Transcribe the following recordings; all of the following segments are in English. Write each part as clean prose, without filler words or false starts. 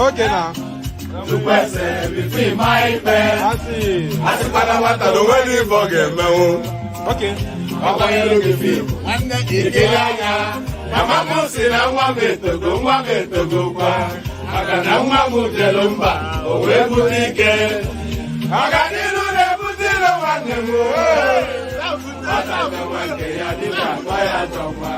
Okay now. To person between my pen. I see. I see what I don't really forget me. Okay. Papa you look feel. And the Ikea. Mama Musi na mwame to go kwa. Akana mwamu jelumba. Owe butike. Akanilu ne butilo wane mo. Ata me wanke ya diba kwa ya jomba.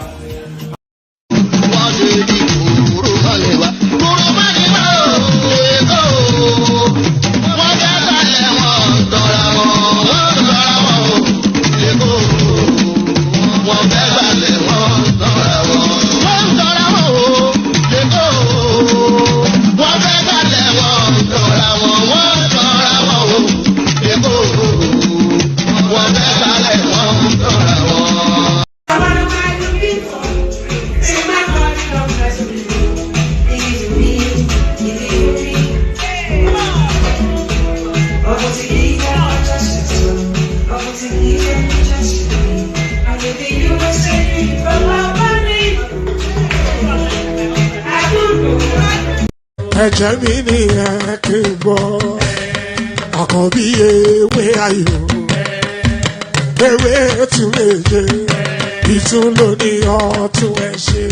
Ẹ̀jẹ̀ mi ni ẹ kí n gbọ́, àkọ́bí ewé ayò, ewé tún méje, ìtún ló ní ọ̀tún ẹ̀ ṣe,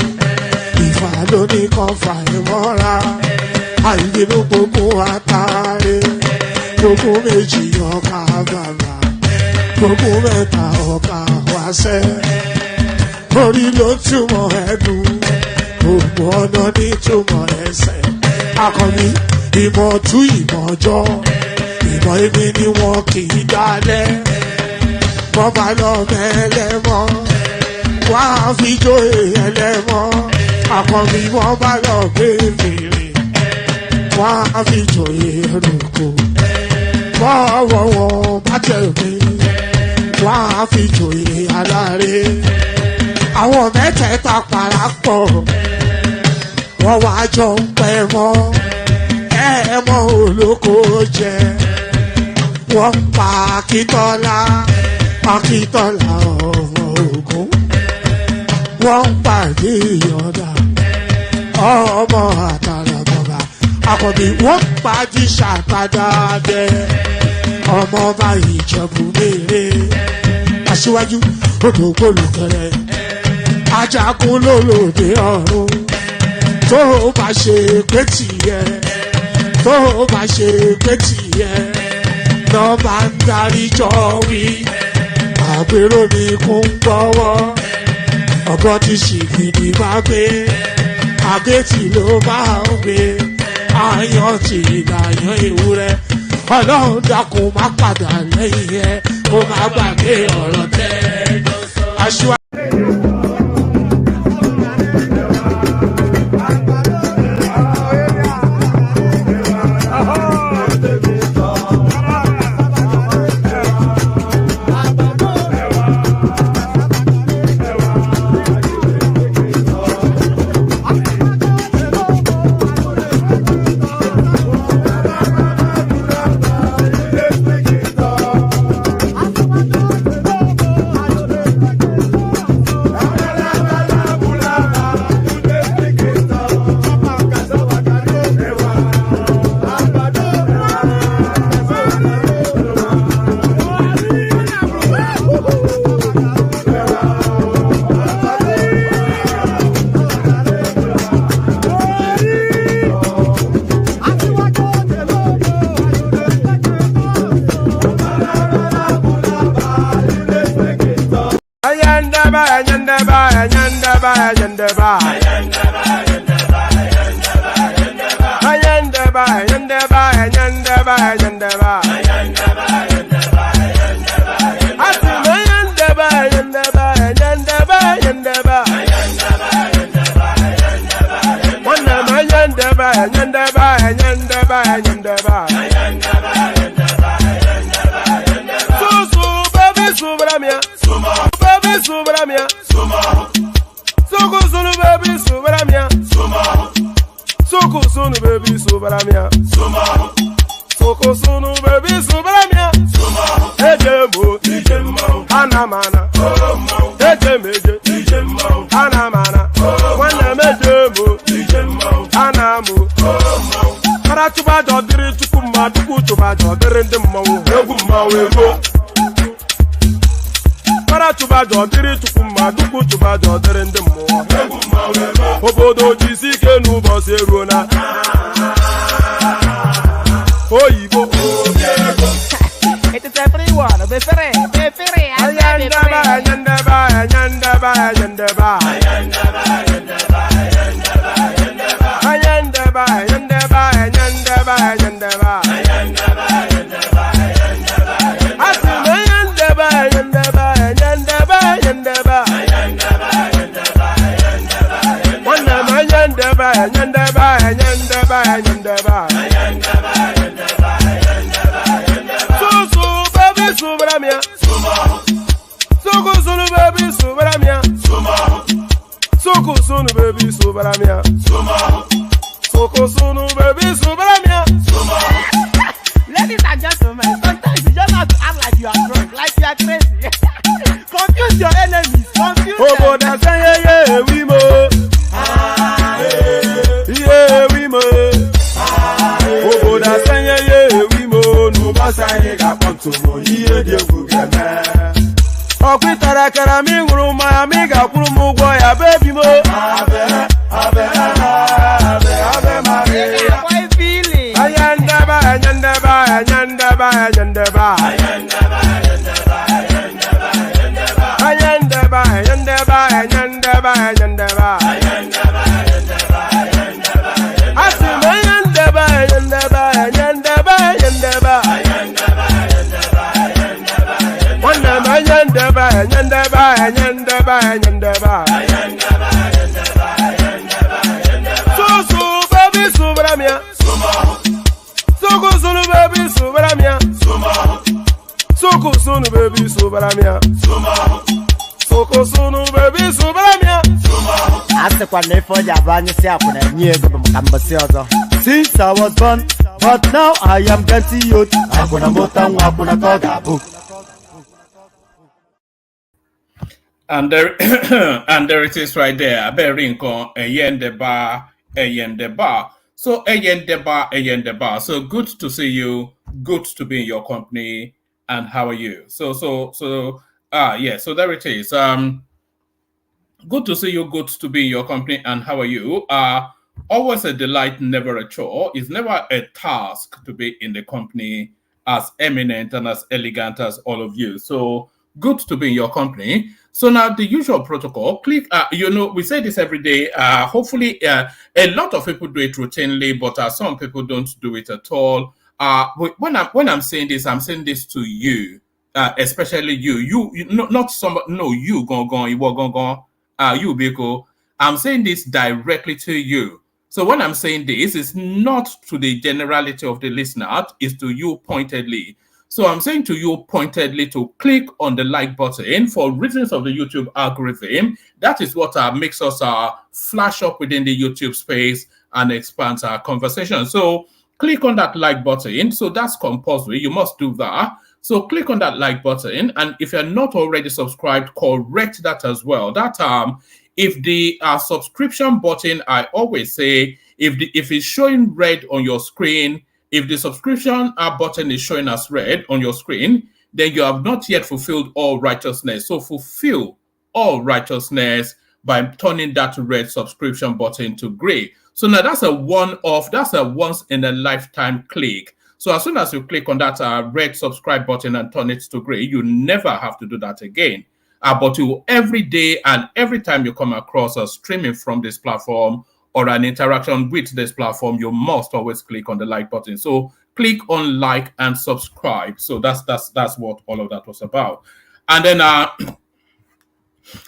ìfà ló ní kan fà ẹ̀ mọ́ra, àìbínú gbogbo àtàrẹ, gbogbo méjì ọkà bàbà, gbogbo mẹ́ta ọkà wáṣẹ́, orí ló túmọ̀ ẹ̀dùn, gbogbo ọ̀nà ní túmọ̀ ẹsẹ̀. Akọni ìmọ̀ tú ìmọ̀ ọjọ́, ìmọ̀ èmi ni wọn kì í dálẹ̀. Wọ́n bá lọ mẹ́lẹ́mọ́, wọ́n á fi jóye ẹlẹ́mọ́. Akọni wọ́n bá lọ gbé fèrè, wọ́n á fi jóye ẹrùkù. Bọ́ọ̀wọ̀ wọn bá tẹ̀lé, wọ́n á fi jóye aláre. Àwọn mẹ́tẹ̀ẹ̀ta parapọ̀. Wọ́n wá jọ ń pẹ́ mọ́, ẹ̀ẹ́mọ́ olóko jẹ. Wọ́n ń pa Akíntọ́lá ọmọ Ògún. Wọ́n ń pàdé Ìyọ̀dà ọmọ Àtàràbọ̀bà. Àkọ́bí wọ́n ń pàdé Ṣàtàdàdẹ ọmọ ọba Ìjẹ̀bú Mèrè. Aṣíwájú odò gbólùkẹrẹ, Ajagun lólòdì ọ̀run. Tó o bá ṣe pé tìyẹ, tó o bá ṣe pé tìyẹ, lọ bá ń darí jọ wí. Àgbèrò ni kò ń gbọ́wọ́, ọ̀gọ́ ti ṣìgìdì máa gbé, àgétì ló máa ń gbé, àyàn ti ìlàyàn ewúrẹ́. Ọlọ́run dákun má padà lẹ́yìn ẹ, kó má gbàgbé ọ̀rọ̀ tẹ́. Aṣíwájú. Anamana, Para chuba dodiri chukuma duku chuba dodiri ndimmawu. Egwu mmanwụ ego. Para chuba dodiri chukuma duku chuba dodiri ndimmawu. Egwu mmanwụ ego. Obodo jisi ike n'ụbọchị eruo na. Oyibo. It is a free one. Be free. Ayandaba. Soko sunu baby subaramia. Soko sunu baby subaramia. Ladies and gentlemen, sometimes you just have to act like you are drunk, like you are crazy. Confuse your enemies. Confuse them. Oboda say yeah we mo. Yeah we mo. Oboda say yeah we mo. No basa ye ga ponto mo iye de gugeme. Okwitara kara mi nguru ma mi ga kwuru mu gwo ya baby mo. Abe Maria. Boy feeling. Ayandaba. So baby subramia. Soko sunu baby subramia. Soko sunu baby subramia. Soko sunu baby subramia. Ase kwa nefo ya banyi si akuna nyego bamukambasi ozo. Since I was born, but now I am getting youth. Akuna motangu akuna koga book. And there, and there it is right there. Aberinko, Eyendeba. So Eyendeba. So good to see you. Good to be in your company. And how are you? So there it is. Good to see you. Good to be in your company. And how are you? Always a delight, never a chore. It's never a task to be in the company as eminent and as elegant as all of you. So good to be in your company. So now the usual protocol, click, we say this every day. Hopefully a lot of people do it routinely, but some people don't do it at all. When I'm saying this, I'm saying this to you, especially you not somebody, no, you you Biko. I'm saying this directly to you. So when I'm saying this, it's not to the generality of the listener, it's to you pointedly. So I'm saying to you pointedly to click on the like button for reasons of the YouTube algorithm. That is what makes us flash up within the YouTube space and expands our conversation. So click on that like button. So that's compulsory. You must do that. So click on that like button. And if you're not already subscribed, correct that as well. That if the subscription button, I always say, if it's showing red on your screen, if the subscription button is showing as red on your screen, then you have not yet fulfilled all righteousness. So fulfill all righteousness by turning that red subscription button to gray. So now that's a one-off, that's a once-in-a-lifetime click. So as soon as you click on that red subscribe button and turn it to gray, you never have to do that again. But you every day and every time you come across a streaming from this platform or an interaction with this platform, you must always click on the like button. So click on like and subscribe. So that's what all of that was about. And then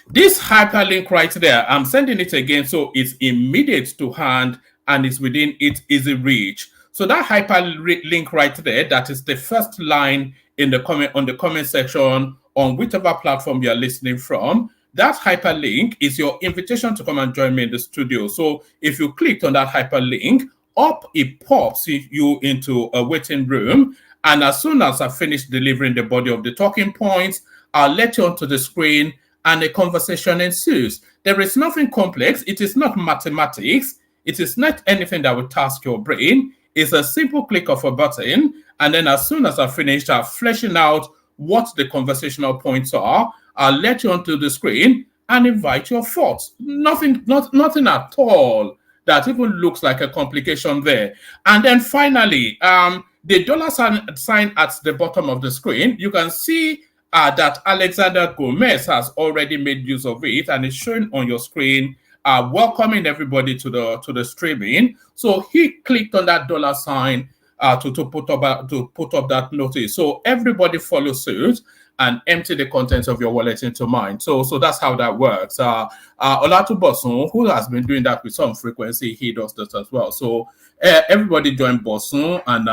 this hyperlink right there, I'm sending it again, so it's immediate to hand and it's within its easy reach. So that hyperlink right there, that is the first line in the comment section on whichever platform you're listening from. That hyperlink is your invitation to come and join me in the studio. So if you clicked on that hyperlink, up it pops you into a waiting room. And as soon as I finish delivering the body of the talking points, I'll let you onto the screen and a conversation ensues. There is nothing complex. It is not mathematics. It is not anything that will task your brain. It's a simple click of a button, and then as soon as I finish fleshing out what the conversational points are, I'll let you onto the screen and invite your thoughts. Nothing at all that even looks like a complication there. And then finally, the dollar sign at the bottom of the screen, you can see that Alexander Gomez has already made use of it, and it's showing on your screen, welcoming everybody to the streaming. So he clicked on that dollar sign to put up that notice. So everybody follow suit and empty the contents of your wallet into mine. So that's how that works. Olatubosun, who has been doing that with some frequency, he does that as well. So everybody join Bosun and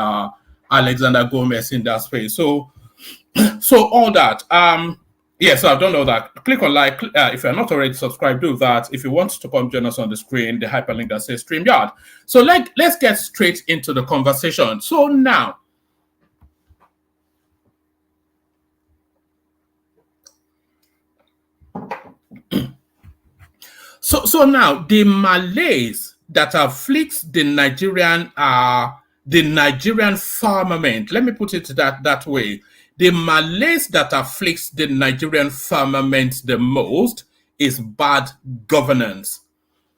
Alexander Gomez in that space. So all that. Yeah, so I've done all that. Click on like. If you're not already subscribed, do that. If you want to come join us on the screen, the hyperlink that says StreamYard. So let's get straight into the conversation. So now, so now the malaise that afflicts the Nigerian firmament. Let me put it that way. The malaise that afflicts the Nigerian firmament the most is bad governance.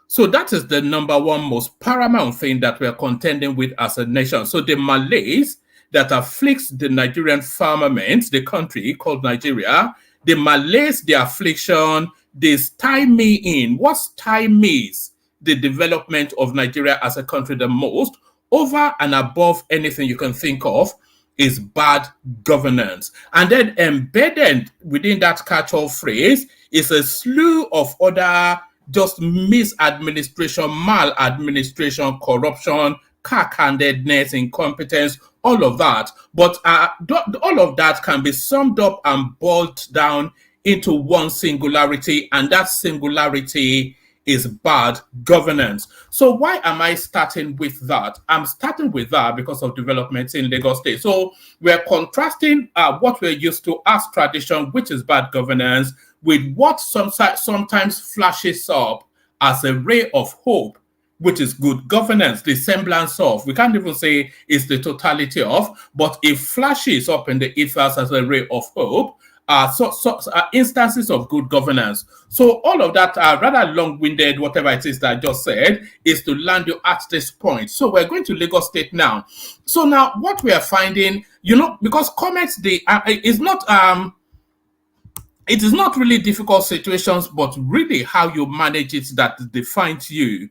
So that is the number one most paramount thing that we're contending with as a nation. So the malaise that afflicts the Nigerian firmament, the country called Nigeria, the malaise, the affliction, they stymie in. What stymies the development of Nigeria as a country the most, over and above anything you can think of, is bad governance. And then embedded within that catch-all phrase is a slew of other just misadministration, maladministration, corruption, cack-handedness, incompetence, all of that. But all of that can be summed up and boiled down into one singularity, and that singularity is bad governance. So why am I starting with that? I'm starting with that because of developments in Lagos State. So we're contrasting what we're used to as tradition, which is bad governance, with what sometimes flashes up as a ray of hope, which is good governance, the semblance of. We can't even say it's the totality of, but it flashes up in the ethers as a ray of hope. Instances of good governance. So all of that rather long-winded, whatever it is that I just said, is to land you at this point. So we're going to Lagos State now. So now what we are finding, because comments, it is not really difficult situations, but really how you manage it that defines you.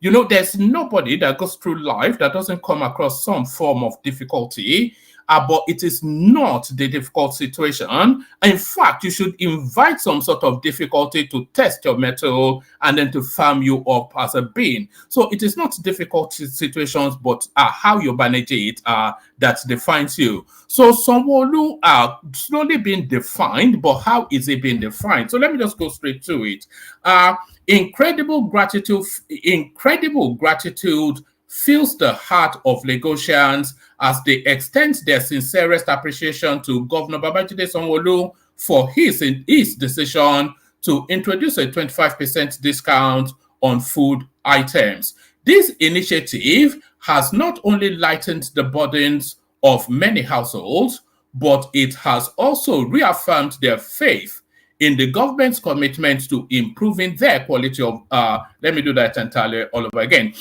There's nobody that goes through life that doesn't come across some form of difficulty. But it is not the difficult situation. In fact, you should invite some sort of difficulty to test your mettle and then to firm you up as a being. So it is not difficult situations, but how you manage it that defines you. So Sanwo-Olu are slowly being defined, but how is it being defined? So let me just go straight to it. Incredible gratitude fills the heart of Lagosians as they extend their sincerest appreciation to Governor Babajide Sanwo-Olu for his decision to introduce a 25% discount on food items. This initiative has not only lightened the burdens of many households, but it has also reaffirmed their faith in the government's commitment to improving their quality of, let me do that entirely all over again.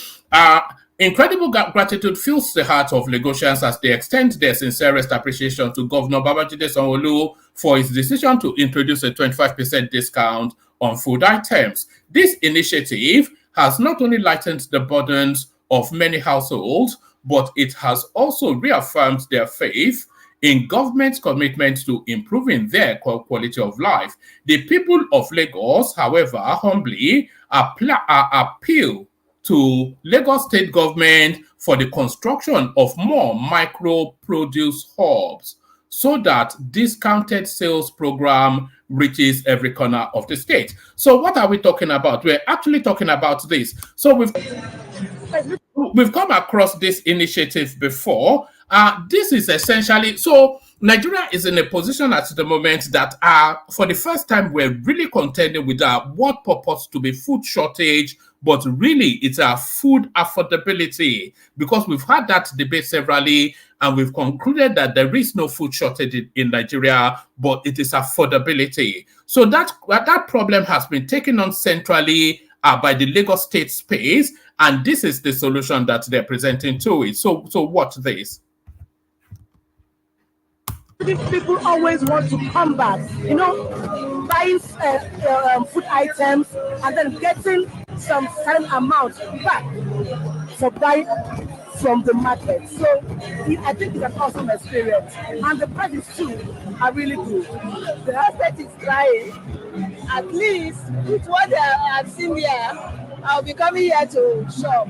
Incredible gratitude fills the heart of Lagosians as they extend their sincerest appreciation to Governor Babajide Sanwo-Olu for his decision to introduce a 25% discount on food items. This initiative has not only lightened the burdens of many households, but it has also reaffirmed their faith in government's commitment to improving their quality of life. The people of Lagos, however, humbly appeal to Lagos State government for the construction of more micro-produce hubs so that discounted sales program reaches every corner of the state. So what are we talking about? We're actually talking about this. So we've come across this initiative before. This is essentially, so Nigeria is in a position at the moment that for the first time, we're really contending with what purports to be food shortage, but really it's a food affordability, because we've had that debate severally and we've concluded that there is no food shortage in Nigeria, but it is affordability. So that problem has been taken on centrally by the Lagos State space, and this is the solution that they're presenting to it. So watch this. People always want to come back, buying food items and then getting some certain amount back for buying from the market. So I think it's an awesome experience, and the prices too are really good. The aspect is trying. At least with what I've seen here, I'll be coming here to shop.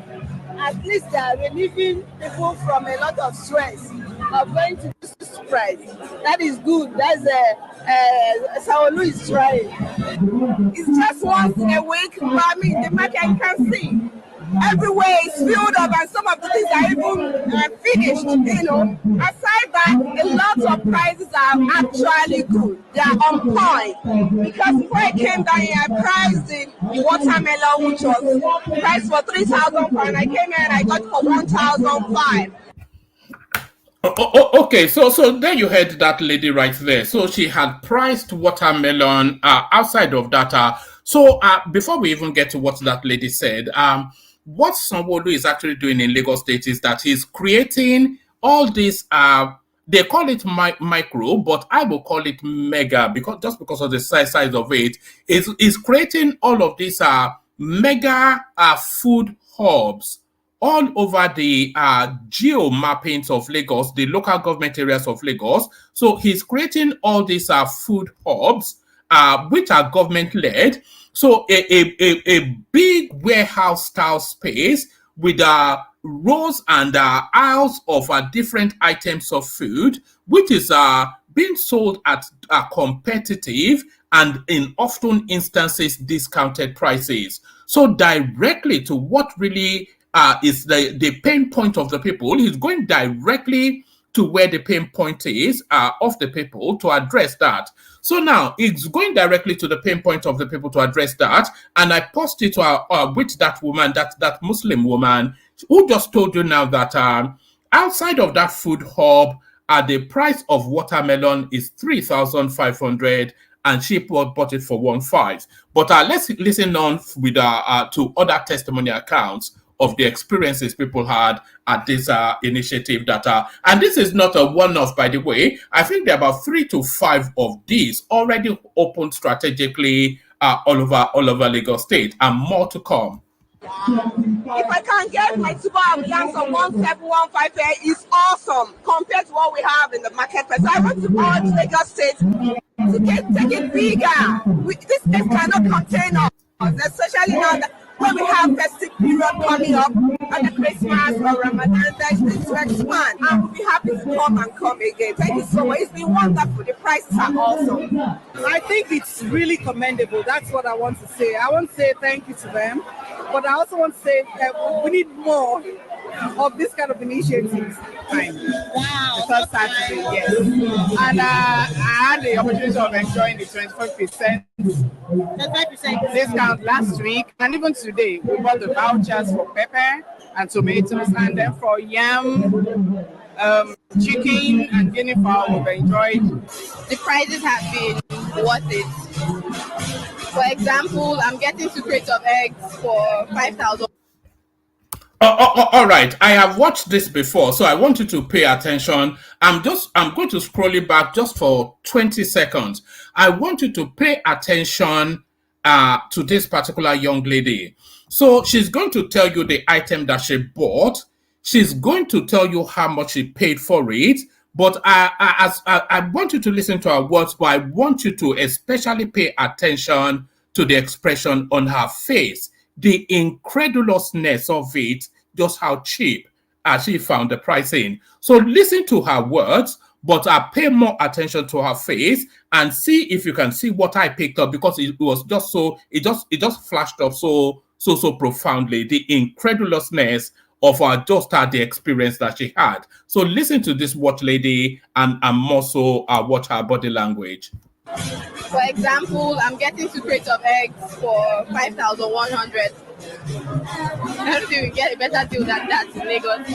At least they are relieving people from a lot of stress of going to this price. That is good. That's Saolu is trying. It's just once a week, but I mean the market can see. Everywhere is filled up, and some of the things are even finished. Aside that, a lot of prices are actually good. They are on point. Because before I came down here, I priced the watermelon, which was priced for 3,000 pounds. I came here and I got for 1,005. Okay, so there you heard that lady right there. So she had priced watermelon outside of that. So before we even get to what that lady said, what Sanwo-Olu is actually doing in Lagos State is that he's creating all these, they call it micro, but I will call it mega, because of the size of it. Is creating all of these mega food hubs all over the geo mappings of Lagos, the local government areas of Lagos. So he's creating all these food hubs, which are government-led. So a big warehouse-style space with rows and aisles of different items of food, which is being sold at competitive and in often instances discounted prices. So directly to what really is the pain point of the people. He's going directly to where the pain point is of the people to address that. So now it's going directly to the pain point of the people to address that. And I posted with that woman, that Muslim woman, who just told you now that outside of that food hub, the price of watermelon is 3,500. And she bought it for 1,500. But let's listen on with to other testimony accounts of the experiences people had at this initiative and this is not a one-off, by the way. I think there are about 3 to 5 of these already opened strategically all over Lagos State, and more to come. If I can get my super ambulance of 1715 it's awesome compared to what we have in the market. So I want to urge Lagos State to take it bigger. This place cannot contain us, especially now that when we have festive period coming up, and the Christmas or Ramadan, there's this to expand. And we'll be happy to come again. Thank you so much. It's been wonderful. The prices are awesome. I think it's really commendable. That's what I want to say. I want to say thank you to them, but I also want to say that we need more of this kind of initiatives. Wow. The first Saturday, yes. And I had the opportunity of enjoying the 25% discount last week, and even today we bought the vouchers for pepper and tomatoes, and then for yam, chicken and guinea fowl we've enjoyed. The prices have been worth it. For example, I'm getting 2 crates of eggs for 5,000. All right, I have watched this before, so I want you to pay attention. I'm going to scroll it back just for 20 seconds. I want you to pay attention to this particular young lady. So she's going to tell you the item that she bought. She's going to tell you how much she paid for it. But I want you to listen to her words, but I want you to especially pay attention to the expression on her face. The incredulousness of it, just how cheap she found the pricing. So listen to her words, but pay more attention to her face and see if you can see what I picked up, because it was just so, it just flashed up so profoundly, the incredulousness of just the experience that she had. So listen to this watch lady and more so watch her body language. For example, I'm getting 2 crates of eggs for 5,100. I don't think we get a better deal than that in Lagos.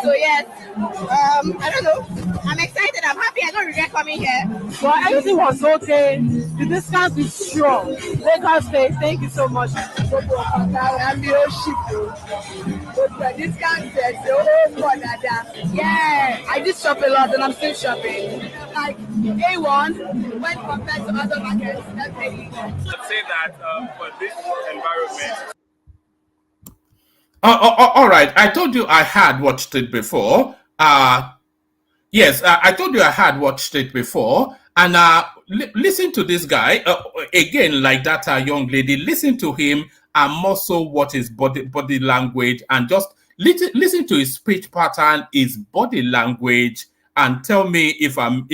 So yes, I don't know. I'm excited. I'm happy. I don't regret coming here. But everything was okay. The discount is strong. Lagos State, thank you so much. I'm the old ship. But the discount is so for that. Yeah, I did shop a lot and I'm still shopping. Like A1 when compared to other markets, definitely. Let's say that for this environment. All right. I told you I had watched it before. Yes, I told you I had watched it before. And listen to this guy again, like that young lady. Listen to him, and more so what his body language, and just listen to his speech pattern, his body language, and tell me if I'm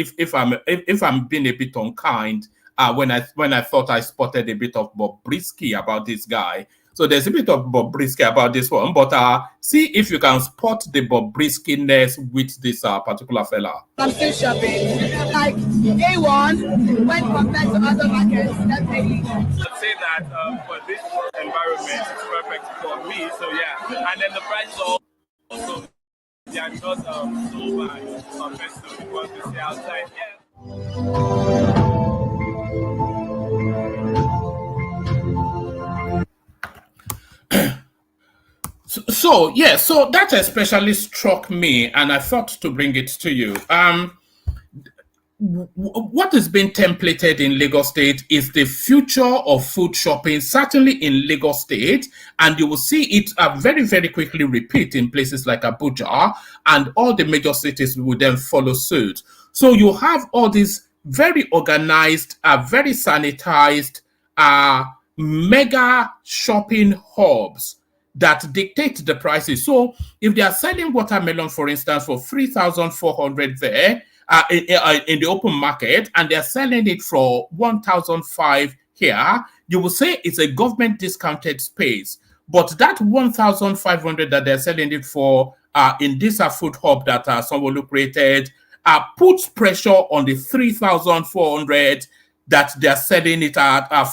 being a bit unkind. When I thought I spotted a bit of Bobrisky about this guy. So there's a bit of Bobrisky about this one, but see if you can spot the Bobriskiness with this particular fella. I'm still shopping. Like A1 when compared to other markets, definitely. Let's say that for this environment, it's perfect for me. So yeah, and then the price also they are not so bad compared to what we see outside. Yeah. So that especially struck me, and I thought to bring it to you. What is being templated in Lagos State is the future of food shopping, certainly in Lagos State, and you will see it very, very quickly repeat in places like Abuja, and all the major cities will then follow suit. So you have all these very organized, very sanitized, mega shopping hubs that dictate the prices. So if they are selling watermelon, for instance, for 3,400 there in the open market, and they're selling it for 1,005 here, you will say it's a government discounted space. But that 1,500 that they're selling it for in this food hub that Sanwo-Olu created puts pressure on the 3,400 that they're selling it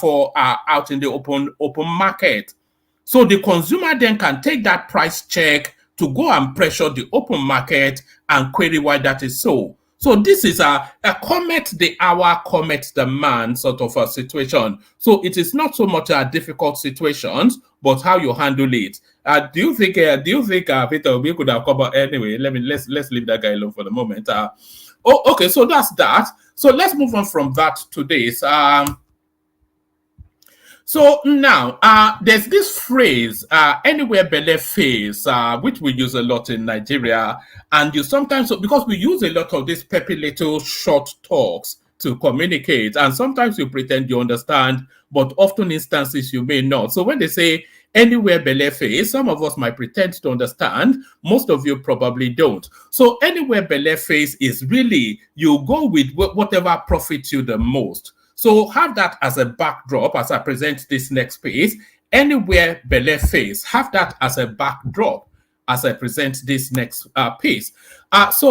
for out in the open market. So the consumer then can take that price check to go and pressure the open market and query why that is so. So this is a comet the hour, comet the man sort of a situation. So it is not so much a difficult situations, but how you handle it. Do you think Peter, we could have covered anyway? Let's leave that guy alone for the moment. Okay, so that's that. So let's move on from that to this. So now, there's this phrase, anywhere belle face, which we use a lot in Nigeria. And you sometimes, because we use a lot of these peppy little short talks to communicate, and sometimes you pretend you understand, but often instances you may not. So when they say anywhere belle face, some of us might pretend to understand, most of you probably don't. So anywhere belle face is really, you go with whatever profits you the most. So have that as a backdrop as I present this next piece. Anywhere belle face, have that as a backdrop as I present this next piece. This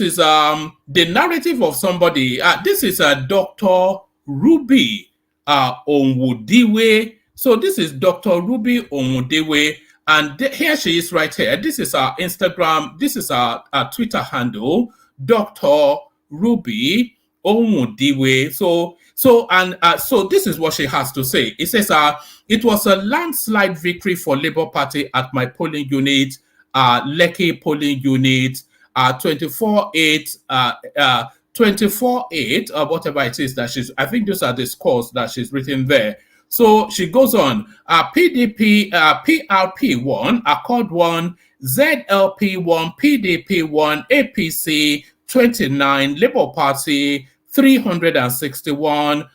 is the narrative of somebody. This is Dr. Ruby Onwudiwe. So this is Dr. Ruby Onwudiwe, and here she is right here. This is our Instagram. This is our Twitter handle, Dr. Ruby Onwudiwe. So this is what she has to say. It says, it was a landslide victory for Labour Party at my polling unit, Lekki polling unit, 24-8, whatever it is that she's, I think those are the scores that she's written there. So she goes on, PDP, PRP 1, Accord 1, ZLP 1, PDP 1, APC 29, Labour Party 361,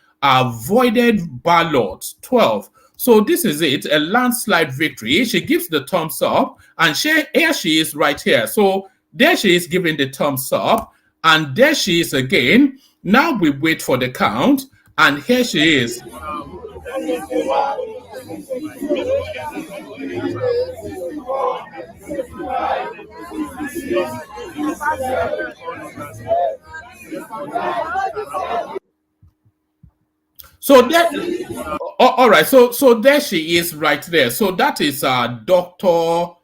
voided ballots 12. So this is it, a landslide victory. She gives the thumbs up, and here she is right here. So there she is giving the thumbs up, and there she is again. Now we wait for the count, and here she is. So there, all right. So there she is right there. So that is Doctor.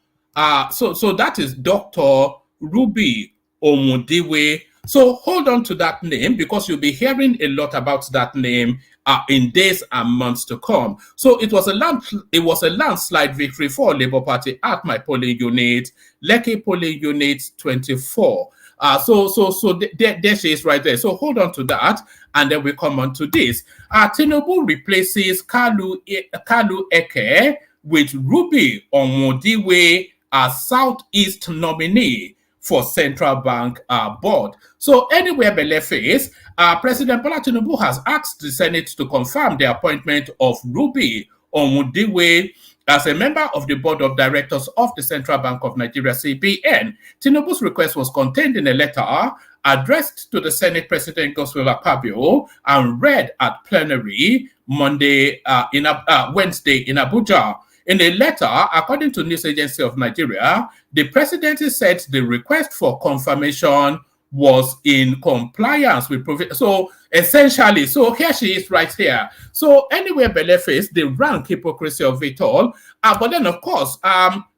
So that is Doctor Ruby Omudiwe. So hold on to that name because you'll be hearing a lot about that name in days and months to come. So it was a landslide victory for Labour Party at my polling unit, Lekki polling unit 24. There she is right there. So hold on to that, and then we come on to this. Tinubu replaces Kalu Eke with Ruby Omudiwe as Southeast nominee for Central Bank board. So anywhere Bele face, President Bola Tinubu has asked the Senate to confirm the appointment of Ruby Omudiwe as a member of the board of directors of the Central Bank of Nigeria, CBN. Tinubu's request was contained in a letter addressed to the Senate President Godswill Akpabio and read at plenary Wednesday in Abuja. In a letter, according to News Agency of Nigeria, the presidency said the request for confirmation was in compliance with so essentially, so here she is right here. So anywhere Bele face, the rank hypocrisy of it all. But then of course,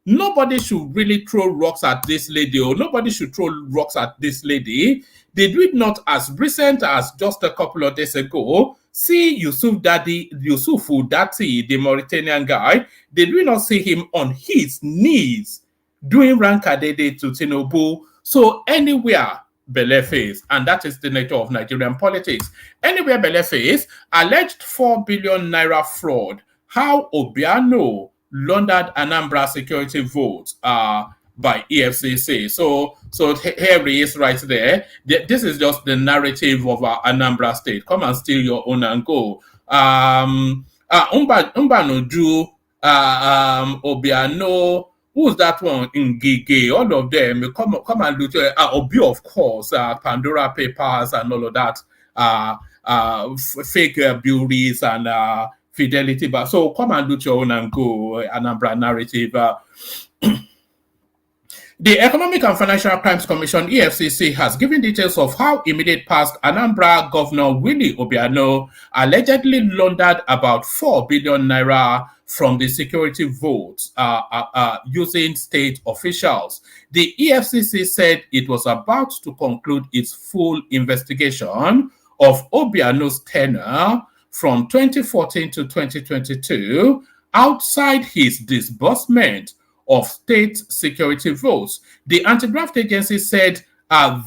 nobody should really throw rocks at this lady, or nobody should throw rocks at this lady. Did we not, as recent as just a couple of days ago, see Yusufu Dati, the Mauritanian guy? Did we not see him on his knees doing rankadede to Tinubu? So anywhere Bele face, and that is the nature of Nigerian politics. Anywhere Bele face, alleged 4 billion naira fraud. How Obiano laundered Anambra security votes by EFCC. So here he is right there. This is just the narrative of Anambra State. Come and steal your own and go. Umbanoju, Obiano. Who's that one? In Gigi, all of them. Come and look. Obi, of course. Pandora Papers and all of that. Fake breweries and Fidelity. But so come and do your own and go. Anambra narrative. The Economic and Financial Crimes Commission, EFCC, has given details of how immediate past Anambra Governor Willie Obiano allegedly laundered about 4 billion naira from the security votes using state officials. The EFCC said it was about to conclude its full investigation of Obiano's tenure from 2014 to 2022 outside his disbursement of state security votes. The anti-graft agency said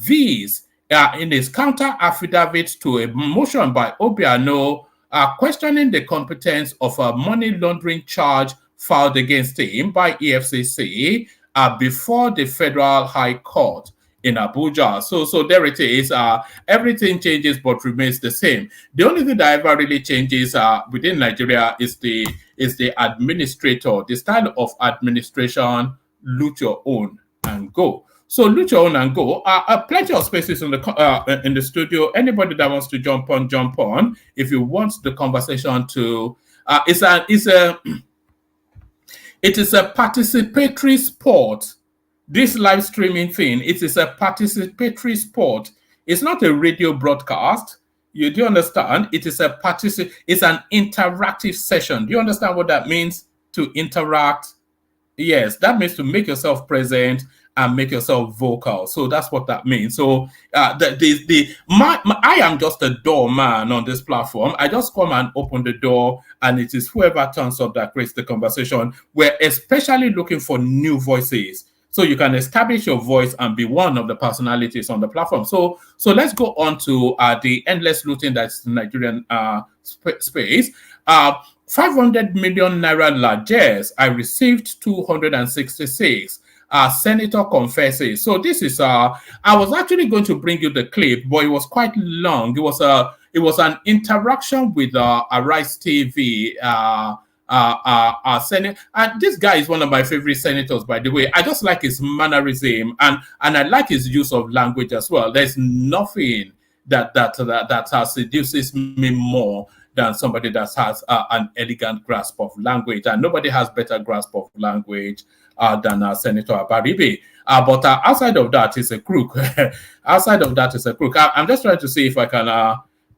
these, in its counter affidavit to a motion by Obiano, questioning the competence of a money laundering charge filed against him by EFCC before the Federal High Court in Abuja. So there it is. Everything changes but remains the same. The only thing that ever really changes within Nigeria is the administrator, the style of administration. Loot your own and go. So loot your own and go. Plenty of spaces in the studio. Anybody that wants to jump on. If you want the conversation to, it is a participatory sport. This live streaming thing, it is a participatory sport. It's not a radio broadcast. You do understand? It is it's an interactive session. Do you understand what that means? To interact? Yes, that means to make yourself present and make yourself vocal. So that's what that means. So I am just a doorman on this platform. I just come and open the door, and it is whoever turns up that creates the conversation. We're especially looking for new voices, so you can establish your voice and be one of the personalities on the platform. So let's go on to the endless looting that's in Nigerian space. 500 million naira largesse. I received 266. Senator confesses. So this is I was actually going to bring you the clip, but it was quite long. It was an interaction with Arise TV. Senate, and this guy is one of my favorite senators, by the way. I just like his mannerism, and I like his use of language as well. There's nothing that seduces me more than somebody that has an elegant grasp of language, and nobody has better grasp of language than Senator Abaribe. But outside of that, he's a crook. Outside of that, is a crook. I'm just trying to see if I can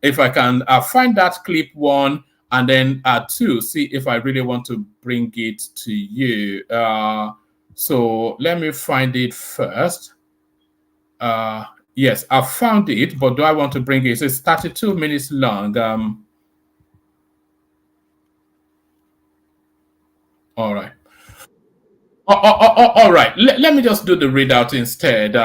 if I can find that clip one, and then two, see if I really want to bring it to you. So let me find it first. Yes, I found it, but do I want to bring it? It's 32 minutes long. All right. All right. Let me just do the readout instead.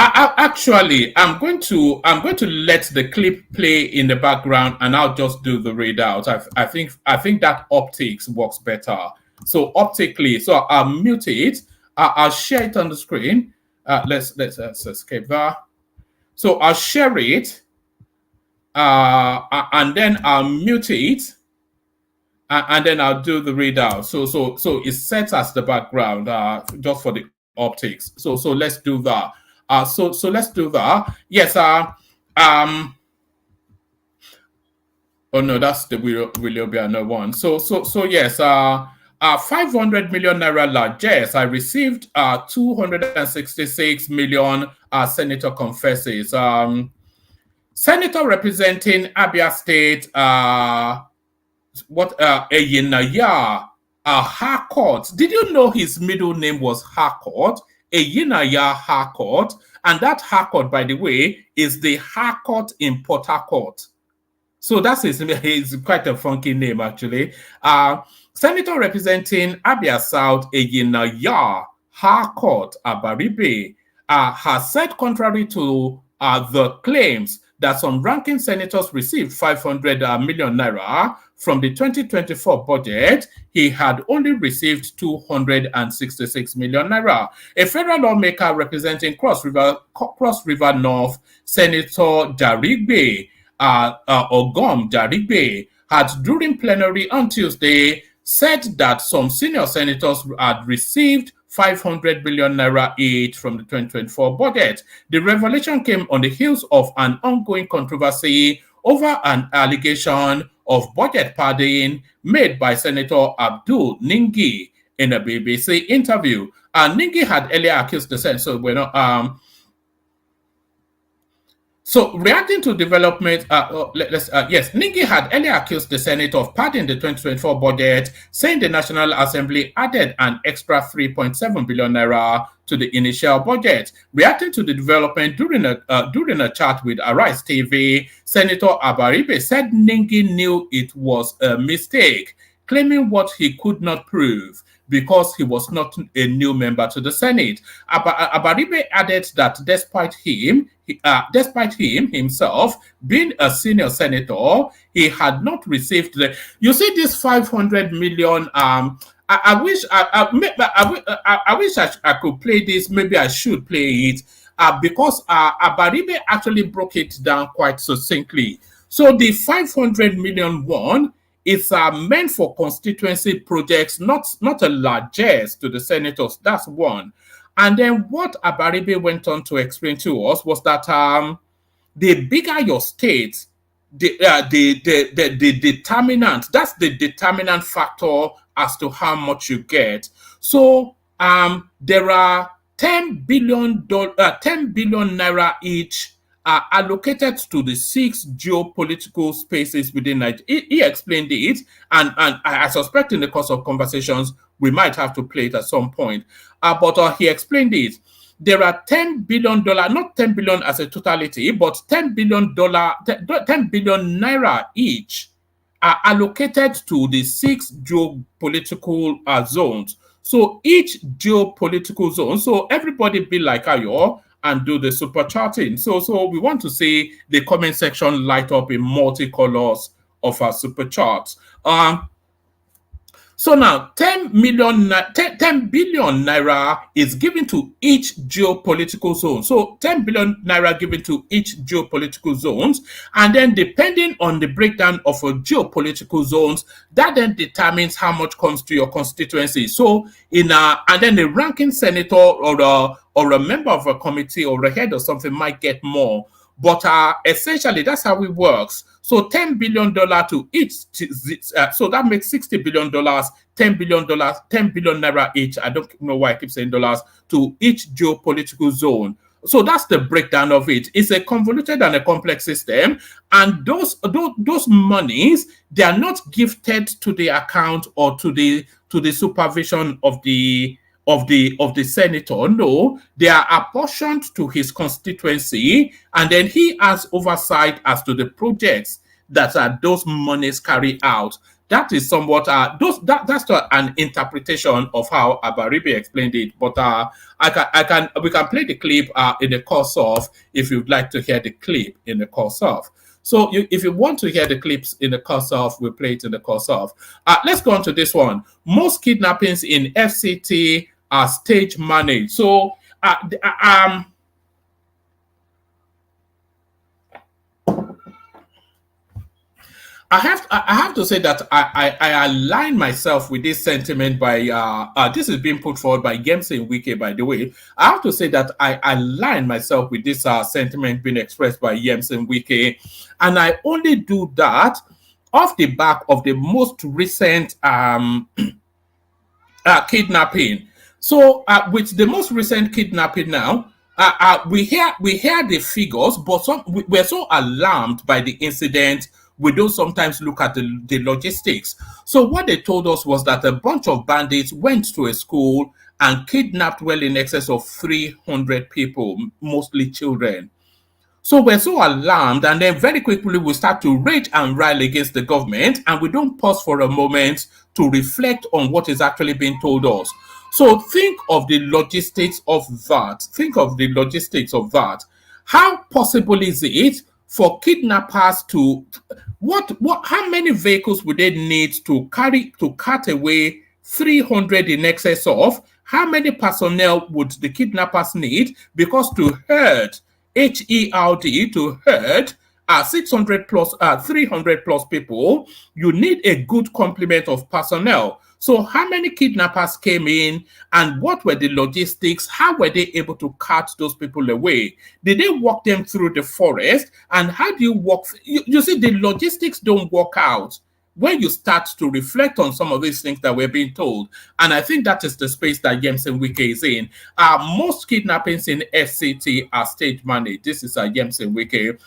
Actually, I'm going to let the clip play in the background, and I'll just do the readout. I think that optics works better. So optically, so I'll mute it. I'll share it on the screen. Let's escape that. So I'll share it, and then I'll mute it, and then I'll do the readout. So it's set as the background, just for the optics. So let's do that. So let's do that. Yes. Oh no, that's the Willoughby one. So yes. 500 million naira largesse. I received 266 million. Senator confesses. Senator representing Abia State. Eyinaya Harcourt. Did you know his middle name was Harcourt? Eyinaya Harcourt. And that Harcourt, by the way, is the Harcourt in Port Harcourt. So that's his quite a funky name, actually. Senator representing Abia South, Eyinaya Harcourt Abaribe, has said, contrary to the claims that some ranking senators received 500 million naira from the 2024 budget, he had only received 266 million naira. A federal lawmaker representing Cross River North, Senator Darigbe, Ogom Darigbe, had during plenary on Tuesday said that some senior senators had received 500 billion naira each from the 2024 budget. The revelation came on the heels of an ongoing controversy over an allegation of budget padding made by Senator Abdul Ningi in a BBC interview. Ningi had earlier accused the Senate, so reacting to development, Ningi had earlier accused the Senate of padding the 2024 budget, saying the National Assembly added an extra 3.7 billion naira to the initial budget. Reacting to the development during a chat with Arise TV, Senator Abaribe said Ningi knew it was a mistake, claiming what he could not prove because he was not a new member to the Senate. Abaribe added that despite him himself being a senior senator, he had not received the. You see, this 500 million. I wish I could play this. Maybe I should play it because Abaribe actually broke it down quite succinctly. So the 500 million one is meant for constituency projects, not a largesse to the senators. That's one. And then what Abaribe went on to explain to us was that the bigger your state, the determinant, that's the determinant factor as to how much you get. So there are 10 billion naira each allocated to the 6 geopolitical spaces within Nigeria. He explained it, and I suspect in the course of conversations we might have to play it at some point. But he explained it. There are $10 billion, not 10 billion as a totality, but $10 billion, 10 billion naira each are allocated to the 6 geopolitical zones. So each geopolitical zone, so everybody be like Ayo and do the super charting. So we want to see the comment section light up in multicolors of our super charts. So now 10 billion naira is given to each geopolitical zone. So 10 billion naira given to each geopolitical zones. And then depending on the breakdown of a geopolitical zones, that then determines how much comes to your constituency. So and then the ranking senator or a member of a committee or a head or something might get more. But essentially, that's how it works. So $10 billion to each, so that makes $60 billion, $10 billion, 10 billion naira each. I don't know why I keep saying dollars, to each geopolitical zone. So that's the breakdown of it. It's a convoluted and a complex system, and those monies, they are not gifted to the account or to the supervision of the senator. No, they are apportioned to his constituency, and then he has oversight as to the projects that those monies carry out. That is somewhat that's an interpretation of how Abaribe explained it. But we can play the clip in the course of, if you'd like to hear the clip in the course of. So if you want to hear the clips in the course of, we'll play it in the course of. Let's go on to this one. Most kidnappings in FCT are stage managed. So I have to say that I align myself with this sentiment by this is being put forward by Yemse Wike, by the way. I have to say that I align myself with this sentiment being expressed by Yemse Wike, and I only do that off the back of the most recent kidnapping. So with the most recent kidnapping now, we hear the figures, but we're so alarmed by the incident, we don't sometimes look at the logistics. So what they told us was that a bunch of bandits went to a school and kidnapped well in excess of 300 people, mostly children. So we're so alarmed, and then very quickly we start to rage and rail against the government, and we don't pause for a moment to reflect on what is actually being told us. So think of the logistics of that. Think of the logistics of that. How possible is it for kidnappers to how many vehicles would they need to cut away 300 in excess of? How many personnel would the kidnappers need? Because to herd, HERD, to herd 600 plus 300 plus people, you need a good complement of personnel. So how many kidnappers came in, and what were the logistics? How were they able to cut those people away? Did they walk them through the forest? And how do you walk? You see, the logistics don't work out when you start to reflect on some of these things that we're being told. And I think that is the space that Yemse Wike is in. Most kidnappings in FCT are stage managed. This is Yemse Wike.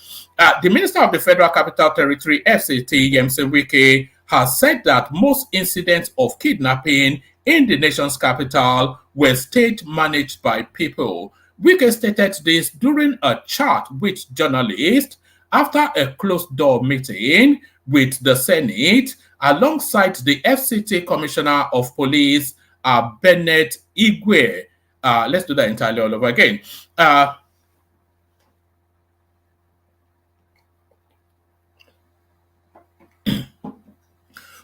The Minister of the Federal Capital Territory, FCT, Yemse Wike, has said that most incidents of kidnapping in the nation's capital were stage managed by people. Wike stated this during a chat with journalists after a closed-door meeting with the Senate, alongside the FCT Commissioner of Police, Bennett Igwe. Let's do that entirely all over again.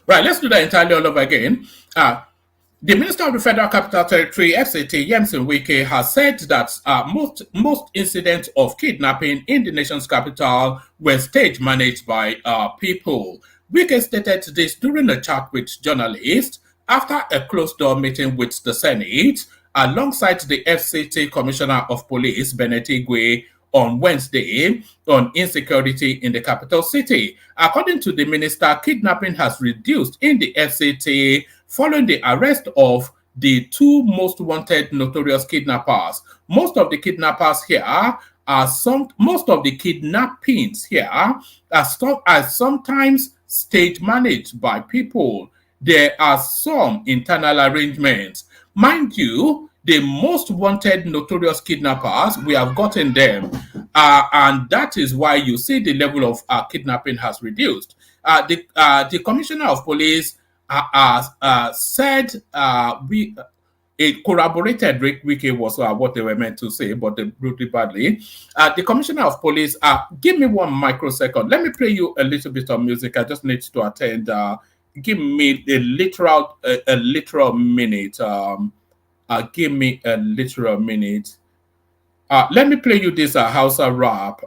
Right, let's do that entirely all over again. The Minister of the Federal Capital Territory, FCT, Yemse Wike, has said that most incidents of kidnapping in the nation's capital were stage managed by people. Wike stated this during a chat with journalists after a closed-door meeting with the Senate, alongside the FCT Commissioner of Police, Bennett Igwe, on Wednesday on insecurity in the capital city. According to the minister, kidnapping has reduced in the FCT following the arrest of the two most wanted notorious kidnappers. Most of the kidnappers here most of the kidnappings here are sometimes stage managed by people. There are some internal arrangements. Mind you, the most wanted notorious kidnappers, we have gotten them. And that is why you see the level of kidnapping has reduced. The Commissioner of Police said it corroborated Rick Wike was what they were meant to say, but they wrote it badly. The Commissioner of Police, give me 1 microsecond. Let me play you a little bit of music. I just need to attend. Give me a literal minute. Give me a literal minute. Let me play you this Hausa rap,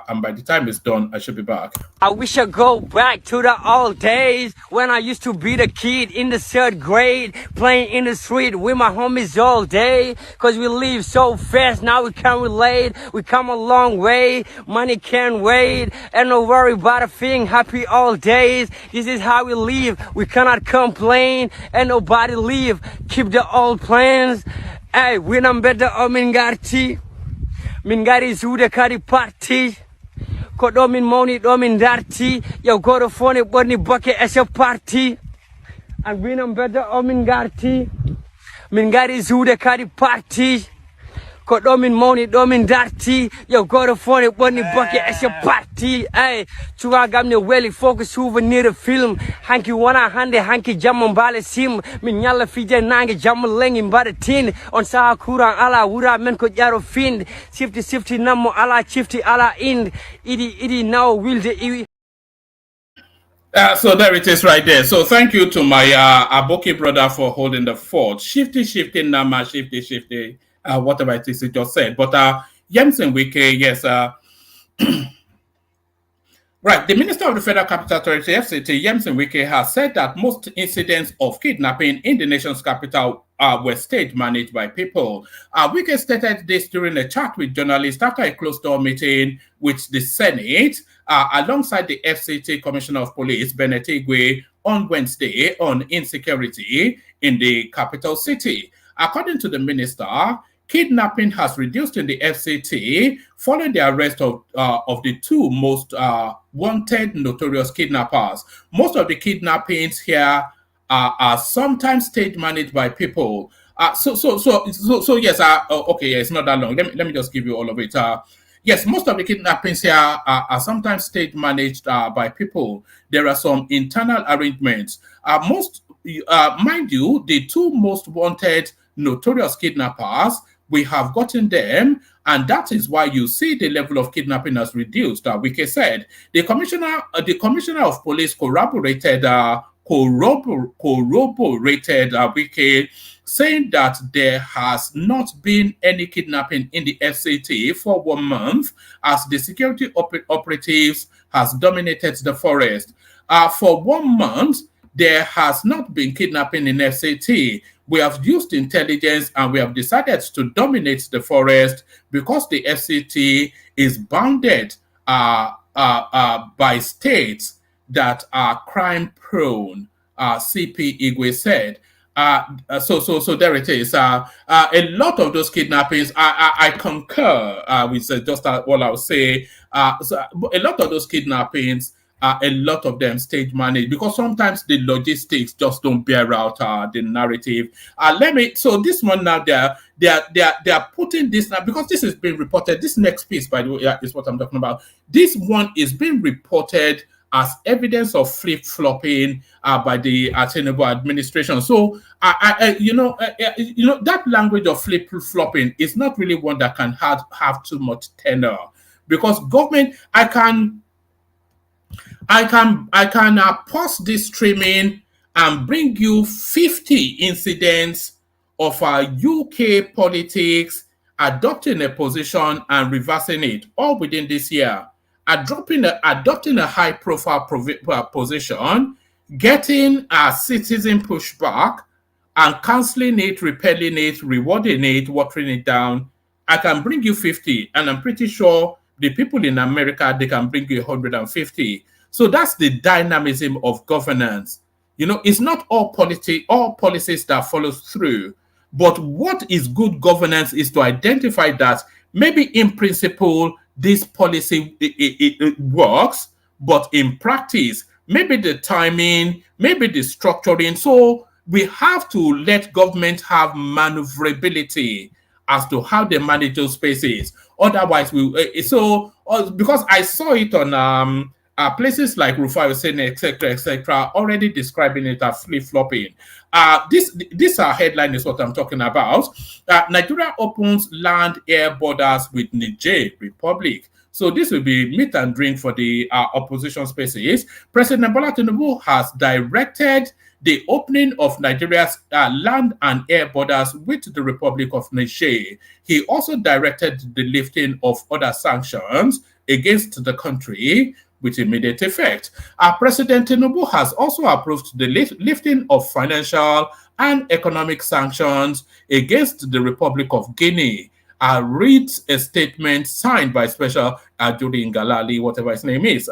and by the time it's done, I should be back. I wish I go back to the old days when I used to be the kid in the 3rd grade, playing in the street with my homies all day. Cause we live so fast, now we can't relate. We come a long way, money can't wait, and no worry about a thing, happy all days. This is how we live, we cannot complain, and nobody leave. Keep the old plans. Hey, when I'm better, I'm in Garti. Min gari zude kari party. Ko ɗo min mawni ɗo min darti. Yo goto fone ɓorni boke as a party. And we no better o min garti. Min gari zude kari party. Ko ɗo min mawni ɗo min darti. Yo goto fone ɓorni boke as a party. Ay, cuwa gam ne weli focus souvenir film. Hanki wana hande hanki jamma mbale sim. Min nyalla fije nange jamma lengi mbada tin. On saha kuran ala wura men ko jaro find. Sifti nammo ala chifti ala ind. Idi now wilde iwi. So there it is right there. So thank you to my Aboki brother for holding the fort. Shifty, Nama, shifty, whatever it is you just said. But Yemsen Wike, yes, right. The Minister of the Federal Capital Territory, FCT, Yemsen Wike, has said that most incidents of kidnapping in the nation's capital were stage managed by people. Wike stated this during a chat with journalists after a closed-door meeting with the Senate, alongside the FCT Commissioner of Police, Bennett Igwe, on Wednesday on insecurity in the capital city. According to the minister, kidnapping has reduced in the FCT following the arrest of the two most wanted notorious kidnappers. Most of the kidnappings here are sometimes stage managed by people. So yes. Okay, yeah, it's not that long. Let me just give you all of it. Yes, most of the kidnappings here are sometimes stage managed by people. There are some internal arrangements. Mind you, the two most wanted notorious kidnappers, we have gotten them, and that is why you see the level of kidnapping has reduced. Wike said the commissioner of police corroborated Wike, saying that there has not been any kidnapping in the FCT for 1 month, as the security operatives has dominated the forest. For 1 month, there has not been kidnapping in FCT. We have used intelligence and we have decided to dominate the forest because the FCT is bounded by states that are crime prone, CP Igwe said. So there it is. A lot of those kidnappings, I concur with just what I'll say. So a lot of those kidnappings, a lot of them stage managed because sometimes the logistics just don't bear out the narrative. So this one now they are putting this now because this is being reported. This next piece, by the way, is what I'm talking about. This one is being reported as evidence of flip-flopping by the Tinubu administration. So, that language of flip-flopping is not really one that can have too much tenor, because government, I can pause this streaming and bring you 50 incidents of UK politics adopting a position and reversing it, all within this year. Adopting a high-profile position, getting a citizen pushback, and cancelling it, repelling it, rewarding it, watering it down. I can bring you 50, and I'm pretty sure the people in America, they can bring you 150. So that's the dynamism of governance. It's not all policies that follows through. But what is good governance is to identify that maybe in principle, this policy it works, but in practice, maybe the timing, maybe the structuring. So we have to let government have maneuverability as to how they manage those spaces. Otherwise, because I saw it on places like Rufai Hussein, etc., already describing it as flip-flopping. This headline is what I'm talking about. Nigeria opens land air borders with Niger Republic. So this will be meat and drink for the opposition spaces. President Bola Tinubu has directed the opening of Nigeria's land and air borders with the Republic of Niger. He also directed the lifting of other sanctions against the country with immediate effect. President Tinubu has also approved the lifting of financial and economic sanctions against the Republic of Guinea. Reads a statement signed by Special Ajuri Ngalali, whatever his name is.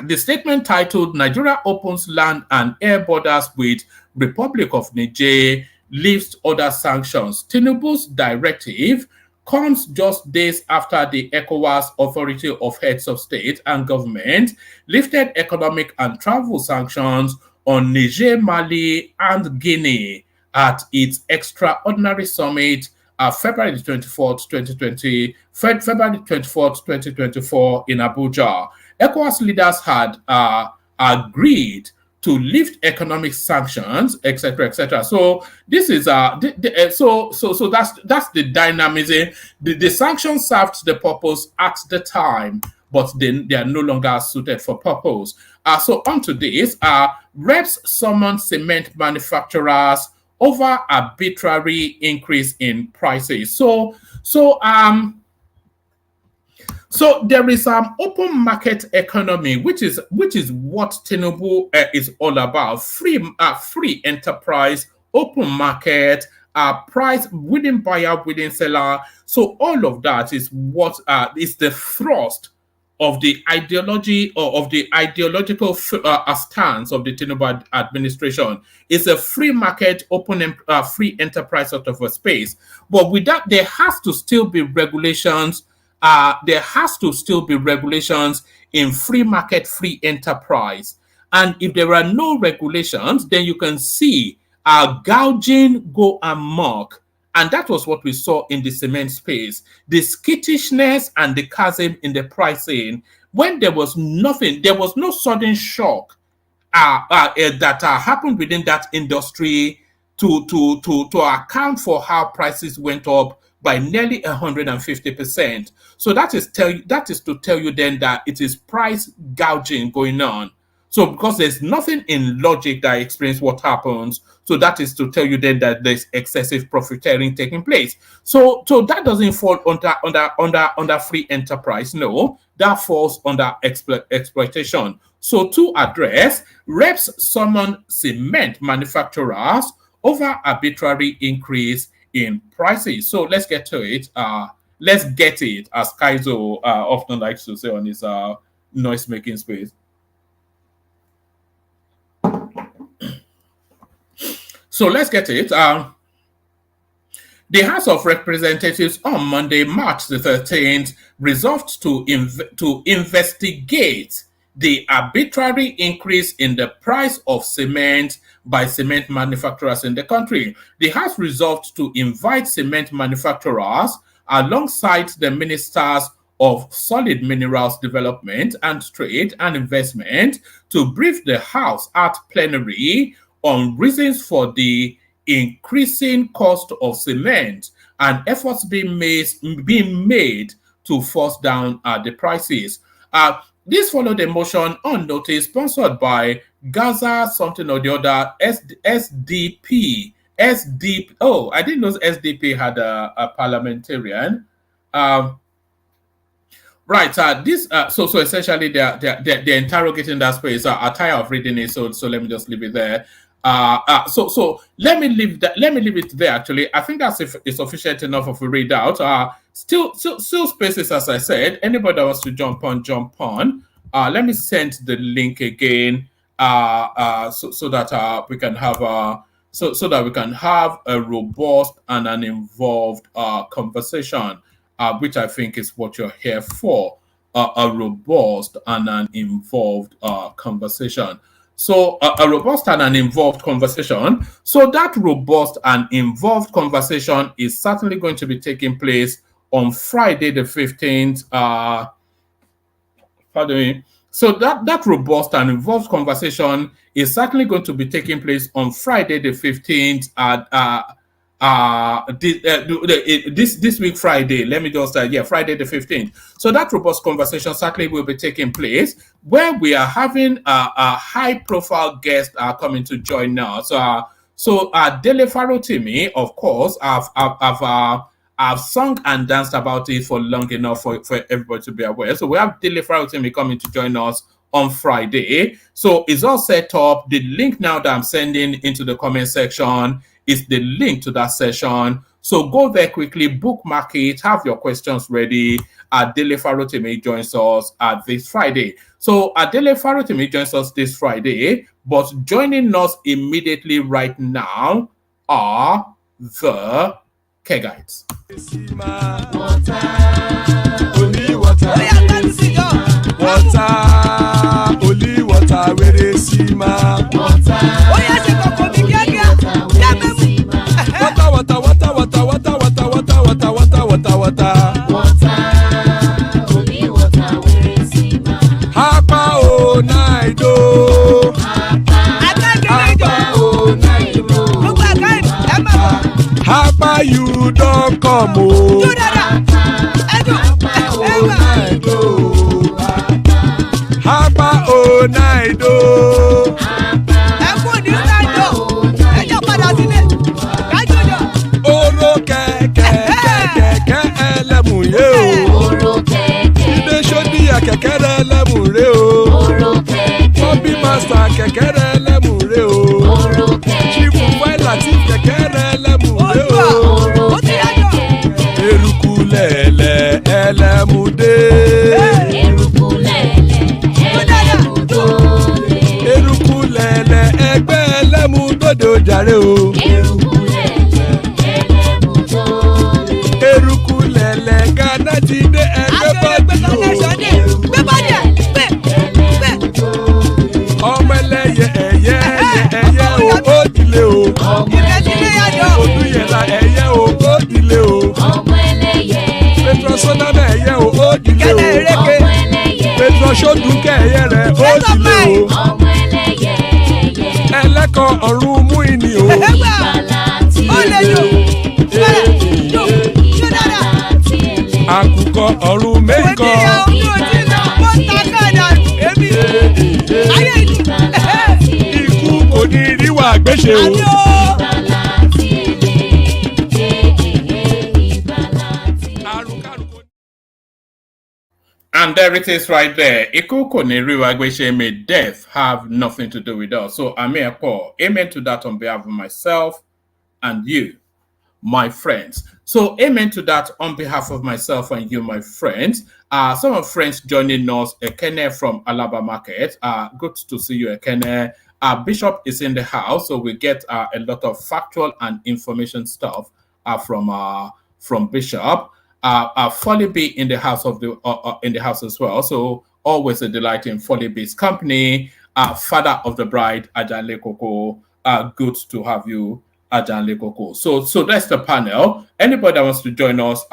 The statement titled Nigeria opens land and air borders with Republic of Niger, lifts other sanctions. Tinubu's directive comes just days after the ECOWAS Authority of Heads of State and Government lifted economic and travel sanctions on Niger, Mali, and Guinea at its extraordinary summit February 24th, 2024 in Abuja. ECOWAS leaders had agreed to lift economic sanctions, etc., etc. So this is so that's the dynamism. The sanctions served the purpose at the time, but then they are no longer suited for purpose. So onto this, reps summoned cement manufacturers over arbitrary increase in prices. So there is open market economy, which is what Tinubu is all about. Free enterprise, open market, price within buyer, within seller. So all of that is what is the thrust of the ideology or of the ideological stance of the Tinubu administration. It's a free market, open, free enterprise sort of a space. But with that, there has to still be regulations. There has to still be regulations in free market, free enterprise. And if there are no regulations, then you can see gouging go amok. And that was what we saw in the cement space. The skittishness and the chasm in the pricing, when there was nothing, there was no sudden shock that happened within that industry to account for how prices went up by nearly 150%. So that is to tell you then that it is price gouging going on. So because there's nothing in logic that explains what happens, so that is to tell you then that there's excessive profiteering taking place. So that doesn't fall under free enterprise. No, that falls under exploitation. So to address, reps summon cement manufacturers over arbitrary increase in prices. So let's get to it. Let's get it, as Kaizo often likes to say on his noise making space. So let's get it. The House of Representatives on Monday, March the 13th, resolved to investigate the arbitrary increase in the price of cement by cement manufacturers in the country. The House resolved to invite cement manufacturers alongside the ministers of Solid Minerals Development and Trade and Investment to brief the House at plenary on reasons for the increasing cost of cement and efforts being made to force down the prices. This followed a motion on notice sponsored by Gaza something or the other, SDP. Oh, I didn't know SDP had a parliamentarian. Right. So essentially they're interrogating that space. I'm tired of reading it, so let me just leave it there. So let me leave it there. Actually, I think that's if it's sufficient enough of a readout. Still spaces, as I said. Anybody that wants to jump on. Let me send the link again. So that we can have so that we can have a robust and an involved conversation, which I think is what you're here for. A robust and an involved conversation. So a robust and an involved conversation. So that robust and involved conversation is certainly going to be taking place on Friday the 15th. Pardon me. So that robust and involved conversation is certainly going to be taking place on Friday the 15th at this week Friday. Let me just Friday the 15th. So that robust conversation certainly will be taking place where we are having a high profile guest coming to join us. So Dele Farotimi, of course, I've sung and danced about it for long enough for everybody to be aware. So we have Dele Farotimi coming to join us on Friday. So it's all set up. The link now that I'm sending into the comment section is the link to that session. So go there quickly, bookmark it, have your questions ready. Dele Farotimi joins us this Friday. So Dele Farotimi joins us this Friday, but joining us immediately right now are the Kegites. Only water, only water, where they see ma. Water, water, water, water, water, water, water, water, water, water, water. Only water, where they see ma. Hapa o naido. Hapa you don't come o. Hapa o naido. Oro kẹ̀kẹ́ ẹlẹ́mù yé o. Ilé sọ́dí kẹ̀kẹ́ ẹlẹ́mù rẹ o. Bobby master kẹ̀kẹ́ ẹlẹ́mù rẹ o. Chief Wáìlà tí kẹ̀kẹ́ ẹlẹ́mù rẹ o. Eruku lẹ̀lẹ̀ ẹlẹ́mù dé. Eruku lẹ̀lẹ̀ ẹgbẹ́ ẹlẹ́mù dòde ojàre o. Eruku lẹ̀lẹ̀ Ghana ti dé ẹgbẹ́ bọ́ọ̀dì o. Ọmọ ẹlẹ́yẹ ẹ̀yẹ o ó dìle o. Olúyẹ̀lá ẹ̀yẹ o ó dìle o. Petrosoname ẹ̀yẹ o ó dìle o. Petrosodunke ẹ̀yẹ rẹ̀ ó dìle o. Ẹlẹ́kọ̀ ọ̀run mú ìní o. Àkùkọ ọ̀run mẹ́kọ̀. Ikú kò ní ríwà gbéṣe o. And there it is right there. Iku koni riwagweshe, may death have nothing to do with us. So Amen Paul. Amen to that on behalf of myself and you, my friends. So amen to that on behalf of myself and you, my friends. Some of friends joining us, Ekene from Alaba Market. Good to see you, Ekene. Bishop is in the house, so we get a lot of factual and information stuff from Bishop. Folly B in the house in the house as well. So always a delight in Folly B's company. Father of the bride, Ajanle Koko. Good to have you, Ajanle Koko. So that's the panel. Anybody that wants to join us,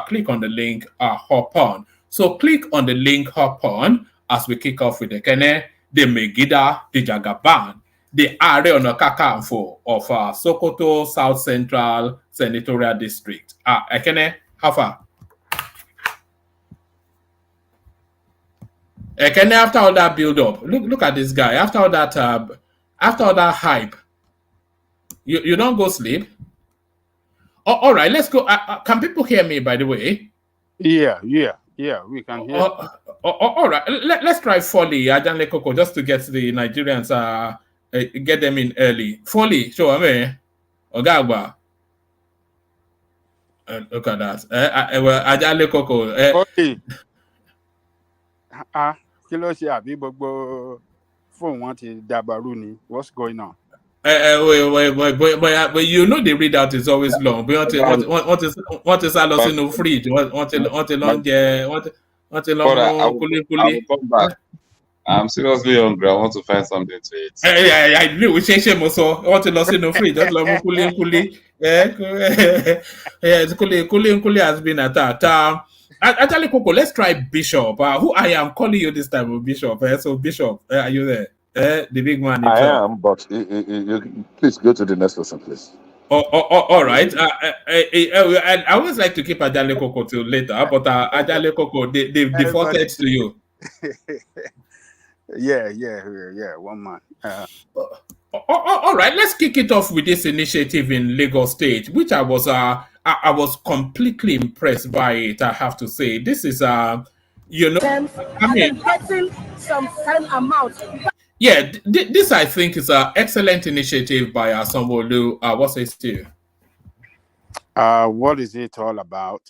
click on the link, hop on. So click on the link, hop on as we kick off with the Kene, the Megida, the Jagaban, the Are Ona Kakanfo of Sokoto South Central Senatorial District. Ekene, how far? Ekene, after all that build up, look at this guy. After all that hype, you don't go sleep. Oh, all right, let's go. Can people hear me? By the way. Yeah, we can hear. All right, let's try Folly, Ajanle Koko, just to get the Nigerians, get them in early. Folly, show me. Ogagwa. Look at that. Well, Ajanle Koko. Okay. Kí ló ṣe àbí gbogbo phone wọn ti dàbàrú ni? What's going on? But you know the readout is always long. But what is allowed no fridge? What long? I will come back. I'm seriously hungry. I want to find something to eat. I knew we change him also. What to lost in no fridge? Just like kuli. Kuli has been attacked. Actually, Coco, let's try Bishop. Who I am calling you this time, Bishop. So Bishop, are you there? The big man. I am, but you please go to the next person, please. All right. I always like to keep Ajale Koko till later, but Ajale Koko, they defaulted to you. Yeah, one man. All right, let's kick it off with this initiative in Lagos State, which I was completely impressed by it. I have to say, this is getting some certain amount. Yeah, this I think is an excellent initiative by Sanwo-Olu. What says to you? What is it all about?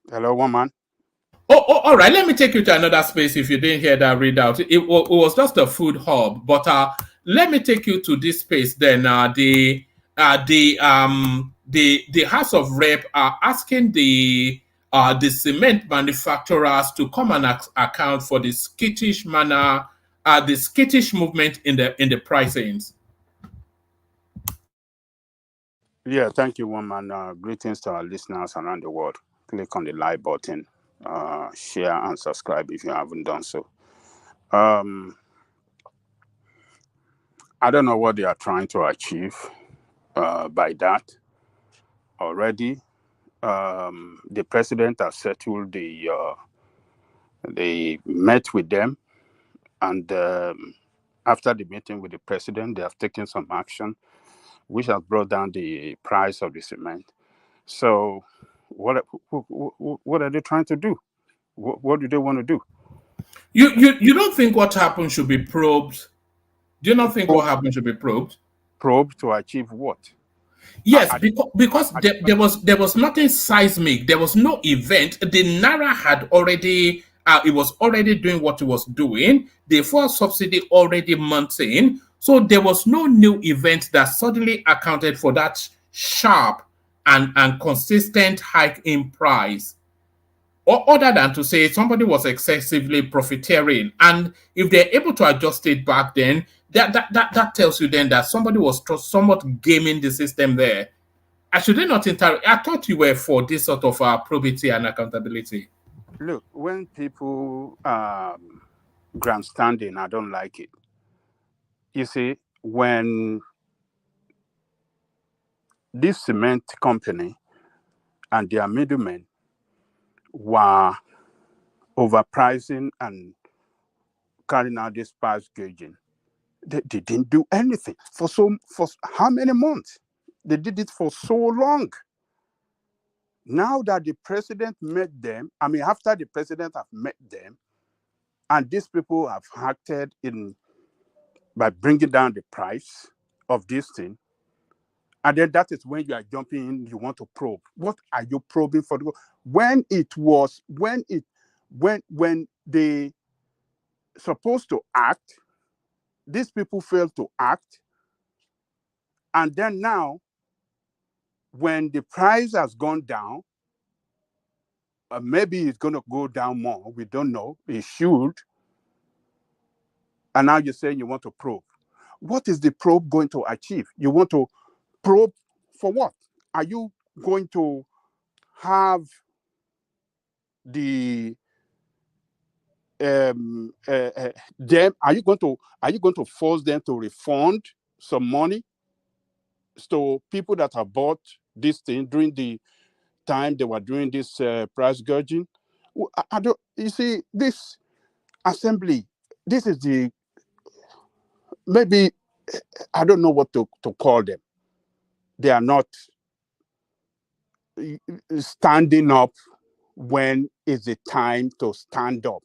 Hello, woman. All right. Let me take you to another space. If you didn't hear that readout, it was just a food hub. But let me take you to this space. Then the the House of Rep are asking the cement manufacturers to come and account for the skittish manner, the skittish movement in the pricings. Yeah, thank you, woman. Greetings to our listeners around the world. Click on the like button, share and subscribe if you haven't done so. I don't know what they are trying to achieve by that already. The president has settled they met with them, and after the meeting with the president, they have taken some action, which has brought down the price of the cement. So, what are they trying to do? What do they want to do? You don't think what happened should be probed? Do you not think what happened should be probed? Probed to achieve what? Yes, because there was nothing seismic. There was no event. The Naira had already it was already doing what it was doing. The fuel subsidy already mounting. So there was no new event that suddenly accounted for that sharp and consistent hike in price. Or other than to say somebody was excessively profiteering. And if they're able to adjust it back then, that tells you then that somebody was somewhat gaming the system there. I should not I thought you were for this sort of probity and accountability. Look, when people grandstanding, I don't like it. You see, when this cement company and their middlemen were overpricing and carrying out this price gauging, they didn't do anything for how many months? They did it for so long. Now that the president met them, after the president have met them, and these people have acted by bringing down the price of this thing, and then that is when you are jumping in, you want to probe. What are you probing for? When they supposed to act, these people failed to act, and then now, when the price has gone down, maybe it's going to go down more. We don't know. It should. And now you're saying you want to probe. What is the probe going to achieve? You want to probe for what? Are you going to have the them? Are you going to force them to refund some money to people that have bought this thing during the time they were doing this price gouging? I don't. You see, this assembly. This is maybe I don't know what to call them. They are not standing up when is the time to stand up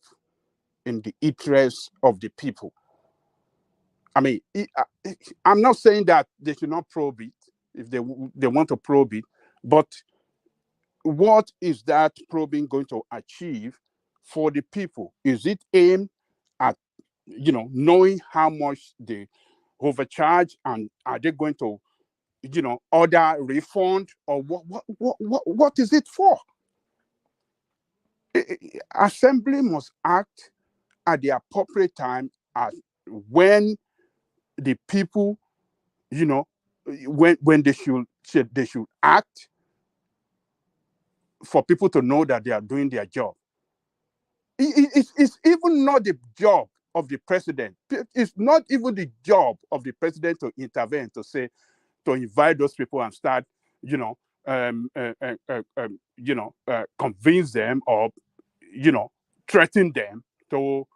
in the interest of the people. I'm not saying that they should not probe it if they want to probe it, but what is that probing going to achieve for the people? Is it aimed at knowing how much they overcharge, and are they going to order refund, or what is it for? Assembly must act at the appropriate time, as when the people, when they should act, for people to know that they are doing their job. It's even not the job of the president. It's not even the job of the president to intervene, to invite those people and start, convince them, or, threaten them to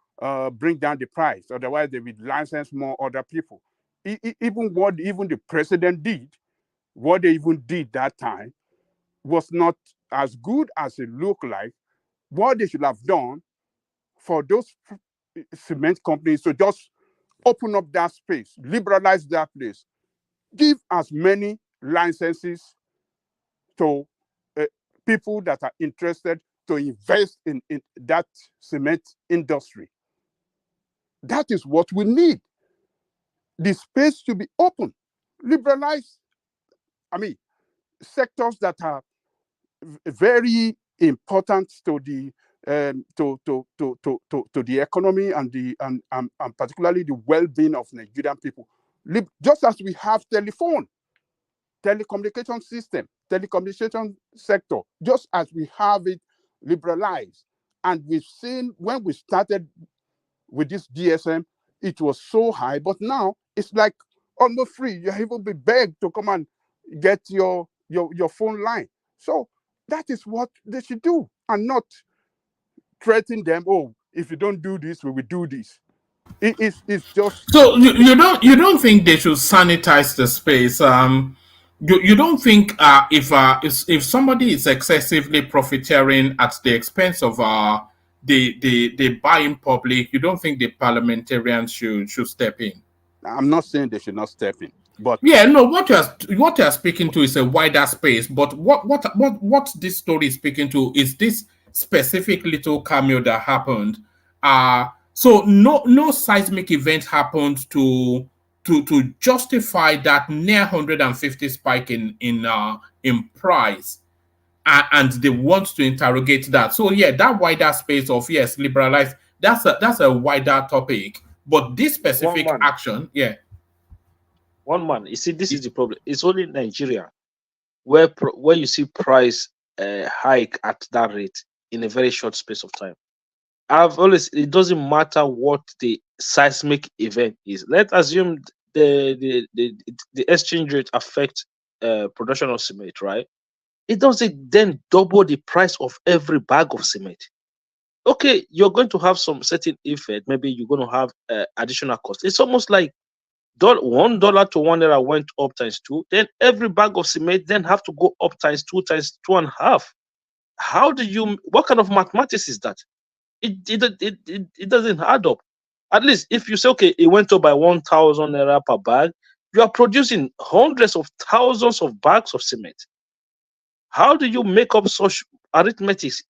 bring down the price. Otherwise, they will license more other people. Even what the president did, what they even did that time, was not as good as it looked like. What they should have done for those cement companies to just open up that space, liberalize that place, give as many licenses to people that are interested to invest in that cement industry. That is what we need. The space to be open, liberalized, I mean, sectors that are very important to the to the economy and and particularly the well-being of Nigerian people. Just as we have telecommunication system, telecommunication sector, just as we have it liberalized, and we've seen when we started with this GSM, it was so high, but now it's like almost free. You even be begged to come and get your phone line. So that is what they should do, and not threaten them. Oh, if you don't do this, we will do this. It's just So you don't think they should sanitize the space? You don't think if somebody is excessively profiteering at the expense of the buying public, you don't think the parliamentarians should step in? I'm not saying they should not step in, but yeah, no. What you're speaking to is a wider space. But what this story is speaking to is this specific little cameo that happened. So no seismic event happened to justify that near 150 spike in price. And they want to interrogate that. So yeah, that wider space of yes, liberalize. That's a wider topic. But this specific action, yeah. One man. You see, this is the problem. It's only Nigeria where you see price hike at that rate in a very short space of time. It doesn't matter what the seismic event is. Let's assume the exchange rate affects production of cement, right? It doesn't then double the price of every bag of cement. Okay, you're going to have some certain effect. Maybe you're going to have additional cost. It's almost like $1 to $1 went up times 2. Then every bag of cement then have to go up times 2 times 2.5. How do you? What kind of mathematics is that? It doesn't add up. At least if you say okay, it went up by 1,000 naira per bag, you are producing hundreds of thousands of bags of cement. How do you make up such arithmetics?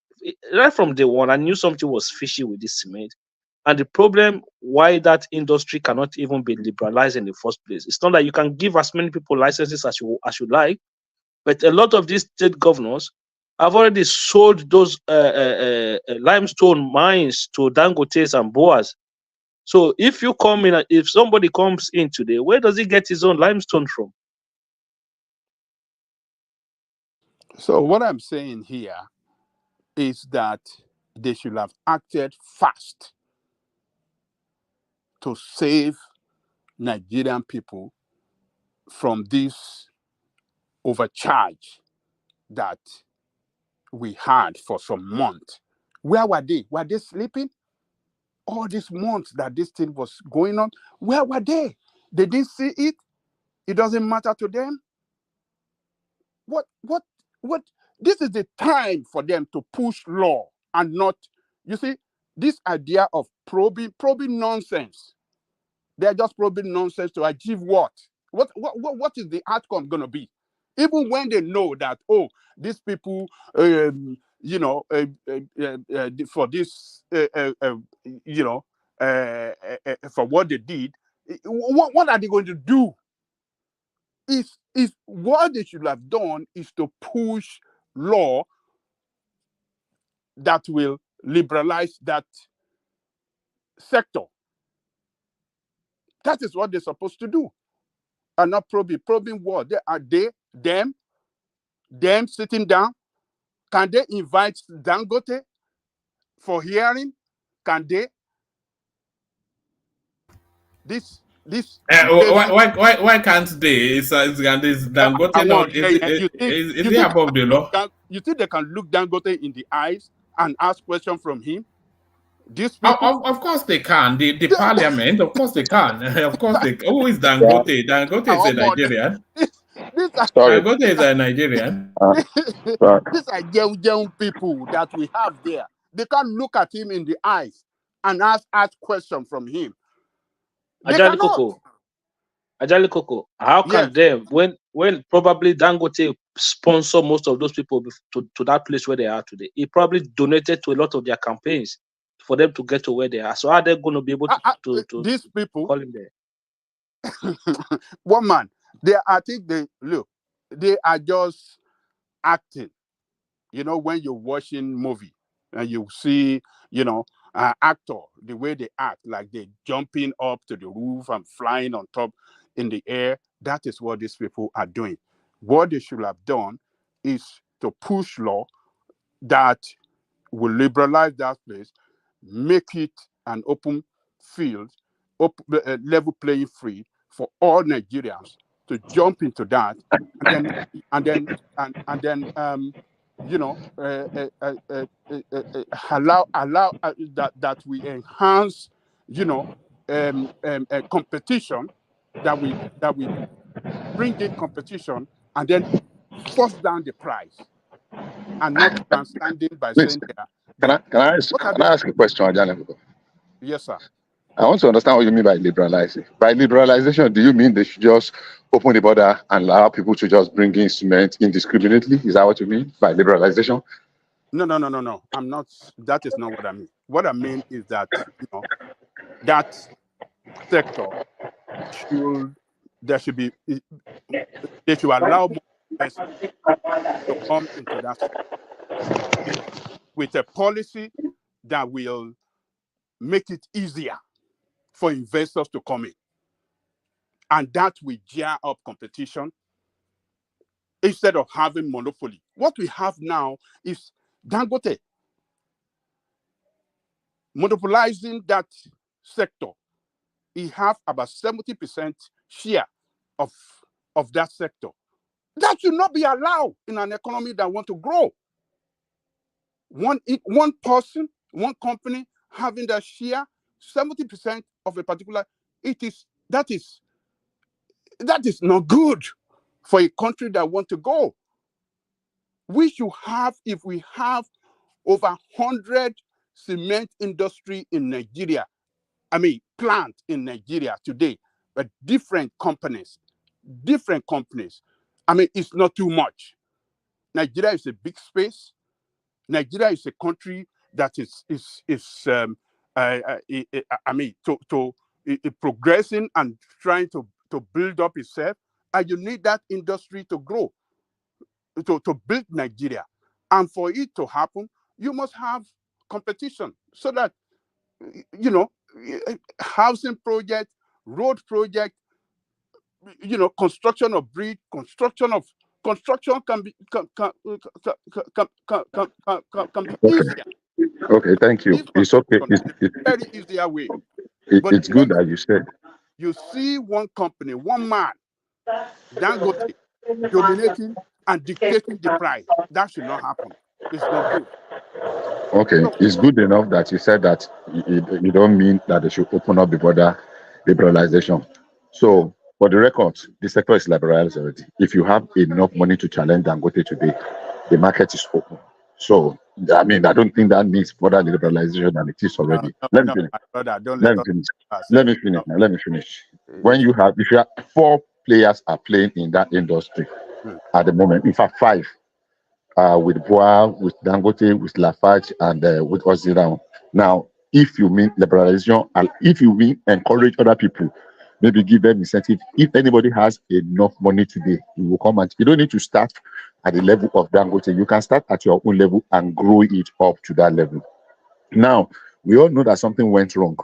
Right from day one, I knew something was fishy with this cement. And the problem why that industry cannot even be liberalized in the first place. It's not that you can give as many people licenses as you like, but a lot of these state governors have already sold those limestone mines to Dangotes and Boas. So if you come in, if somebody comes in today, where does he get his own limestone from? so what I'm saying here is that they should have acted fast to save Nigerian people from this overcharge that we had for some months. Where were they? Were they sleeping? All these months that this thing was going on, where were they? They didn't see it. It doesn't matter to them. What? This is the time for them to push law and not, you see, this idea of probing nonsense. They're just probing nonsense to achieve what? What is the outcome going to be? Even when they know that, oh, these people, for this, for what they did, what are they going to do? Is what they should have done is to push law that will liberalize that sector. That is what they're supposed to do, and not probing what them sitting down. Can they invite Dangote for hearing? Can they? This why can't they? Is Dangote not? Is he above the law? You think they can look Dangote in the eyes and ask questions from him? These people, of course they can. The parliament, of course they can. Of course they. Who is Dangote? Dangote is a Nigerian. Dangote is a Nigerian. These are young people that we have there. They can't look at him in the eyes and ask questions from him. Ajali Coco, how can they, when probably Dangote sponsor most of those people to that place where they are today? He probably donated to a lot of their campaigns for them to get to where they are. So are they going to be able to these people call him there? one man, I think they look. they are just acting. You know, when you're watching movie and you see, actor, the way they act, like they're jumping up to the roof and flying on top in the air, that is what these people are doing. What they should have done is to push law that will liberalize that place, make it an open field, level playing field for all Nigerians to jump into that, and then allow that we enhance, a competition, that we bring in competition, and then force down the price, and not grandstanding by Please, saying can I ask a question, Ajana? Yes, sir. I want to understand what you mean by liberalizing. By liberalization, do you mean they should just open the border and allow people to just bring in cement indiscriminately? Is that what you mean by liberalization? No. I'm not. That is not what I mean. What I mean is that that sector they should allow more investment to come into that sector with a policy that will make it easier for investors to come in, and that will gear up competition instead of having monopoly. What we have now is Dangote monopolizing that sector. He have about 70% share of that sector. That should not be allowed in an economy that want to grow. One person, one company having that share, 70% of a particular, that is not good for a country that want to go. We should have, if we have over 100 cement industry in Nigeria, plant in Nigeria today, but different companies. It's not too much. Nigeria is a big space. Nigeria is a country that is progressing and trying to build up itself, and you need that industry to grow, to build Nigeria. And for it to happen, you must have competition, so that housing project, road project, construction of bridge, construction can be easier. Okay, thank you. It's okay. It's very easier way. It's good that you said. You see one company, one man, Dangote, dominating and dictating the price. That should not happen. It's not good. Okay, it's good enough that you said that you don't mean that they should open up the border liberalization. So, for the record, the sector is liberalized already. If you have enough money to challenge Dangote today, the market is open. So, I don't think that needs further liberalization than it is already. Let me finish. When you have, if you have 4 players are playing in that industry at the moment, in fact 5, with Boa, with Dangote, with Lafarge, and with Ozirao. Now, if you mean liberalization, and if you mean encourage other people, maybe give them incentive. If anybody has enough money today, you will come, and you don't need to start at the level of Dangote. You can start at your own level and grow it up to that level. Now, we all know that something went wrong.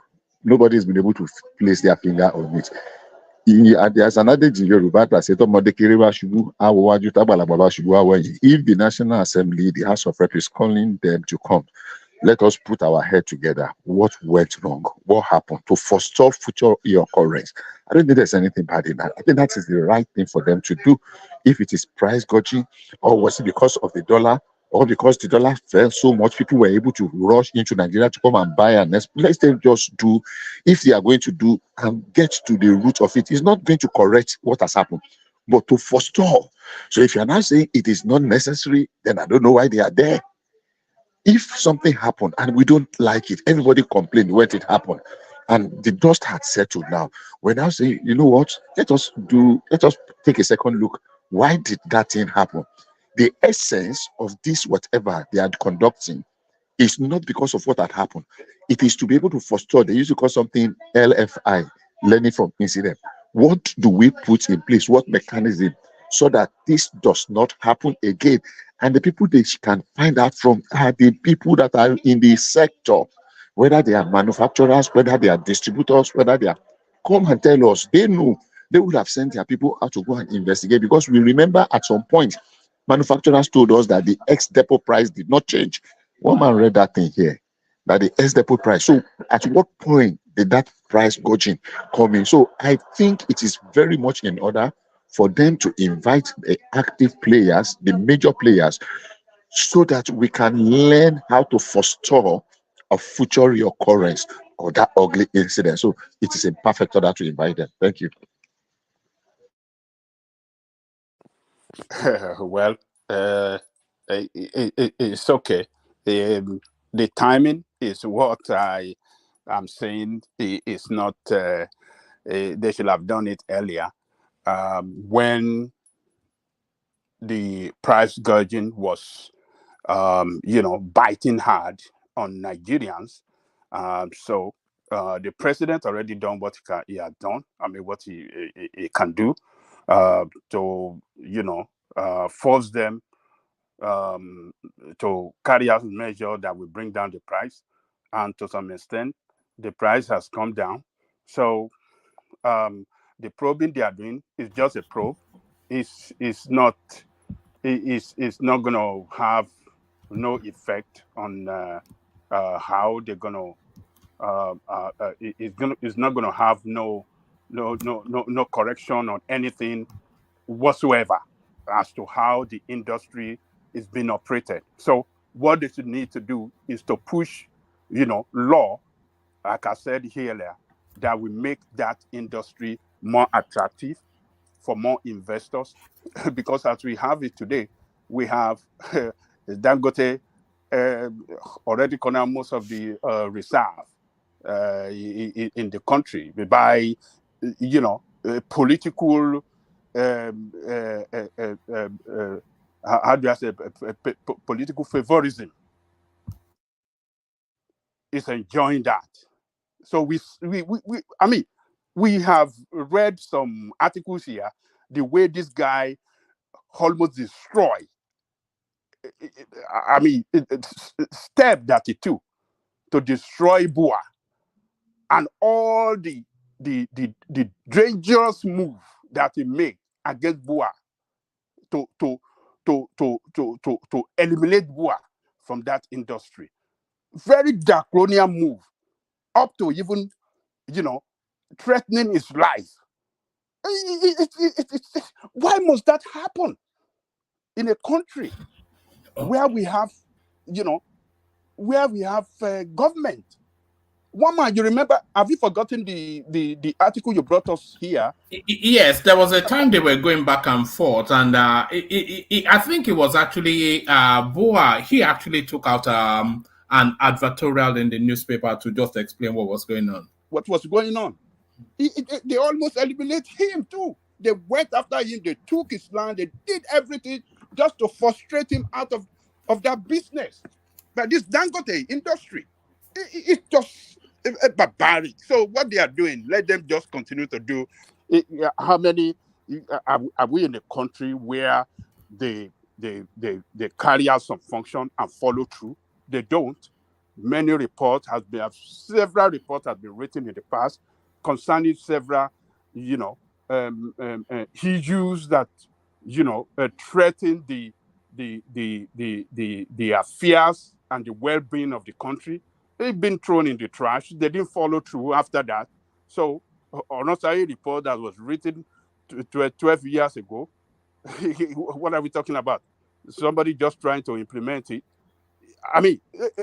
Nobody's been able to place their finger on it. There's another in Yoruba that says, if the National Assembly, the House of Reps, is calling them to come, let us put our head together. What went wrong? What happened to forestall future occurrence? I don't think there's anything bad in that. I think that is the right thing for them to do. If it is price gouging, or was it because of the dollar, or because the dollar fell so much, people were able to rush into Nigeria to come and buy and let them just do. If they are going to do and get to the root of it, it's not going to correct what has happened, but to forestall. So if you're now saying it is not necessary, then I don't know why they are there. If something happened and we don't like it, everybody complained when it happened, and the dust had settled now. We're now saying, you know what? Let us take a second look. Why did that thing happen? The essence of this, whatever they are conducting, is not because of what had happened. It is to be able to forestall. They used to call something LFI, learning from incident. What do we put in place? What mechanism so that this does not happen again. And the people they can find out from are the people that are in the sector, whether they are manufacturers, whether they are distributors, whether they are, come and tell us. They know. They would have sent their people out to go and investigate, because we remember at some point, manufacturers told us that the ex-depot price did not change. One man read that thing here, that the ex-depot price. So at what point did that price gouging come in? So I think it is very much in order for them to invite the active players, the major players, so that we can learn how to forestall a future reoccurrence of that ugly incident. So it is in perfect order to invite them. Thank you. Well, it's okay. The timing is what I'm saying. It's not. They should have done it earlier, when the price gouging was, biting hard on Nigerians. So the president already done what he had done. I mean, what he can do to, force them to carry out measures that will bring down the price. And to some extent, the price has come down. So the probing they are doing is just a probe. It's not going to have no effect on how they're going to. It's not going to have no correction on anything whatsoever as to how the industry is being operated. So what they should need to do is to push, law, like I said earlier, that will make that industry more attractive for more investors. Because as we have it today, we have Dangote already corner most of the reserve in the country by, political, how do I say, political favorism is enjoying that. So I mean, we have read some articles here, the way this guy almost destroyed, step that he took to destroy Bua, and all the dangerous move that he made against Bua to eliminate Bua from that industry. Very draconian move, up to even, threatening his life. Why must that happen in a country where we have, government? One man, you remember? Have you forgotten the article you brought us here? Yes, there was a time they were going back and forth, and I think it was actually Boa. He actually took out an advertorial in the newspaper to just explain what was going on. What was going on? They almost eliminated him too. They went after him. They took his land. They did everything just to frustrate him out of that business. But this Dangote industry, it's just barbaric. So what they are doing, let them just continue to do. How many are we in a country where they carry out some function and follow through? They don't. Several reports have been written in the past concerning several, issues that, threaten the affairs and the well-being of the country. They've been thrown in the trash. They didn't follow through after that. So, another report that was written 12 years ago, what are we talking about? Somebody just trying to implement it. I mean,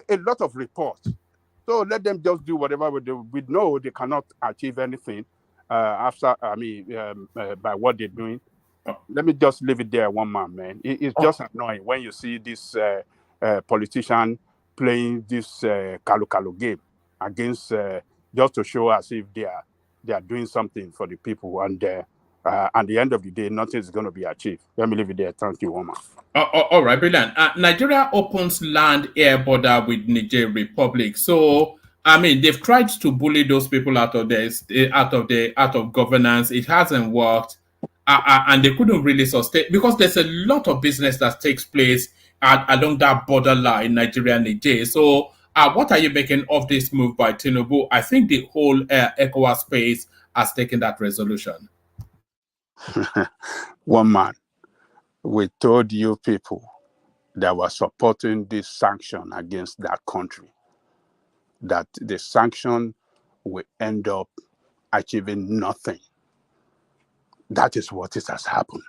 a lot of reports. So let them just do whatever we know they cannot achieve anything by what they're doing. Let me just leave it there, one man, man. It's just annoying when you see this politician playing this kalu game against just to show as if they are doing something for the people, and at the end of the day, nothing is going to be achieved. Let me leave it there. Thank you, Omar. All right, brilliant. Nigeria opens land air border with Niger Republic. So, I mean, they've tried to bully those people out of governance. It hasn't worked. and they couldn't really sustain because there's a lot of business that takes place along that borderline, Nigeria and Niger. So, what are you making of this move by Tinubu? I think the whole ECOWAS space has taken that resolution. One man, we told you people that were supporting this sanction against that country that the sanction will end up achieving nothing. That is what it has happened.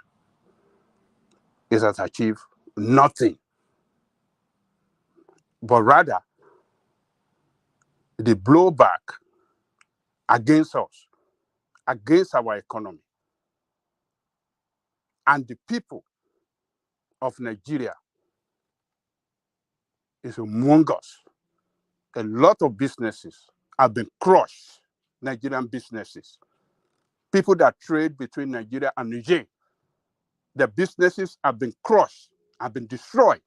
It has achieved nothing. But rather, the blowback against us, against our economy, and the people of Nigeria is humongous. A lot of businesses have been crushed, Nigerian businesses. People that trade between Nigeria and Niger, the businesses have been crushed, have been destroyed.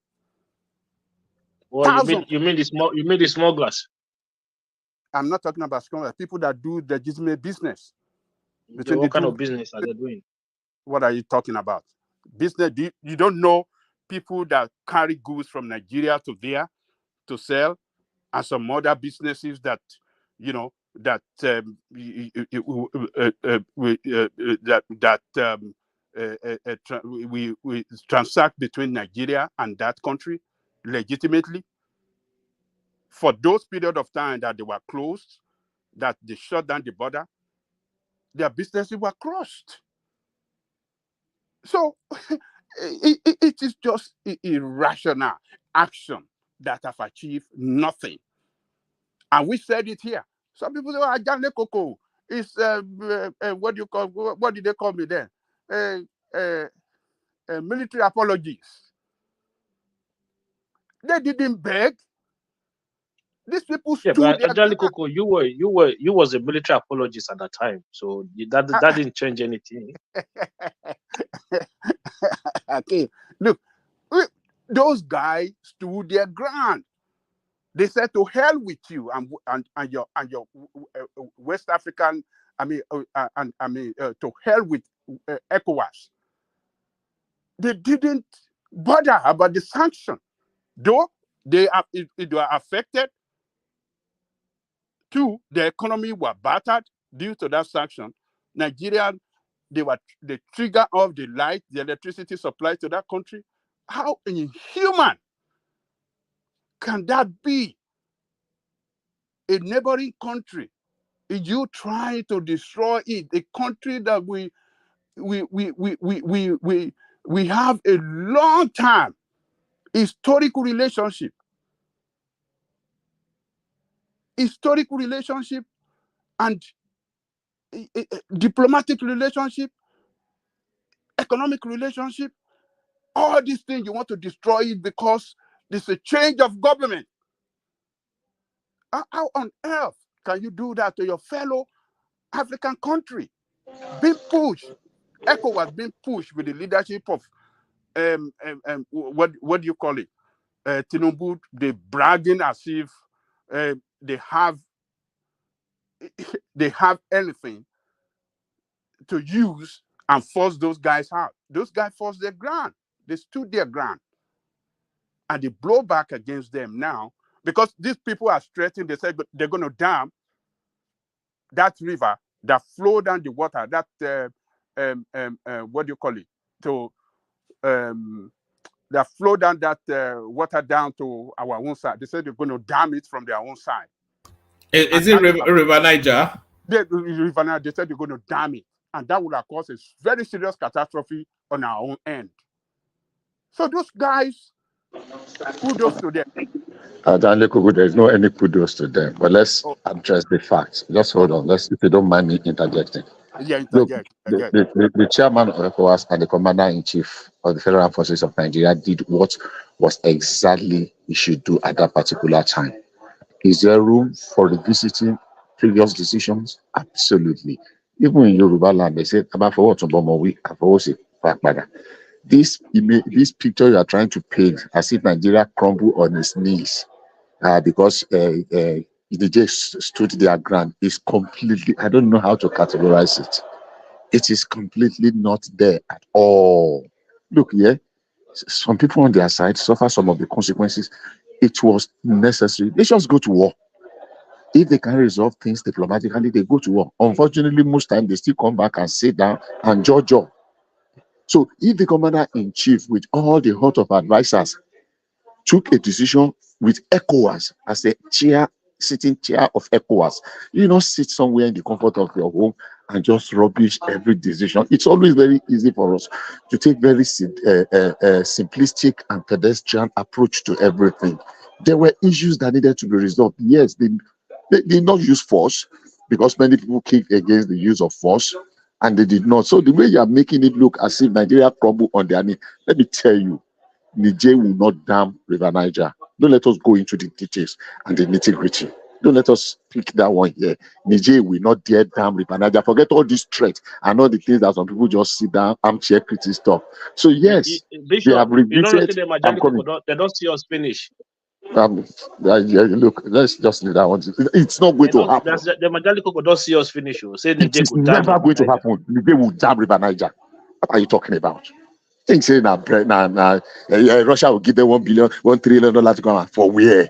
Well, you mean the smugglers? I'm not talking about smugglers. People that do legitimate business. What kind of business are they doing? What are you talking about? Business? You don't know people that carry goods from Nigeria to there to sell, and some other businesses that we transact between Nigeria and that country legitimately. For those period of time that they were closed, that they shut down the border, their businesses were crushed. So it is just irrational action that have achieved nothing. And we said it here. Some people say, "Oh, Ajane Koko is what do you call? What did they call me then? Military apologies." They didn't beg. These people stood but there. Ajane Koko, you was a military apologist at that time, so that didn't change anything. Okay, look, those guys stood their ground. They said, "To hell with you and your West African. To hell with ECOWAS." They didn't bother about the sanction, though they were affected. Two, the economy were battered due to that sanction. Nigeria, they trigger off the light, the electricity supply to that country. How inhuman can that be? A neighboring country, you try to destroy it, a country that we have a long time historical relationship and diplomatic relationship, economic relationship. All these things, you want to destroy it because there's a change of government. How on earth can you do that to your fellow African country? Being pushed, ECOWAS being pushed with the leadership of what do you call it? Tinubu, they bragging as if they have anything to use and force those guys out. Those guys forced their ground. They stood their ground. And they blow back against them now because these people are threatening. They said they're going to dam that river that flow down the water, that what do you call it? That flow down that water down to our own side. They said they're going to dam it from their own side. Is it River Niger? River Niger, they said they're going to dam it. And that would have caused a very serious catastrophe on our own end. So those guys, kudos to them. There's no any kudos to them. But let's address the facts. Just hold on. If you don't mind me interjecting. Yeah, interject. Look, the chairman of ECOWAS and the commander-in-chief of the Federal Forces of Nigeria did what was exactly he should do at that particular time. Is there room for revisiting previous decisions? Absolutely. Even in Yoruba land, they said, this picture you are trying to paint as if Nigeria crumbled on its knees because they just stood their ground is completely, I don't know how to categorize it. It is completely not there at all. Look, yeah, some people on their side suffer some of the consequences. It was necessary. They just go to war. If they can resolve things diplomatically, they go to war. Unfortunately, most times they still come back and sit down and judge up. So if the commander in chief, with all the hot of advisors, took a decision with ECOWAS as a sitting chair of ECOWAS, you not sit somewhere in the comfort of your home and just rubbish every decision. It's always very easy for us to take very simplistic and pedestrian approach to everything. There were issues that needed to be resolved. Yes, they did not use force because many people kicked against the use of force, and they did not. So the way you are making it look as if Nigeria crumbled on their knee, let me tell you, Niger will not dam River Niger. Don't let us go into the details and the nitty-gritty. Don't let us pick that one here. Niger will not dare dam River Niger. Forget all these threats and all the things that some people just sit down, armchair critics talk. So yes, they have Bishop, you don't see revisited. the I'm majority coming. they don't see us finish. Look, let's just leave that one. It's not going to happen. The majority don't see us finish. Say It Niger is go down never going to Niger. happen. Niger will dam River Niger. What are you talking about? Think say Russia will give them $1 trillion to come for where?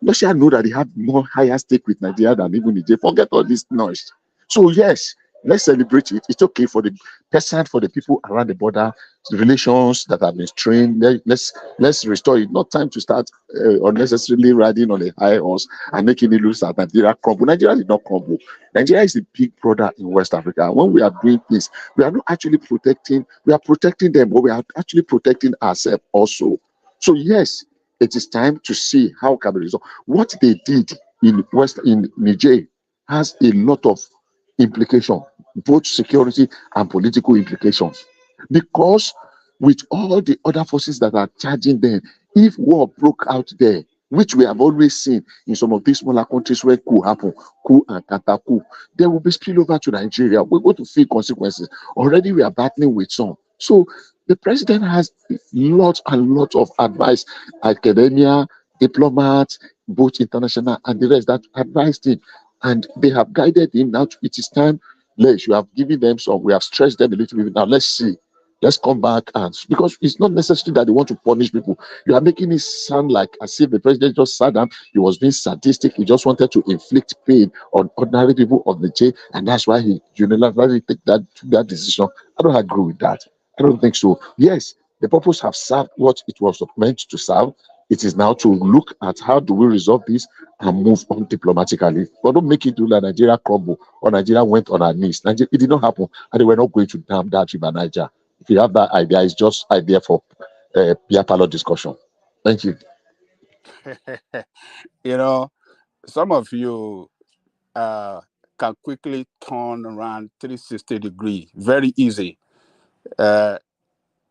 Russia know that they have more higher stake with Nigeria than even Nigeria. Forget all this noise. So yes, let's celebrate it. It's okay for the peasant, for the people around the border, the relations that have been strained. Let's restore it. Not time to start unnecessarily riding on a high horse and making it look like Nigeria crumble. Nigeria did not crumble. Nigeria is a big brother in West Africa. When we are doing this, we are not actually protecting. We are protecting them, but we are actually protecting ourselves also. So yes, it is time to see how can be resolved. What they did in Niger has a lot of implication, both security and political implications. Because with all the other forces that are charging them, if war broke out there, which we have always seen in some of these smaller countries where coup happen, coup and counter coup, there will be spillover to Nigeria. We're going to feel consequences. Already we are battling with some. So the president has lots and lots of advice, academia, diplomats, both international and the rest that advised him. And they have guided him. Now it is time. You have given them some, we have stretched them a little bit. Now let's see. Let's come back and because it's not necessary that they want to punish people. You are making it sound like as if the president just sat down, he was being sadistic, he just wanted to inflict pain on ordinary people of the jail, and that's why he unilaterally took that decision. I don't agree with that. I don't think so. Yes, the purpose have served what it was meant to serve. It is now to look at how do we resolve this and move on diplomatically. But don't make it do like Nigeria crumble or Nigeria went on her knees. It did not happen, and they were not going to dam that river Niger. If you have that idea, it's just idea for beer parlor discussion. Thank you. Some of you can quickly turn around 360 degrees, very easy,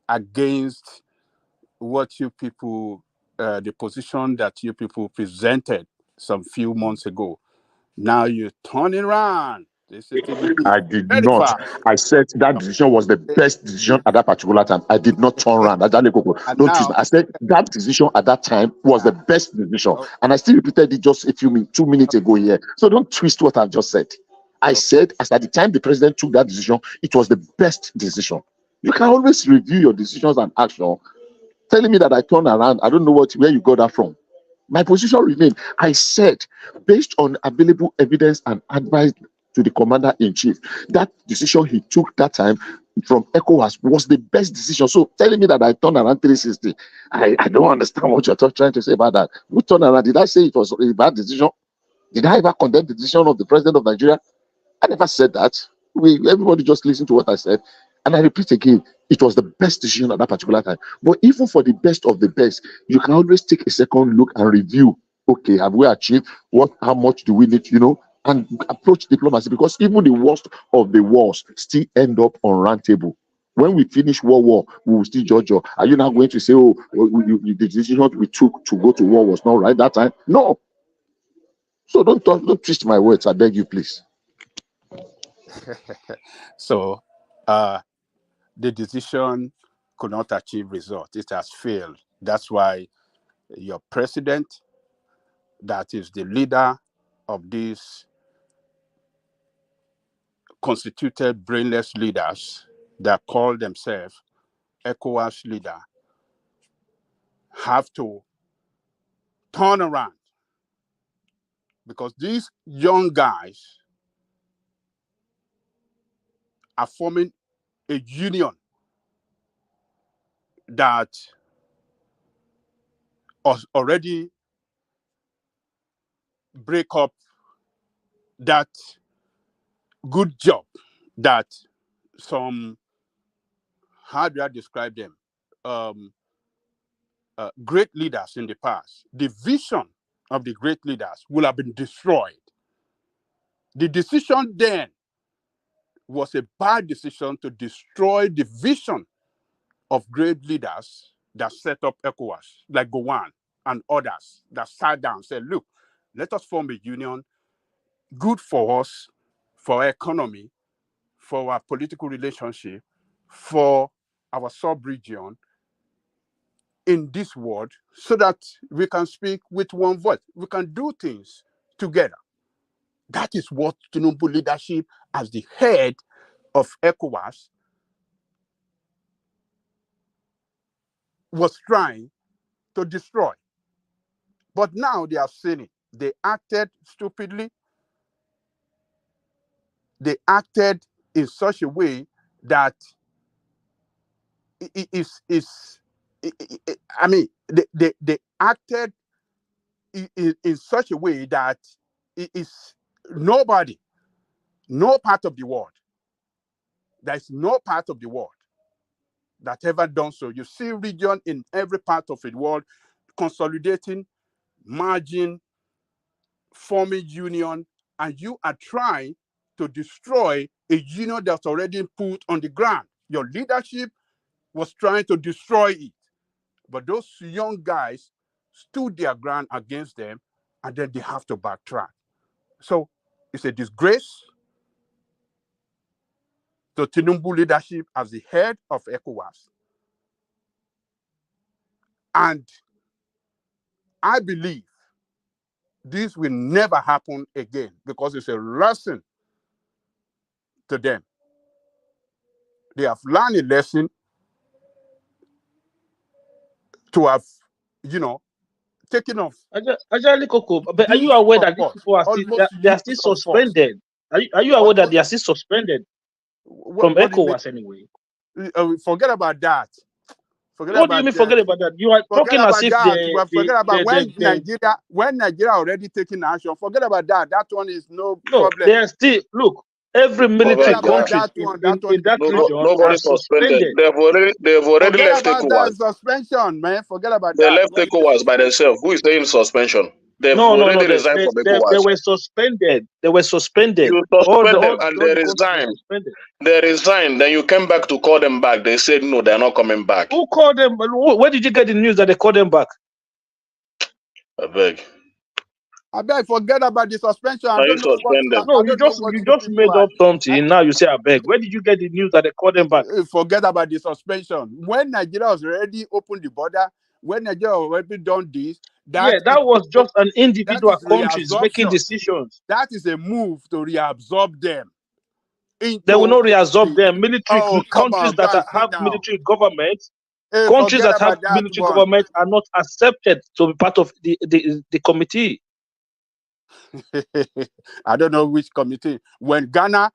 against what you people, the position that you people presented some few months ago. Now you're turning around. I did not. I said that decision was the best decision at that particular time. I did not turn around. Don't twist me. I said that decision at that time was the best decision. And I still repeated it just 2 minutes ago here. So don't twist what I've just said. I said as at the time the president took that decision, it was the best decision. You can always review your decisions and action. Telling me that I turned around, I don't know where you got that from. My position remained. I said, based on available evidence and advice to the commander-in-chief, that decision he took that time from ECOWAS was the best decision. So telling me that I turned around 360, I don't understand what you're trying to say about that. Who turned around? Did I say it was a bad decision? Did I ever condemn the decision of the president of Nigeria? I never said that. Everybody just listen to what I said. And I repeat again, it was the best decision at that particular time. But even for the best of the best, you can always take a second look and review. Okay, have we achieved how much do we need, and approach diplomacy, because even the worst of the wars still end up on round table. When we finish World War, we will still judge you. Are you now going to say, the decision we took to go to war was not right that time? No. So don't twist my words, I beg you, please. So the decision could not achieve result. It has failed. That's why your president, that is the leader of this constituted brainless leaders that call themselves ECOWAS leader have to turn around, because these young guys are forming a union that already break up that good job that some, how do I describe them? Great leaders in the past. The vision of the great leaders will have been destroyed. The decision then was a bad decision to destroy the vision of great leaders that set up ECOWAS, like Gowan and others that sat down and said, look, let us form a union good for us, for our economy, for our political relationship, for our sub-region in this world, so that we can speak with one voice. We can do things together. That is what Tinubu leadership as the head of ECOWAS was trying to destroy. But now they have seen it. They acted stupidly. They acted in such a way that they acted in such a way that it is nobody, no part of the world, there's no part of the world that ever done so. You see region in every part of the world consolidating, merging, forming union, and you are trying to destroy a union that's already put on the ground. Your leadership was trying to destroy it. But those young guys stood their ground against them, and then they have to backtrack. So it's a disgrace to Tinubu leadership as the head of ECOWAS. And I believe this will never happen again, because it's a lesson to them. They have learned a lesson to have, taken off. Ajali Coco, but are This, you aware of that these course, people are still, almost they are years still of force. suspended? Are you aware that they are still suspended from What do you mean? ECOWAS anyway? Forget about that. Forget What do you about mean? that. Forget about that. You are Forget talking as about if that. Well, forget about they when Nigeria already taking action. Forget about that. That one is no no, problem. they are still look. Every military Forget about countries that one. in that region Nobody are suspended. suspended. They've already Forget left about ECOWAS. that suspension, man. Forget about They that. left ECOWAS by themselves. Who is saying suspension? They've No, already they, resigned they, from they, they ECOWAS. were suspended. They were suspended. You All suspend them all and all they the countries were resign. suspended. They resigned. Then you came back to call them back. They said no, they're not coming back. Who called them? Where did you get the news that they called them back? I beg. I beg, forget about the suspension. I Are you don't know what. suspended? No, I don't know what you you just people made are. up something. Now you say I beg. Where did you get the news that they called them back? Forget about the suspension. When Nigeria has already opened the border, when Nigeria already done this, Yeah, that was just an individual countries making reabsorption. decisions. That is a move to reabsorb them. They will not reabsorb them. Military countries that have military government, countries that have military government are not accepted to be part of the committee. I don't know which committee. When Ghana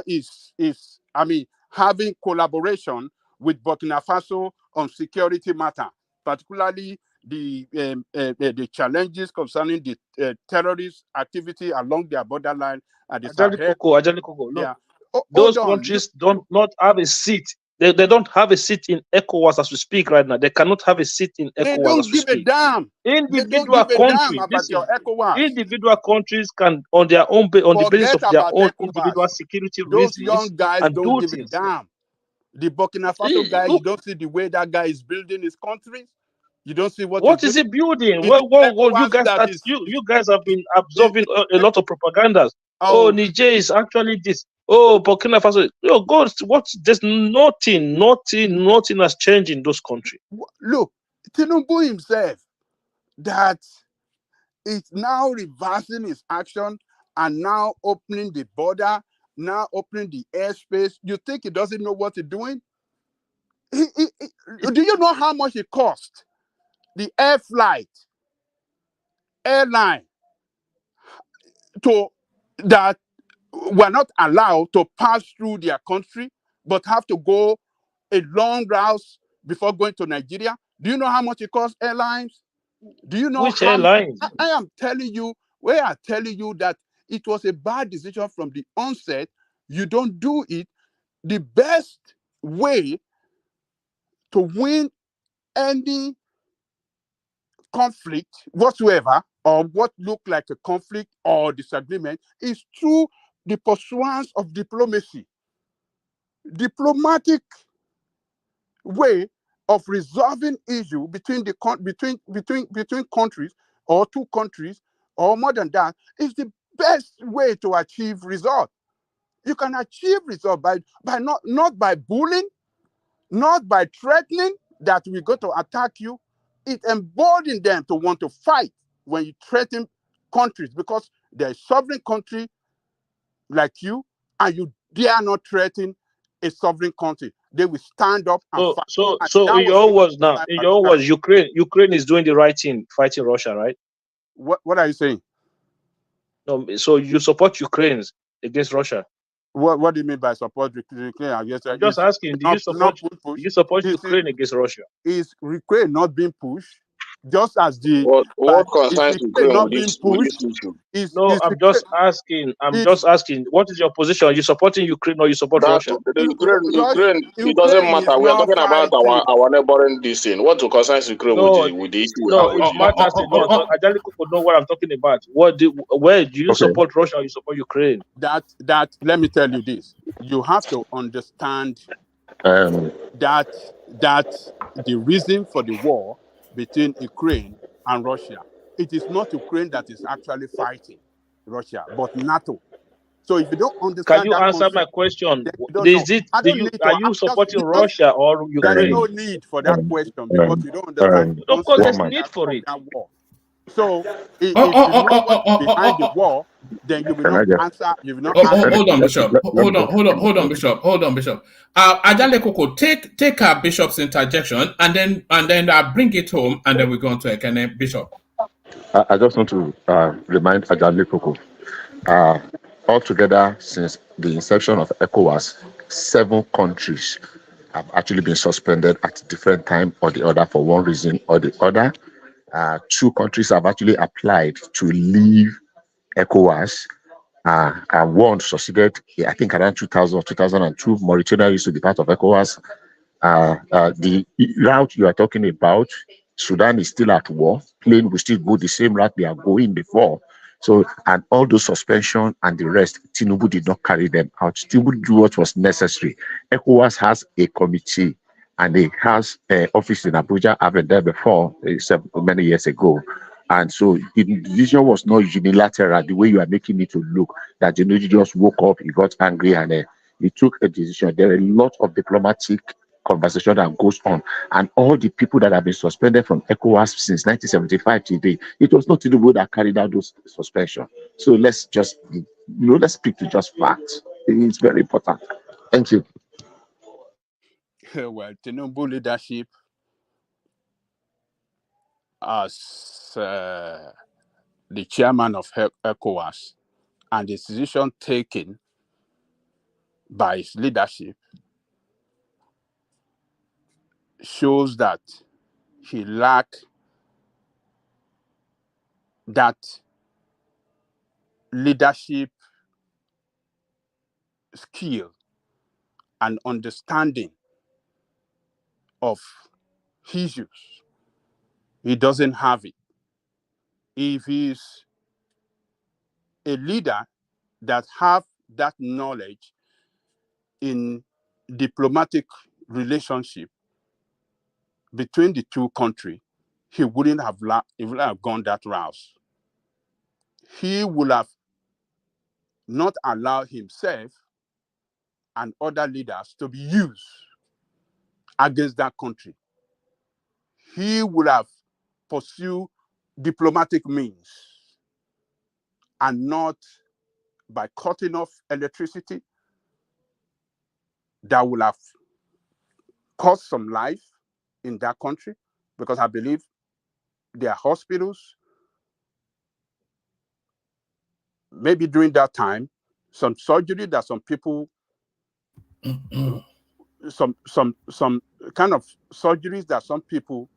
is having collaboration with Burkina Faso on security matter, particularly the challenges concerning the terrorist activity along their borderline at the Sahel. Ajali Coco, look, yeah. Those countries don't not have a seat. They don't have a seat in ECOWAS as we speak right now. They cannot have a seat in ECOWAS. They don't give a damn. Individual countries, about your ECOWAS. Individual countries can, on their own, on the basis of their own ECOWAS. individual security Those reasons, young guys and don't do give things. a damn. The Burkina Faso guy, you don't see the way that guy is building his country. You don't see what is he building? Well, you guys have been absorbing a lot of propagandas. Oh, Niger is actually this. Oh, Burkina Faso. Oh, God, there's nothing has changed in those countries. Look, Tinubu himself, that is now reversing his action and now opening the border now opening the airspace. You think he doesn't know what he's doing? Do you know how much it cost? The airline, to that were not allowed to pass through their country, but have to go a long route before going to Nigeria. Do you know how much it costs airlines? Do you know Which how much? airline? I am telling you, we are telling you that it was a bad decision from the onset. You don't do it. The best way to win any conflict whatsoever, or what look like a conflict or disagreement, is through the pursuance of diplomacy. Diplomatic way of resolving issue between the between countries, or two countries, or more than that, is the best way to achieve result. You can achieve result by not by bullying, not by threatening that we're going to attack you. It emboldens them to want to fight when you threaten countries, because they're a sovereign country like you, and you dare not threaten a sovereign country. They will stand up and fight. And So that in was your the words now, time in I your started. words, Ukraine is doing the right thing, fighting Russia, right? What are you saying? No, so you support Ukraine against Russia. What do you mean by support Ukraine? I guess I'm just asking, do you not support push. Is Ukraine against Russia? Ukraine not being pushed? Just as the What is concerns Ukraine Ukraine not with being this pushed? issue? No, I'm just asking. What is your position? Are you supporting Ukraine or you support That Russia? the Ukraine, it doesn't Ukraine is matter. We are not talking about fighting. our neighboring this thing. What concerns Ukraine No, with the issue we no, have with it Ukraine? matters a lot. Ajali could know what I'm talking about. Where do you support Russia or you support Ukraine? That let me tell you this. You have to understand Um, that the reason for the war between Ukraine and Russia, it is not Ukraine that is actually fighting Russia, but NATO. So if you don't Can understand you that answer my concept, question? then you don't know. I don't need Are to. you supporting Because Russia or there is no Ukraine? need for that question, because you don't understand the Of course, concept there's of woman. need for of it. that war. So if you know what is behind the war, then you will Can not I just answer. You will not answer. Hold on, Bishop. let me Hold on, Bishop. Hold on, Bishop. Ajale Koko, take our Bishop's interjection, and then I bring it home, and then we go on to Ekene Bishop. I just want to remind Ajali Koko. Altogether, since the inception of ECOWAS, 7 countries have actually been suspended at different time or the other for one reason or the other. 2 countries have actually applied to leave ECOWAS. And one succeeded, I think, around 2000 or 2002. Mauritania used to be part of ECOWAS. The route you are talking about, Sudan is still at war. Plane will still go the same route they are going before. So, and all those suspension and the rest, Tinubu did not carry them out. Tinubu do what was necessary. ECOWAS has a committee, and it has an office in Abuja. I've been there before, many years ago. And so the decision was not unilateral, the way you are making it to look, that you just woke up, he got angry, and he took a decision. There are a lot of diplomatic conversation that goes on, and all the people that have been suspended from ECOWAS since 1975 today, it was not Tinubu that carried out those suspension. So let's just, let's speak to just facts. It's very important. Thank you. Well, Tinubu leadership as the chairman of ECOWAS, and the decision taken by his leadership, shows that he lacked that leadership skill and understanding of issues. He doesn't have it. If he's a leader that have that knowledge in diplomatic relationship between the two countries, he wouldn't have gone that route. He would have not allowed himself and other leaders to be used against that country. He would have pursued diplomatic means and not by cutting off electricity that will have cost some life in that country, because I believe there are hospitals. Maybe during that time, some surgery that some people, some kind of surgeries that some people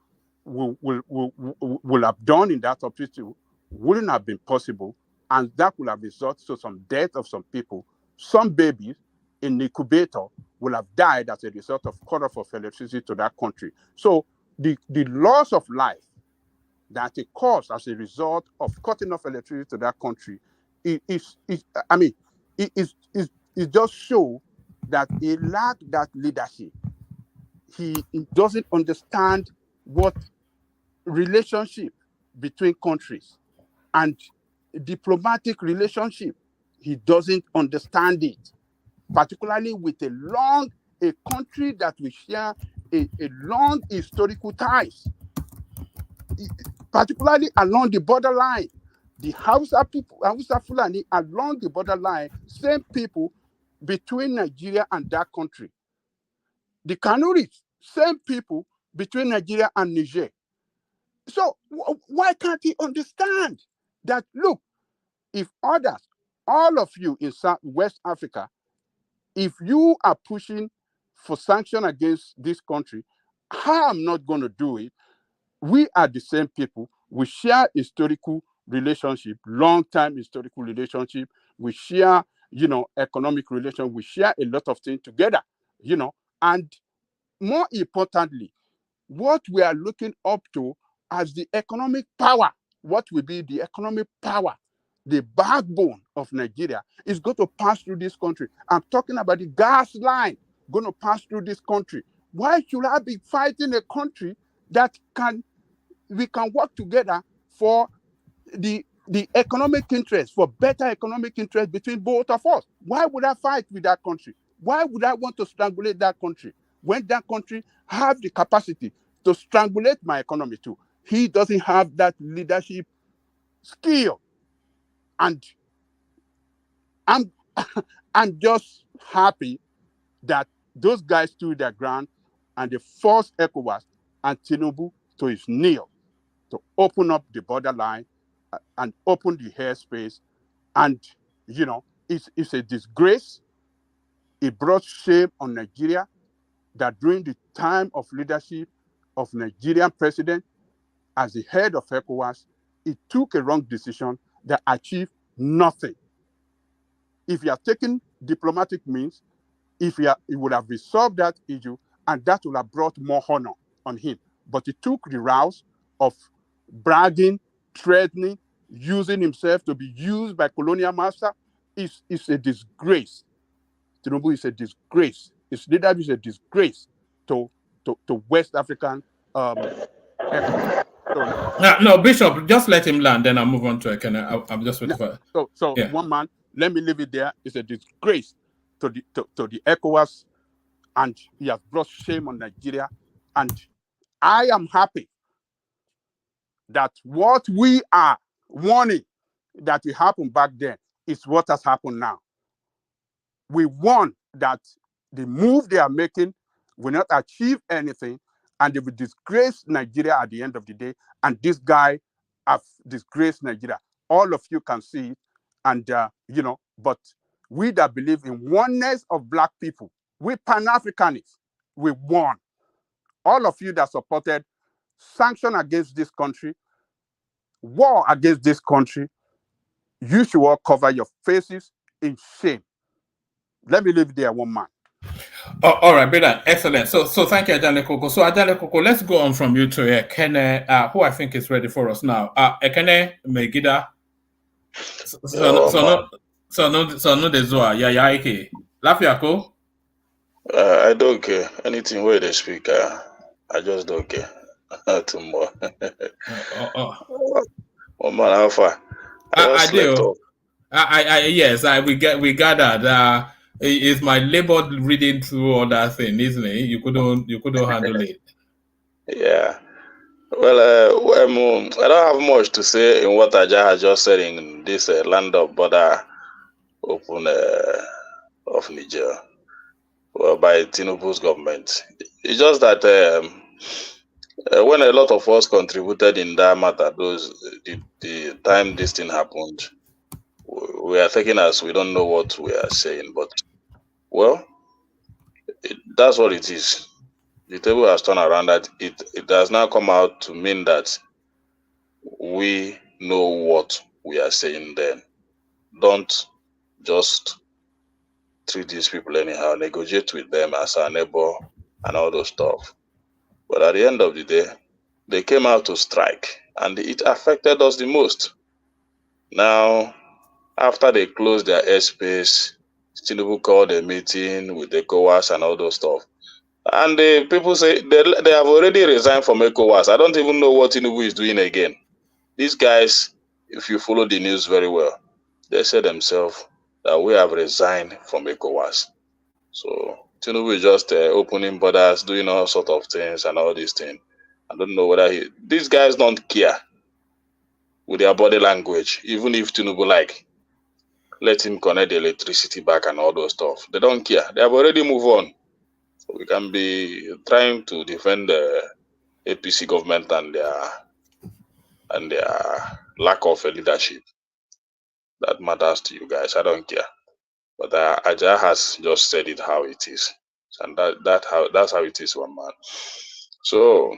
will have done in that hospital wouldn't have been possible, and that would have resulted to some death of some people. Some babies in the incubator will have died as a result of cut off of electricity to that country. So the loss of life that it caused as a result of cutting off electricity to that country it just show that he lacked that leadership. He doesn't understand what relationship between countries and diplomatic relationship. He doesn't understand it, particularly with a country that we share a long historical ties, particularly along the borderline. The Hausa people, Hausa Fulani, along the borderline, same people between Nigeria and that country. The Kanuris, same people between Nigeria and Niger. So why can't he understand that, look, if others, all of you in West Africa, if you are pushing for sanction against this country, I'm not going to do it. We are the same people. We share historical relationship, long-time historical relationship. We share, economic relation. We share a lot of things together, and more importantly, what we are looking up to as the economic power, what will be the economic power, the backbone of Nigeria, is going to pass through this country. I'm talking about the gas line going to pass through this country. Why should I be fighting a country that we can work together for the economic interest, for better economic interest between both of us? Why would I fight with that country? Why would I want to strangulate that country when that country have the capacity to strangulate my economy too? He doesn't have that leadership skill. And I'm just happy that those guys stood their ground and they forced ECOWAS and Tinubu to his kneel to open up the borderline and open the airspace. And, it's a disgrace. It brought shame on Nigeria that during the time of leadership of Nigerian president as the head of ECOWAS, it took a wrong decision that achieved nothing. If you are taking diplomatic means, he would have resolved that issue, and that would have brought more honor on him. But he took the route of bragging, threatening, using himself to be used by colonial master. It's a disgrace. Tinubu is a disgrace. His leadership is a disgrace to West African ECOWAS. No, Bishop, just let him land, then I'll move on to Ekene. I'm just waiting for. So yeah. One man, let me leave it there. It's a disgrace to the ECOWAS, and he has brought shame on Nigeria. And I am happy that what we are warning that will happen back then is what has happened now. We warn that the move they are making will not achieve anything, and they will disgrace Nigeria at the end of the day. And this guy has disgraced Nigeria. All of you can see it, and but we that believe in oneness of Black people, we Pan-Africanists, we won. All of you that supported sanction against this country, war against this country, you should all cover your faces in shame. Let me leave there, one man. Oh, all right, brother. Excellent. So thank you, Ajale Koko. So Ajale Koko, let's go on from you to Ekene, who I think is ready for us now. Ekene Megida. So no de zoa. Ya ike. Lafiako. I don't care. Anything where they speak, I just don't care. Too more. Oh man, how far? I do. Yes, we gathered. It's my labor reading through all that thing, isn't it? You couldn't handle it. Yeah. Well, I don't have much to say in what Aja has just said in this land of border. open of Niger, well, by Tinubu's government. It's just that when a lot of us contributed in that matter, the time this thing happened, we are taking as we don't know what we are saying, but well, that's what it is. The table has turned around that it does now come out to mean that we know what we are saying then. Don't just treat these people anyhow, negotiate with them as our neighbor and all those stuff. But at the end of the day, they came out to strike and it affected us the most. Now, after they closed their airspace, Tinubu called a meeting with ECOWAS and all those stuff. And the people say they have already resigned from ECOWAS. I don't even know what Tinubu is doing again. These guys, if you follow the news very well, they say themselves that we have resigned from ECOWAS. So Tinubu is just opening borders, doing all sort of things and all these things. I don't know whether these guys don't care with their body language, even if Tinubu let him connect the electricity back and all those stuff. They don't care. They have already moved on. So we can be trying to defend the APC government and their lack of leadership. That matters to you guys. I don't care. But Aja has just said it how it is. And that's how it is, one man. So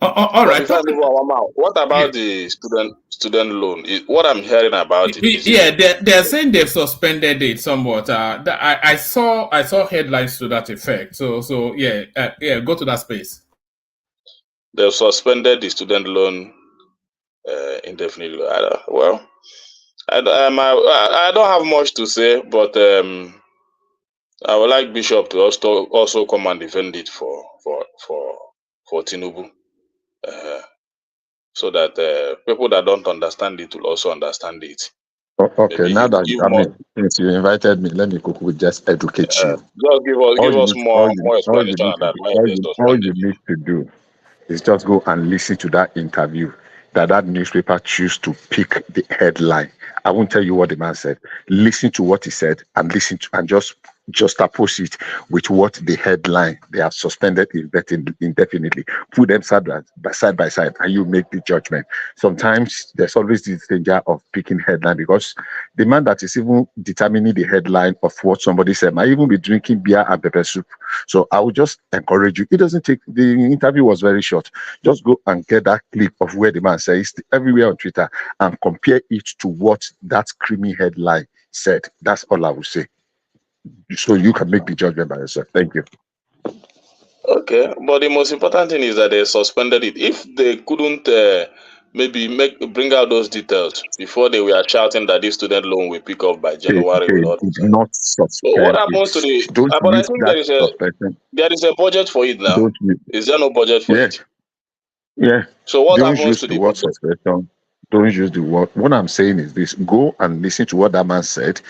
all right. What about the student loan? What I'm hearing about it is they're saying they've suspended it somewhat. I saw headlines to that effect. So go to that space. They've suspended the student loan indefinitely. I don't have much to say, but I would like Bishop to also come and defend it for Tinubu. So that people that don't understand it will also understand it. Okay, maybe now that since you invited me, let me just educate you. Just give us more explanation on that. All you need to do is just go and listen to that interview that newspaper choose to pick the headline. I won't tell you what the man said. Listen to what he said and listen to and just oppose it with what the headline they have suspended indefinitely. Put them side by side and you make the judgment. Sometimes there's always this danger of picking headline because the man that is even determining the headline of what somebody said might even be drinking beer and pepper soup. So I would just encourage you. It doesn't take, the interview was very short. Just go and get that clip of where the man says everywhere on Twitter and compare it to what that creamy headline said. That's all I will say. So you can make the judgment by yourself. Thank you. Okay, but the most important thing is that they suspended it. If they couldn't bring out those details before they were shouting that this student loan will pick up by January. They did not suspend. So what happens to the? But I think there is a budget for it now. Is there no budget for it? Yeah. So what Don't happens use to the the word budget? suspension. Don't use the word. What I'm saying is this: go and listen to what that man said,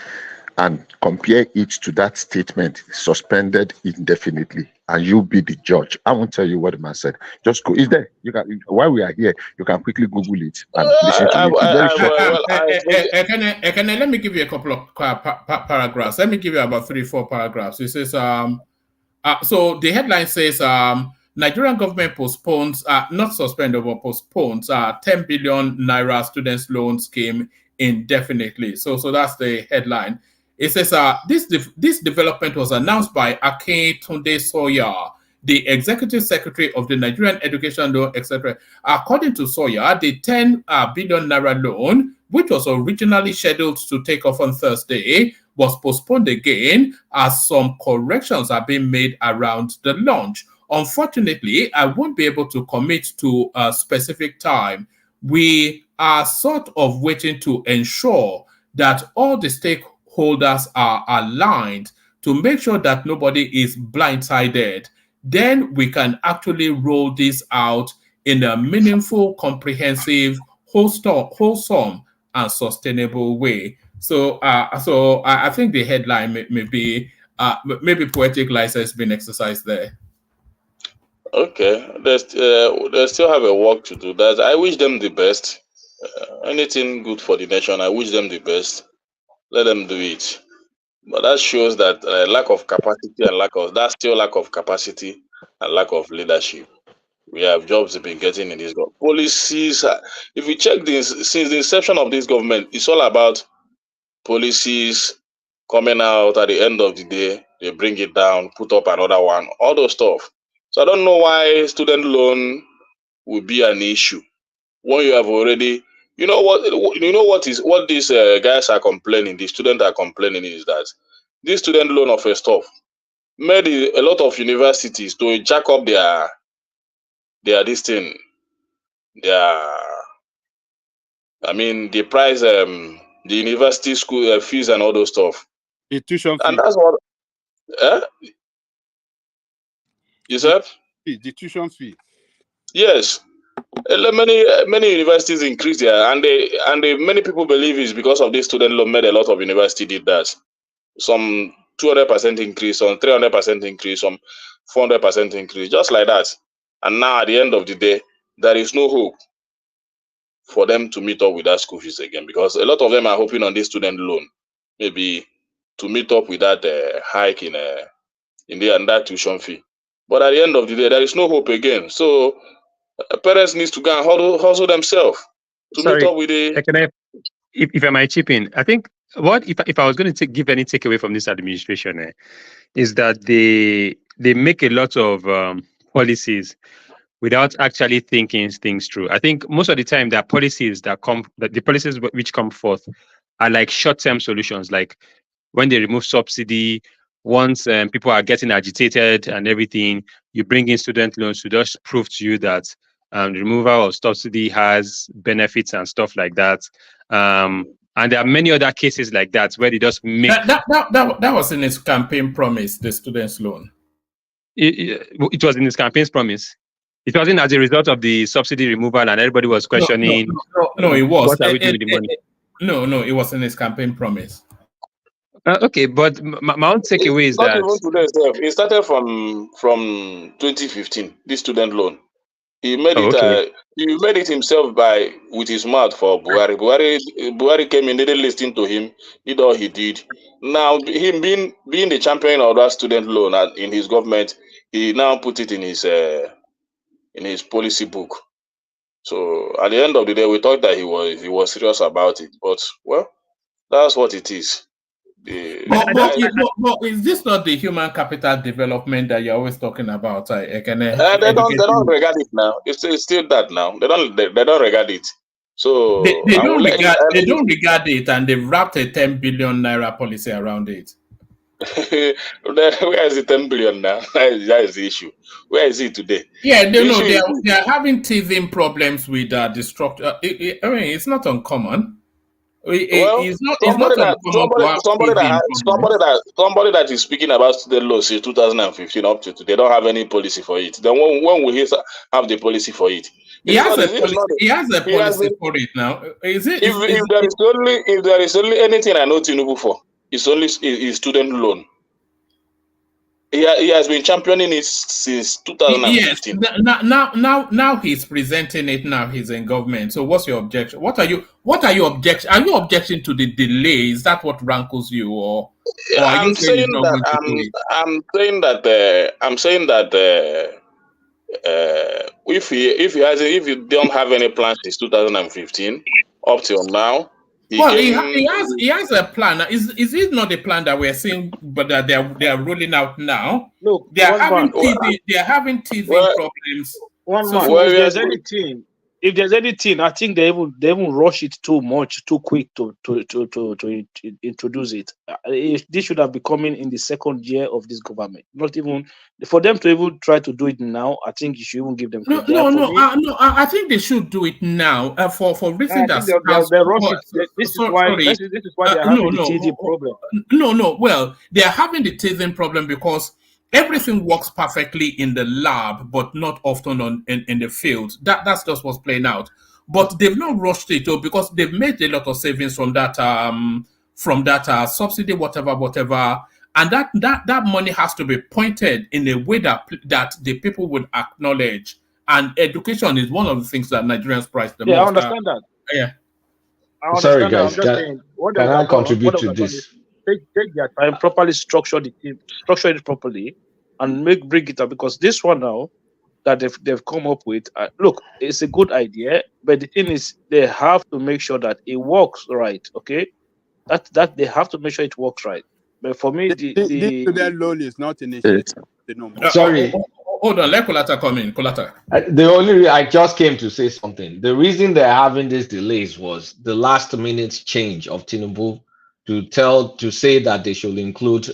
and compare it to that statement suspended indefinitely, and you be the judge. I won't tell you what the man said. Just go. Is there? You can. While we are here, you can quickly Google it and listen to it. It's very short. Let me give you a couple of paragraphs. Let me give you about 3-4 paragraphs. It says, so the headline says, Nigerian government postpones, not suspended, but postpones 10 billion naira students loan scheme indefinitely. So that's the headline. It says this development was announced by Akin Tunde Sawyer, the executive secretary of the Nigerian Education Loan, etc. According to Sawyer, the 10 billion naira loan, which was originally scheduled to take off on Thursday, was postponed again as some corrections are being made around the launch. Unfortunately, I won't be able to commit to a specific time. We are sort of waiting to ensure that all the stakeholders are aligned to make sure that nobody is blindsided. Then we can actually roll this out in a meaningful, comprehensive, wholesome, and sustainable way. So I think the headline may be maybe poetic license being exercised there. Okay, they still have a work to do. That I wish them the best. Anything good for the nation, I wish them the best. Let them do it. But that shows that lack of capacity and lack of capacity and lack of leadership. We have jobs they've been getting in this government. Policies, if you check this, since the inception of this government, it's all about policies coming out at the end of the day. They bring it down, put up another one, all those stuff. So I don't know why student loan will be an issue when you have already, what these guys are complaining, the students are complaining is that this student loan of a stuff made a lot of universities to jack up their this thing, the price, the university school fees and all those stuff. The tuition fee. And that's what, you said? The tuition fee. Yes. Many universities increased there, and many people believe it's because of this student loan made a lot of university did that. Some 200% increase, some 300% increase, some 400% increase, just like that. And now at the end of the day, there is no hope for them to meet up with that school fees again, because a lot of them are hoping on this student loan, maybe to meet up with that hike in that tuition fee. But at the end of the day, there is no hope again. So parents need to go and hustle themselves to meet up with the. If I might chip in, I think what if I was going to give any takeaway from this administration is that they make a lot of policies without actually thinking things through. I think most of the time the policies which come forth are like short-term solutions, like when they remove subsidy. Once people are getting agitated and everything, you bring in student loans to just prove to you that the removal of subsidy has benefits and stuff like that. And there are many other cases like that where they just make... That was in his campaign promise, the students' loan. It was in his campaign's promise. It wasn't as a result of the subsidy removal and everybody was questioning... No, it was. What are we doing with the money? No, it was in his campaign promise. Okay, but my own takeaway is that it started from 2015. This student loan, he made he made it himself with his mouth for Buhari. Buhari came in, didn't listen to him, did all he did. Now him being the champion of that student loan in his government, he now put it in his policy book. So at the end of the day, we thought that he was serious about it, but well, that's what it is. But is this not the human capital development that you're always talking about? They don't regard it now. It's still that now. They don't regard it. So they don't regard it, and they've wrapped a 10 billion naira policy around it. Where is the 10 billion now? That is the issue. Where is it today? Yeah, they are having teething problems with the structure. It's not uncommon. Somebody that is speaking about student loans since 2015 up to today, they don't have any policy for it. Then when will he have the policy for it? He has a policy for it now. If there is only anything I know Tinubu for, it's only his student loan. He has been championing it since 2015. Yes. Now he's presenting it. Now he's in government. So what's your objection? What are you objecting? Are you objecting to the delay? Is that what rankles you, or are you saying if you don't have any plans since 2015 up till now. He has a plan. Is it not the plan that we're seeing, but that they are rolling out now? No, they are having teething problems. If there's anything, I think they even rush it too much, too quick to introduce it. This should have been coming in the second year of this government. Not even for them to even try to do it now. I think you should even give them credit. I think they should do it now for reasons that they rush it. This is why they're having the teething problem. No. Well, they are having the teething problem because everything works perfectly in the lab, but not often in the field. That's just what's playing out. But they've not rushed it because they've made a lot of savings from that subsidy, whatever, and that money has to be pointed in a way that the people would acknowledge. And education is one of the things that Nigerians prize the most. I understand that. Yeah. Sorry, guys. Can I contribute to this? take their time, properly structure the team, structure it properly, and bring it up. Because this one now that they've come up with, look, it's a good idea, but the thing is, they have to make sure that it works right. Okay, that they have to make sure it works right. But for me, This student loan is not initiated. Sorry. Hold on, let Kolata come in. Kolata. I just came to say something. The reason they're having these delays was the last minute change of Tinubu to say that they should include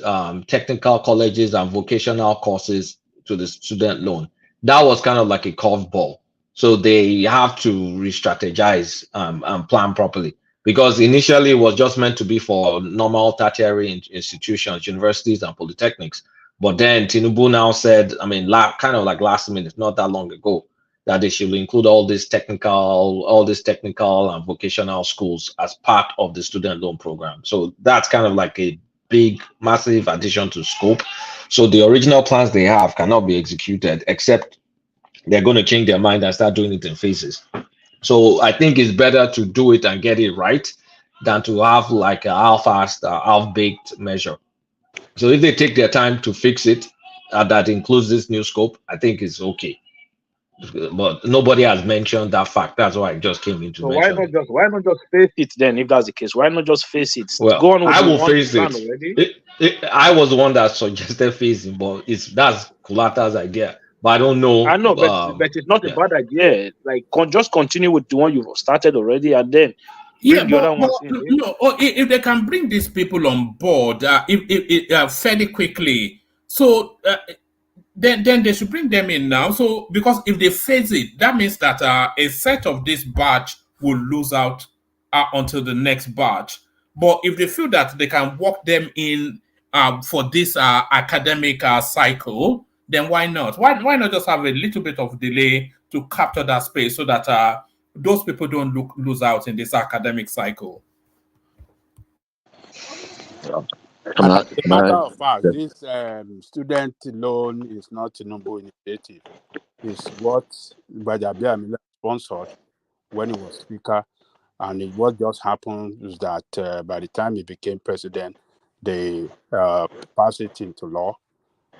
technical colleges and vocational courses to the student loan. That was kind of like a curveball. So they have to re-strategize and plan properly, because initially it was just meant to be for normal tertiary institutions, universities and polytechnics. But then Tinubu now said, I mean, kind of like last minute, not that long ago, that they should include all these technical and vocational schools as part of the student loan program. So that's kind of like a big, massive addition to scope. So the original plans they have cannot be executed, except they're going to change their mind and start doing it in phases. So I think it's better to do it and get it right than to have like a half-assed, half-baked measure. So if they take their time to fix it, that includes this new scope, I think it's okay. But nobody has mentioned that fact. That's why I just came into So mention. why not just face it then? If that's the case, why not just face it? Well, Go on with I will the one face plan it. already. I was the one that suggested phasing, but that's Kulata's idea. But I don't know. I know, but it's not a bad idea. Like, just continue with the one you've started already, and then bring the other ones in. If they can bring these people on board, fairly quickly, so then they should bring them in now. So because if they phase it, that means that a set of this batch will lose out until the next batch. But if they feel that they can work them in for this academic cycle, then why not? Why not just have a little bit of delay to capture that space so that those people don't lose out in this academic cycle? As a matter of fact, this student loan is not Tinubu initiative. It's what Gbajabiamila sponsored when he was speaker, and what just happened is that by the time he became president, they passed it into law.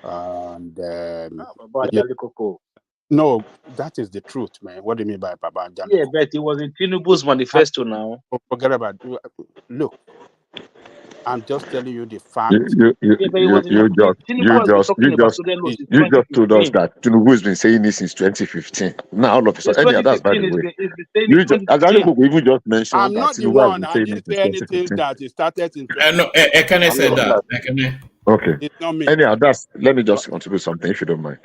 And no, that is the truth, man. What do you mean by Baba Jaliko? Yeah, but it was in Tinubu's manifesto now. Forget about it. Look, I'm just telling you the fact. You just told us that Tinubu has been saying this since 2015. Now all of a sudden, anyhow, that's by the way. Even just mentioned I'm not that the one. I didn't say anything that it started in. No, Ekene said that. Okay. It's not me. Anyhow, let me just contribute something if you don't mind.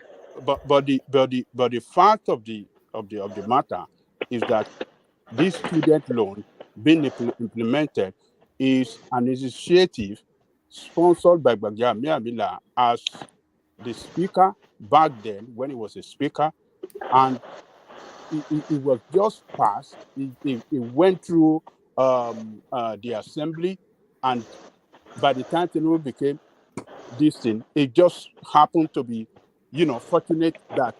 But the fact of the matter is that this student loan being implemented is an initiative sponsored by Gbajabiamila as the speaker back then when he was a speaker, and it was just passed. It went through the assembly, and by the time Tinubu became this thing, it just happened to be, fortunate that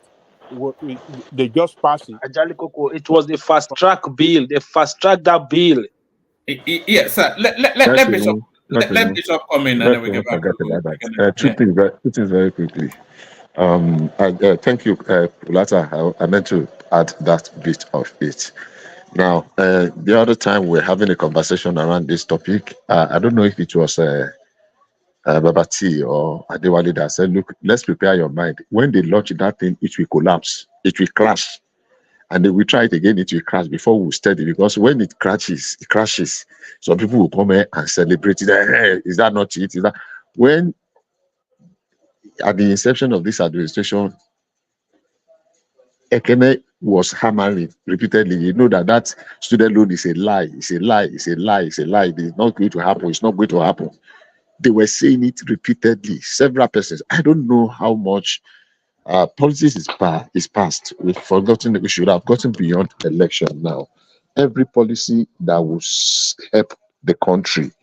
they just passed it. Ajalikoko, it was the fast track bill. They fast tracked that bill. Yes, sir. Let Bishop come in and then we get back to Two things very quickly. Thank you, Pulata. I meant to add that bit of it. Now, the other time we're having a conversation around this topic, I don't know if it was Babati or Adewale that said, look, let's prepare your mind. When they launch that thing, it will collapse, it will crash. And then we try it again, it will crash before we study, because when it crashes, some people will come here and celebrate it. Hey, is that not it? Is that when at the inception of this administration, Ekene was hammering repeatedly, that student loan is a lie, it's a lie, it's a lie, it's a lie, it's not going to happen, it's not going to happen. They were saying it repeatedly, several persons. I don't know how much politics is past. We've forgotten that we should have gotten beyond election now. Every policy that will help the country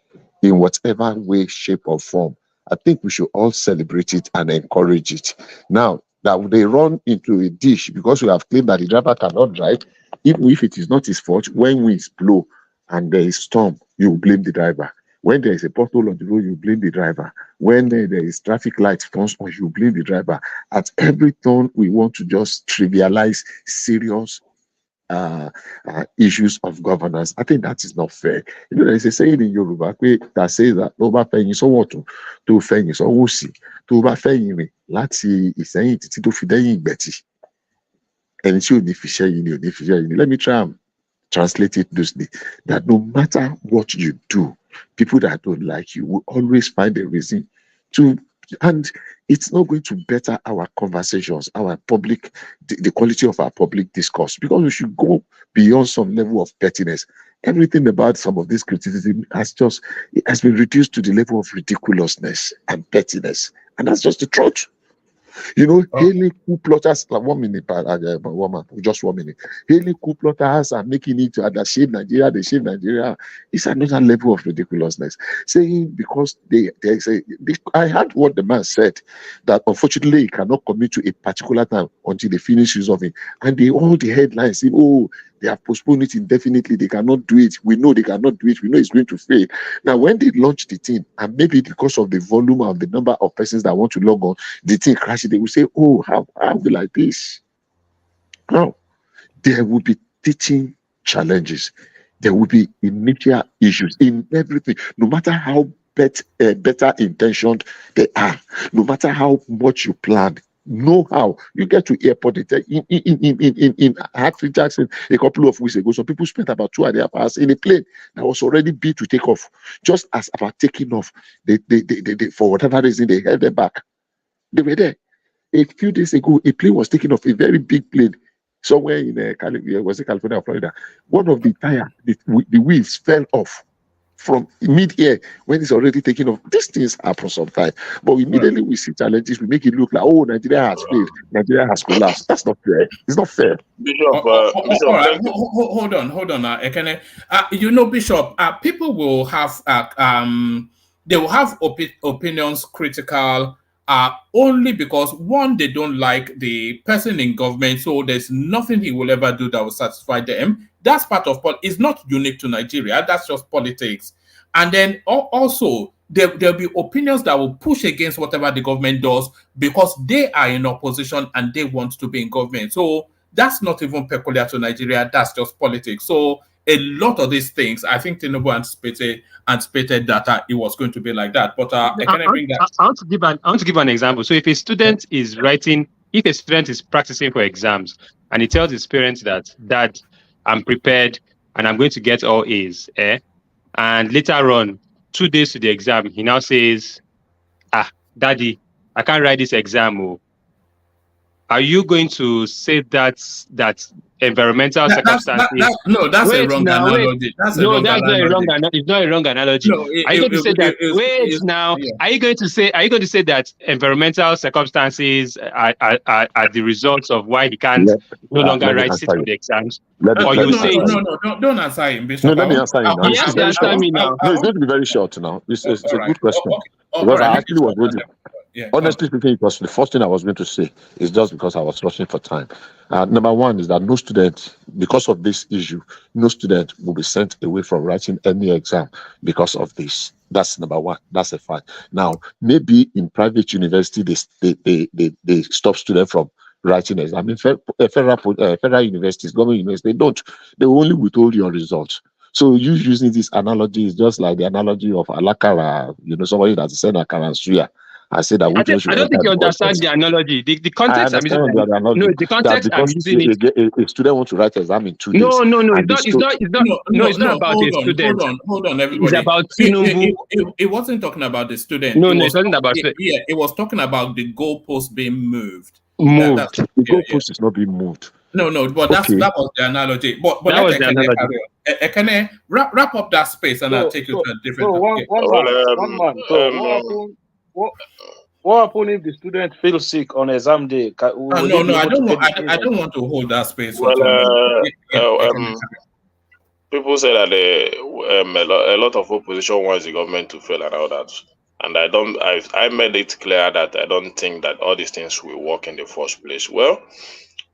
in whatever way, shape, or form, I think we should all celebrate it and encourage it. Now, that they run into a dish because we have claimed that the driver cannot drive, even if it is not his fault, when winds blow and there is storm, you blame the driver. When there is a pothole on the road, you blame the driver. When there is traffic light turns on, you blame the driver. At every turn, we want to just trivialize serious issues of governance. I think that is not fair. You know, there is a saying in Yoruba that says that over fẹ̀yìn sọ́wọ́ tó fẹ̀yìn sọ́wọ́ òsì tó bá fẹ̀yìn rìn láti ìsẹ́yìn títí tó fi dẹ́yìn ìgbẹ̀tì. Ẹni tí ò ní fi ṣẹ́yìn ni ò ní fi ṣẹ́yìn ni. Let me try and translate it loosely. That no matter what you do, people that don't like you will always find a reason to, and it's not going to better our conversations, our public, the quality of our public discourse, because we should go beyond some level of pettiness. Everything about some of this criticism has been reduced to the level of ridiculousness and pettiness, and that's just the truth. You know, hailing coup plotters, like 1 minute, just 1 minute. Hailing coup plotters are making it they shame Nigeria. It's another level of ridiculousness. Saying because I heard what the man said, that unfortunately he cannot commit to a particular time until they finish resolving. And all the headlines say, oh, they have postponed it indefinitely. They cannot do it. We know they cannot do it. We know it's going to fail. Now, when they launch the thing, and maybe because of the volume of the number of persons that want to log on, the thing crashes. They will say, oh, how we like this? Now, there will be teaching challenges. There will be initial issues in everything, no matter how better intentioned they are, no matter how much you plan. Know how you get to airport in Hartford Jackson a couple of weeks ago. Some people spent about 2.5 hours in a plane that was already built to take off. Just as about taking off, they for whatever reason they held them back. They were there. A few days ago, a plane was taking off, a very big plane somewhere in California or Florida. One of the tire, the wheels fell off from mid-air when it's already taking off. These things happen sometimes, but immediately we see challenges, we make it look like, oh, Nigeria has failed, Nigeria has collapsed. That's not fair. It's not fair. Bishop, all right. Hold on, Ekene. You know, Bishop, people will have they will have opinions critical only because, one, they don't like the person in government, so there's nothing he will ever do that will satisfy them. That's part of it's not unique to Nigeria. That's just politics. And then also there'll be opinions that will push against whatever the government does because they are in opposition and they want to be in government. So that's not even peculiar to Nigeria. That's just politics. So a lot of these things, I think Tinubu anticipated that it was going to be like that. But I want to give an example. So if a student is practicing for exams and he tells his parents that, Dad, I'm prepared and I'm going to get all A's, and later on, 2 days to the exam, he now says, Daddy, I can't write this exam. Are you going to say that environmental circumstances? That's a wrong analogy. It's not a wrong analogy. Are you going to say that? Are you going to say that environmental circumstances are the results of why he can't no longer write sit on the exams? Or you say don't answer him, Bishop. No, let me answer him now. You have to answer me now. No, it's going to be very short now. It's a good question. Because I actually was going to. Honestly speaking, it was the first thing I was going to say. Is just because I was rushing for time. Number one is that no student, because of this issue, no student will be sent away from writing any exam because of this. That's number one. That's a fact. Now, maybe in private university, they stop students from writing exams. I mean, federal universities, government universities, they don't. They only withhold your results. So you using this analogy is just like the analogy of Alakara, somebody that's sent Akara and Suya. I said that I don't think you understand the analogy. The context I'm using. No, the context I'm using it. A student wants to write exam in 2 days. No. It's not about a student. Hold on, everybody. It's about Tinubu. It wasn't talking about the student. No, it wasn't about. It was talking about the goalpost being moved. The goalpost is not being moved. No, but that was the analogy. But that was the analogy. Can I wrap up that space and I'll take you to a different. What happens if the student feels sick on exam day? I don't want to hold that space. People say that a lot of opposition wants the government to fail and all that, and I made it clear that I don't think that all these things will work in the first place. Well,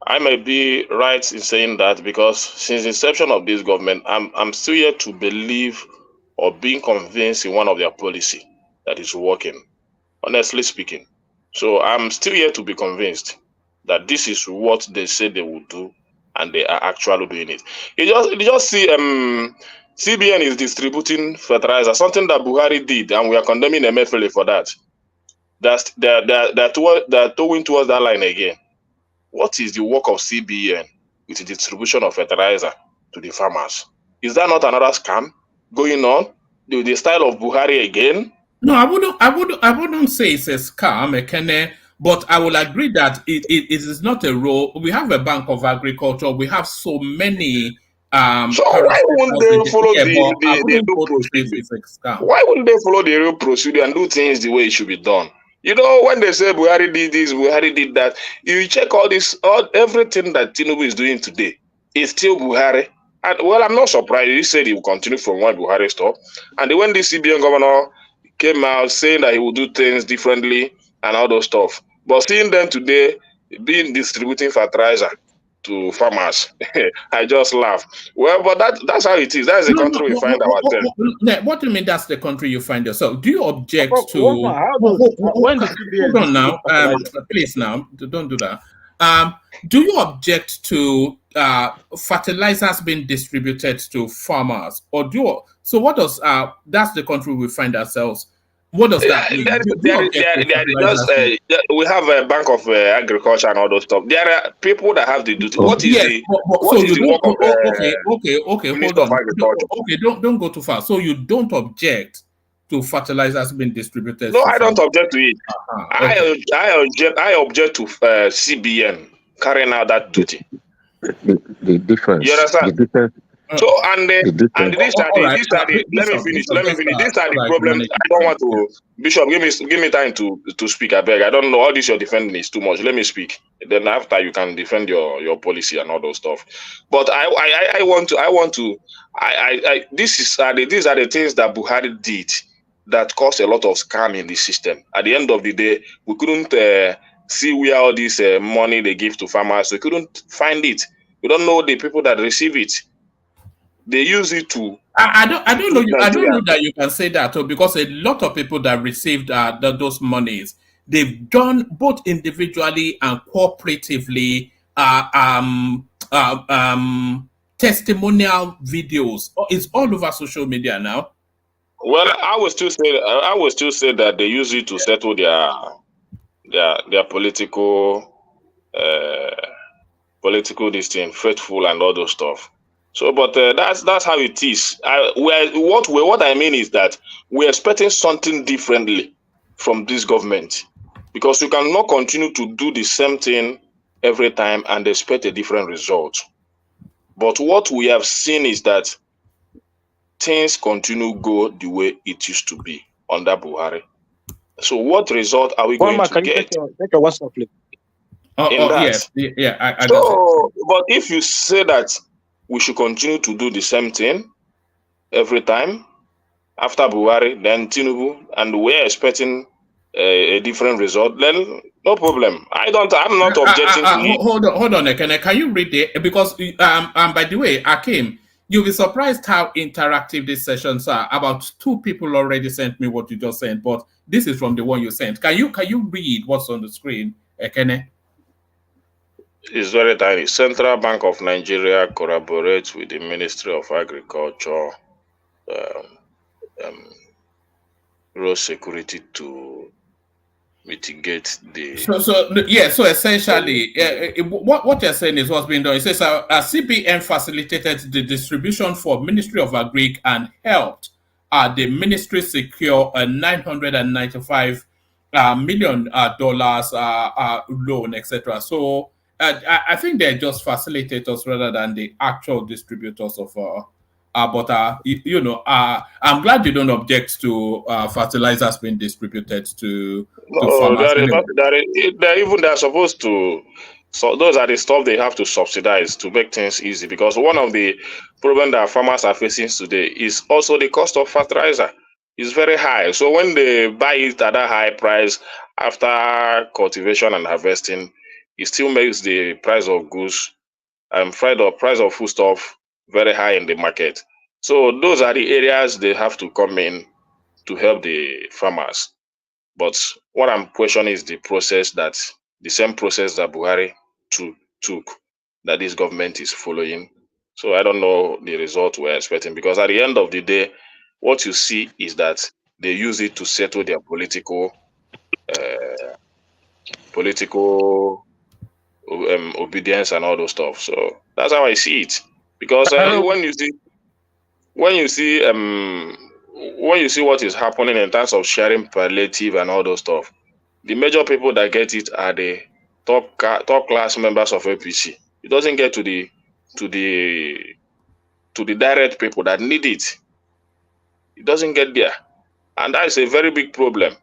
I may be right in saying that because since the inception of this government, I'm still yet to believe or being convinced in one of their policy that is working, honestly speaking. So I'm still here to be convinced that this is what they say they will do, and they are actually doing it. You just see CBN is distributing fertilizer, something that Buhari did, and we are condemning MFLA for that. They're towing towards that line again. What is the work of CBN with the distribution of fertilizer to the farmers? Is that not another scam going on? The style of Buhari again? No, I wouldn't say it's a scam, Ekene, but I will agree that it is not a role. We have a Bank of Agriculture. We have so many so why wouldn't they follow the real procedure? It's a scam. Why wouldn't they follow the real procedure and do things the way it should be done? You know, when they say Buhari did this, Buhari did that, you check everything that Tinubu is doing today is still Buhari. And well, I'm not surprised. He said he will continue from when Buhari stopped. And when the CBN governor came out saying that he will do things differently and all those stuff, but seeing them today being distributing fertilizer to farmers, I just laugh. Well, but that's how it is. That's the country we find ourselves. What do you mean that's the country you find yourself? Do you object to... When hold on now. Please now, don't do that. Do you object to fertilizers being distributed to farmers? Or so what does... that's the country we find ourselves. What does that mean? We have a Bank of Agriculture and all those stuff. There are people that have the duty. What is the work of Minister of Agriculture? Okay, don't go too far. So you don't object to fertilizers being distributed? No, I don't object to it. I object to CBN carrying out that duty. The difference. You understand? The difference. So let me finish. These are the problems. I don't want to, Bishop. Give me time to speak. I beg. I don't know all this you're defending is too much. Let me speak. Then after you can defend your policy and all those stuff. But these are the things that Buhari did that caused a lot of scam in the system. At the end of the day, we couldn't see where all this money they give to farmers. We couldn't find it. We don't know the people that receive it. They use it to. I don't know that you can say that, because a lot of people that received those monies, they've done both individually and cooperatively testimonial videos. It's all over social media now. Well, I will still say that they use it to settle their political this thing, faithful and all those stuff. So, but that's how it is. What I mean is that we're expecting something differently from this government, because you cannot continue to do the same thing every time and expect a different result. But what we have seen is that things continue to go the way it used to be under Buhari. So, what result are we going to get? Take your WhatsApp, please. Yes, but if you say that we should continue to do the same thing every time after Buhari, then Tinubu, and we're expecting a different result, then no problem. I'm not objecting to it. Hold on, can you read it? Because by the way, Akim, you'll be surprised how interactive these sessions are. About 2 people already sent me what you just sent, but this is from the one you sent. Can you read what's on the screen, Ekene? It's very tiny. Central Bank of Nigeria collaborates with the Ministry of Agriculture, road security to mitigate the. So essentially, what you're saying is what's being done. It says CBN facilitated the distribution for Ministry of Agri and helped the ministry secure a $995 million loan, etc. So. I think they're just facilitators rather than the actual distributors of. But I'm glad you don't object to fertilizers being distributed to farmers. They're supposed to. So those are the stuff they have to subsidize to make things easy. Because one of the problems that farmers are facing today is also the cost of fertilizer. It's very high. So when they buy it at a high price after cultivation and harvesting, it still makes the price of goods and price of foodstuff very high in the market. So those are the areas they have to come in to help the farmers. But what I'm questioning is the same process that Buhari took that this government is following. So I don't know the result we're expecting, because at the end of the day, what you see is that they use it to settle their political obedience and all those stuff. So that's how I see it. Because when you see what is happening in terms of sharing palliative and all those stuff, the major people that get it are the top class members of APC. It doesn't get to the direct people that need it. It doesn't get there, and that is a very big problem.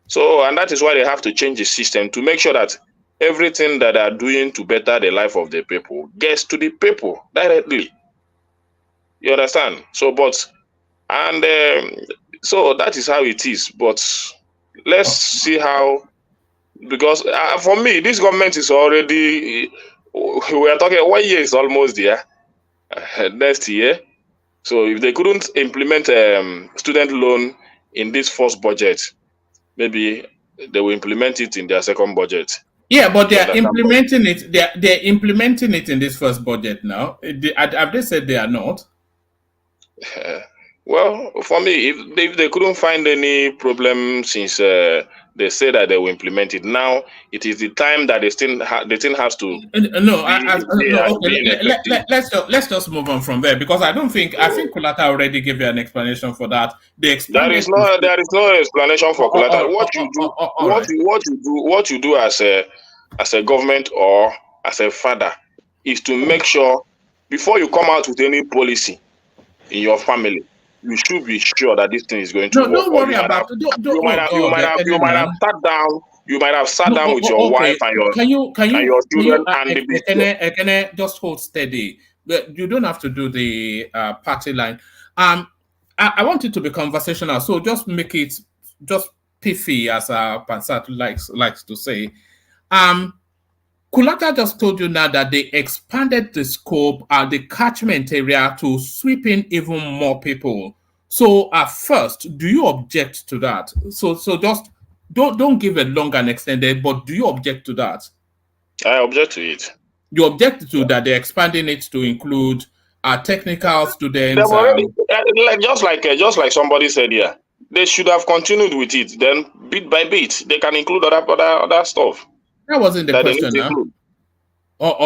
So, and that is why they have to change the system to make sure that everything that they are doing to better the life of the people gets to the people directly. You understand? So, so that is how it is. But let's see how, because for me, this government is already, we are talking 1 year is almost there, next year. So if they couldn't implement student loan in this first budget, maybe they will implement it in their second budget. Yeah, but they are implementing it. They're implementing it in this first budget now. Have they said they are not? Well, for me, if they couldn't find any problem since they say that they will implement it, now it is the time that the thing has to. Let's just move on from there, because I think Kulata already gave you an explanation for that. There is no explanation for Kulata. What you do as a government or as a father is to make sure before you come out with any policy in your family, you should be sure that this thing is going to work. Don't worry about it. You might have sat down. You might have sat down with your wife and your children and the just hold steady. You don't have to do the party line. I want it to be conversational, so just make it just pithy, as Pansat likes to say. Kulata just told you now that they expanded the scope and the catchment area to sweep in even more people. So at first, do you object to that? So just don't give a long and extended, but do you object to that? I object to it. You object to that they're expanding it to include technical students. Just like somebody said here, they should have continued with it. Then bit by bit, they can include other stuff. That wasn't the question, huh?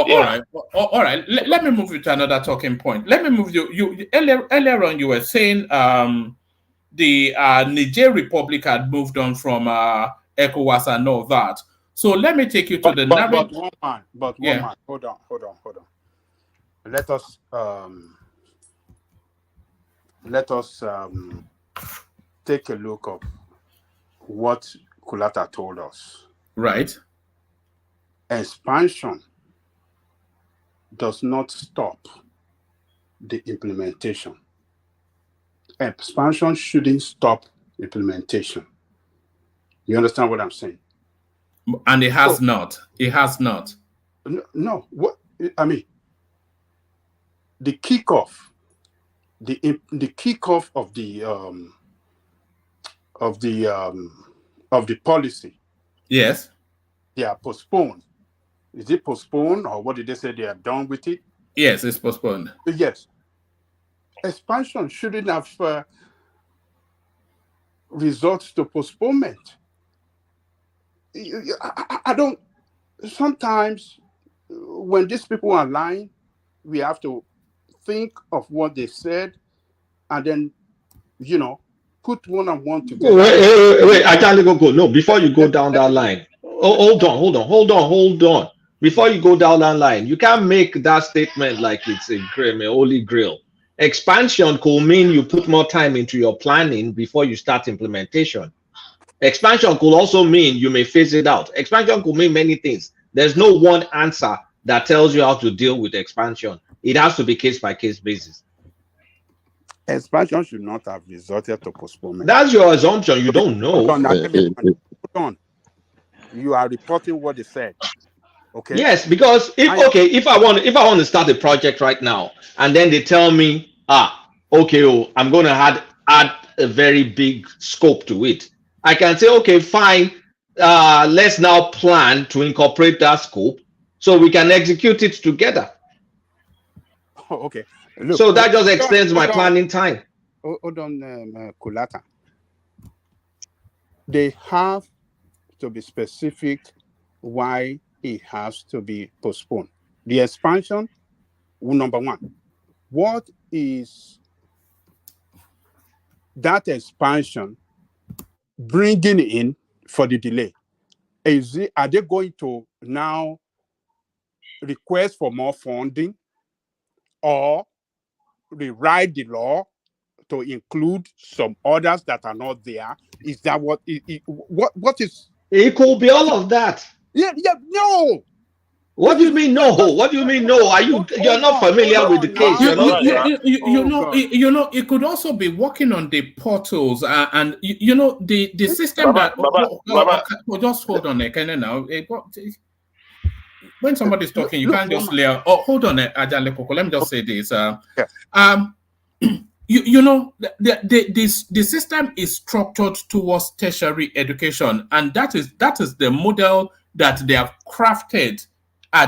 Yeah. All right. Let me move you to another talking point. Let me move you. Earlier on, you were saying the Niger Republic had moved on from ECOWAS and all that. So let me take you to the narrative. One man. Hold on. Let us take a look of what Kulata told us. Right. Expansion does not stop the implementation. Expansion shouldn't stop implementation. You understand what I'm saying? And it has not. It has not. No. What I mean, the kickoff of the policy. Yes. They are postponed. Is it postponed, or what did they say they are done with it? Yes, it's postponed. Yes. Expansion shouldn't have results to postponement. I don't. Sometimes when these people are lying, we have to think of what they said and then, put one and one together. Wait, I can't go. No, before you go down that line. Oh, hold on. Before you go down that line, you can't make that statement like it's a holy grail. Expansion could mean you put more time into your planning before you start implementation. Expansion could also mean you may phase it out. Expansion could mean many things. There's no one answer that tells you how to deal with expansion. It has to be case by case basis. Expansion should not have resulted to postponement. That's your assumption. You don't know. Hold on. You are reporting what they said. Okay. Yes, because if I want to start a project right now, and then they tell me, okay, oh, I'm going to add a very big scope to it. I can say, okay, fine. Let's now plan to incorporate that scope so we can execute it together. Oh, okay. Look, So that just extends my planning time. Hold on, Kulata. They have to be specific why it has to be postponed. The expansion, number one, what is that expansion bringing in for the delay? Are they going to now request for more funding or rewrite the law to include some others that are not there? Is that what is? It could be all of that. Yeah, no. What do you mean no? What do you mean no? You're not familiar with the case? You're not there. You know, it could also be working on the portals and you know the system just hold on a second now. When somebody's talking, you can't just lay out. Oh, hold on, Ajale Koko. Let me just say this. You know, the system is structured towards tertiary education, and that is the model that they have crafted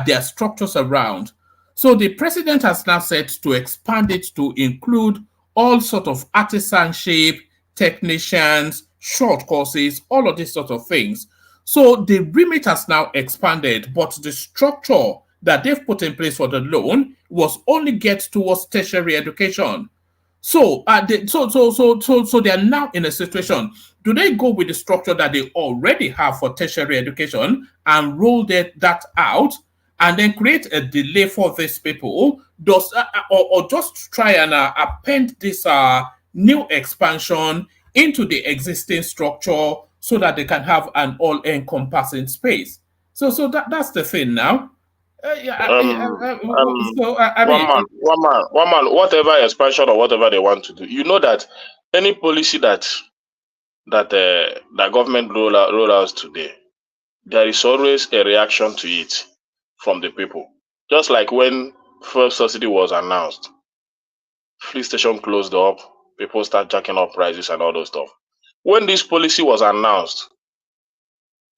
their structures around. So the president has now said to expand it to include all sort of artisanship, technicians, short courses, all of these sort of things. So the remit has now expanded, but the structure that they've put in place for the loan was only get towards tertiary education. So, so they are now in a situation. Do they go with the structure that they already have for tertiary education and roll that out, and then create a delay for these people? Or just try and append this new expansion into the existing structure so that they can have an all-encompassing space? So that's the thing now. One man, whatever expansion or whatever they want to do, you know that any policy that government roll out today, there is always a reaction to it from the people. Just like when first subsidy was announced, fleet station closed up, people start jacking up prices and all those stuff. When this policy was announced,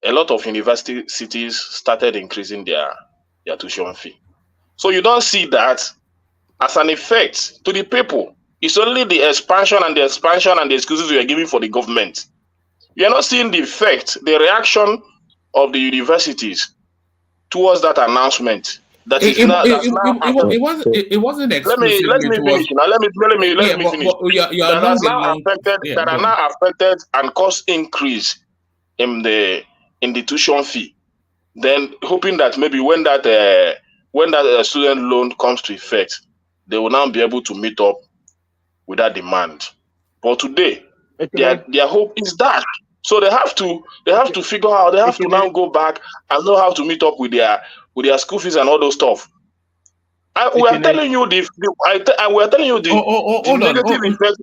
a lot of university cities started increasing their tuition fee. So you don't see that as an effect to the people. It's only the expansion and the excuses we are giving for the government. You're not seeing the effect, the reaction of the universities towards that announcement. That is now. It wasn't exclusive. Let me finish. Now let me finish. That are now affected and cost increase in the tuition fee. Then hoping that maybe when that student loan comes to effect, they will now be able to meet up with that demand. But today, their hope is that. So they have to figure out. They have to now go back and know how to meet up with their school fees and all those stuff. We are telling you the negative effect.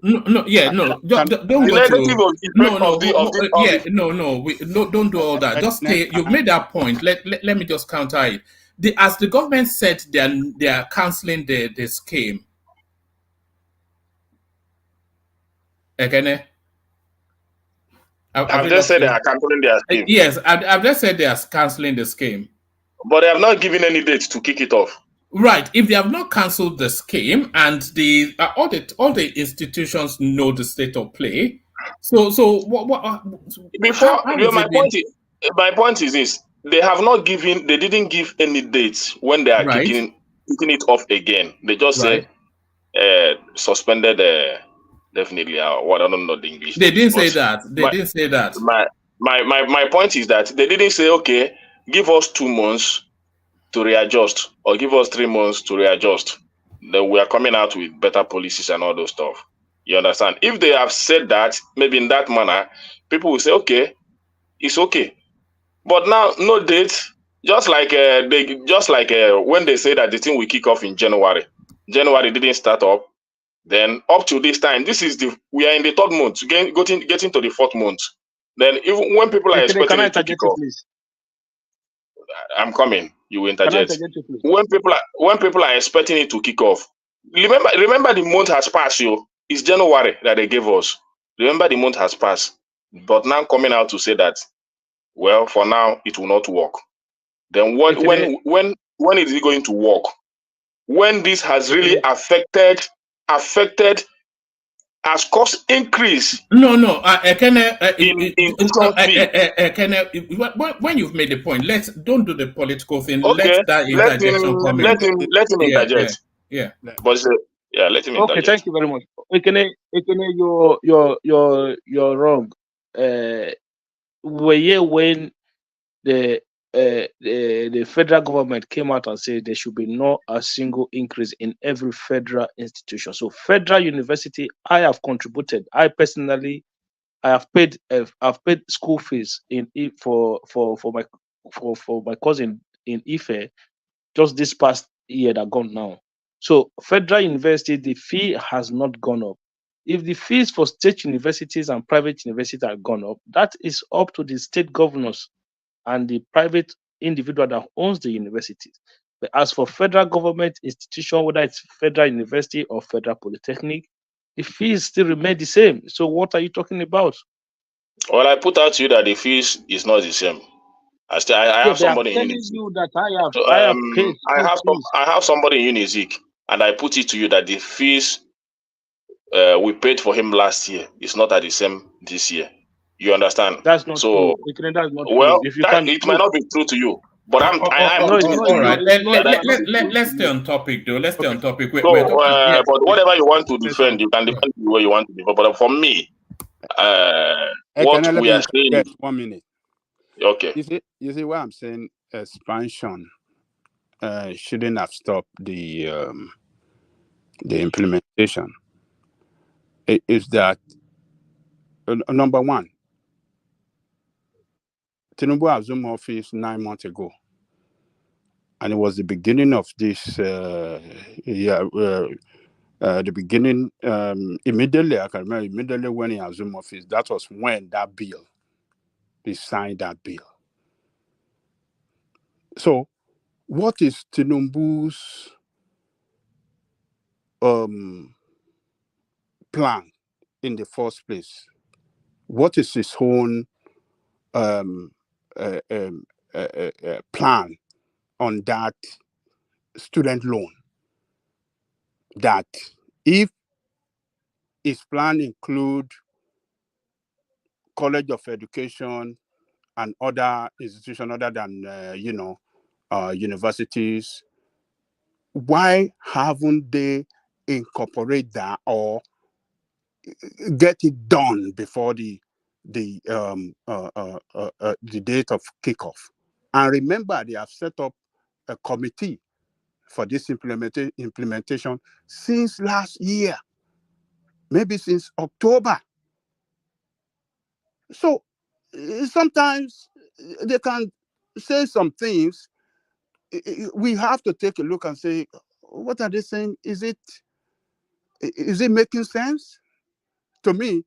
Don't do all that. Just stay. You've made that point. Let me just counter it. As the government said, they are cancelling the scheme. Again, I've just said they are cancelling their scheme. Yes, I've just said they are cancelling the scheme. But they have not given any date to kick it off. Right. If they have not cancelled the scheme and the all the institutions know the state of play, so what before my point is this: they didn't give any dates when they are kicking it off again. They just said suspended definitely. What I don't know the English. They didn't say that. They didn't say that. My point is that they didn't say, okay, give us 2 months to readjust, or give us 3 months to readjust. Then we are coming out with better policies and all those stuff. You understand? If they have said that, maybe in that manner, people will say, okay, it's okay. But now, no date. Just like when they say that the thing will kick off in January. January didn't start up. Then up to this time, we are in the 3rd month, getting to the 4th month. Then even when people are expecting it to kick off, I'm coming. You will interject. When people are expecting it to kick off, remember the month has passed. It's January that they gave us. Remember, the month has passed, but now coming out to say that, well, for now it will not work. Then when is it going to work? When this has really affected as cost increase. No. When you've made the point, don't do the political thing. Okay, Let that interjection come in. let him interject. Yeah. But let him Okay, interject. thank you very much. Ekene, you're wrong. Were here when the federal government came out and said there should be not a single increase in every federal institution. So federal university, I have contributed. I personally, I have paid. I've paid school fees for my cousin in Ife just this past year that gone now. So federal university, the fee has not gone up. If the fees for state universities and private universities have gone up, that is up to the state governors and the private individual that owns the universities. But as for federal government institution, whether it's federal university or federal polytechnic, the fees still remain the same. So what are you talking about? Well, I put out to you that the fees is not the same. I have somebody in Unizik. You that I have paid. I have somebody in Unizik, and I put it to you that the fees we paid for him last year is not at the same this year. You understand? That's not so. True. That's not Well, true. If you it might not be true to you, but I'm all right. Let's stay on topic, though. Let's stay on topic. But whatever you want to defend, you can defend the way you want to defend. But for me, what we are saying. Yes, 1 minute. Okay. You see what I'm saying? Expansion shouldn't have stopped the implementation. Is that number one? Tinubu assumed office 9 months ago, and it was the beginning of this. The beginning immediately. I can remember immediately when he assumed office. That was when that bill. They signed that bill. So, what is Tinubu's plan in the first place? What is his own plan on that student loan? That if his plan include College of Education and other institutions other than universities, why haven't they incorporate that or get it done before the date of kickoff? And remember, they have set up a committee for this implementation since last year, maybe since October. So sometimes they can say some things. We have to take a look and say, what are they saying? Is it making sense? To me,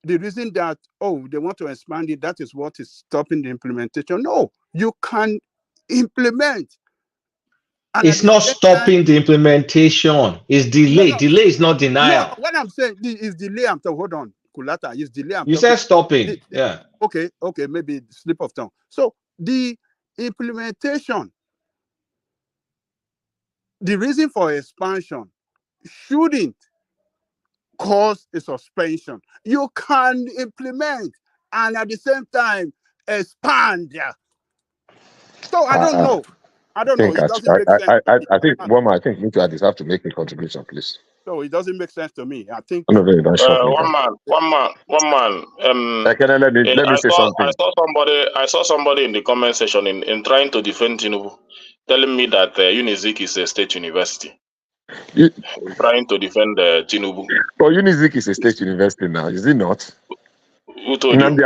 the reason that, they want to expand it, that is what is stopping the implementation. No, you can implement. And it's not stopping the implementation. It's delay. No. Delay is not denial. No, what I'm saying is delay. Hold on, Kulata, is delay. You said stopping. Yeah. Okay, maybe slip of tongue. So the implementation, the reason for expansion shouldn't cause a suspension. You can implement and at the same time expand. Yeah. So I don't know. It doesn't make sense. I think Woma, I think you have to make a contribution, please. So it doesn't make sense to me. I think one man. Let me say something. I saw somebody in the comment section in trying to defend Tinubu, telling me that Unizik is a state university. Trying to defend Tinubu. Well, Unizik is a state university now, is it not? Who told you? Nnamdi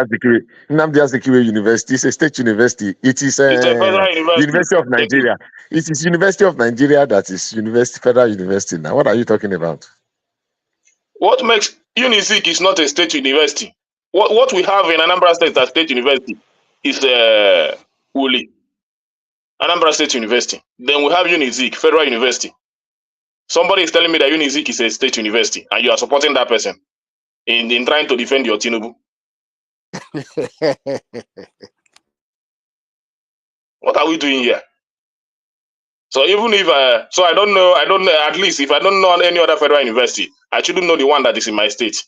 Azikiwe University is a state university. It is a federal University of Nigeria. It is University of Nigeria that is federal university now. What are you talking about? What makes Unizik is not a state university? What we have in Anambra State as state university is Wuli, Anambra State University. Then we have Unizik, Federal University. Somebody is telling me that Unizik is a state university, and you are supporting that person in trying to defend your Tinubu. What are we doing here? So even if so I don't know, at least if I don't know any other federal university, I shouldn't know the one that is in my state.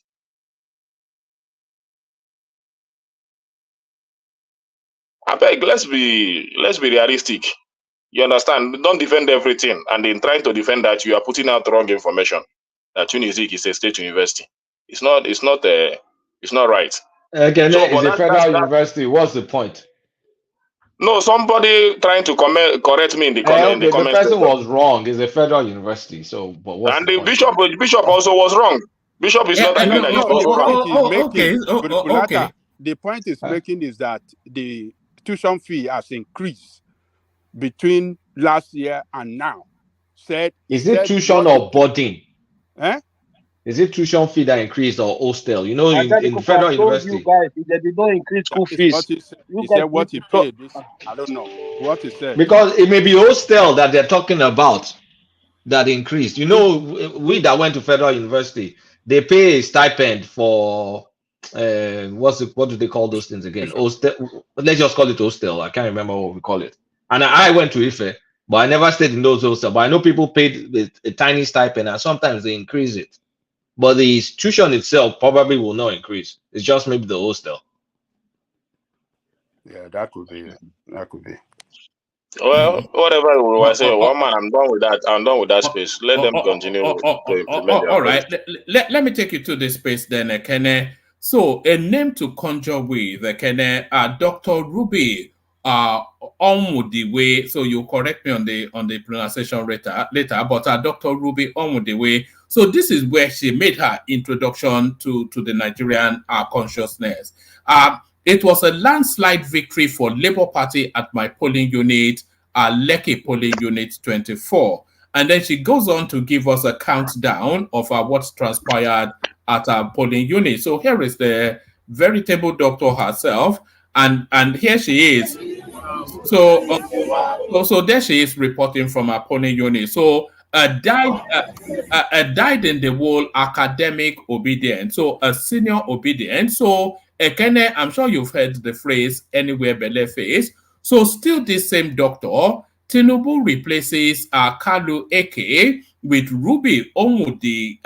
I beg, let's be realistic. You understand? Don't defend everything, and in trying to defend that, you are putting out wrong information. That Unizik is a state university. It's not right. Again, So, it's but a federal university. What's the point? No, somebody trying to correct me in the comment. Okay, the person was wrong. It's a federal university. So, but what's and the the point? bishop also was wrong. Bishop is not agreeing that he was wrong. Okay. The point is making is that the tuition fee has increased between last year and now. Is it tuition or boarding? Is it tuition fee that increased or hostel? You know, in federal university. You guys, they did not increase school fees. He said what he paid. I don't know what he said. Because it may be hostel that they're talking about that increased. You know, we that went to federal university, they pay a stipend for what do they call those things again? Hostel. Let's just call it hostel. I can't remember what we call it. And I went to Ife, but I never stayed in those hostels. But I know people paid a tiny stipend, and sometimes they increase it. But the tuition itself probably will not increase. It's just maybe the hostel. Yeah, that could be. That could be. Well, whatever I say, one man, I'm done with that. I'm done with that space. Let them continue to implement their all right. Let me take you to this space then, Kene. So, a name to conjure with, Kene, Dr. Ruby Onwudiwe. So you correct me on the pronunciation later, but Dr. Ruby Onwudiwe. So this is where she made her introduction to the Nigerian consciousness. It was a landslide victory for Labour Party at my polling unit, Lekki polling unit 24. And then she goes on to give us a countdown of what's transpired at our polling unit. So here is the veritable doctor herself, and here she is. So there she is reporting from our polling unit. So died in the wall academic obedience. So a senior obedience. So Ekene, I'm sure you've heard the phrase anywhere belle face. So still this same doctor, Tinubu replaces Kalu Eke with Ruby Onwudi,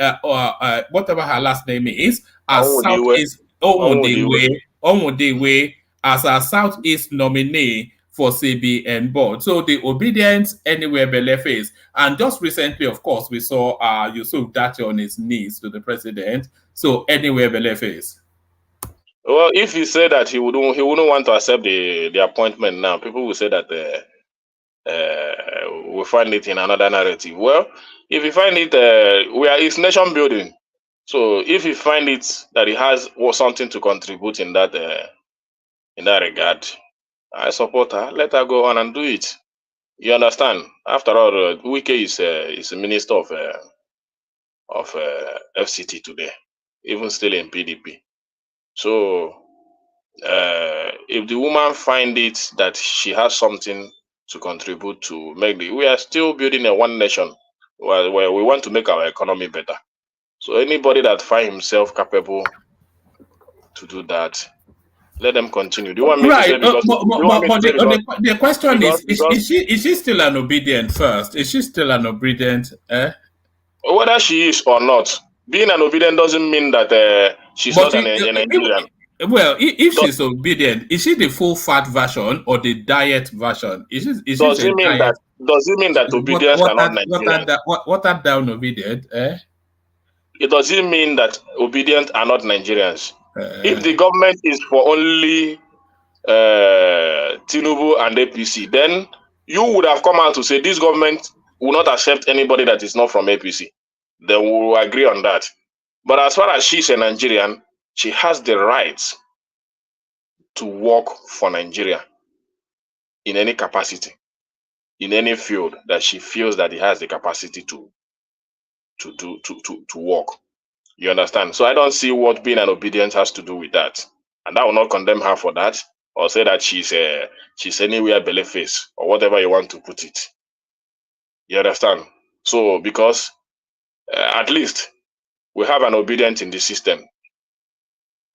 whatever her last name is, as Southeast Onwudiwe as a Southeast nominee for CBN board. So the obedience anywhere belle face. And just recently, of course, we saw Yusuf Dati on his knees to the president. So anywhere belle face. Well, if he said that he wouldn't want to accept the appointment now, people will say that we find it in another narrative. Well, if you find it, it's nation building. So if you find it that he has something to contribute in that regard, I support her. Let her go on and do it. You understand? After all, Wike is a minister of FCT today, even still in PDP. So if the woman find it that she has something to contribute to we are still building a one nation where we want to make our economy better. So anybody that find himself capable to do that, let them continue. Do you want me to say because the question is she still an obedient first? Is she still an obedient? Whether she is or not, being an obedient doesn't mean that she's not an Nigerian. Well, if she's obedient, is she the full fat version or the diet version? Does it mean that obedience are not Nigerian? What are down obedient? It doesn't mean that obedient are not Nigerians. If the government is for only Tinubu and APC, then you would have come out to say this government will not accept anybody that is not from APC. Then we will agree on that. But as far as she's a Nigerian, she has the right to work for Nigeria in any capacity, in any field that she feels that he has the capacity to work. You understand? So I don't see what being an obedient has to do with that. And I will not condemn her for that or say that she's anywhere belly face or whatever you want to put it. You understand? So because at least we have an obedient in the system.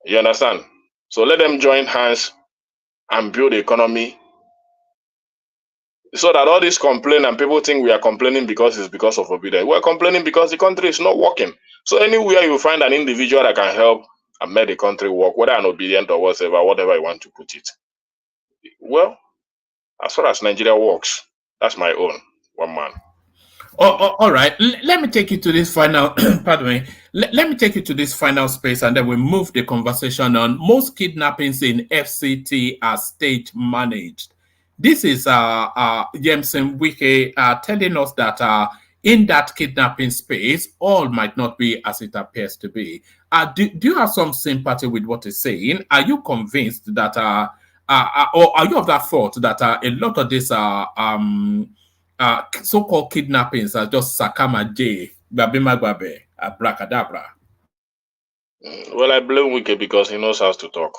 You understand? So let them join hands and build the economy so that all this complaint and people think we are complaining because it's because of obedience. We're complaining because the country is not working. So anywhere you find an individual that can help and make the country work, whether an obedient or whatever you want to put it. Well, as far as Nigeria works, that's my own one man. All right. Let me take you to this final. Pardon me. Let me take you to this final space, and then we move the conversation on. Most kidnappings in FCT are stage managed. This is Yemsen Wike telling us that in that kidnapping space, all might not be as it appears to be. Do you have some sympathy with what he's saying? Are you convinced that, or are you of that thought that a lot of these so-called kidnappings are just Sakama J, Babimagbabe, abracadabra? Well, I blame Wike because he knows how to talk.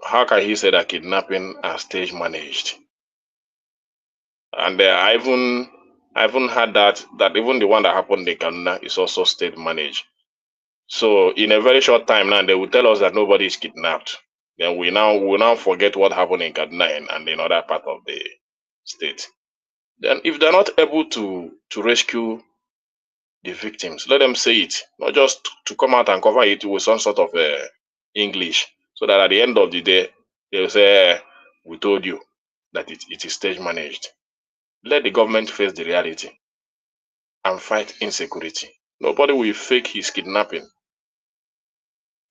How can he say that kidnapping are stage managed? And I even heard that even the one that happened in Kaduna is also state managed. So in a very short time now, they will tell us that nobody is kidnapped. Then we now forget what happened in Kaduna and in other part of the state. Then if they're not able to rescue the victims, let them say it, not just to come out and cover it with some sort of English, so that at the end of the day, they'll say, we told you that it is stage managed. Let the government face the reality and fight insecurity. Nobody will fake his kidnapping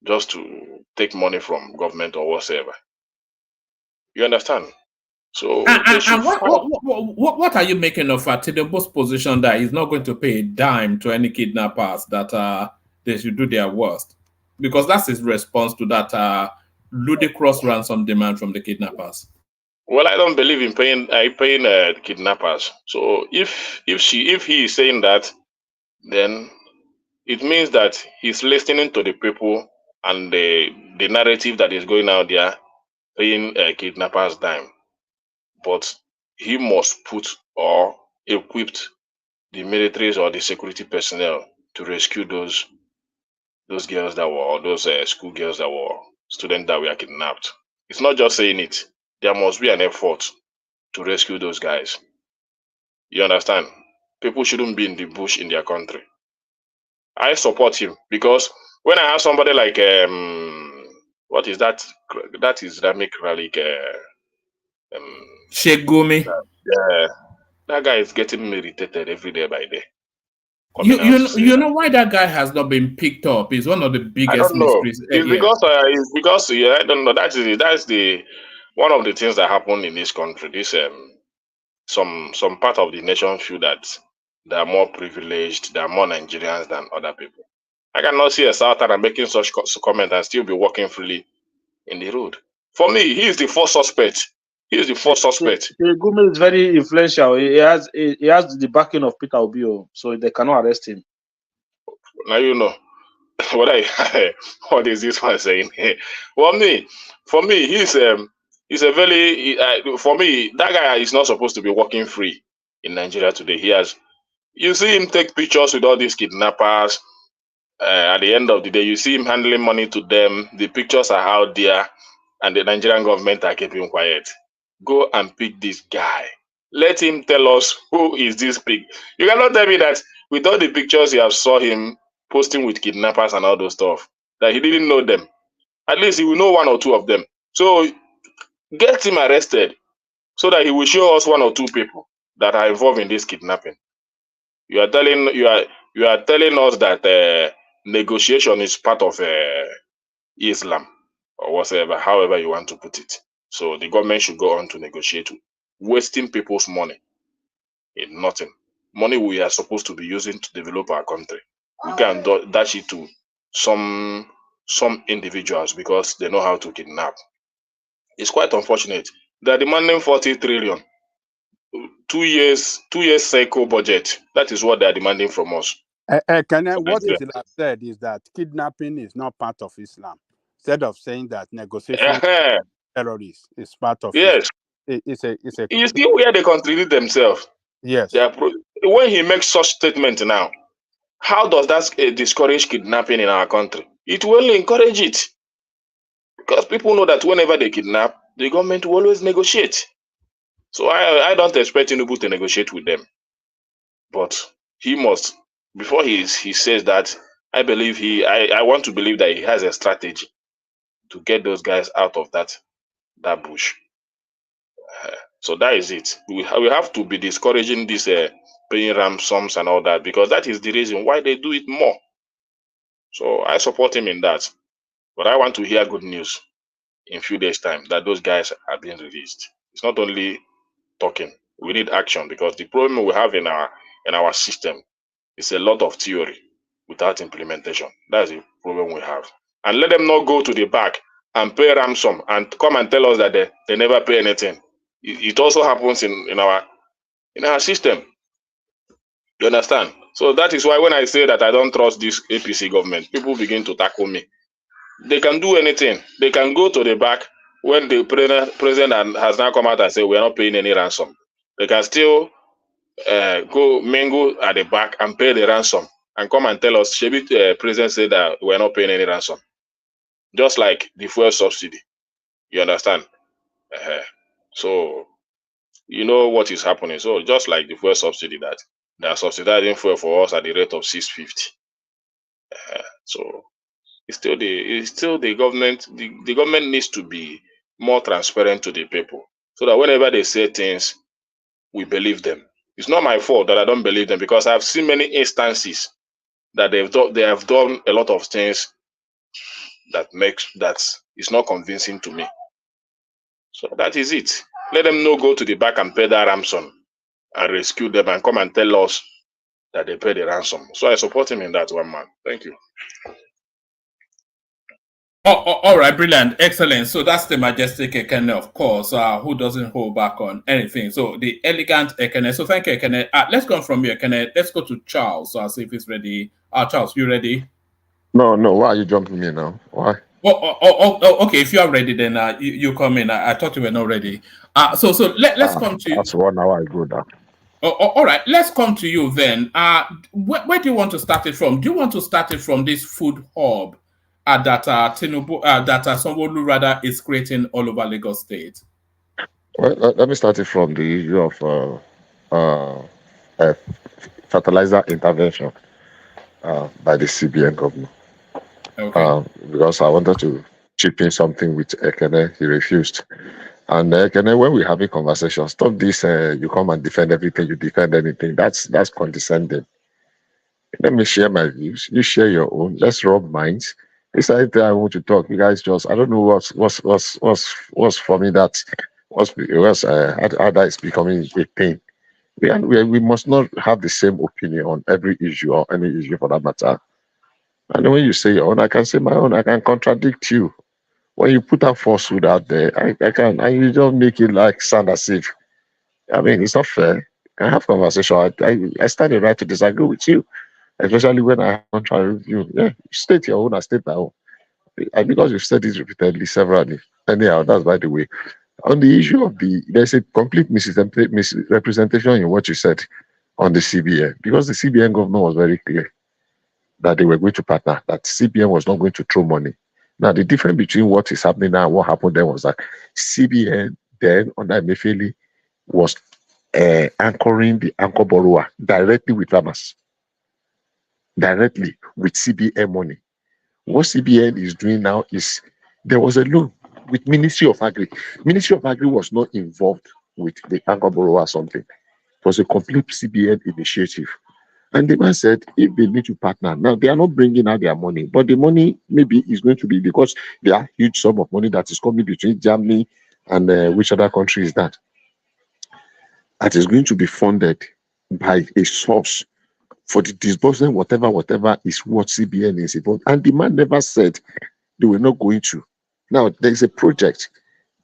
just to take money from government or whatever. You understand? So and what are you making of Tinubu's position that he's not going to pay a dime to any kidnappers, that they should do their worst? Because that's his response to that ludicrous ransom demand from the kidnappers. Well, I don't believe in paying kidnappers. So if he is saying that, then it means that he's listening to the people and the narrative that is going out there, paying kidnappers dime. But he must put or equipped the militaries or the security personnel to rescue those girls that were, or those school girls that were students that were kidnapped. It's not just saying it. There must be an effort to rescue those guys. You understand? People shouldn't be in the bush in their country. I support him because when I have somebody like what is that? That Islamic rally. Sheikh Gumi. That guy is getting irritated every day by day. You know why that guy has not been picked up? He's one of the biggest I don't know. mysteries. It's because I don't know. That's the one of the things that happen in this country. This some part of the nation feel that they are more privileged, they are more Nigerians than other people. I cannot see a Southerner making such comment and still be walking freely in the road. For me, he is the first suspect. He is the first suspect. Gumi is very influential. He has the backing of Peter Obi, so they cannot arrest him. Now you know what is this one saying? For me, he's a very for me, that guy is not supposed to be walking free in Nigeria today. You see him take pictures with all these kidnappers. At the end of the day, you see him handling money to them. The pictures are out there, and the Nigerian government are keeping quiet. Go and pick this guy. Let him tell us who is this pig. You cannot tell me that with all the pictures you have saw him posting with kidnappers and all those stuff, that he didn't know them. At least he will know one or two of them. So get him arrested so that he will show us one or two people that are involved in this kidnapping. You are telling us that negotiation is part of Islam or whatever, however you want to put it. So the government should go on to negotiate, wasting people's money in nothing. Money we are supposed to be using to develop our country. We can dash it to some individuals because they know how to kidnap. It's quite unfortunate. They're demanding 40 trillion. 2 years cycle budget. That is what they are demanding from us. What Islam said is that kidnapping is not part of Islam. Instead of saying that negotiation with terrorists is part of yes. Islam. It's a you see where they contradict themselves. Yes. when he makes such statement now, how does that discourage kidnapping in our country? It will encourage it. Because people know that whenever they kidnap, the government will always negotiate. So I don't expect Tinubu to negotiate with them. But he must, before he says that, I want to believe that he has a strategy to get those guys out of that bush. So that is it. We have to be discouraging this paying ransoms and all that, because that is the reason why they do it more. So I support him in that. But I want to hear good news in few days' time that those guys are being released. It's not only talking. We need action, because the problem we have in our system is a lot of theory without implementation. That's the problem we have. And let them not go to the back and pay ransom and come and tell us that they never pay anything. It also happens in our system. You understand? So that is why when I say that I don't trust this APC government, people begin to tackle me. They can do anything. They can go to the back when the president has now come out and say we are not paying any ransom. They can still go mingle at the back and pay the ransom and come and tell us, Shebi president said that we are not paying any ransom. Just like the fuel subsidy. You understand? So you know what is happening. So just like the fuel subsidy, that they are subsidizing fuel for us at the rate of 650. So it's still the government. The government needs to be more transparent to the people, so that whenever they say things, we believe them. It's not my fault that I don't believe them, because I've seen many instances that they have done a lot of things that is not convincing to me. So that is it. Let them not go to the back and pay that ransom and rescue them and come and tell us that they pay the ransom. So I support him in that one, man. Thank you. All right, brilliant, excellent. So that's the majestic Ekene, of course, who doesn't hold back on anything. So the elegant Ekene. So thank you, Ekene. Let's go from here, Ekene. Let's go to Charles. So I'll see if he's ready. Charles, you ready? No. Why are you jumping me now? Why? Okay. If you are ready, then you come in. I thought you were not ready. So let's come to you. That's 1 hour ago now. All right, let's come to you then. Where do you want to start it from? Do you want to start it from this food hub that Tinubu, that Sanwo-Olu rather is creating all over Lagos State? Well, let me start it from the issue of fertilizer intervention by the CBN governor. Okay. Because I wanted to chip in something with Ekene, he refused. And Ekene, when we're having conversations, stop this. You come and defend everything, you defend anything. That's condescending. Let me share my views. You share your own. Let's rub minds. It's like I want to talk. You guys just, I don't know what's for me that how that is becoming a thing. We must not have the same opinion on every issue or any issue for that matter. And when you say your own, I can say my own. I can contradict you. When you put that falsehood out there, I can, and you don't make it like sound as if, I mean, it's not fair. I have conversation. I stand the right to disagree with you, especially when I contrary with you. Yeah, state your own, I state my own. And because you've said this repeatedly, severally. Anyhow, that's by the way. On the issue of there's a complete misrepresentation in what you said on the CBN, because the CBN governor was very clear that they were going to partner, that CBN was not going to throw money. Now, the difference between what is happening now and what happened then was that CBN then, under Emefiele, was anchoring the anchor borrower directly with farmers, directly with CBN money. What CBN is doing now is, there was a loan with Ministry of Agri. Ministry of Agri was not involved with the anchor borrower or something. It was a complete CBN initiative. And the man said, if they need to partner, now they are not bringing out their money, but the money maybe is going to be, because there are huge sum of money that is coming between Germany and which other country is that? That is going to be funded by a source for the disbursement, whatever is what CBN is involved. And the man never said they were not going to. Now, there's a project,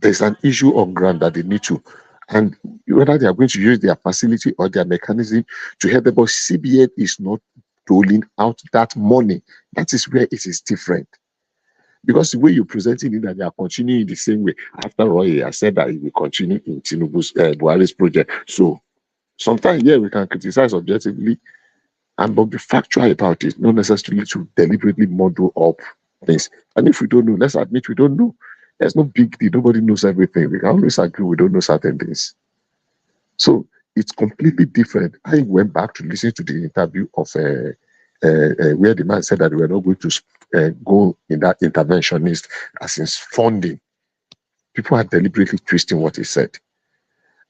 there's an issue on ground that they need to. And whether they are going to use their facility or their mechanism to help them, but CBN is not doling out that money. That is where it is different. Because the way you're presenting it, that they are continuing the same way. After all, I said that he will continue in Tinubu's Buhari's project. So Sometimes, yeah, we can criticize objectively, and but be factual about it, not necessarily to deliberately model up things. And if we don't know, let's admit we don't know. There's no big deal. Nobody knows everything. We can always agree we don't know certain things. So it's completely different. I went back to listen to the interview of where the man said that we are not going to go in that interventionist as in funding. People are deliberately twisting what he said.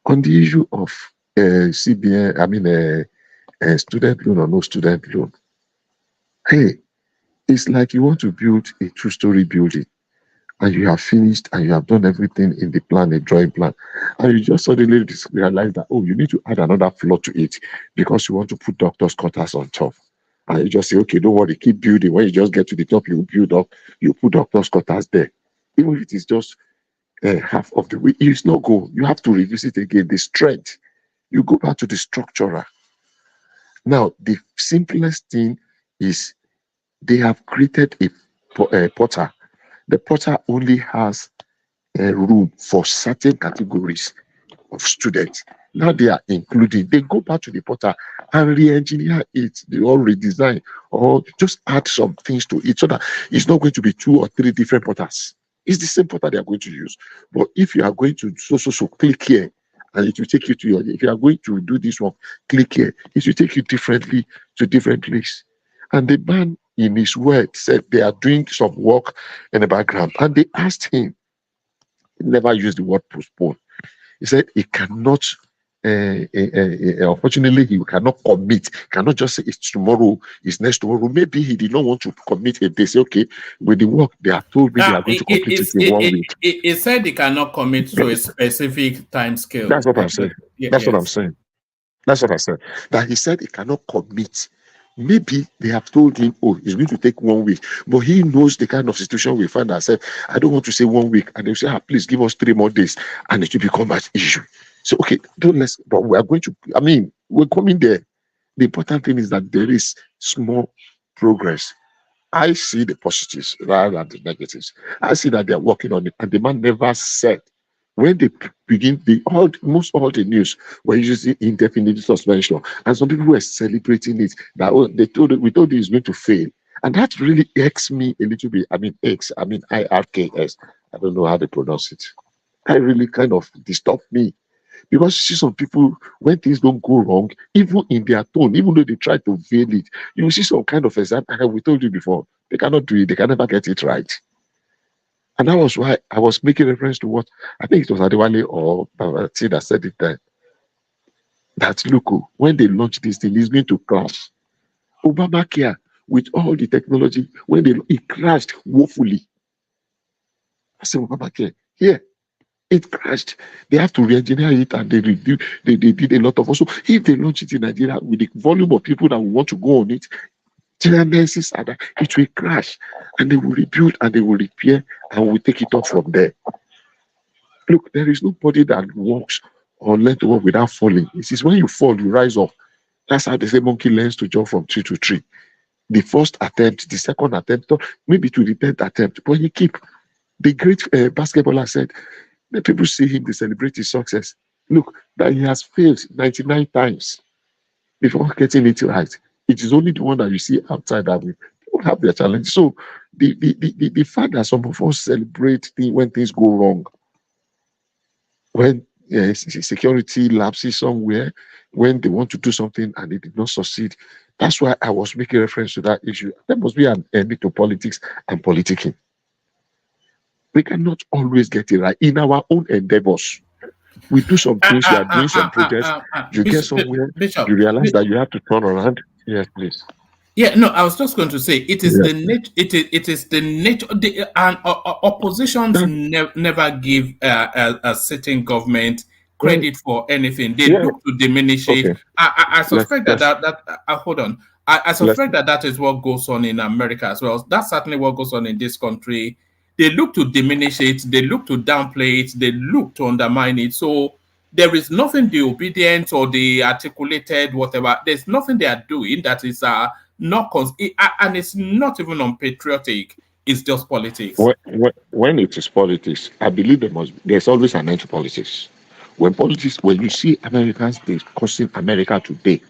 On the issue of CBN, I mean, student loan or no student loan, hey, it's like you want to build a two-story building and you have finished and you have done everything in the plan, a drawing plan, and you just suddenly realize that, oh, you need to add another floor to it because you want to put doctor's quarters on top. And you just say, okay, don't worry, keep building. When you just get to the top, you build up, you put doctor's quarters there. Even if it is just half of the way, it's not go. You have to revisit again the strength. You go back to the structural. Now, the simplest thing is they have created a portal. The portal only has a room for certain categories of students. Now they are including, they go back to the portal and re-engineer it, they all redesign or just add some things to it so that it's not going to be 2 or 3 different portals. It's the same portal they are going to use. But if you are going to so click here and it will take you to your, if you are going to do this one, click here, it will take you differently to different places. And the man in his word said they are doing some work in the background and they asked him, he never used the word postpone. He said he cannot, unfortunately, he cannot commit, cannot just say it's tomorrow, it's next tomorrow. Maybe he did not want to commit it. They say, okay, with the work, they are told me they are going to complete it in 1 week. He said he cannot commit to a specific time scale. That's what I'm saying. That's what I'm saying. That's what I said. That he said he cannot commit. Maybe they have told him, oh, it's going to take 1 week. But he knows the kind of situation we find ourselves. I don't want to say 1 week. And they'll say, please give us 3 more days. And it will become an issue. So, okay, but we are going to, I mean, we're coming there. The important thing is that there is small progress. I see the positives rather than the negatives. I see that they're working on it. And the man never said, when they begin, most all the news were usually indefinite suspension, and some people were celebrating it. That we told you it's going to fail, and that really irks me a little bit. I mean, IRKS. I don't know how they pronounce it. That really kind of disturbed me because you see some people when things don't go wrong, even in their tone, even though they try to veil it, you see some kind of example. We told you before, they cannot do it. They can never get it right. And that was why I was making reference to what I think it was Adewale or Babati that said it there. That look, when they launch this thing, it's going to crash. Obamacare, with all the technology, when it crashed woefully. I said, Obamacare, here, it crashed. They have to re-engineer it and they did a lot of also. If they launch it in Nigeria with the volume of people that want to go on it, tendencies are that it will crash and they will rebuild and they will repair and we'll take it off from there. Look, there is nobody that walks or learns to walk without falling. It is when you fall, you rise up. That's how they say monkey learns to jump from tree to tree. The first attempt, the second attempt, maybe to the 10th attempt, but you keep. The great basketballer said, the people see him, they celebrate his success. Look, that he has failed 99 times before getting it right. It is only the one that you see outside that people have their challenge. So the fact that some of us celebrate when things go wrong, when security lapses somewhere, when they want to do something and they did not succeed, that's why I was making reference to that issue. There must be an end to politics and politicking. We cannot always get it right in our own endeavors. We do some things, we are doing some projects, you get somewhere, you realize that you have to turn around. Yes, please. Yeah, no, I was just going to say it is the nature. It is the nature. And oppositions never give a sitting government credit for anything. They look to diminish it. I suspect hold on. I suspect that is what goes on in America as well. That's certainly what goes on in this country. They look to diminish it. They look to downplay it. They look to undermine it. So there is nothing the obedient or the articulated, whatever. There's nothing they are doing that is not and it's not even unpatriotic. It's just politics. When it is politics, I believe there's always an end to politics. When you see Americans discussing America today,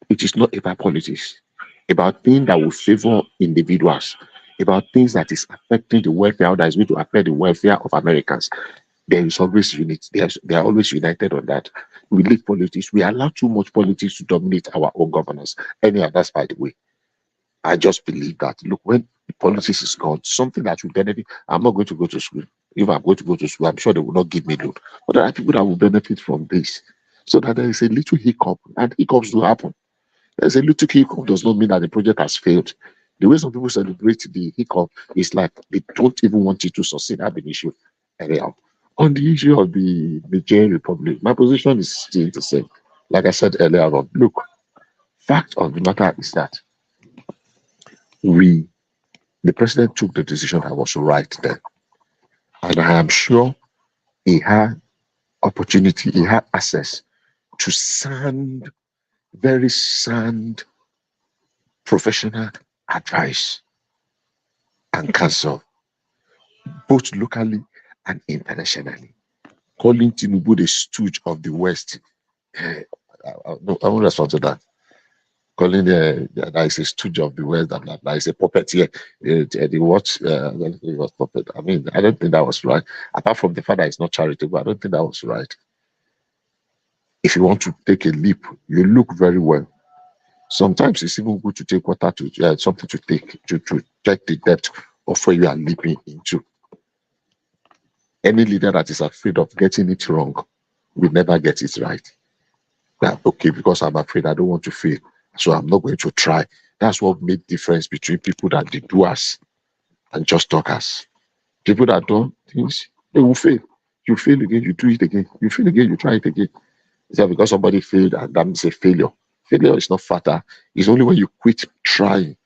it is not about politics, about things that will favor individuals, about things that is affecting the welfare, that is going to affect the welfare of Americans. There is always unity. They are always united on that. We leave politics. We allow too much politics to dominate our own governance. Any others, by the way. I just believe that. Look, when politics is gone, something that will benefit. I'm not going to go to school. If I'm going to go to school, I'm sure they will not give me loan. But there are people that will benefit from this. So that there is a little hiccup, and hiccups will happen. There's a little hiccup does not mean that the project has failed. The way some people celebrate the hiccup is like they don't even want it to succeed. Have an issue. Anyhow, on the issue of the Nigerian Republic, my position is still the same. Like I said earlier on, look, fact of the matter is that the president took the decision that was right then. And I am sure he had opportunity, he had access to very sound professional advice and counsel, both locally and internationally. Calling Tinubu the stooge of the West, I won't respond to that. Calling that is a stooge of the West, that is a puppet here. The what? I don't think it was puppet. I mean, I don't think that was right. Apart from the fact that it's not charitable, I don't think that was right. If you want to take a leap, you look very well. Sometimes it's even good to take water to something to take to check the depth of where you are leaping into. Any leader that is afraid of getting it wrong will never get it right. That okay, because I'm afraid I don't want to fail, so I'm not going to try. That's what made difference between people that they do us and just talkers. People that don't things, they will fail. You fail again, you do it again. You fail again, you try it again. It's not because somebody failed and that means a failure. Failure is not fatal. It's only when you quit trying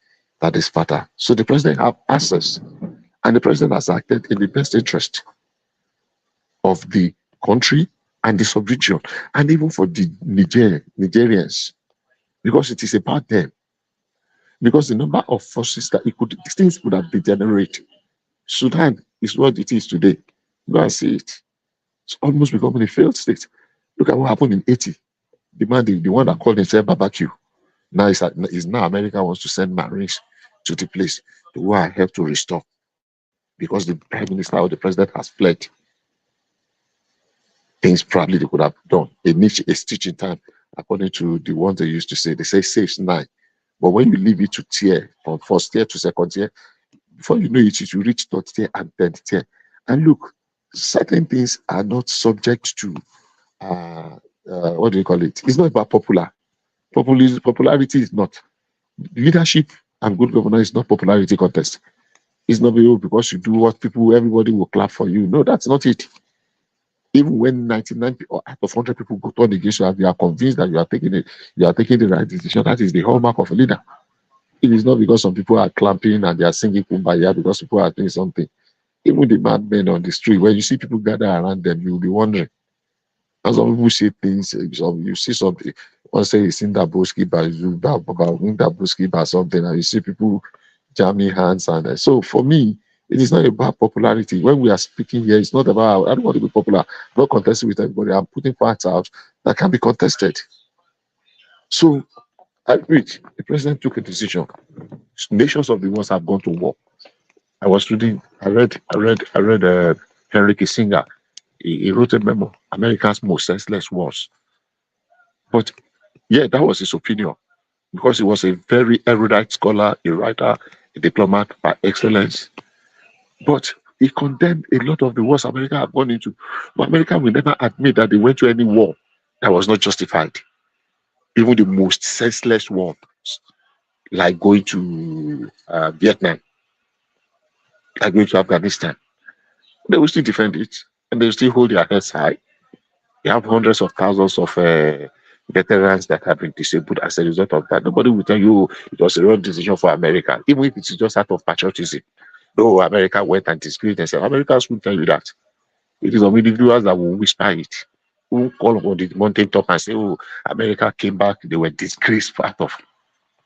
that is fatal. So the president have access, and the president has acted in the best interest of the country and the sub-region, and even for the Nigerians, because it is about them. Because the number of forces that these things could have degenerated. Sudan is what it is today. Go and see it. It's almost becoming a failed state. Look at what happened in 80. The man, the one that called himself barbecue. Now is now America wants to send Marines to the place to go and help to restore. Because the prime minister or the president has fled. Things probably they could have done. A stitch in time, according to the ones they used to say. They say saves 9. But when you leave it to tier, from first tier to second tier, before you know it, you reach third tier and 10th tier. And look, certain things are not subject to what do you call it? It's not about popularity is not. Leadership and good governance is not popularity contest. It's not because you do what everybody will clap for you. No, that's not it. Even when 99 or out of 100 people go turn against you, and you are convinced that you are taking the right decision. That is the hallmark of a leader. It is not because some people are clapping and they are singing kumbaya because people are doing something. Even the madmen on the street, when you see people gather around them, you'll be wondering. And some people say things, you see something, one say it's in that Boski by something, and you see people jamming hands. And so for me, it is not about popularity. When we are speaking here, it's not about, I don't want to be popular. I'm not contesting with everybody. I'm putting facts out that can be contested. So I agree. The president took a decision. Nations of the world have gone to war. I read Henry Kissinger. He wrote a memo, America's most senseless wars. But yeah, that was his opinion, because he was a very erudite scholar, a writer, a diplomat by excellence. But he condemned a lot of the wars America have gone into. But America will never admit that they went to any war that was not justified. Even the most senseless war, like going to Vietnam, like going to Afghanistan, they will still defend it, and they will still hold their heads high. You have hundreds of thousands of veterans that have been disabled as a result of that. Nobody will tell you it was a wrong decision for America, even if it's just out of patriotism. No, America went and disgraced themselves. Americans will tell you that. It is some individuals that will whisper it, who call on the mountain top and say, oh, America came back, they were disgraced part of.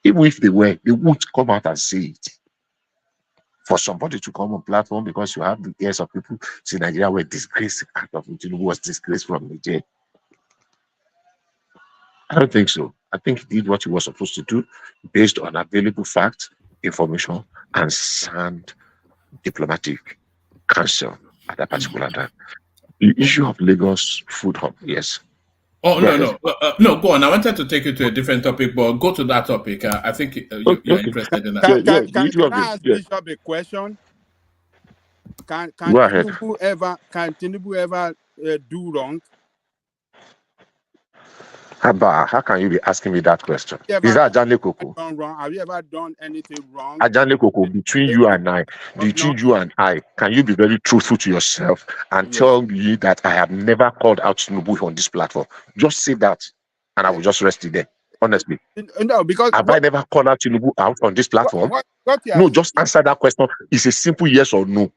Even if they were, they won't come out and say it. for somebody to come on platform because you have the ears of people, see Nigeria were disgraced out of it, was disgraced from Nigeria. I don't think so. I think he did what he was supposed to do based on available facts, information, and sound diplomatic counsel at that particular time. The issue of Lagos food hub, yes. Oh, no, go on. I wanted to take you to a different topic, but go to that topic. I think you're interested in that. Can I ask Bishop a question? Can Tinubu ever do wrong? How can you be asking me that question? Is that Ajanle Koko? Have you ever done anything wrong? Ajanle Koko, between you and I, can you be very truthful to yourself and tell me that I have never called out Tinubu on this platform? Just say that, and I will just rest it there. Honestly, no, because have I never called out Tinubu out on this platform? No, just answer that question. It's a simple yes or no.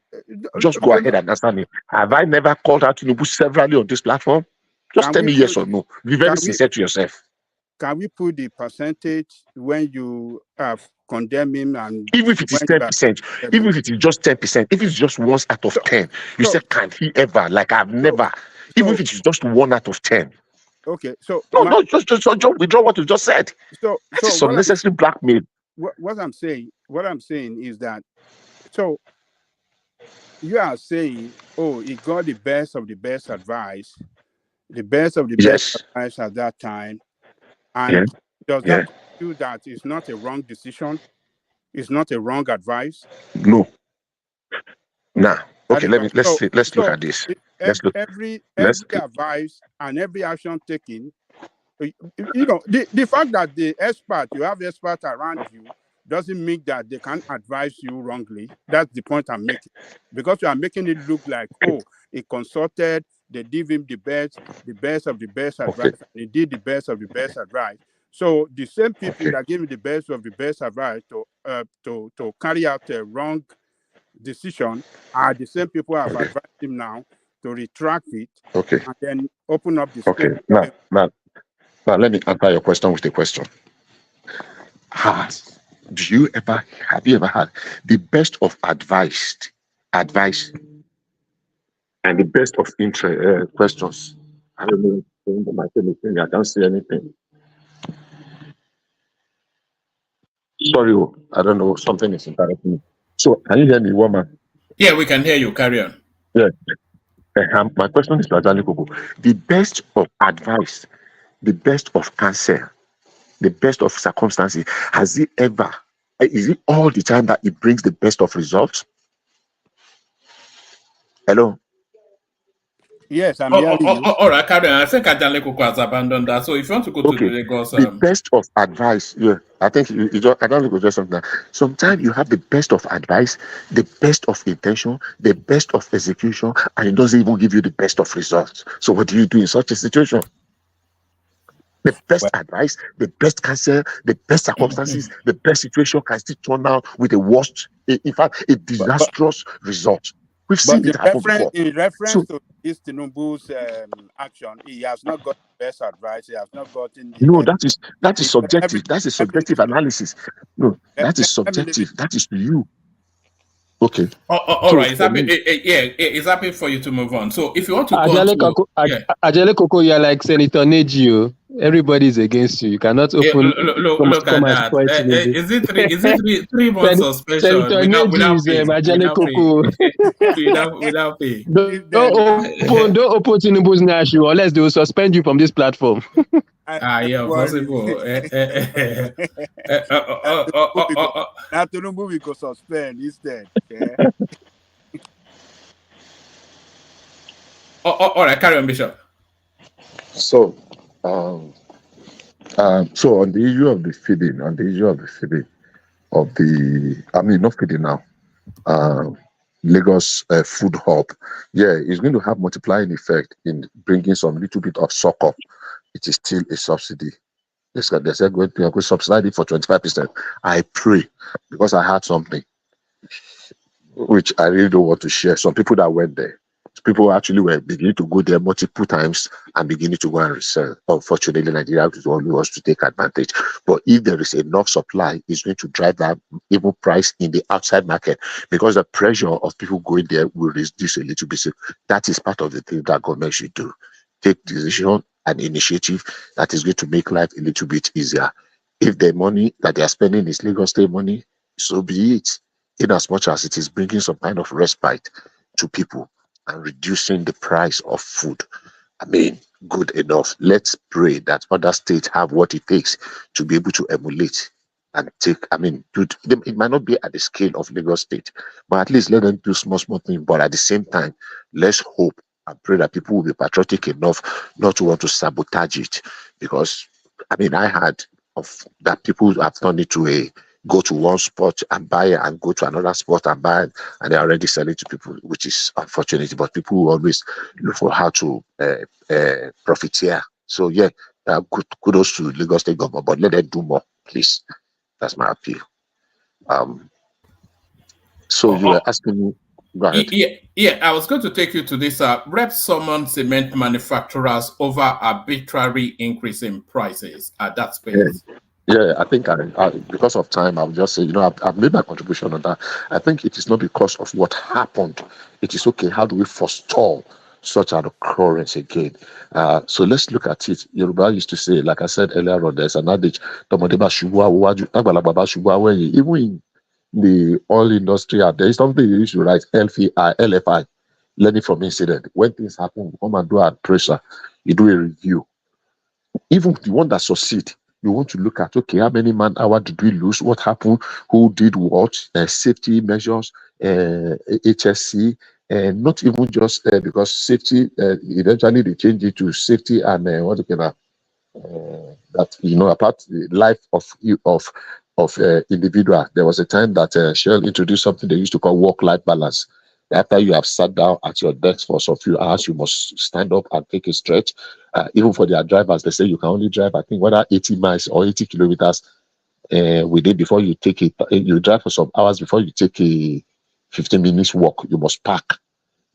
Just go ahead and answer me. Have I never called out Tinubu severally on this platform? Just tell me yes or no. Be very sincere to yourself. Can we put the percentage when you have condemned him? And even if it is 10%, even if it is just 10%, if it's just 1 out of 10, you say, can he ever? Like I've never. Even if it is just 1 out of 10. Okay, so just withdraw what you just said. That is unnecessary blackmail. What I'm saying is that, so you are saying, oh, he got the best of the best advice. The best of the best advice at that time, and does that do that? It's not a wrong decision. It's not a wrong advice. No. Nah. Okay. Let's look at this. Every advice and every action taken. You know, the fact that you have experts around you doesn't mean that they can advise you wrongly. That's the point I'm making, because you are making it look like, oh, he consulted. They give him the best of the best advice. And he did the best of the best advice. So the same people that gave him the best of the best advice to carry out a wrong decision are the same people who have advised him now to retract it and then open up the space. Now, let me answer your question with a question. Have you ever had the best of advice and the best of interest questions? I don't know. I can't see anything. Sorry, I don't know. Something is interrupting me. So, can you hear me, woman? Yeah, we can hear you. Carry on. Yeah. My question is to Ajani Koko. The best of advice, the best of counsel, the best of circumstances, is it all the time that it brings the best of results? Hello? Yes, I'm hearing you. All right, carry on. I think Ajanle Koko has abandoned that. So if you want to go to the Lagos, the best of advice, I think Ajanle Koko just something. Sometimes you have the best of advice, the best of intention, the best of execution, and it doesn't even give you the best of results. So what do you do in such a situation? The best advice, the best counsel, the best circumstances, the best situation can still turn out with the worst, in fact, a disastrous result. We've seen it happen before. In reference to this Tinubu's action, he has not got the best advice. He has not gotten the best. that is subjective. That's a subjective analysis. No, that is subjective. That is to you. Okay. All right. It's happy for you to move on. So if you want to go Ajale Koko, you're like Senator Neji. Everybody's against you. You cannot open. Look at that. Is it 3 months suspension? Senator Neji is Ajale Koko. Without pay. Don't open Tinubu's national unless they will suspend you from this platform. Yeah, possible. Now Tinubu we go suspend instead. All right, carry on, Bishop. So, so on the issue of the feeding, not feeding now, Lagos food hub, it's going to have multiplying effect in bringing some little bit of succor. It is still a subsidy. They said going to subsidize it for 25%. I pray, because I had something which I really don't want to share. Some people that went there, People actually were beginning to go there multiple times and beginning to go and resell. Unfortunately, Nigeria only wants to take advantage. But if there is enough supply, it's going to drive that even price in the outside market, because the pressure of people going there will reduce a little bit. So that is part of the thing that government should do. Take decision and initiative that is going to make life a little bit easier. If the money that they are spending is Lagos State money, so be it. In as much as it is bringing some kind of respite to people and reducing the price of food, I mean, good enough. Let's pray that other states have what it takes to be able to emulate and take. I mean, it might not be at the scale of Lagos State, but at least let them do small things. But at the same time, let's hope and pray that people will be patriotic enough not to want to sabotage it. Because, I mean, I had of that people have turned it to a go to one spot and buy it and go to another spot and buy it, and they're already selling to people, which is unfortunate. But people will always look for how to profiteer. So yeah, kudos to Lagos State government, but let them do more, please. That's my appeal. So you were asking me. Go ahead. Yeah, I was going to take you to this. Rep summon cement manufacturers over arbitrary increase in prices at that space. Yeah, I think because of time, I'll just say, I've made my contribution on that. I think it is not because of what happened. It is okay. How do we forestall such an occurrence again? So let's look at it. Yoruba used to say, like I said earlier on, there's an adage, even in the oil industry, there is something you used to write, LFI, learning from incident. When things happen, come and do a pressure, you do a review. Even the one that succeed, you want to look at, okay, how many man hour did we lose? What happened? Who did what? Safety measures, HSC, and not even just because safety, eventually they changed it to safety and that, apart the life of individual. There was a time that Shell introduced something they used to call work-life balance. After you have sat down at your desk for some few hours, you must stand up and take a stretch. Even for their drivers, they say you can only drive, I think, whether 80 miles or 80 kilometers within before you take it. You drive for some hours before you take a 15 minutes walk. You must park.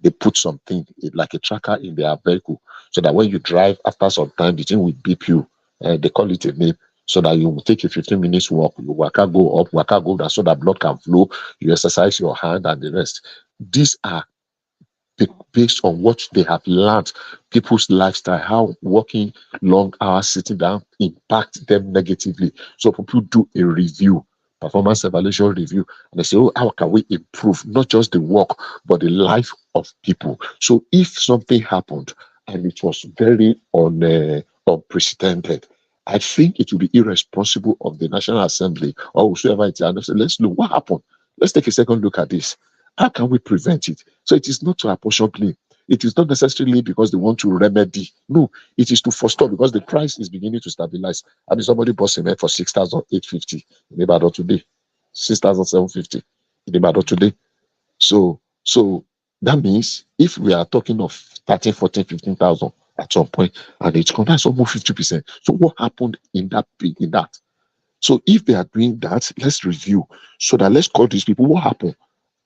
They put something like a tracker in their vehicle so that when you drive, after some time, the thing will beep you. They call it a name, so that you will take a 15 minutes walk. You waka go up, waka go down, so that blood can flow. You exercise your hand and the rest. These are based on what they have learned, people's lifestyle, how working long hours, sitting down, impact them negatively. So people do a review, performance evaluation review, and they say, oh, how can we improve not just the work, but the life of people? So if something happened and it was very unprecedented, I think it would be irresponsible of the National Assembly or whoever it is, and say, let's look what happened. Let's take a second look at this. How can we prevent it? So it is not to apportion blame. It is not necessarily because they want to remedy. No, it is to forestall because the price is beginning to stabilize. I mean, somebody bought cement for 6,850 in Ibadan today, 6,750 in Ibadan today. So that means if we are talking of 13, 14, 15,000 at some point, and it's almost 50%. So what happened in that? So if they are doing that, let's review so that let's call these people. What happened?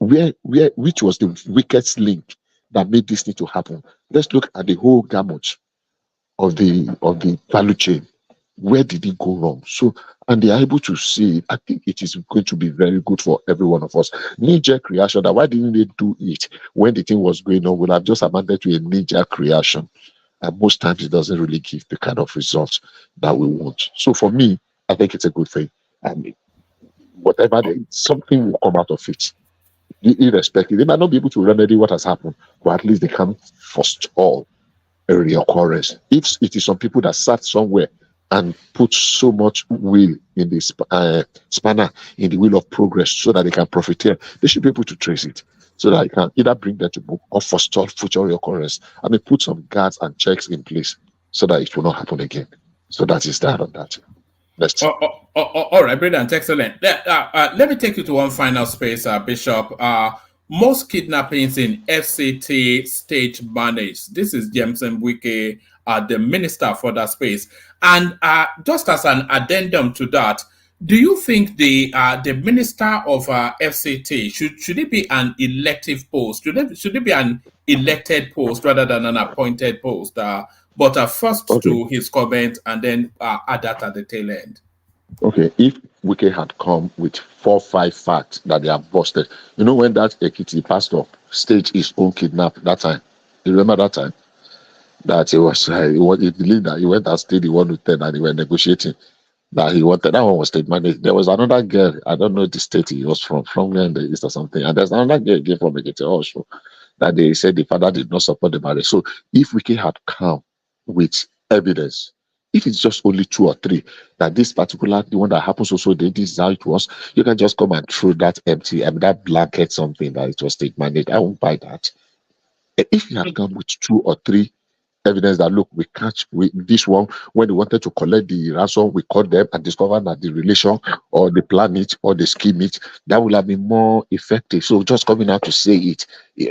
Which was the weakest link that made this need to happen? Let's look at the whole gamut of the value chain. Where did it go wrong? So, and they are able to see it. I think it is going to be very good for every one of us. Knee-jerk reaction, that why didn't they do it when the thing was going on? Would have just abandoned to a knee-jerk reaction. And most times it doesn't really give the kind of results that we want. So for me, I think it's a good thing. And whatever, something will come out of it. Irrespective, they might not be able to remedy what has happened, but at least they can forestall a reoccurrence. If it is some people that sat somewhere and put so much will in this spanner in the wheel of progress so that they can profiteer, they should be able to trace it so that it can either bring them to book or forestall future reoccurrence. I mean, put some guards and checks in place so that it will not happen again. So that is that on that. All right, brilliant, excellent. Let me take you to one final space, Bishop. Most kidnappings in FCT state managed. This is James Mbwike, the minister for that space. And just as an addendum to that, Do you think the minister of FCT should it be an elective post? Should it be an elected post rather than an appointed post? But first Okay. to his comment and then add that at the tail end. Okay, if Wike had come with 4, 5 facts that they have busted, you know when that Ekiti pastor staged his own kidnap that time, you remember that time that he believed that he went and stayed in 1 to 10 and they were negotiating that he wanted, that one was state managed. There was another girl, I don't know the state he was from where in the east or something, and there's another girl again from Ekiti also that they said the father did not support the marriage. So if Wike had come with evidence, if it's just only 2 or 3, that this particular the one that happens also, this is how it was, you can just come and throw that empty, that blanket something that it was state managed. I won't buy that. If you had come with 2 or 3 evidence that look, we catch this one when they wanted to collect the ransom, we caught them and discovered that the relation or the plan it or the scheme it, that would have been more effective. So just coming out to say it,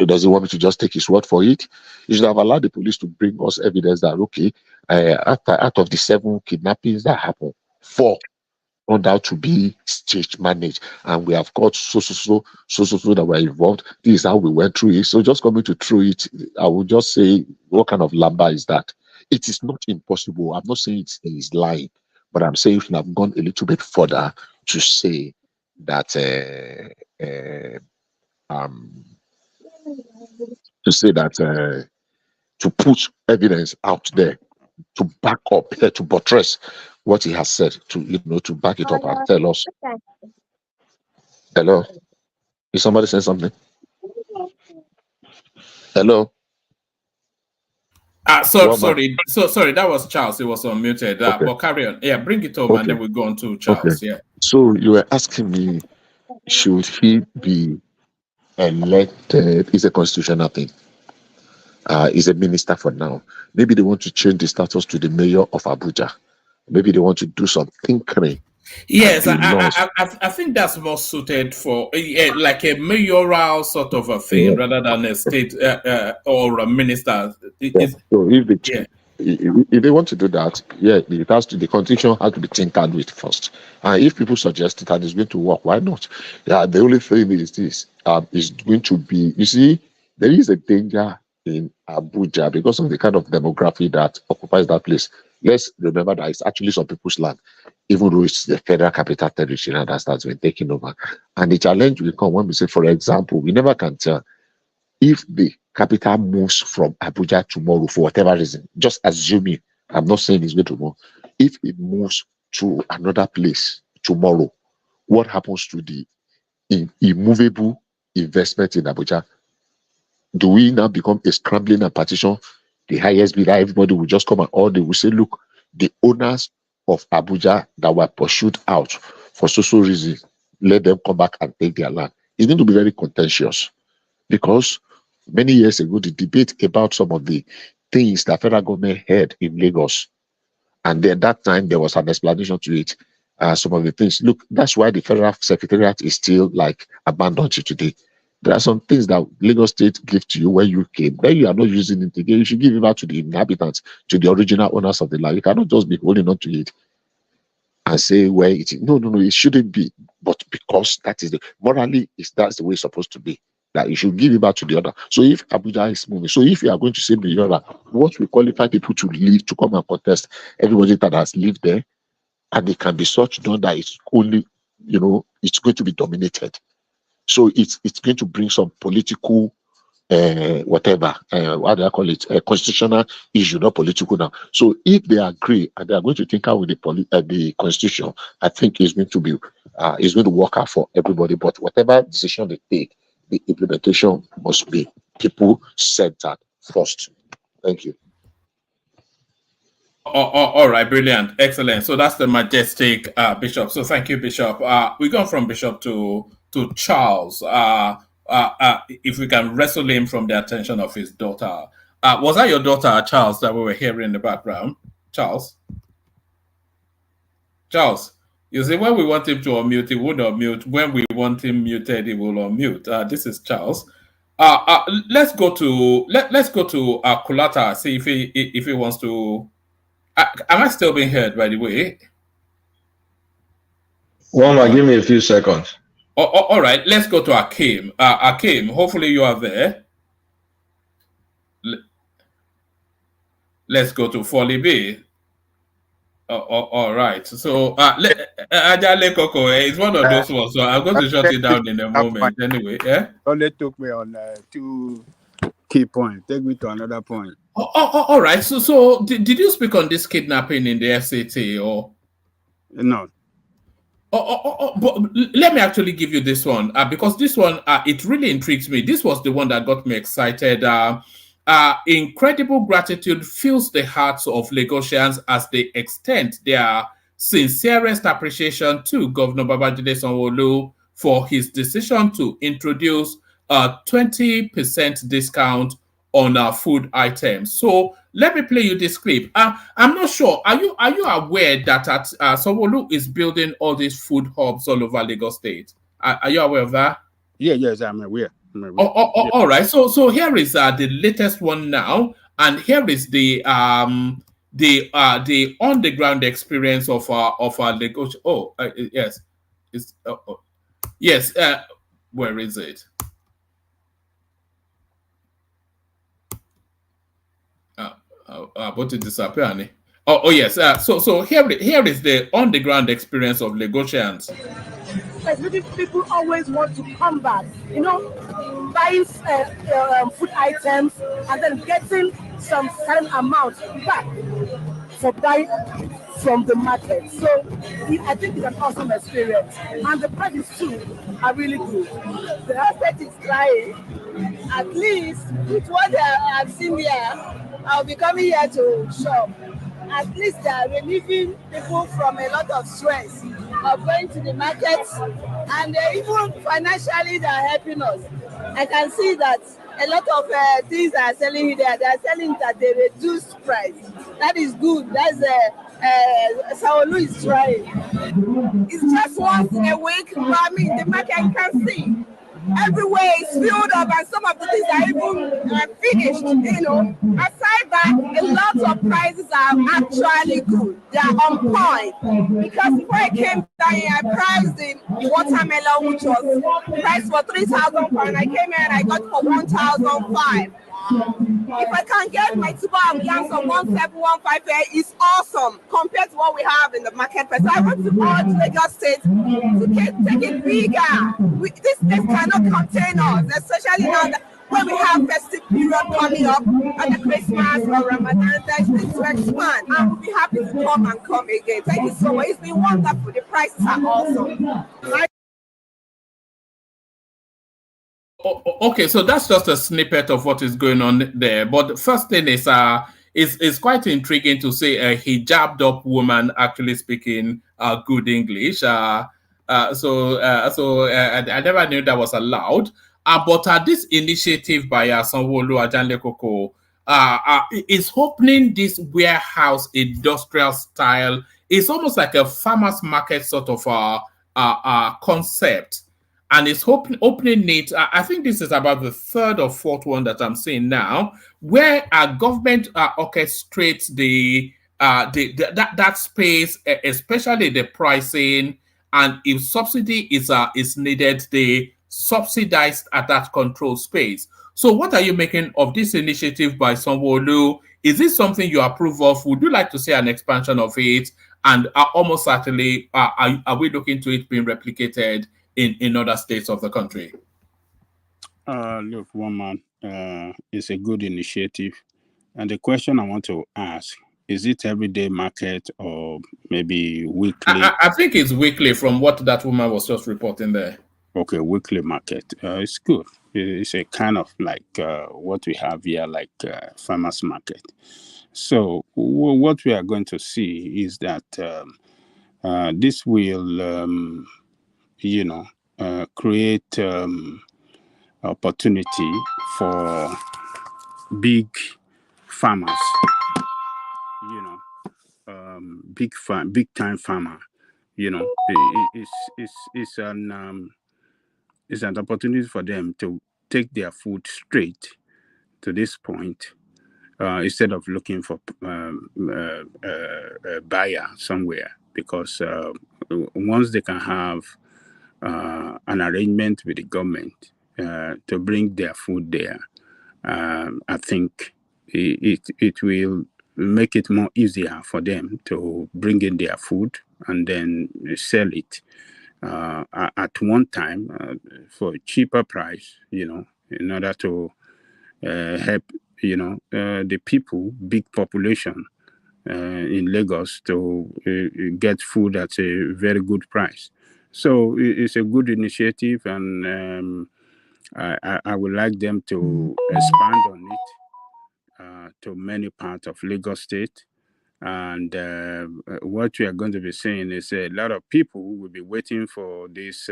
does he want me to just take his word for it? You should have allowed the police to bring us evidence that okay, out of the 7 kidnappings that happened, 4 turned out to be stage managed, and we have got so that were involved. This is how we went through it. So just coming to through it, I would just say, what kind of lamba is that? It is not impossible. I'm not saying it is lying, but I'm saying you should have gone a little bit further to say that to put evidence out there to back up, to buttress what he has said, to back it up and tell us. Hello, is somebody saying something? Hello. Sorry, that was Charles. It was unmuted. Okay. But carry on. Yeah, bring it home, and then we go on to Charles. Okay. Yeah. So you were asking me, should he be elected? Is a constitutional thing. He's a minister for now. Maybe they want to change the status to the mayor of Abuja. Maybe they want to do some tinkering. Yes, I think that's more suited for like a mayoral sort of a thing rather than a state or a minister. So if they want to do that, it has to, the constitution has to be tinkered with first. And if people suggest it and it's going to work, why not? Yeah, the only thing is this is going to be, you see, there is a danger in Abuja because of the kind of demography that occupies that place. Let's remember that it's actually some people's land, even though it's the federal capital territory and that's been taken over. And the challenge will come when we say, for example, we never can tell if the capital moves from Abuja tomorrow for whatever reason, just assuming, I'm not saying it's going to move, if it moves to another place tomorrow, what happens to the immovable investment in Abuja? Do we now become a scrambling and partition? The highest bidder, everybody will just come and all they will say, look, the owners of Abuja that were pursued out for social reasons, let them come back and take their land. It's going to be very contentious because many years ago, the debate about some of the things that federal government had in Lagos, and then that time there was an explanation to it. Some of the things, look, that's why the federal secretariat is still like abandoned to today. There are some things that Lagos State give to you when you came. Then you are not using it again. You should give it back to the inhabitants, to the original owners of the land. You cannot just be holding on to it and say where it is. No, it shouldn't be. But because that is morally, that's the way it's supposed to be. That you should give it back to the other. So if Abuja is moving, so if you are going to say Mayoral, what will qualify people to leave, to come and contest? Everybody that has lived there, and it can be such done that it's only, it's going to be dominated. So it's going to bring some political, whatever, what do I call it, a constitutional issue, not political now. So if they agree and they are going to think out with the constitution, I think it's going to work out for everybody. But whatever decision they take, the implementation must be people centered first. Thank you. All right, brilliant, excellent. So that's the majestic Bishop. So thank you, Bishop. We go from Bishop to Charles. If we can wrestle him from the attention of his daughter. Was that your daughter, Charles, that we were hearing in the background? Charles? You see, when we want him to unmute, he would unmute. When we want him muted, he will unmute. This is Charles. Let's go to Kulata. See if he wants to. Am I still being heard? By the way. Woma, give me a few seconds. All right, let's go to Akim. Akim, hopefully you are there. Let's go to Folibi. All right. So, Ajale Koko, it's one of those ones. So I'm going to shut it down in a moment. Anyway, yeah. Only took me on 2 key points. Take me to another point. All right. So did you speak on this kidnapping in the FCT or no? But let me actually give you this one because this one it really intrigues me. This was the one that got me excited. Incredible gratitude fills the hearts of Lagosians as they extend their sincerest appreciation to Governor Babajide Sanwo-Olu for his decision to introduce a 20% discount on food items. So let me play you this clip. I'm not sure. Are you aware that Sanwo-Olu is building all these food hubs all over Lagos State? Are you aware of that? Yes, I'm aware. All right. So here is the latest one now, and here is the on the ground experience of Lagos. Yes, it's yes. Where is it? About to disappear, Annie. Yes. So here is the on the ground experience of Lagosians. Like people always want to come back, buying food items and then getting some certain amount back for buying from the market. So I think it's an awesome experience, and the prices too are really good. The market is trying. At least with what I've seen here, I'll be coming here to shop. At least they are relieving people from a lot of stress of going to the markets, and even financially they are helping us. I can see that a lot of things are selling there. They are selling that they reduce price. That is good. That's Sanwo-Olu is trying. It's just once in a week, but I mean the market can see. Everywhere is filled up, and some of the things are even finished. Aside that, a lot of prices are actually good. They are on point. Because before I came down here, I priced the watermelon, which was priced for 3,000 pounds. I came here and I got for 1,005. If I can get my tuber and yams of 1,715, it's awesome compared to what we have in the market price. So I want to urge Lagos State to take it bigger. This cannot contain us, especially now that when we have festive period coming up and the Christmas or Ramadan, there's this to expand. I will be happy to come again. Thank you so much. It's been wonderful. The prices are awesome. Okay, so that's just a snippet of what is going on there. But the first thing is quite intriguing to see a hijabbed up woman actually speaking good English. So I never knew that was allowed. But this initiative by Sanwo-Olu Ajanle Koko is opening this warehouse industrial style. It's almost like a farmer's market sort of concept. And it's opening it. I think this is about the third or fourth one that I'm seeing now, where our government orchestrates that space, especially the pricing, and if subsidy is needed, they subsidized at that control space. So, what are you making of this initiative by Sanwo-Olu? Is this something you approve of? Would you like to see an expansion of it? And almost certainly, are we looking to it being replicated in other states of the country? Look, Woman, it's a good initiative. And the question I want to ask, is it everyday market or maybe weekly? I think it's weekly from what that woman was just reporting there. Okay, weekly market. It's good. It's a kind of like what we have here, like farmers market. So what we are going to see is that this will create opportunity for big farmers, big time farmer. It's an opportunity for them to take their food straight to this point instead of looking for a buyer somewhere, because once they can have an arrangement with the government to bring their food there, I think it will make it more easier for them to bring in their food and then sell it at one time for a cheaper price, in order to help, the people, big population in Lagos to get food at a very good price. So it's a good initiative, and I would like them to expand on it to many parts of Lagos State. And what we are going to be saying is a lot of people will be waiting for this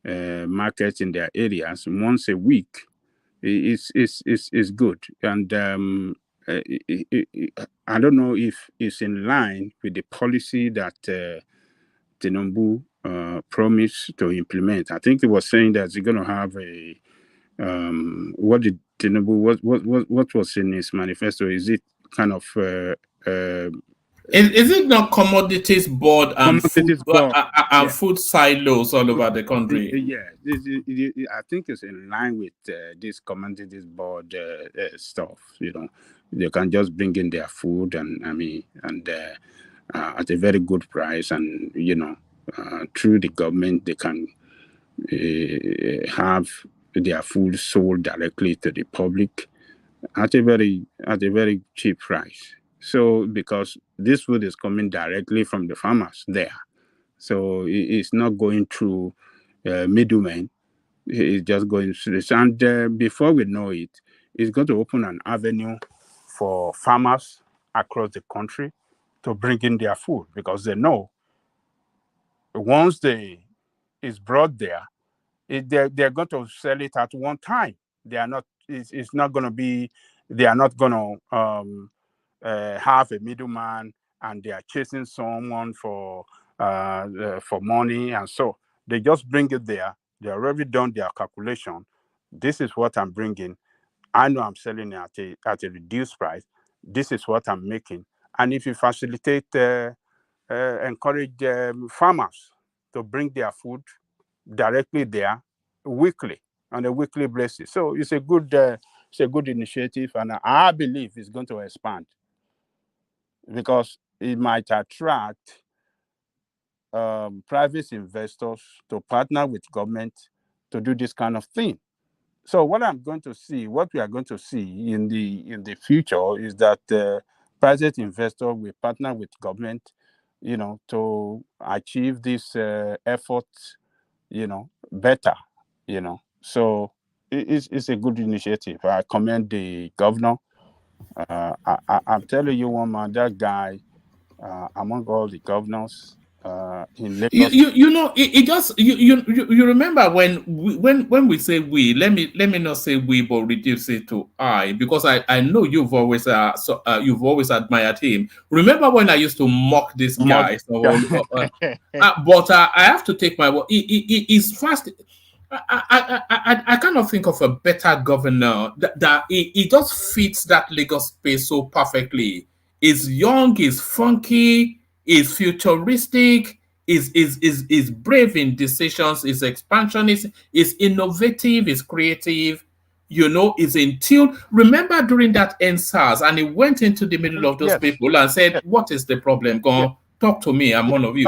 market in their areas once a week. It's good. And I don't know if it's in line with the policy that Tinubu promised to implement. I think he was saying that he's going to have a what did Tinubu what was in his manifesto? Is it kind of is it not commodities board and commodities board? And food silos all over the country? Yeah, I think it's in line with this commodities board stuff. They can just bring in their food and at a very good price, and through the government they can have their food sold directly to the public at a very cheap price. So because this food is coming directly from the farmers there, so it's not going through middlemen. It's just going through this. And before we know it, it's going to open an avenue for farmers across the country to bring in their food, because they know once it's brought there, they're going to sell it at one time. They are not. It's not going to be. They are not going to have a middleman, and they are chasing someone for money, and so they just bring it there. They already done their calculation. This is what I'm bringing. I know I'm selling it at a reduced price. This is what I'm making. And if you facilitate, encourage farmers to bring their food directly there weekly, on a weekly basis. So it's a good initiative, and I believe it's going to expand, because it might attract private investors to partner with government to do this kind of thing. So what we are going to see in the future is that private investor will partner with government, to achieve this effort, better, So it's a good initiative. I commend the governor. I'm telling you, one man, that guy, among all the governors in Lagos. It just you remember when we say we, let me not say we but reduce it to I, because I know you've always admired him. Remember when I used to mock this guy? But I have to take my word. He's fast. I cannot think of a better governor that he just fits that Lagos space so perfectly. He's young, he's funky, he's futuristic, is brave in decisions, is expansionist, is innovative, is creative, is in tune. Remember during that NSAS, and he went into the middle of those people and said, "What is the problem? Go on, talk to me, I'm one of you."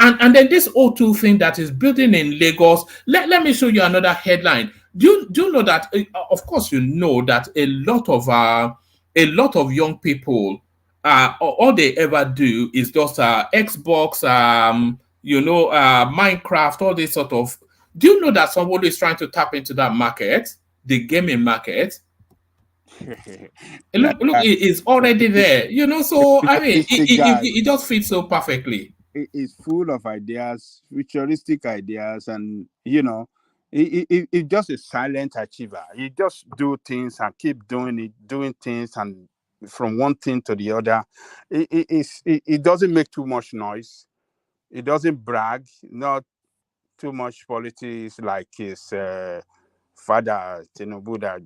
And then this O2 thing that is building in Lagos. Let me show you another headline. Do you know that? Of course, you know that a lot of young people, all they ever do is just Xbox, Minecraft, all this sort of. Do you know that somebody is trying to tap into that market, the gaming market? Look, it's already there. So I mean, it just fits so perfectly. It's full of ideas, futuristic ideas, and it's just a silent achiever. He just do things and keep doing things, and from one thing to the other. It doesn't make too much noise. It doesn't brag. Not too much politics like his father Tinubu, that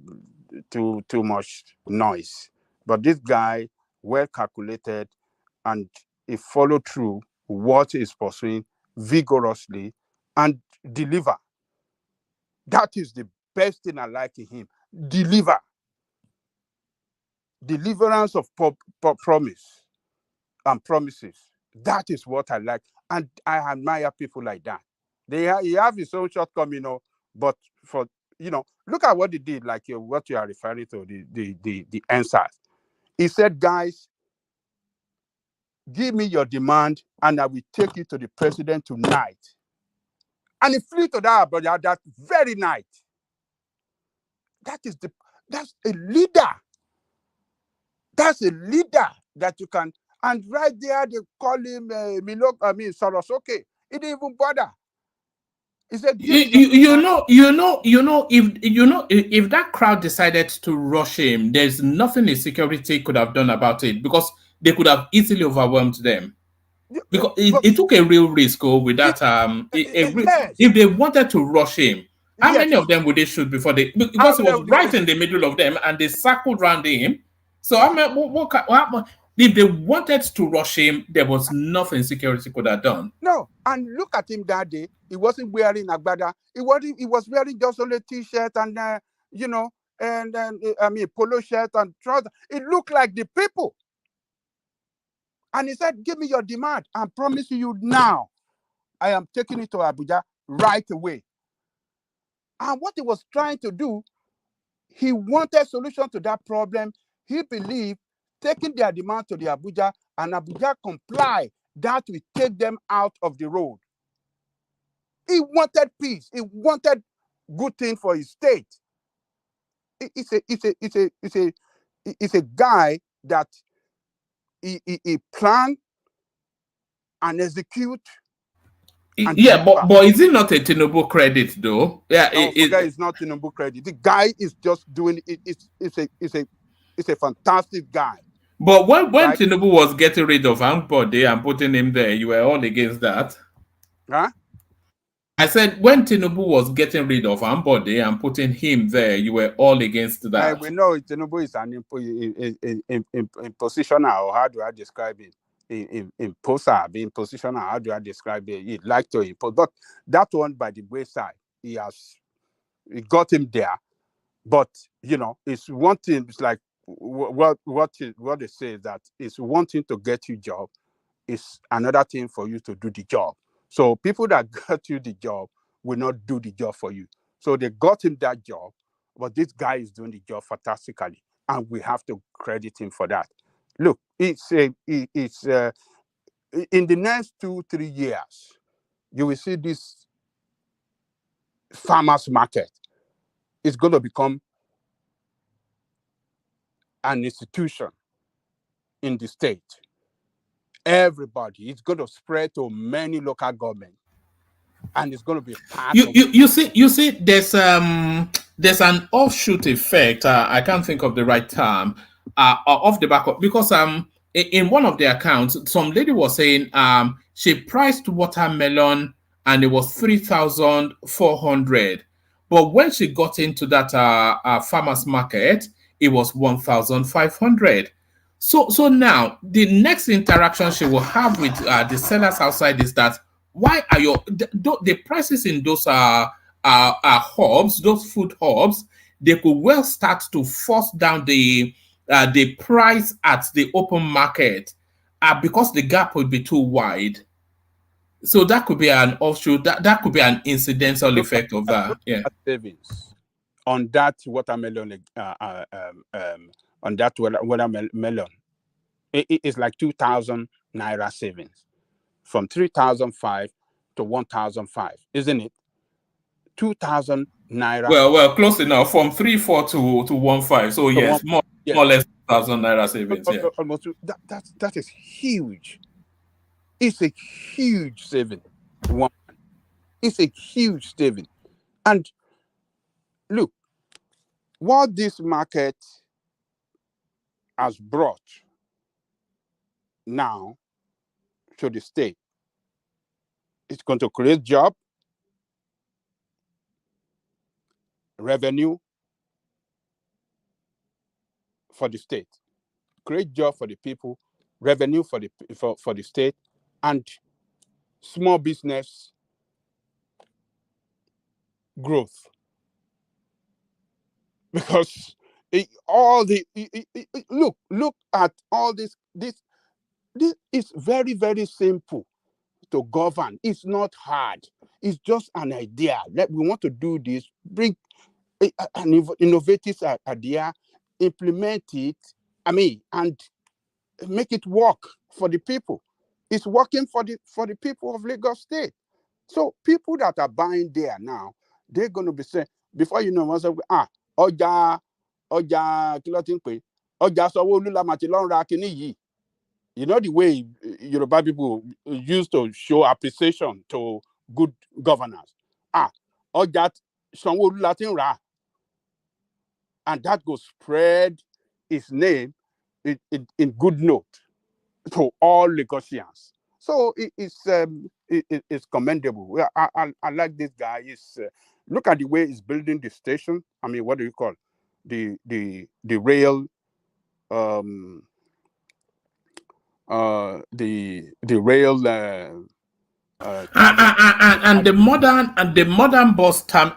too much noise. But this guy, well calculated, and he follow through what he's pursuing vigorously and deliver. That is the best thing I like in him. Deliver. Deliverance of promise and promises. That is what I like. And I admire people like that. He have his own shortcoming, but look at what he did, like what you are referring to, the answers. He said, guys, give me your demand and I will take you to the president tonight. And he flew to that Abuja that very night. That's a leader. That's a leader that you can. And right there, they call him Soros. Okay, he didn't even bother. He said, if that crowd decided to rush him, there's nothing the security could have done about it because they could have easily overwhelmed them. Because it took a real risk with that. Yes. If they wanted to rush him, how many of them would they shoot before they? Because he was right in the middle of them, and they circled around him. So I mean, what if they wanted to rush him, there was nothing security could have done. No, and look at him that day. He wasn't wearing agbada. He was wearing just only t-shirt and polo shirt and trousers. It looked like the people. And he said, give me your demand. I'm promising you now. I am taking it to Abuja right away. And what he was trying to do, he wanted a solution to that problem. He believed taking their demand to the Abuja and Abuja comply, that will take them out of the road. He wanted peace. He wanted good thing for his state. It's a guy that he plan and execute. And but is it not a Tinubu credit though? Yeah, no, it's not Tinubu credit. The guy is just doing it. It's a fantastic guy. But when Tinubu was getting rid of Ambode and putting him there, you were all against that. Huh? I said when Tinubu was getting rid of Ambode and putting him there, you were all against that. We know Tinubu is an impositioner, or how do I describe it? Imposer, being positioner, how do I describe it? He'd like to impose, but that one by the wayside, he got him there. But it's one thing. It's like what they say is that it's one thing to get you job, it's another thing for you to do the job. So people that got you the job will not do the job for you. So they got him that job, but this guy is doing the job fantastically, and we have to credit him for that. Look, it's in the next 2-3 years, you will see this farmers market is going to become an institution in the state. Everybody, it's going to spread to many local governments, and it's going to be part of. You see, there's an offshoot effect. I can't think of the right term. Off the back of, because in one of the accounts, some lady was saying she priced watermelon and it was 3,400, but when she got into that farmers market, it was 1,500. So now the next interaction she will have with the sellers outside is that why are the prices in those hubs, those food hubs, they could well start to force down the price at the open market because the gap would be too wide. So that could be an offshoot. That could be an incidental effect of that. Yeah. Savings on that watermelon. On that watermelon, it's like 2,000 naira savings, from 3,005 to 1,005, isn't it? 2,000 naira. Well, close enough. From 3,400 to 1,500. So yes, more or less 2,000 naira savings. Yeah. Almost. That is huge. It's a huge saving. It's a huge saving. And look, what this market has brought now to the state, it's going to create job, revenue for the state, create job for the people, revenue for the state, and small business growth. Because look at all this. This is very, very simple to govern. It's not hard. It's just an idea that we want to do this. Bring an innovative idea, implement it. And make it work for the people. It's working for the people of Lagos State. So people that are buying there now, they're going to be saying, before you know, ọjà kí ló ti ń pè, ọjà Sanwó-Olú la mà ti lọ ń ra kíní yìí. You know the way Yoruba people used to show appreciation to good governance. Ọjà Sanwó-Olú la ti ń rà. And that will spread his name in good note to all Lagosians. So it's commendable. I like this guy. Look at the way he's building the station. What do you call the rail? The rail. And the modern bus term.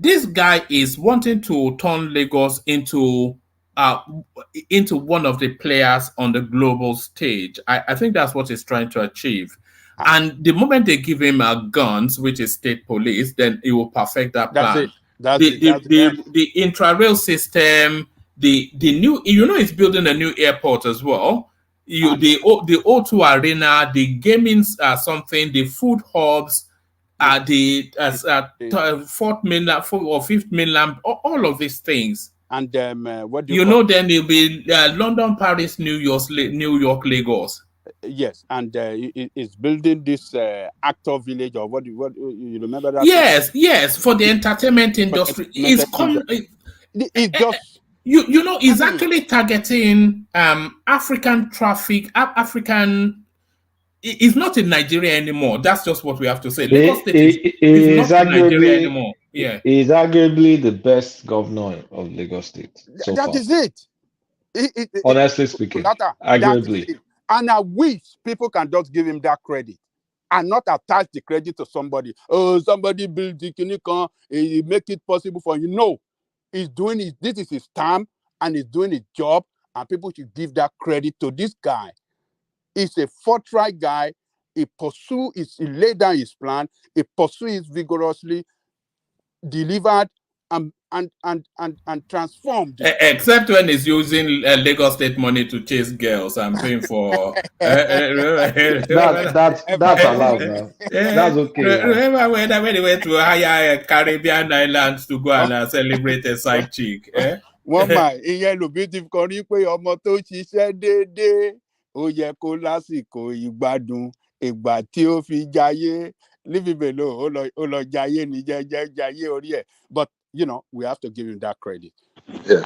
This guy is wanting to turn Lagos into one of the players on the global stage. I think that's what he's trying to achieve. And the moment they give him guns, which is state police, then he will perfect that plan. The intra-rail system, the new, he's building a new airport as well. The O2 Arena, the gaming something, the food hubs, the fourth mainland or fifth mainland, all of these things. And what do then it'll be London, Paris, New York, Lagos. Yes, and it's building this actor village, or what you remember that? Yes, for the entertainment industry. It's just it's actually targeting African traffic. African. It's not in Nigeria anymore. That's just what we have to say. Lagos State is not in Nigeria anymore. Yeah, he's arguably the best governor of Lagos State so far. That is it. Honestly speaking, arguably. And I wish people can just give him that credit and not attach the credit to somebody. Oh, somebody built the Kinikon, he make it possible for you. No, he's doing it. This is his time, and he's doing his job, and people should give that credit to this guy. He's a forthright guy. He laid down his plan. He pursued it vigorously, delivered, and transformed. Except when he's using Lagos State money to chase girls and paying for. That's allowed now. That's okay. Remember when they went to higher Caribbean islands to go and celebrate a side chick? One man, ìyẹn ló bí ti kọrin pé ọmọ tó ṣiṣẹ́ déédéé ó yẹ kó lásìkò ìgbádùn ìgbà tí ó fi jayé leave him alone. Ó lọ jayé ní jayé orí ẹ̀. But we have to give him that credit. Yeah.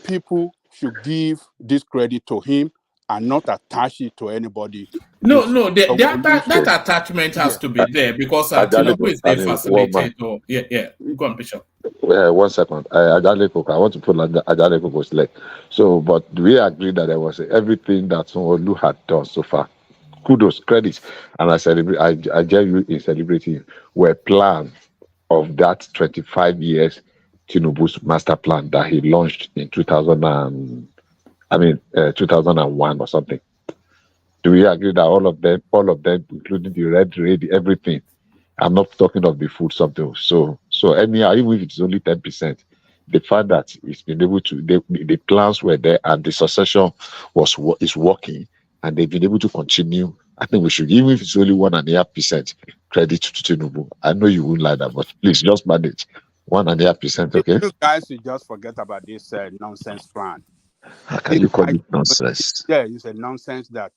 People should give this credit to him and not attach it to anybody. No, that attachment has to be there because Tinubu is the facilitator. Yeah. Go on, Bishop. 1 second. I want to put Adaleko's leg. So, but we agree that there was everything that Sanwo-Olu had done so far. Kudos, credits, and I celebrate. I join you in celebrating. Were planned of that 25 years Tinubu's master plan that he launched in 2001 or something. Do we agree that all of them, including the red raid, everything? I'm not talking of the food something. So anyhow, even if it's only 10%, the fact that it's been able to, the plans were there and the succession is working, and they've been able to continue. I think we should, even if it's only 1.5%, credit to Tinubu. I know you wouldn't like that, but please just manage 1.5%. Okay. You guys should just forget about this nonsense plan. How can you call it nonsense? Yeah, it's a nonsense that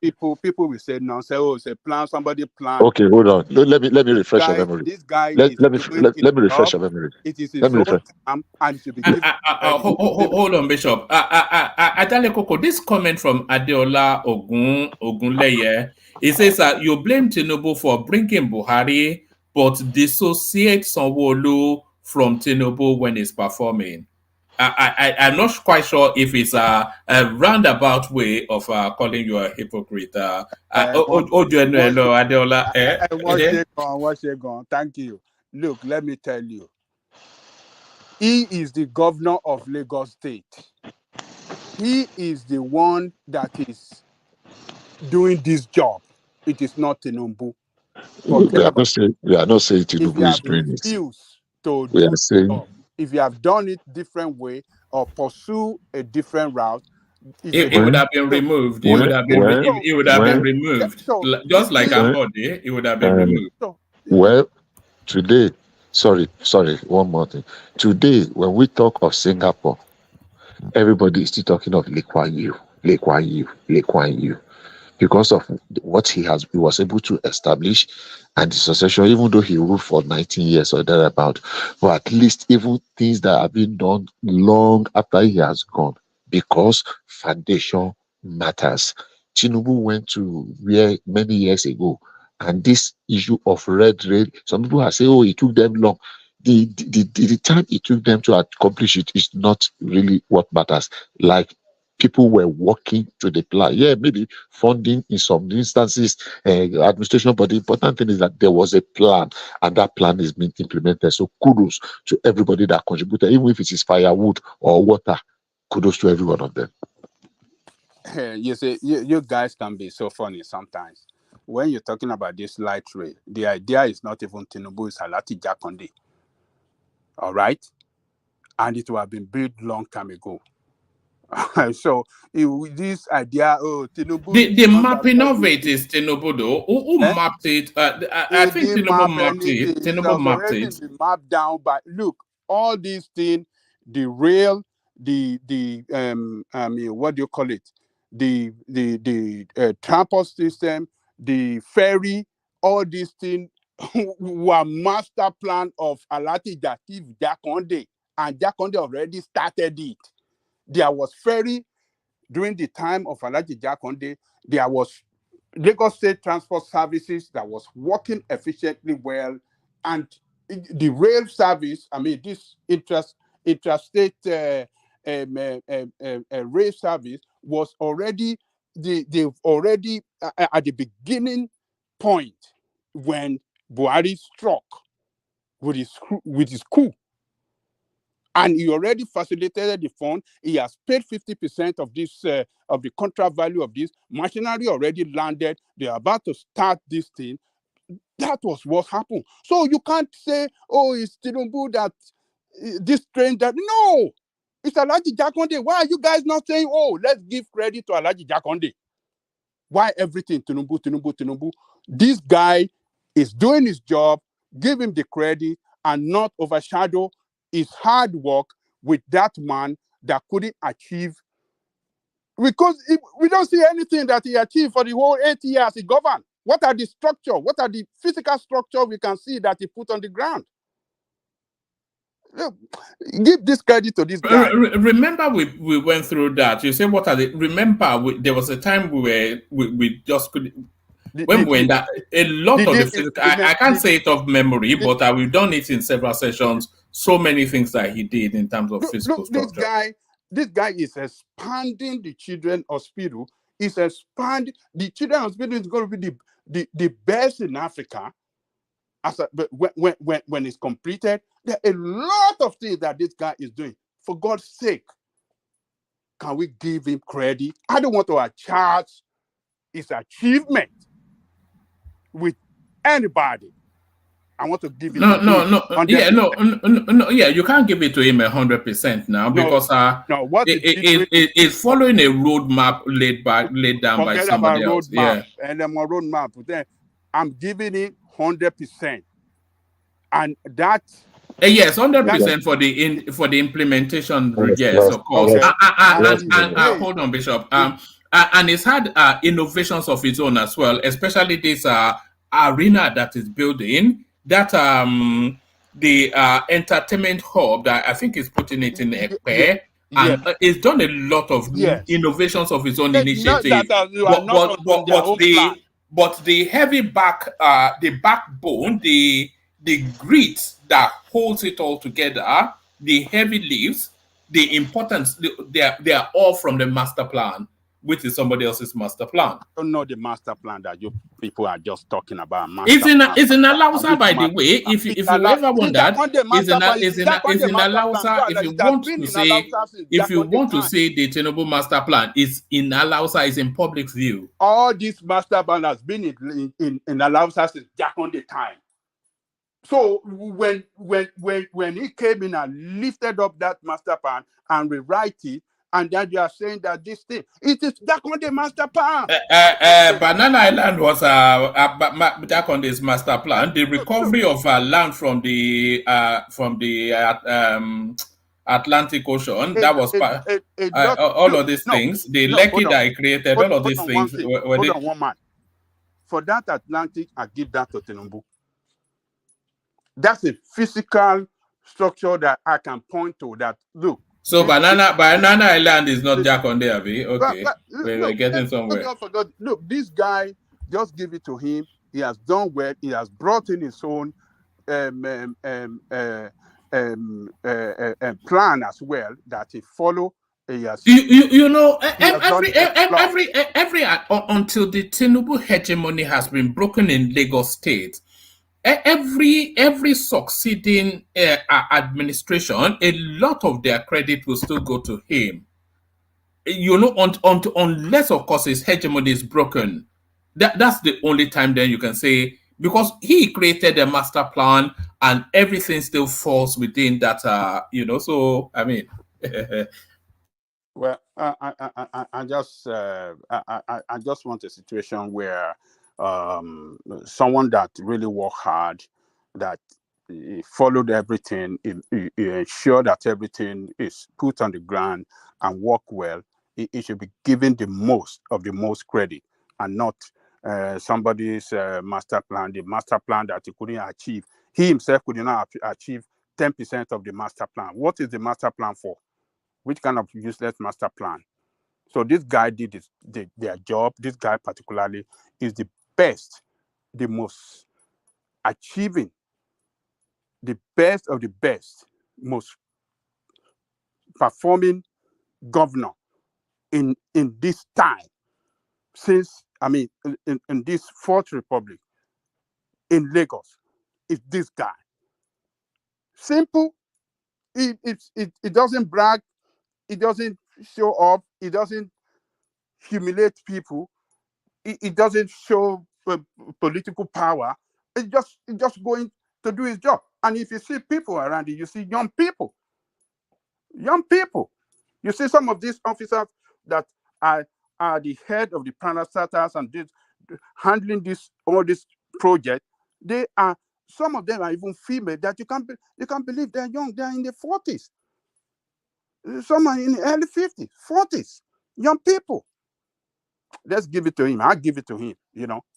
people will say nonsense. Oh, it's a plan. Somebody planned. Okay, hold on. Let me refresh your memory. This guy. Let me refresh your memory. It is his own time, and it should be given. Hold on, Bishop. Adalekoko, this comment from Adeola Ogunleye. He says that you blame Tinubu for bringing Buhari, but dissociate Sanwo-Olu from Tinubu when he's performing. I'm not quite sure if it's a roundabout way of calling you a hypocrite. Adeola, What's it gone? Thank you. Look, let me tell you. He is the governor of Lagos State. He is the one that is doing this job. It is not Tinubu. We are not saying If you Tinubu is have doing it. refused to We do are the saying job, if you have done it different way or pursue a different route, it would have been removed. It would have been removed. Just like Ambode, it would have been removed. Well, today, sorry, one more thing. Today, when we talk of Singapore, everybody is still talking of Lee Kuan Yew, because of what he was able to establish and the succession, even though he ruled for 19 years or thereabout. But at least even things that have been done long after he has gone, because foundation matters. Tinubu went to where many years ago, and this issue of red, some people are saying, oh, it took them long. The time it took them to accomplish it is not really what matters. Like, people were working to the plan. Yeah, maybe funding in some instances, administration, but the important thing is that there was a plan, and that plan is being implemented. So kudos to everybody that contributed, even if it is firewood or water. Kudos to every one of them. You see, you guys can be so funny sometimes. When you're talking about this light rail, the idea is not even Tinubu, it's Alati Jakonde. All right? And it would have been built long time ago. So this idea, Tinubu, the mapping of it is Tinubu though. Who mapped it? I think Tinubu mapped it. Tinubu mapped it. Been mapped down. But look, all these things, the rail, the what do you call it? The transport system, the ferry, all these things were master plan of Alati Jakonde, and Jakonde already started it. There was ferry during the time of Alhaji Jakonde. There was Lagos State Transport Services that was working efficiently well, and the rail service, this interstate rail service was already they've already at the beginning point when Buhari struck with his coup. And he already facilitated the fund. He has paid 50% of this of the contract value of this. Machinery already landed. They are about to start this thing. That was what happened. So you can't say, oh, it's Tinubu that this train that. No, it's Alhaji Jakonde. Why are you guys not saying, oh, let's give credit to Alhaji Jakonde? Why everything Tinubu? This guy is doing his job. Give him the credit and not overshadow his hard work with that man that couldn't achieve. Because we don't see anything that he achieved for the whole 8 years he governed. What are the structure? What are the physical structure we can see that he put on the ground? Look, give this credit to this guy. Remember, we went through that. You say, what are the? Remember, there was a time we just could. When we were in that, a lot of the physical, I can't say it off memory, but we've done it in several sessions. So many things that he did in terms of physical structure. This guy is expanding the children hospital. He's expanding the children hospital is going to be the best in Africa. When it's completed, there are a lot of things that this guy is doing. For God's sake, can we give him credit? I don't want to charge his achievement with anybody. I want to give it to him. Yeah, you can't give it to him 100% now because it's following a roadmap laid down by somebody else. Yeah, and I'm a roadmap. Then I'm giving it 100%, and that. Yes, 100% for the implementation. Yes, of course. Hold on, Bishop. And it's had innovations of its own as well, especially this arena that is building. That the entertainment hub that I think is putting it in Ekpe, and it's done a lot of innovations of its own initiative. But the heavy the backbone, the grit that holds it all together, the heavy lifts the importance, they are all from the master plan, which is somebody else's master plan. I don't know the master plan that you people are just talking about. It's in Alausa, by the way. If you ever wondered, it's in Alausa. If you want to say the Tinubu master plan is in Alausa, is in public view. All this master plan has been in Alausa since back on the time. So when he came in and lifted up that master plan and rewrite it, and then you are saying that this thing, it is back on the master plan. Banana Island was back on this master plan. The recovery of land from the Atlantic Ocean, that was all of these things. The Lekki that I created, all of these things. Hold on, one man. For that Atlantic, I give that to Tinubu. That's a physical structure that I can point to. That look. So Banana Island is not Jack on there, okay? We're getting somewhere. Look, this guy, just give it to him. He has done well. He has brought in his own plan as well that he follow. He has, every until the Tinubu hegemony has been broken in Lagos State. Every succeeding administration, a lot of their credit will still go to him. Unless of course his hegemony is broken. That's the only time then you can say, because he created a master plan and everything still falls within that. So I mean. Well, I just want a situation where someone that really worked hard, that he followed everything, he ensured that everything is put on the ground and work well. He should be given the most credit, and not somebody's master plan, the master plan that he couldn't achieve. He himself could not achieve 10% of the master plan. What is the master plan for? Which kind of useless master plan? So this guy did their job. This guy particularly is the best, the most achieving, the best of the best, most performing governor in this time, since, in this Fourth Republic in Lagos, is this guy. Simple. It doesn't brag. It doesn't show off. It doesn't humiliate people. It doesn't show political power. It's just going to do his job. And if you see people around it, you see young people. You see some of these officers that are the head of the parastatals and handling all this project. Some of them are even female that you can't believe they're young. They're in their 40s. Some are in the early 50s, 40s. Young people. Let's give it to him. I'll give it to him.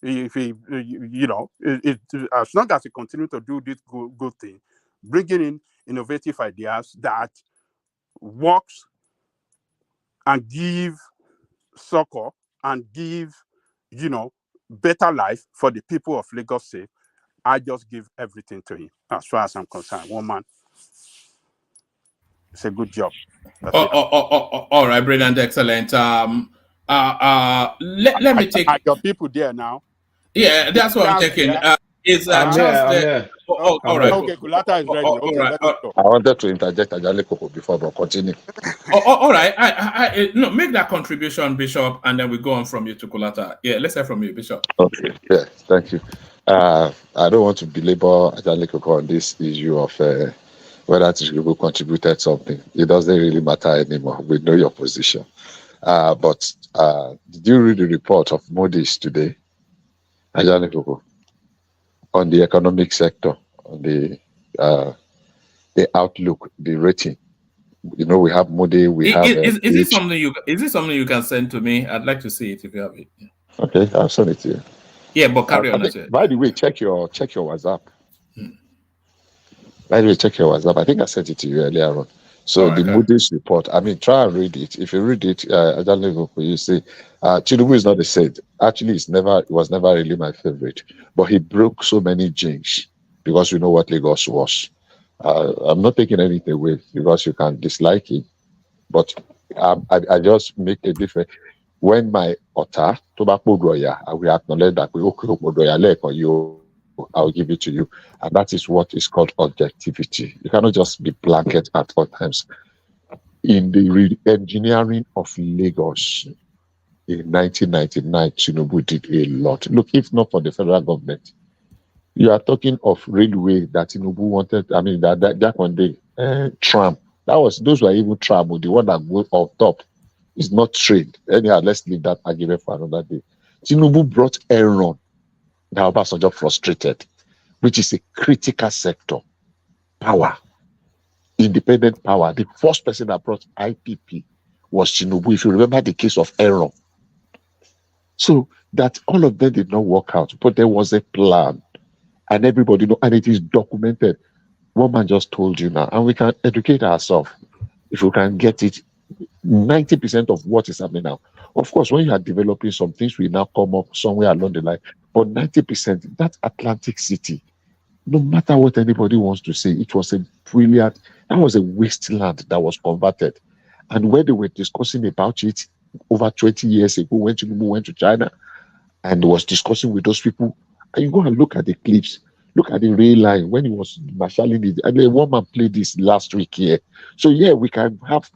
If he, as long as he continues to do this good thing, bringing in innovative ideas that works and give succor and give, better life for the people of Lagos State, I just give everything to him. As far as I'm concerned, one man. It's a good job. All right, brilliant, excellent. Let me take. Are your people there now? Yeah, that's what I'm taking. I'm here. All right. Okay, Kulata is ready. Okay, right. I wanted to interject Ajale Koko before, but continue. All right. I no, make that contribution, Bishop, and then we go on from you to Kulata. Yeah, let's hear from you, Bishop. Okay. Yeah, thank you. I don't want to belabor Ajale Koko on this issue of whether Tinubu contributed something. It doesn't really matter anymore. We know your position. But did you read the report of Moody's today, Ajale Koko, on the economic sector, on the outlook, the rating? We have Moody. Is this something you can send to me? I'd like to see it if you have it. Yeah. Okay, I'll send it to you. Yeah, but carry on. By the way, check your WhatsApp. By the way, check your WhatsApp. I think I sent it to you earlier on. So the Moody's report, try and read it. If you read it, I don't know if you see, Tinubu is not a saint. Actually, it was never really my favorite. But he broke so many jinx because you know what Lagos was. I'm not taking anything away because you can dislike it. But I just make a difference. When my otter, tobacco doya, I will acknowledge that I'll give it to you. And that is what is called objectivity. You cannot just be blanket at all times. In the engineering of Lagos in 1999, Tinubu did a lot. Look, if not for the federal government, you are talking of railway that Tinubu wanted. I mean, that one day, tram. Those were even tram, the one that goes on top is not trained. Anyhow, let's leave that argument for another day. Tinubu brought Enron. Now Obasanjo frustrated, which is a critical sector. Power, independent power. The first person that brought IPP was Tinubu. If you remember the case of Enron. So that all of them did not work out, but there was a plan, and everybody know, and it is documented. One man just told you now, and we can educate ourselves if we can get it. 90% of what is happening now. Of course, when you are developing some things, will now come up somewhere along the line. But 90%, that Atlantic City, no matter what anybody wants to say, it was a brilliant, that was a wasteland that was converted. And when they were discussing about it over 20 years ago, when Tinubu went to China and was discussing with those people, and you go and look at the clips, look at the rail line when he was marshalling it. And one man played this last week here. So yeah, we can have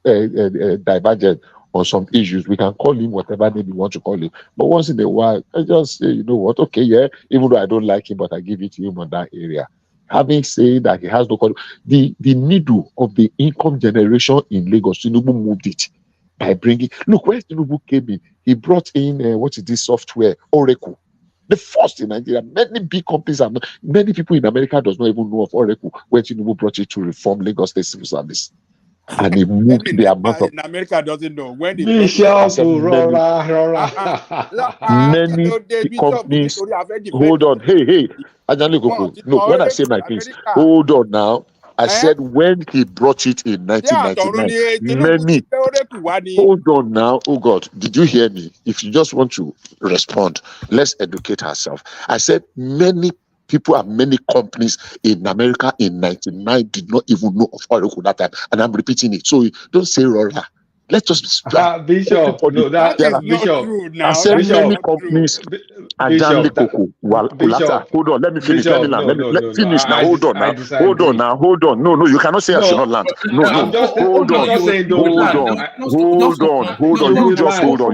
divergent on some issues. We can call him whatever name you want to call him. But once in a while, I just say, you know what, okay, yeah, even though I don't like him, but I give it to him on that area. Having said that, he has no control. The needle of the income generation in Lagos, Tinubu moved it by bringing. Look, when Tinubu came in, he brought in what is this software, Oracle. The first in Nigeria. Many big companies are not, many people in America does not even know of Oracle when Tinubu brought it to reform Lagos State Civil Service. And he moved the amount of in America doesn't know when they many companies. Hold on, hey, no, when I say my things, hold on now. I said when he brought it in 1999, many. Hold on now. Oh God, did you hear me? If you just want to respond, let's educate ourselves. I said many people and many companies in America in 99 did not even know of Oracle that time, and I'm repeating it. So don't say Rora. Let's just Bishop. No, that is not true now. I said many companies. Bishop, Hold on, let me finish. Bishop, Let me finish now. Hold on. No, you cannot say I should not land. No. Hold on.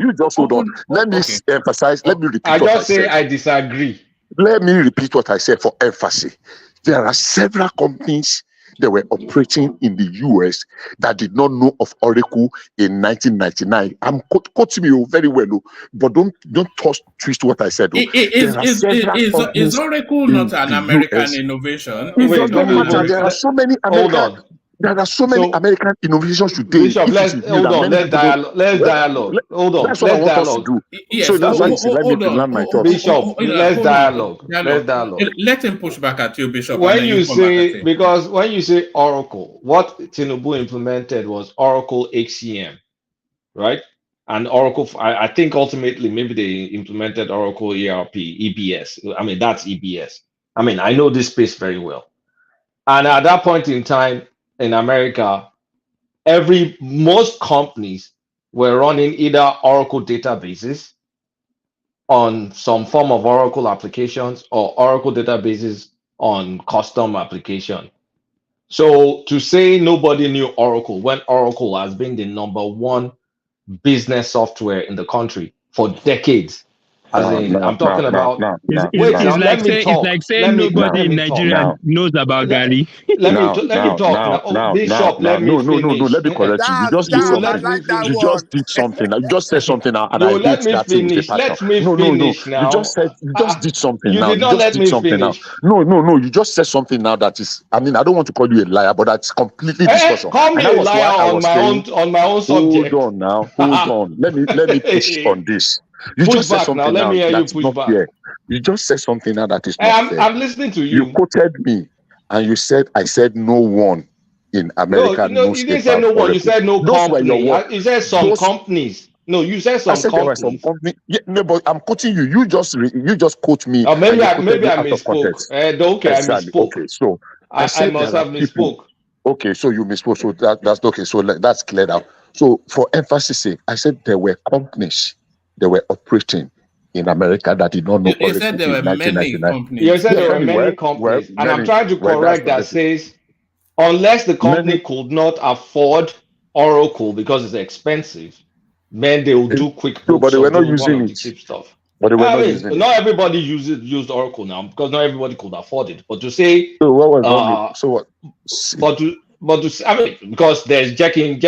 You just hold on. Let me emphasize. Let me repeat. I just say I disagree. Let me repeat what I said for emphasis. There are several companies that were operating in the US that did not know of Oracle in 1999. I'm quoting you very well, but don't twist what I said. Is Oracle not an American innovation? It does not matter. There are so many American. There are so many American innovations today. Bishop, let's dialogue. Hold on. That's what I want us to do. Yes, so that's why you say, let me land my thoughts. Bishop, let's dialogue. Let's dialogue. Let him push back at you, Bishop. When you say Oracle, what Tinubu implemented was Oracle HCM, right? And Oracle, I think ultimately maybe they implemented Oracle ERP, EBS. I mean, that's EBS. I mean, I know this space very well. And at that point in time, in America, most companies were running either Oracle databases on some form of Oracle applications or Oracle databases on custom application. So to say nobody knew Oracle when Oracle has been the #1 business software in the country for decades. I'm talking about. It's like saying nobody in Nigeria knows about Gary. Let me talk. Bishop, let me finish. No, let me correct you. You just did something. You just did something. You just said something now, and I let me finish. Let me finish now. You just did something now. You did not let me finish. No. You just said something now that is. I mean, I don't want to call you a liar, but that's completely discussion. Call me a liar on my own subject. Hold on. Let me push on this. You push just said something now. Let me hear you push back. Fair. You just said something now that is not fair. I'm listening to you. You quoted me, and you said I said no one in America. No, you didn't say no one. You said no company. You said some companies. No, you said some companies. There were some companies. Yeah, no, but I'm quoting you. You just quote me. Maybe I misspoke. Okay, I misspoke. Okay, so I must have misspoke. Okay, so you misspoke. So that's okay. So that's cleared out. So for emphasis sake, I said there were companies that were operating in America that did not know You said Oracle there in were many 1999. You companies. said Yeah, there were Yeah. many many were companies, and I'm many trying to were that's correct not that it. says unless the company Many could not afford Oracle because it's expensive, then they will eh, do no, but QuickBooks they or were not do one using of the it. cheap stuff. But they were I not mean, using it. not everybody used Oracle now because not everybody could afford it. But to say, So what was wrong with uh, so what? See, I mean, because there's Jacking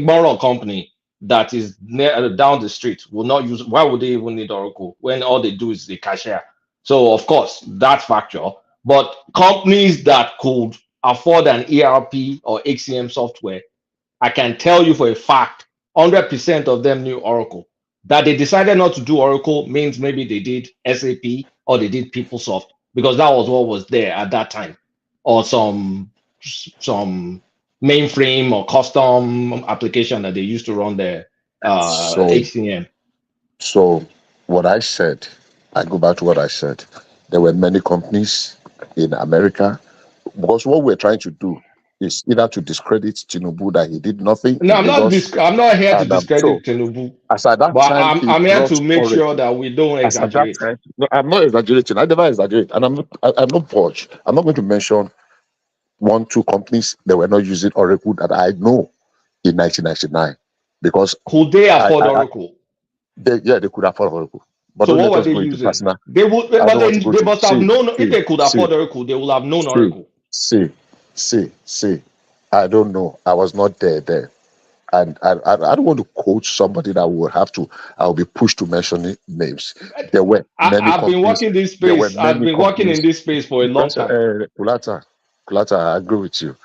Borrow company that is down the street will not use. Why would they even need Oracle when all they do is the cashier? So of course that factor. But companies that could afford an ERP or HCM software, I can tell you for a fact, 100% of them knew Oracle. That they decided not to do Oracle means maybe they did SAP or they did PeopleSoft because that was what was there at that time, or some mainframe or custom application that they used to run their so HCM. so what I said, I go back to what I said. There were many companies in America because what we're trying to do is either to discredit Tinubu that he did nothing No, in Lagos, I'm not here to and discredit so Tinubu, as at that but time he I'm here brought to make sure Oracle. that we don't As at that exaggerate. time, no, I'm not exaggerating. I never exaggerate, and I'm not budge. I'm not going to mention one, two companies that were not using Oracle that I know in 1999 because Could they afford Oracle? they could afford Oracle. But So don't what let were us they go into using? personal. They would, I but don't want to go they to must have known if they could see, afford Oracle, they would have known see, Oracle. see. I don't know. I was not there. And I don't want to coach somebody that will have to. I'll be pushed to mention names. There were many I've been companies. working this There were space. I've many been working in companies. this space for a long time. Kulata, I agree with you.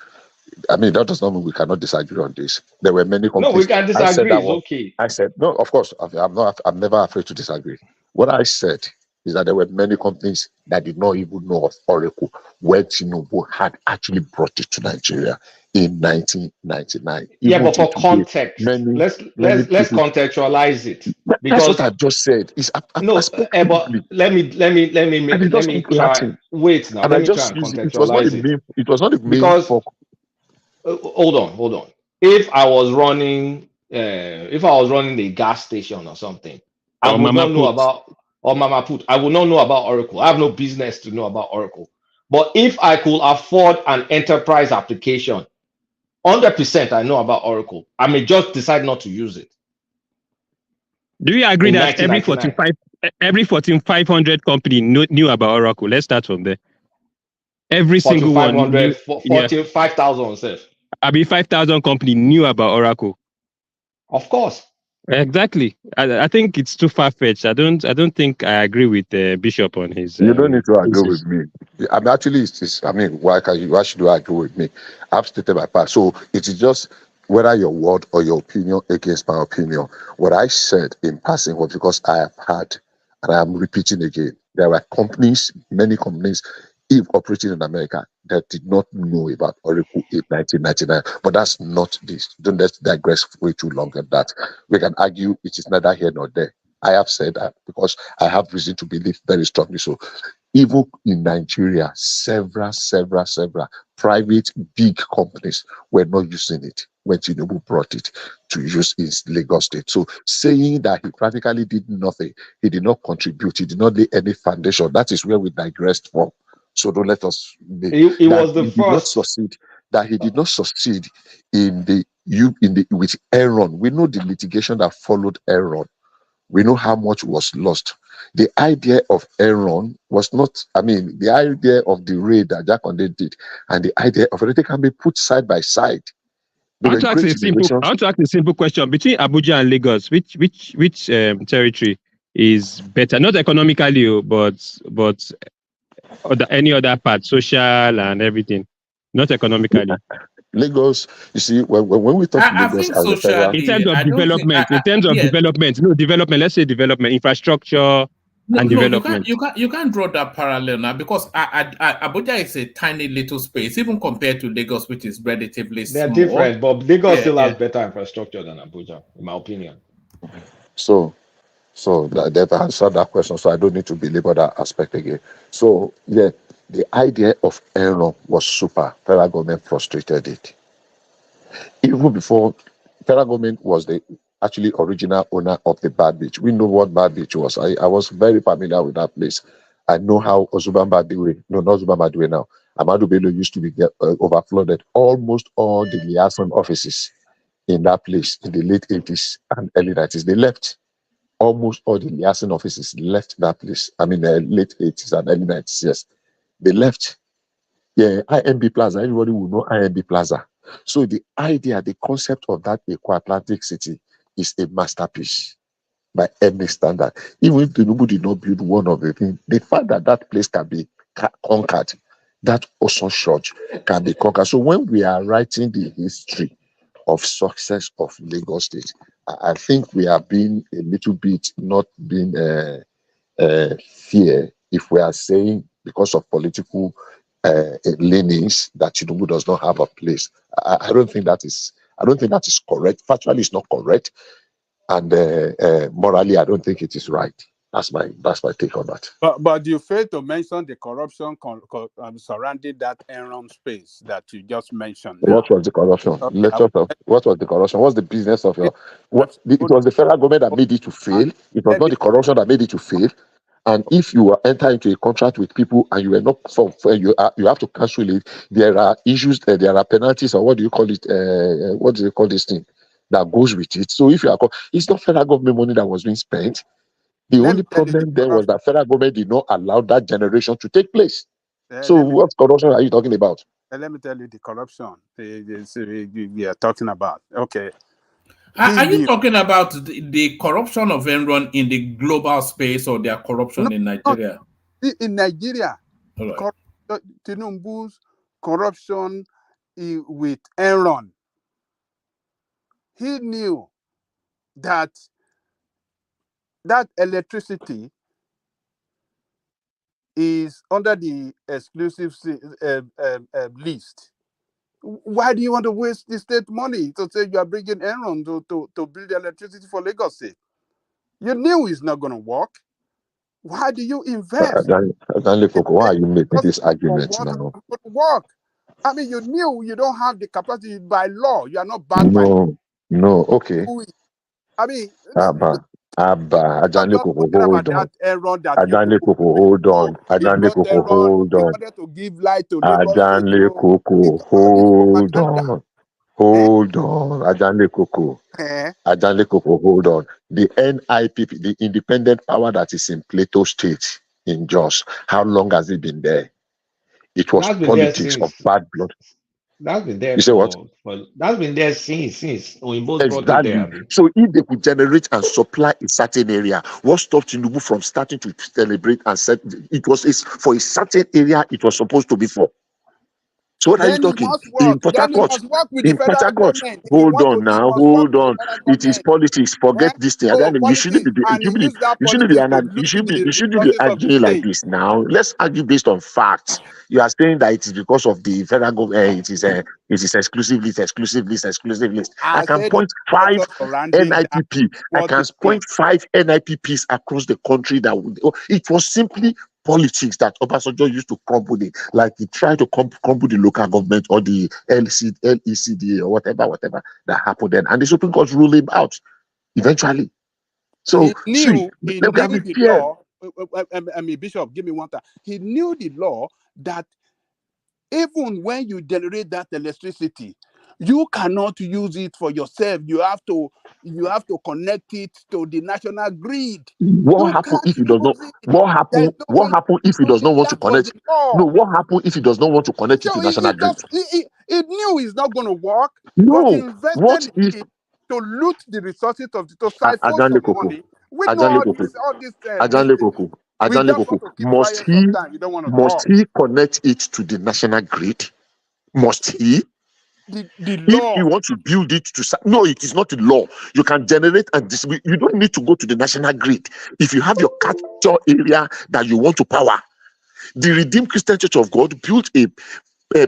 I mean, that does not mean we cannot disagree on this. There were many No, we companies. can I said disagree. that It's one. okay. I said no. Of course, I'm never afraid to disagree. What I said is that there were many companies that did not even know of Oracle when Tinubu had actually brought it to Nigeria in 1999. Yeah, Even but till for today, context, many let's people. contextualize it That's what because I just said. I no, spoke but briefly, and it let just me keep try. Latin. Wait now, And I let me try just and use it. It was not the contextualize it main. It was not the main because focus. hold on. If I was running, a gas station or something, I Or would Mama not know Put. about or Mama Put. I would not know about Oracle. I have no business to know about Oracle. But if I could afford an enterprise application, 100% I know about Oracle. I may just decide not to use it Do you agree in that 1999. every Fortune 500 company knew about Oracle? Let's start from there. Every Fortune single one knew. 500, Yeah, 5,000 self. I mean 5,000 company knew about Oracle. Of course. Exactly. I think it's too far fetched. I don't think I agree with Bishop on his You don't need to agree thesis. with me. I'm actually, I mean, why should you agree with me? I've stated my part. So it is just whether your word or your opinion against my opinion. What I said in passing was because I have had, and I'm repeating again, there were companies, many companies, if operating in America that did not know about Oracle in 1999. But that's not this. Don't let's digress way too long on that. We can argue it is neither here nor there. I have said that because I have reason to believe very strongly so. Even in Nigeria, several private big companies were not using it when Tinubu brought it to use in Lagos State. So saying that he practically did nothing, he did not contribute, he did not lay any foundation, that is where we digressed from. So don't let us make It that was the he did not first. succeed. That he did not succeed with Aaron. We know the litigation that followed Aaron. We know how much was lost. The idea of Aaron was not, I mean, the idea of the raid that Jaconde did and the idea of everything can be put side by side. I They were want to ask great I innovations. want to ask a simple question. Between Abuja and Lagos, which territory is better? Not economically, but any other part, social and everything. Not economically. Lagos, you see, when we talk I Lagos think as a federal, In terms socially, of I don't think. development, Yeah, let's say development, infrastructure and no, you can't, development. you can't draw that parallel now because Abuja is a tiny little space, even compared to Lagos, which is relatively They're small. different, but Lagos Yeah, still has yeah. better infrastructure than Abuja, in my opinion. so they've answered that question, so I don't need to belabor that aspect again. So yeah, The idea of Enron was super. Federal government frustrated it. Even before, federal government was the actually original owner of the Bad Beach. We know what Bad Beach was. I was very familiar with that place. I know how Ozuban Badiwe, no, not Ozuban Badiwe now, Amadou Bello used to be overflooded. Almost all the liaison offices in that place in the late 80s and early 90s, they left. Almost all the liaison offices left that place. I mean, the late 80s and early 90s, yes. They left. Yeah, IMB Plaza, everybody will know IMB Plaza. So the idea, the concept of that Eco-Atlantic city is a masterpiece by any standard. Even if Tinubu did not build one of the things, the fact that that place can be conquered, that Osun Church can be conquered. So when we are writing the history of success of Lagos State, I think we are being a little bit not being fear if we are saying because of political leanings that Tinubu does not have a place. I don't think that is correct. Factually, it's not correct, and morally, I don't think it is right. That's my take on that. But you failed to mention the corruption surrounding that Enron space that you just mentioned. Now. What was the corruption? What was the corruption? What's the business of your? It was the federal government that made it to fail. It was not the corruption that made it to fail. And if you enter into a contract with people and you are not you have to cancel it, there are issues, there are penalties, or what do you call it? What do you call this thing that goes with it? So if you are, it's not federal government money that was being spent. The only problem there was that federal government did not allow that generation to take place. So what corruption are you talking about? Let me tell you the corruption we are talking about. Okay. Are you talking about the corruption of Enron in the global space or their corruption in Nigeria? In Nigeria, right. Tinubu's corruption with Enron. He knew that electricity is under the exclusive list. Why do you want to waste the state money to say you are bringing Enron to build electricity for Lagos State? You knew it's not going to work. Why do you invest? Why are you making this argument now? Work. I mean, you knew you don't have the capacity by law. You are not backed by. No. Okay. I mean, Ajanle Koko, hold on. Ajanle Koko, hold on. Ajanle Koko, hold on. Ajanle Koko, hold on. Hold on. Ajanle Koko. Ajanle Koko, hold on. The NIPP, the independent power that is in Plateau State in Jos, how long has it been there? It was politics of bad blood. That's been there. You say what? That's been there since Exactly. So if they could generate and supply a certain area, what stopped Tinubu from starting to celebrate and said it was for a certain area it was supposed to be for? So what are you talking? In Port Harcourt? In Port Harcourt? Hold on now, hold on. It is politics. Forget this thing. You shouldn't be arguing like this now. Let's argue based on facts. You are saying that it is because of the federal government. It is exclusive list. I can point 5 NIPP. I can point 5 NIPPs across the country it was simply politics that Obasanjo used to crumble it, like he tried to crumble the local government or the LECD or whatever that happened then, and the Supreme Court ruled him out eventually. So he knew the law. I mean, Bishop, give me one time. He knew the law that even when you generate that electricity, you cannot use it for yourself. You have to connect it to the national grid. What happened if he does not? What happened if he does not want to connect? No, what happened if he does not want to connect it to national grid? He knew it's not going to work. No. But he invested in it to loot the resources to siphon some money. We know all this. Must he connect it to the national grid? Must he? The law. If you want to build it no, it is not a law. You can generate and distribute. You don't need to go to the national grid. If you have your capture area that you want to power, the Redeemed Christian Church of God built a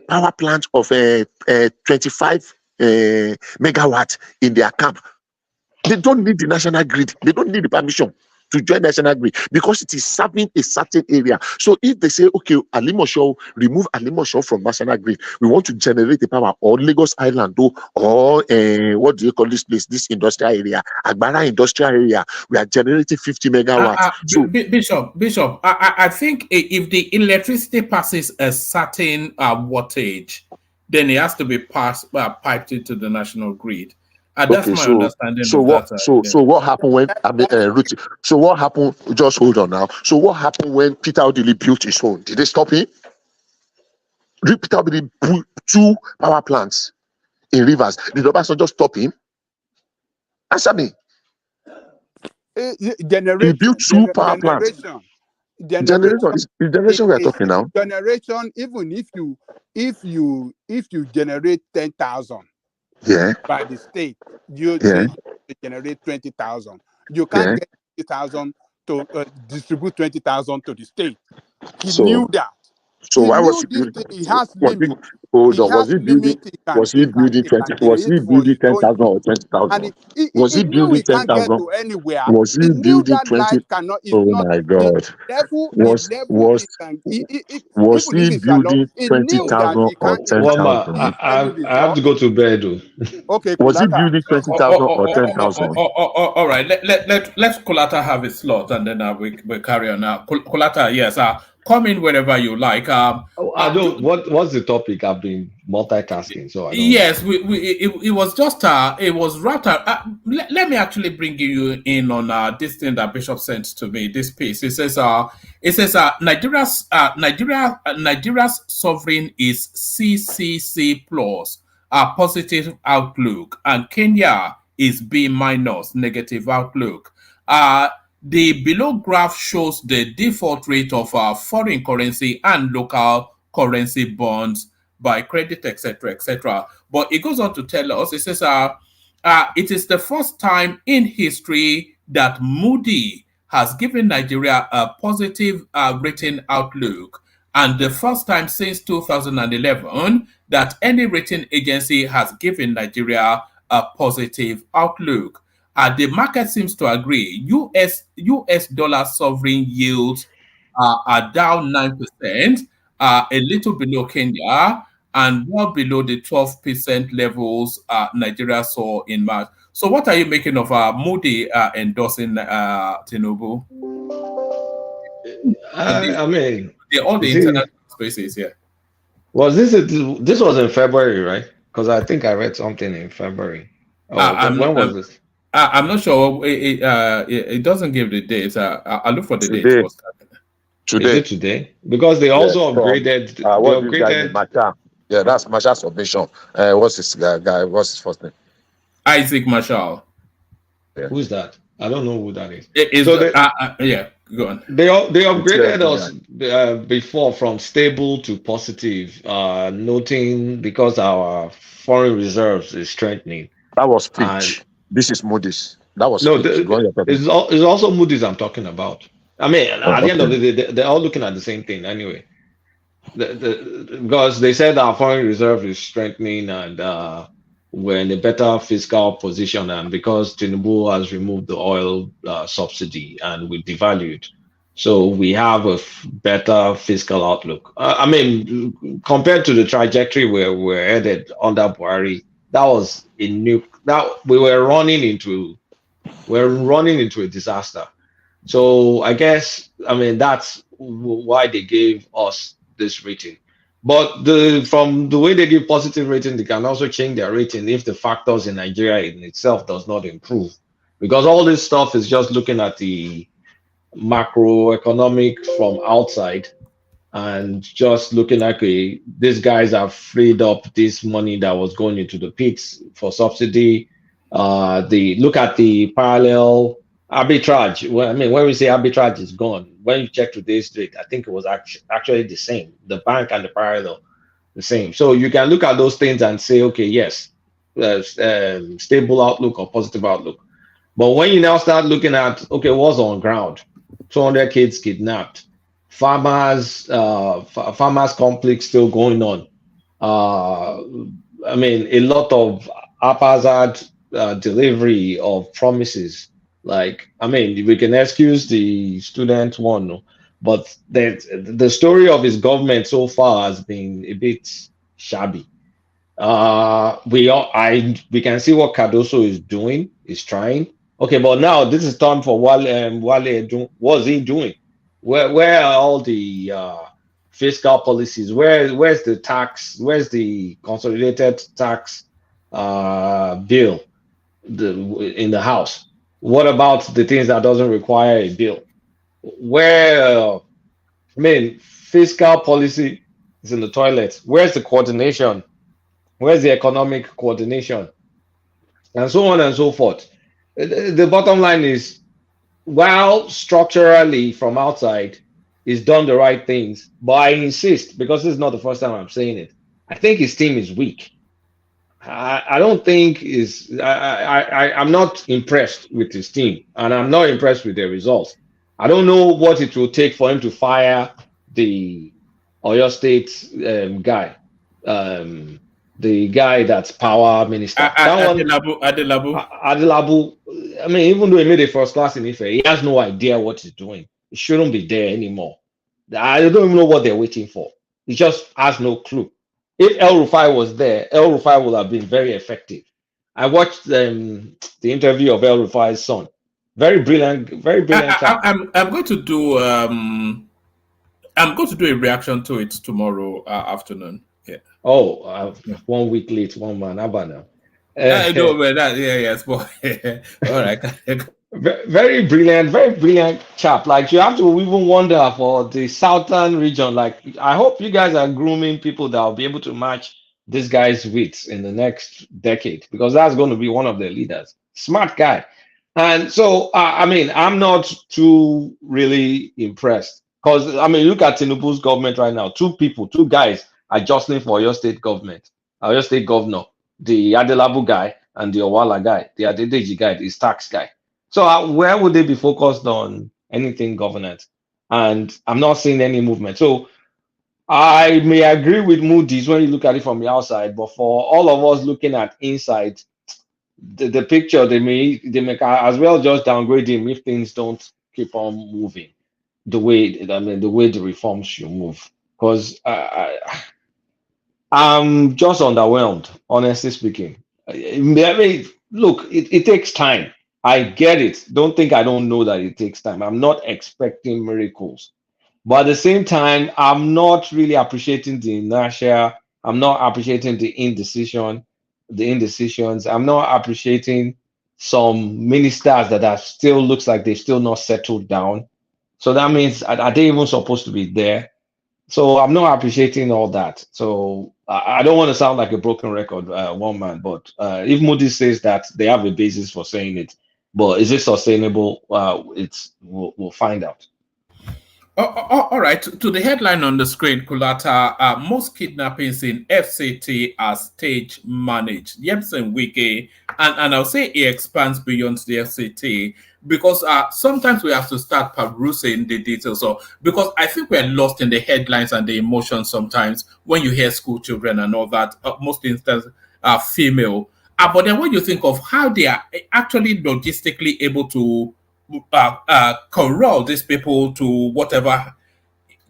power plant of 25 megawatt in their camp. They don't need the national grid. They don't need the permission. to join national grid because it is serving a certain area. So if they say, okay, Alimosho, remove Alimosho from national grid, we want to generate the power, or Lagos Island, or what do you call this place, this industrial area, Agbara industrial area, we are generating 50 megawatts. So Bishop, I think if the electricity passes a certain wattage, then it has to be piped into the national grid. That's okay, my so understanding so of what that. so what happened when so what happened? Just hold on now. So what happened when Peter Odili built his own? Did they stop him? Peter Odili built 2 power plants in rivers. Did Obasanjo just stop him? Answer me. He built 2 power plants. Generation is generation we are talking now. Generation, even if you generate 10,000 Yeah. by the state, you generate 20,000. You can't get 20,000 to distribute 20,000 to the state. He knew that. So He why was knew he this building? thing. He has limit. Hold He on. Was has he building? limit. Was he building 20? Was he building 10,000 or 20,000? And Was he he knew building he can't get 10,000? to anywhere. Was He he knew building that 20? life cannot. Is Oh not my the God. level. Was The level was he can. was Even if he it's alone, building he knew that 20,000 he or can't. He can't. 10,000? I have to go to bed. Though. Okay, Was he Kulata. building 20,000 or 10,000? All right, let's Kulata have a slot, and then we carry on now. Kulata, yes, come in whenever you like. I don't. What's the topic? I've been multitasking, so I don't. Yes, it was just it was wrapped up. Let me actually bring you in on this thing that Bishop sent to me. This piece. It says Nigeria's sovereign is CCC plus, positive outlook, and Kenya is B minus, negative outlook. The below graph shows the default rate of foreign currency and local currency bonds by credit, etc., etc. But it goes on to tell us, it says, it is the first time in history that Moody has given Nigeria a positive rating outlook, and the first time since 2011 that any rating agency has given Nigeria a positive outlook. The market seems to agree. US dollar sovereign yields are down 9%, a little below Kenya, and well below the 12% levels Nigeria saw in March. So, what are you making of Moody endorsing Tinubu? I mean, all the international spaces, yeah. Was this was in February, right? Because I think I read something in February. When was this? I'm not sure. It doesn't give the dates. I'll look for the date. Today. Is it today? Because they also upgraded. They upgraded. Masha. Yeah, that's Masha's submission. What's his guy? What's his first name? Isaac Marshall. Yeah. Who's that? I don't know who that is. Yeah, go on. They upgraded us before from stable to positive, noting because our foreign reserves is strengthening. That was Fitch. This is Moody's. That was Fitch. It's also Moody's I'm talking about. I mean, at the end of the day, they're all looking at the same thing anyway. Because they said our foreign reserve is strengthening and we're in a better fiscal position, and because Tinubu has removed the oil subsidy and we devalued, so we have a better fiscal outlook. I mean, compared to the trajectory where we're headed under Buhari, that was we were running into a disaster. So I guess, I mean, that's why they gave us this rating. But from the way they give positive rating, they can also change their rating if the factors in Nigeria in itself does not improve. Because all this stuff is just looking at the macroeconomic from outside and just looking at, okay, these guys have freed up this money that was going into the pits for subsidy. Look at the parallel arbitrage. Well, I mean, when we say arbitrage is gone, when you check today's rate, I think it was actually the same. The bank and the parallel, the same. So you can look at those things and say, okay, yes, stable outlook or positive outlook. But when you now start looking at, okay, what's on ground? 200 kids kidnapped, farmers conflict still going on. I mean, a lot of haphazard delivery of promises, Like, I mean, we can excuse the student one, no, but the story of his government so far has been a bit shabby. We can see what Cardoso is doing, is trying. Okay, but now this is time for Wale. What's he doing? Where are all the fiscal policies? Where's the tax? Where's the consolidated tax bill in the house? What about the things that doesn't require a bill? I mean, fiscal policy is in the toilet. Where's the coordination? Where's the economic coordination? And so on and so forth. The bottom line is, while structurally from outside, he's done the right things, but I insist, because this is not the first time I'm saying it, I think his team is weak. I don't think I'm not impressed with his team, and I'm not impressed with their results. I don't know what it will take for him to fire the Oyo State guy, the guy that's power minister. Adelabu. I mean, even though he made a first class in Ife, he has no idea what he's doing. He shouldn't be there anymore. I don't even know what they're waiting for. He just has no clue. If El Rufai was there, El Rufai would have been very effective. I watched the interview of El Rufai's son. Very brilliant, very brilliant. I'm going to do I'm going to do a reaction to it tomorrow afternoon. Yeah. Oh, 1 week late, one man. Abana. No, but yes, but all right. Very brilliant chap. Like, you have to even wonder for the southern region. Like, I hope you guys are grooming people that will be able to match this guy's wits in the next decade, because that's going to be one of their leaders. Smart guy. And so, I mean, I'm not too really impressed, because, I mean, look at Tinubu's government right now. Two guys are jostling for your state government, your state governor, the Adelabu guy and the Owala guy, the Adedeji guy, the tax guy. So where would they be focused on anything governance? And I'm not seeing any movement. So I may agree with Moody's when you look at it from the outside, but for all of us looking at inside, the picture, they may as well just downgrade him if things don't keep on moving the way the reforms should move. Because I'm just underwhelmed, honestly speaking. I mean, look, it takes time. I get it. Don't think I don't know that it takes time. I'm not expecting miracles. But at the same time, I'm not really appreciating the inertia. I'm not appreciating the indecisions. I'm not appreciating some ministers that still looks like they've still not settled down. So that means, are they even supposed to be there? So I'm not appreciating all that. So I don't want to sound like a broken record, one man, but if Moody says that, they have a basis for saying it. But is it sustainable? We'll find out. All right. To the headline on the screen, Kulata, most kidnappings in FCT are stage managed. Yemsen Wiki, and I'll say it expands beyond the FCT, because sometimes we have to start perusing the details. So, because I think we're lost in the headlines and the emotions sometimes when you hear school children and all that. Most instances are female. But then when you think of how they are actually logistically able to corral these people to whatever,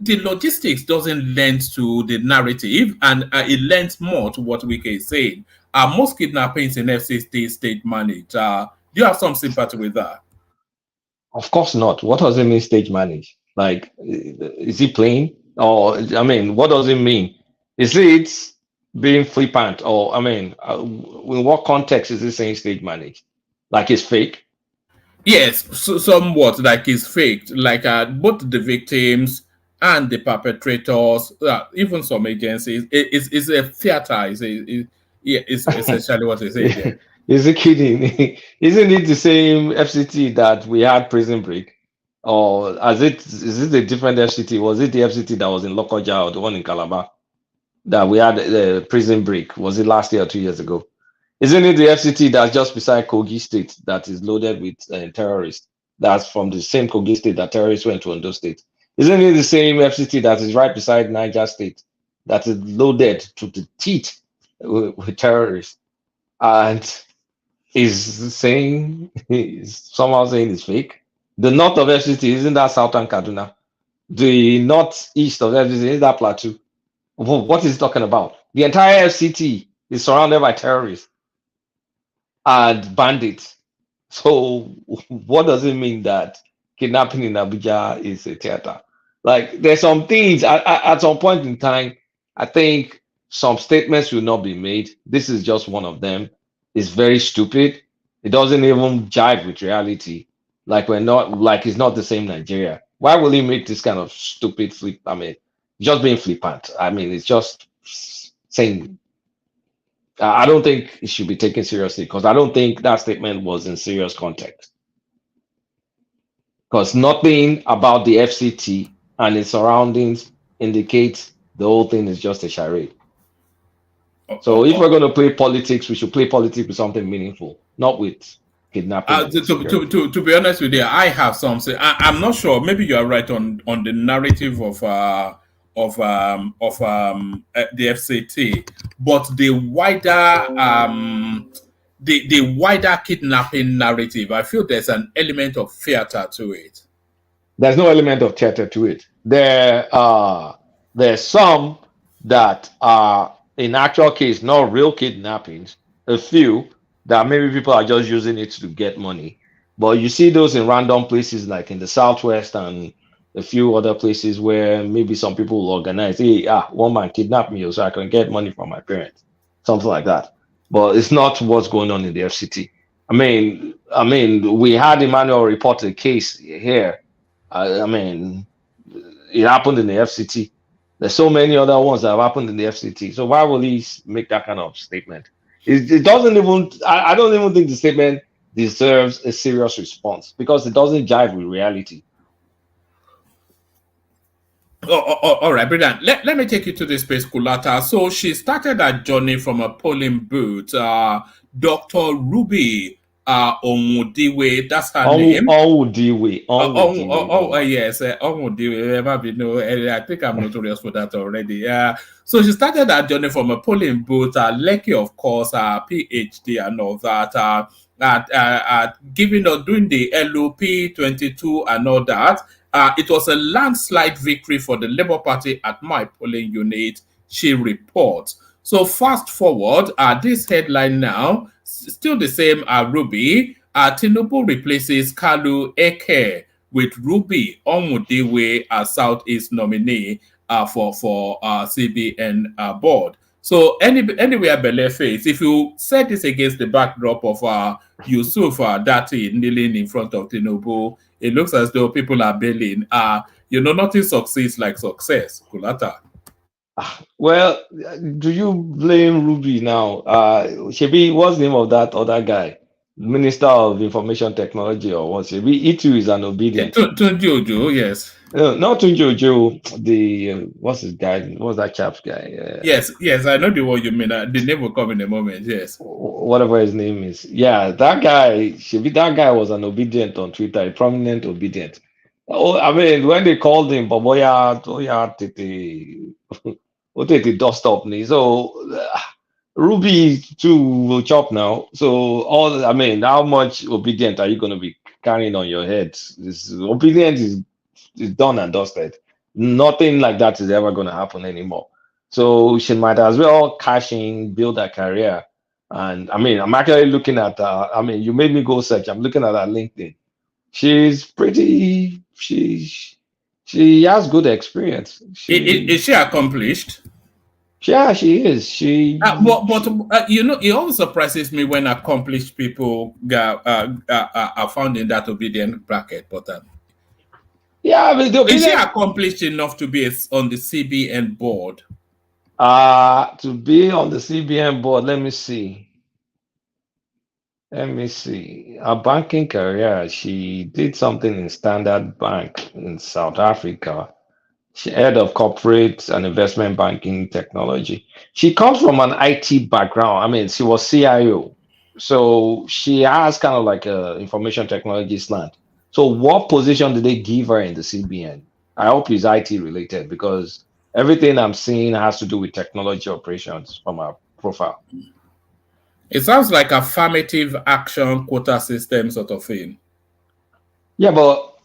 the logistics doesn't lend to the narrative, and it lends more to what Wike is saying. Most kidnappings in FCT state managed. Do you have some sympathy with that? Of course not. What does it mean, stage managed? Like, is he playing? Or, I mean, what does it mean? Is it being flippant? Or, I mean, in what context is he saying stage managed? Like it's fake? Yes, so somewhat like it's faked. Like both the victims and the perpetrators, even some agencies, it's a theater. It's essentially what they say there. Is he kidding? Isn't it the same FCT that we had Prison Break? Or is it a different FCT? Was it the FCT that was in Lokoja or the one in Calabar that we had the Prison Break? Was it last year or 2 years ago? Isn't it the FCT that's just beside Kogi State that is loaded with terrorists? That's from the same Kogi State that terrorists went to Ondo State. Isn't it the same FCT that is right beside Niger State that is loaded to the teeth with terrorists? And is saying, is somehow saying it's fake. The north of FCT, isn't that Southern Kaduna? The northeast of FCT, isn't that Plateau? What is he talking about? The entire FCT is surrounded by terrorists and bandits. So what does it mean that kidnapping in Abuja is a theater? Like there's some things at some point in time, I think some statements will not be made. This is just one of them. It's very stupid. It doesn't even jive with reality. Like we're not like it's not the same Nigeria. Why will he make this kind of stupid flip? I mean, just being flippant. I mean, it's just saying I don't think it should be taken seriously because I don't think that statement was in serious context. Because nothing about the FCT and its surroundings indicates the whole thing is just a charade. So if we're going to play politics, we should play politics with something meaningful, not with kidnapping. To be honest with you, I have something. I'm not sure. Maybe you are right on the narrative of the FCT, but the wider kidnapping narrative, I feel there's an element of theater to it. There's no element of theater to it. There's some that are in actual case not real kidnappings. A few that maybe people are just using it to get money. But you see those in random places like in the Southwest and a few other places where maybe some people will organize, hey, one man kidnapped me so I can get money from my parents, something like that. But it's not what's going on in the FCT. I mean, we had Emmanuel report a case here. I mean, it happened in the FCT. There's so many other ones that have happened in the FCT. So why will he make that kind of statement? It doesn't even. I don't even think the statement deserves a serious response because it doesn't jive with reality. All right, brilliant. Let me take you to this space, Kulata. So she started that journey from a polling booth. Dr. Ruby Onwudiwe, that's her name. Onwudiwe. Yes, Onwudiwe. I think I'm notorious for that already. So she started that journey from a polling booth. Lekki, of course, PhD and all that. Doing the LOP 22 and all that. It was a landslide victory for the Labour Party at my polling unit, she reports. So fast forward, this headline now, still the same Ruby. Tinubu replaces Kalu Eke with Ruby Onwudiwe as Southeast nominee for CBN board. So anywhere Bele face, if you set this against the backdrop of Yusuf Dati kneeling in front of Tinubu, it looks as though people are bailing. Nothing succeeds like success, Kulata. Well, do you blame Ruby now? Shebi, what's the name of that other guy? Minister of Information Technology or what? Shebi, he too is an obedient. Tunji Ojo, yes. No, not Tunji Ojo. The what's his guy? What's that chap's guy? Yes, I know the one you mean. The name will come in a moment. Yes. Whatever his name is. Yeah, that guy. That guy was an obedient on Twitter, a prominent obedient. Oh, I mean, when they called him, Boboya, the dust up me. So Ruby too will chop now. So how much obedient are you going to be carrying on your head? This obedience is done and dusted. Nothing like that is ever going to happen anymore. So she might as well cash in, build a career. And I'm actually looking at you made me go search. I'm looking at her LinkedIn. She's pretty. She has good experience. Is she accomplished? Yeah, she is. It always surprises me when accomplished people are found in that obedient bracket. But is she accomplished enough to be on the CBN board? To be on the CBN board, let me see. Her banking career, she did something in Standard Bank in South Africa. She head of corporate and investment banking technology. She comes from an IT background. She was CIO. So she has kind of like a information technology slant. So what position did they give her in the CBN? I hope it's IT related because everything I'm seeing has to do with technology operations from her profile. It sounds like affirmative action quota system sort of thing. Yeah, but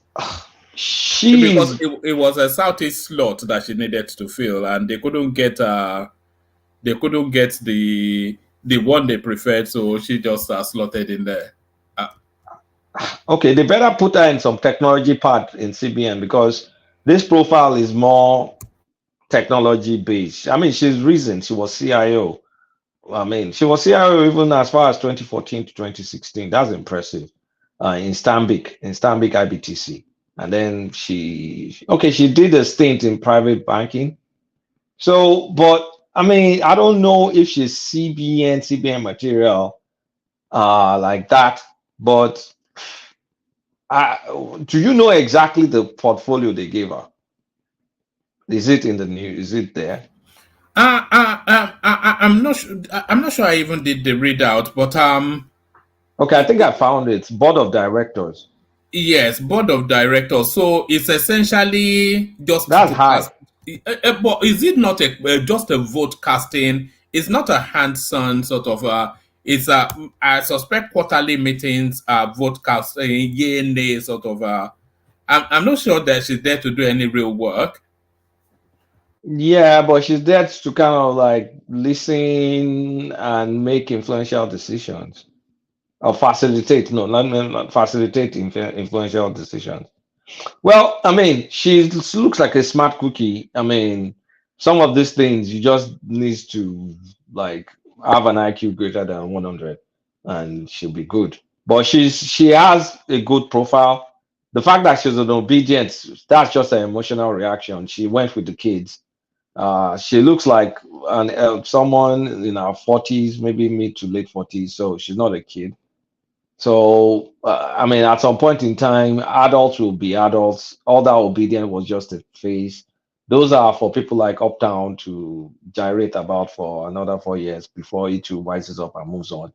Because she's it was a Southeast slot that she needed to fill, and they couldn't get the one they preferred, so she just slotted in there. okay. They better put her in some technology part in CBN because this profile is more technology based. I mean, she's recent. She was CIO. I mean, she was CIO even as far as 2014 to 2016. That's impressive. In Stanbic IBTC. And then she did a stint in private banking. So, but I mean, I don't know if she's CBN material like that. But do you know exactly the portfolio they gave her? Is it in the news? Is it there? I'm not sure. I'm not sure I even did the readout, but Okay, I think I found it. Board of directors. yes, board of directors. So it's essentially just That's to high. cast. But is it not just a vote casting? It's not a hands-on sort of. It's a. I suspect quarterly meetings are vote casting, yay nay sort of. I'm not sure that she's there to do any real work. Yeah, but she's there to kind of like listen and make influential decisions or facilitate. No, not facilitate influential decisions. Well, I mean, she looks like a smart cookie. I mean, some of these things you just need to like have an IQ greater than 100 and she'll be good. But she has a good profile. The fact that she's an obedient, that's just an emotional reaction. She went with the kids. She looks like someone in her 40s, maybe mid to late 40s. So she's not a kid. So, I mean, at some point in time, adults will be adults. All that obedience was just a phase. Those are for people like Uptown to gyrate about for another 4 years before it too rises up and moves on.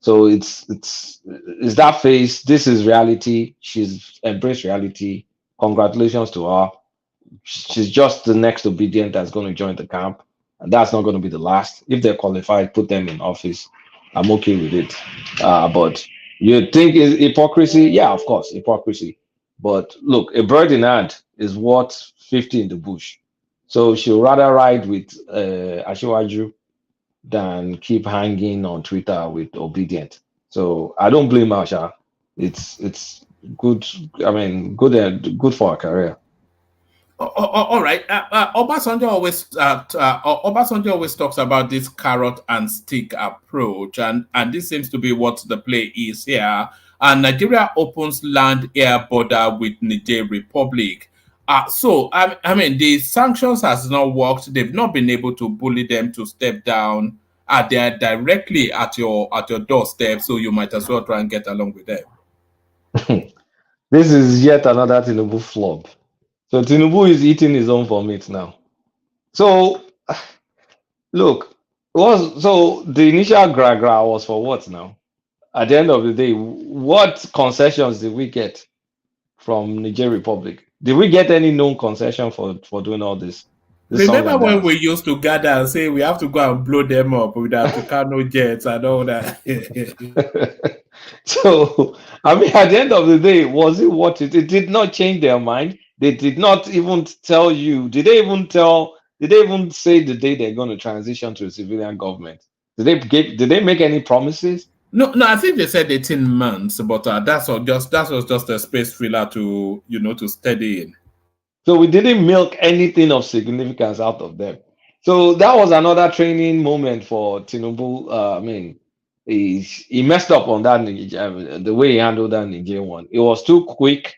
So it's that phase. This is reality. She's embraced reality. Congratulations to her. She's just the next obedient that's going to join the camp, and that's not going to be the last. If they're qualified, put them in office. I'm okay with it. But you think is hypocrisy? Yeah, of course, hypocrisy. But look, a bird in hand is worth 50 in the bush. So she'll rather ride with Ashiwaju than keep hanging on Twitter with obedient. So I don't blame her, Sha. It's good. I mean, good for her career. All right. Obasanjo always talks about this carrot and stick approach, and this seems to be what the play is here. And Nigeria opens land air border with Niger Republic. I mean, the sanctions has not worked. They've not been able to bully them to step down. They're directly at your doorstep, so you might as well try and get along with them. This is yet another Tinubu flop. So Tinubu is eating his own vomit now. So look, so the initial gra was for what now? At the end of the day, what concessions did we get from Niger Republic? Did we get any known concession for doing all this? This song Remember and when dance? we used to gather and say we have to go and blow them up with our Tucano jets and all that? So, I mean, at the end of the day, was it what it did not change their mind? They did not even tell you. Did they even say the day they're going to transition to a civilian government? Did they make any promises? No, I think they said 18 months, but that was just a space filler to to steady in. So we didn't milk anything of significance out of them. So that was another training moment for Tinubu. I mean, he messed up on that the way he handled that Nigerian one. It was too quick.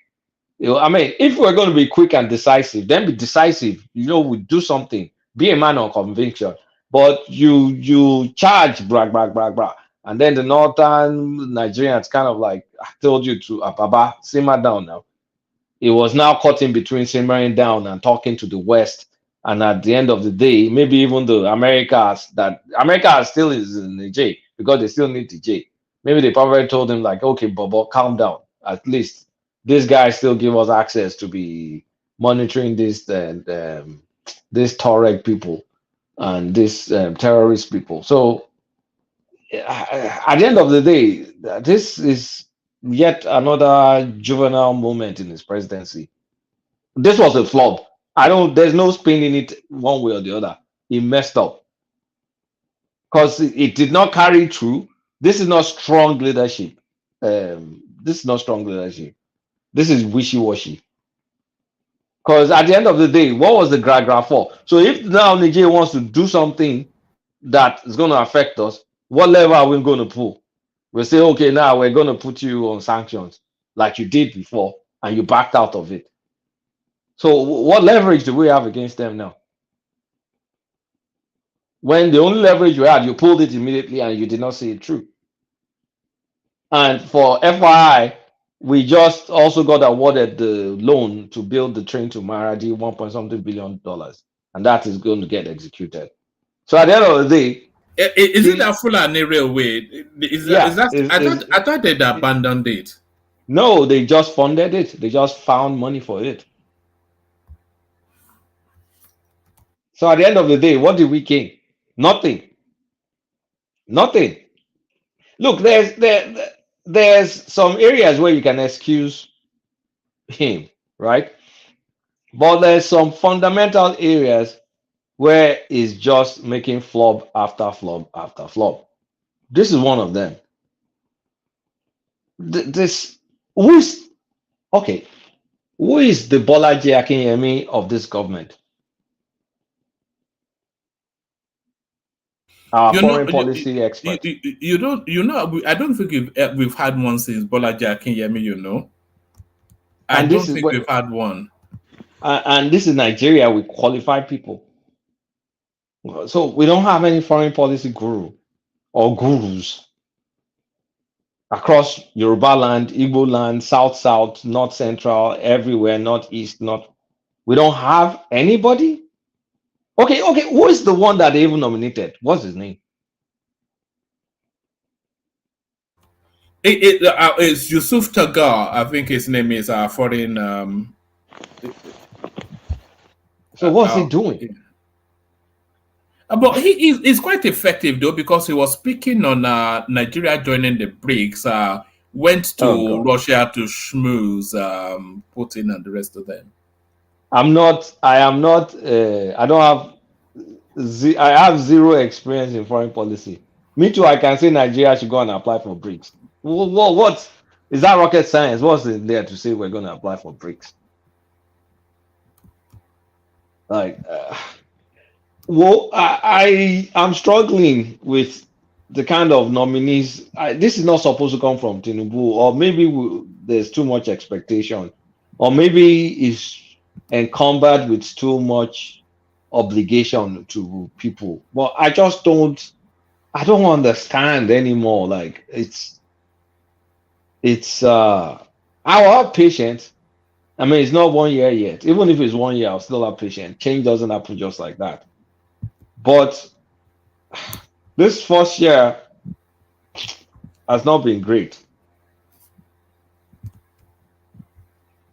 I mean, if we're going to be quick and decisive, then be decisive. We do something. Be a man of conviction. But you charge, brag, brag, brag, brag. And then the northern Nigerians kind of like, I told you to, Baba, simmer down now. It was now caught in between simmering down and talking to the West. And at the end of the day, maybe even though America still is in the J because they still need the J. Maybe they probably told him like, okay, Bobo, calm down. At least this guy still give us access to be monitoring this Tuareg people and this terrorist people. So at the end of the day, this is yet another juvenile moment in his presidency. This was a flop. There's no spin in it one way or the other. He messed up because it did not carry through. This is not strong leadership. This is not strong leadership. This is wishy-washy. Because at the end of the day, what was the gra for? So if now Nigeria wants to do something that is going to affect us, what level are we going to pull? We'll say, okay, now we're going to put you on sanctions like you did before, and you backed out of it. So what leverage do we have against them now? When the only leverage we had, you pulled it immediately and you did not see it through. And for FYI, we just also got awarded the loan to build the train to Maradi, $1.something billion, and that is going to get executed. So at the end of the day, is it a Fulani railway? I thought they'd abandoned it. No, they just funded it. They just found money for it. So at the end of the day, what did we gain? Nothing. Nothing. Look, there's some areas where you can excuse him, right? But there's some fundamental areas where he's just making flop after flop after flop. This is one of them. Who is the Bolaji Akinyemi of this government? Our foreign policy expert. I don't think we've had one since Bolaji Akinyemi, I don't think we've had one. And this is Nigeria with qualified people. So we don't have any foreign policy guru or gurus across Yoruba land, Igbo land, South, North Central, everywhere, Northeast, we don't have anybody? Okay, who is the one that they even nominated? What's his name? It's Yusuf Tagar, I think his name is foreign. So what's he doing? But he's quite effective though, because he was speaking on Nigeria joining the BRICS. Went to Russia to schmooze Putin and the rest of them. I have zero experience in foreign policy. Me too, I can say Nigeria should go and apply for BRICS. What is that rocket science? What's in there to say we're going to apply for BRICS? I'm struggling with the kind of nominees. This is not supposed to come from Tinubu, or maybe there's too much expectation, or maybe it's encumbered with too much obligation to people. But I just don't understand anymore. Like I'll have patience. I mean, it's not 1 year yet. Even if it's 1 year, I'll still have patience. Change doesn't happen just like that. But this first year has not been great.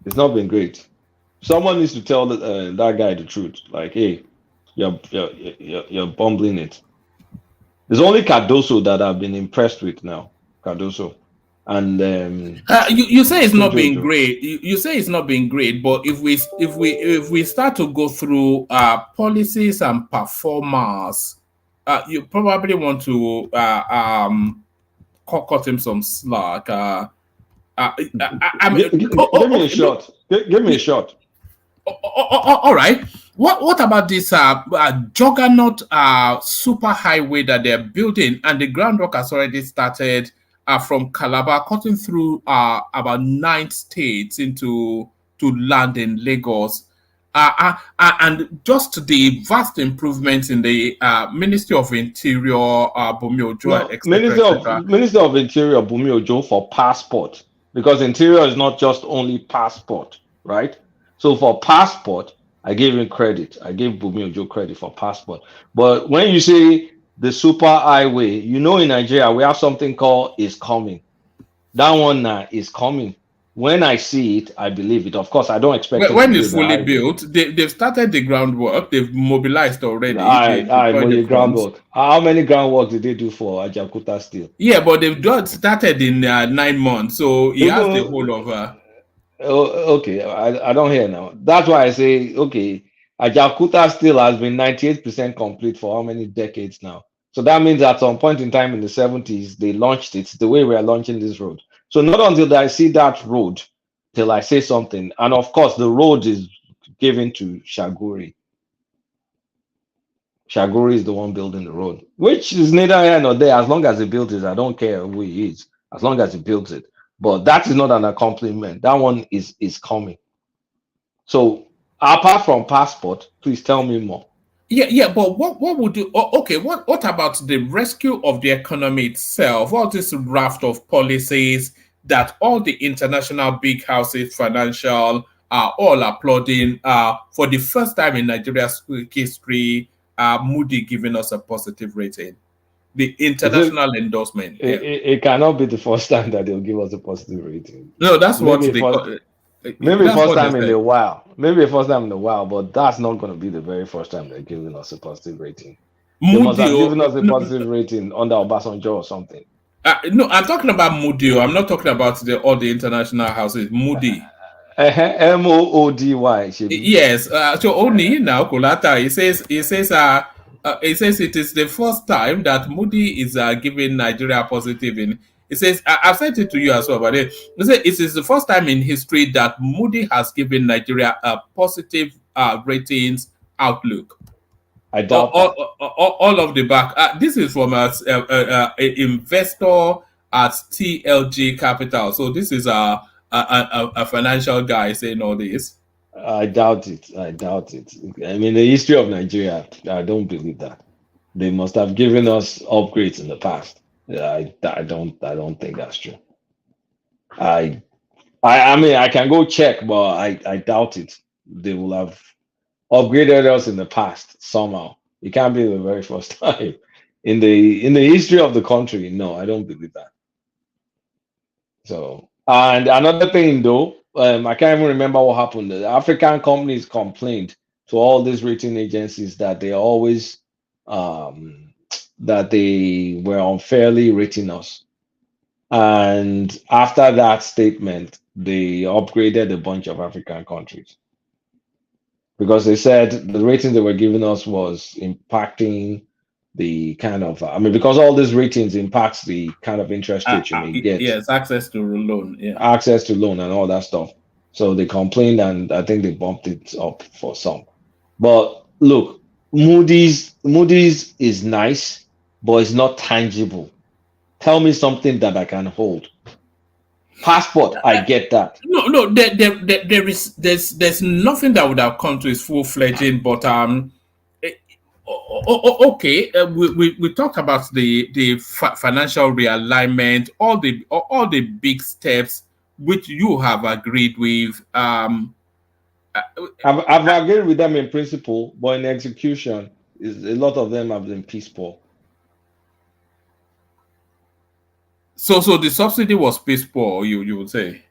It's not been great. Someone needs to tell that guy the truth. Like, hey, you're bumbling it. There's only Cardoso that I've been impressed with now. Cardoso. And you say it's not been great. You say it's not been great, but if we start to go through policies and performance, you probably want to cut him some slack. Give me a shot. Give me a shot. All right. What about this juggernaut super highway that they're building, and the groundwork has already started from Calabar, cutting through about 9 states to land in Lagos, and just the vast improvements in the Ministry of Interior, Bumi Ojo, Ministry of Interior, Bumi Ojo, for passport, because Interior is not just only passport, right? So for passport, I gave him credit. I gave Bumi Ojo credit for passport. But when you say the super highway, in Nigeria, we have something called is coming. That one now is coming. When I see it, I believe it. Of course, I don't expect it to When be it's the fully highway. built, they've started the groundwork, they've mobilized already, they I deployed the Moye funds. groundwork. How many groundwork did they do for Ajakuta Steel? Yeah, but they've done started in 9 months, so he has the Even whole of. okay, I don't hear now. That's why I say okay. Ajakuta Steel has been 98% complete for how many decades now? So that means at some point in time in the 70s, they launched it the way we are launching this road. So not until I see that road till I say something. And of course, the road is given to Shaguri. Shaguri is the one building the road, which is neither here nor there. As long as he builds it, I don't care who he is, as long as he builds it. But that is not an accomplishment. That one is coming. So apart from passport, please tell me more. Yeah, but what would you? Okay, what about the rescue of the economy itself? All this raft of policies that all the international big houses, financial, are all applauding. For the first time in Nigeria's history, Moody giving us a positive rating. The Is it? international endorsement. Yeah. It cannot be the first time that they'll give us a positive rating. No, that's what Maybe they first, call. maybe That's first what they time in said. a while. Maybe a first time in a while, but that's not going to be the very first time they're giving us a positive rating. They must Moody. have given us a No, positive rating under Obasanjo or something. no, I'm talking about Moody. I'm not talking about all the international houses. Moody. Moody, Shebi. Yes. So only now, Kulata. He says it is the first time that Moody is giving Nigeria positive in. He says I've sent it to you as well, but he says it is the first time in history that Moody has given Nigeria a positive ratings outlook. I doubt that. All of the back. This is from a investor at TLG Capital. So this is a financial guy saying all this. I doubt it. I doubt it. I mean, the history of Nigeria, I don't believe that. They must have given us upgrades in the past. I don't think that's true. I I mean, I can go check, but I doubt it. They will have upgraded us in the past somehow. It can't be the very first time in the history of the country. No, I don't believe that. So, and another thing though, I can't even remember what happened. The African companies complained to all these rating agencies that they always um, that they were unfairly rating us. And after that statement, they upgraded a bunch of African countries because they said the rating they were giving us was impacting the kind of, I mean, because all these ratings impacts the kind of interest rate you may get, Yes, access to loan. Yeah. access to loan and all that stuff. So they complained and I think they bumped it up for some. But look, Moody's is nice, but it's not tangible. Tell me something that I can hold. Passport, I get that. No. There's nothing that would have come to its full fledging, but okay. We talked about the financial realignment, all the big steps which you have agreed with. I've agreed with them in principle, but in execution, a lot of them have been piss poor. So the subsidy was piss poor, you would say.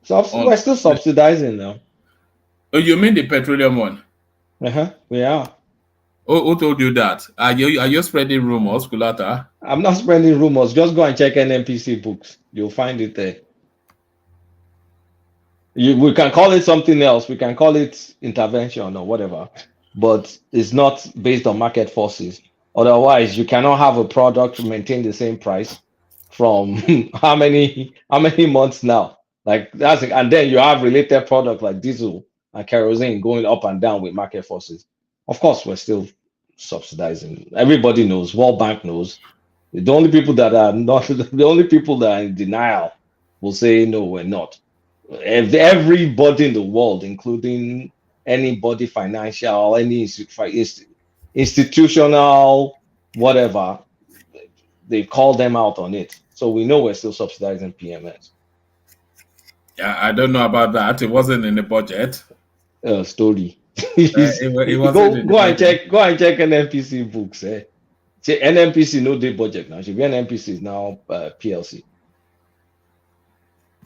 We're still subsidizing now. Oh, you mean the petroleum one? We are. Who told you that? Are you spreading rumors, Kulata? I'm not spreading rumors. Just go and check NNPC books. You'll find it there. We can call it something else. We can call it intervention or whatever, but it's not based on market forces. Otherwise, you cannot have a product maintain the same price from how many months now? Like that's it. And then you have related product like diesel and kerosene going up and down with market forces. Of course, we're still subsidizing. Everybody knows. World Bank knows. The only people that are not the only people that are in denial will say no, we're not. Everybody in the world, including anybody financial, any institutional, whatever, they call them out on it. So we know we're still subsidizing PMS. Yeah, I don't know about that. It wasn't in the budget. Story. It wasn't Go and check NNPC books. Say NNPC no day budget now. Should be NNPC is now PLC.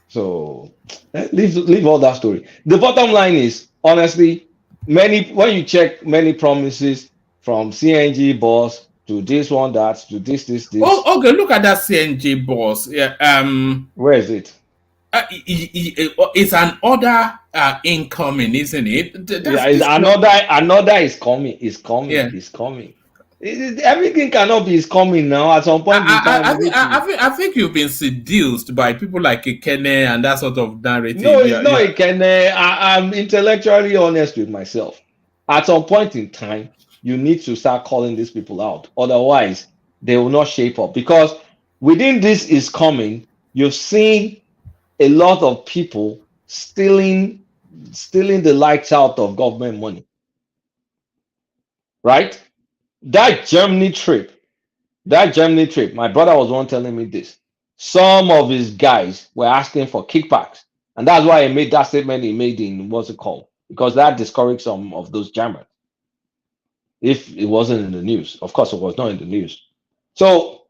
So leave all that story. The bottom line is honestly, when you check many promises from CNG boss to this one, that to this. Oh, okay. Look at that CNG boss. Yeah. Where is it? It's an order incoming, isn't it? Yeah, it's another is coming. Is coming. Yeah. Is coming. Everything cannot be is coming now. At some point in time, I think you've been seduced by people like Ikene and that sort of narrative. No, it's not. It can. I'm intellectually honest with myself. At some point in time, you need to start calling these people out. Otherwise, they will not shape up. Because within this is coming, you've seen a lot of people stealing the lights out of government money. Right? That Germany trip, my brother was one telling me this. Some of his guys were asking for kickbacks. And that's why he made that statement he made in what's it called? Because that discouraged some of those jammers. If it wasn't in the news. Of course, it was not in the news. So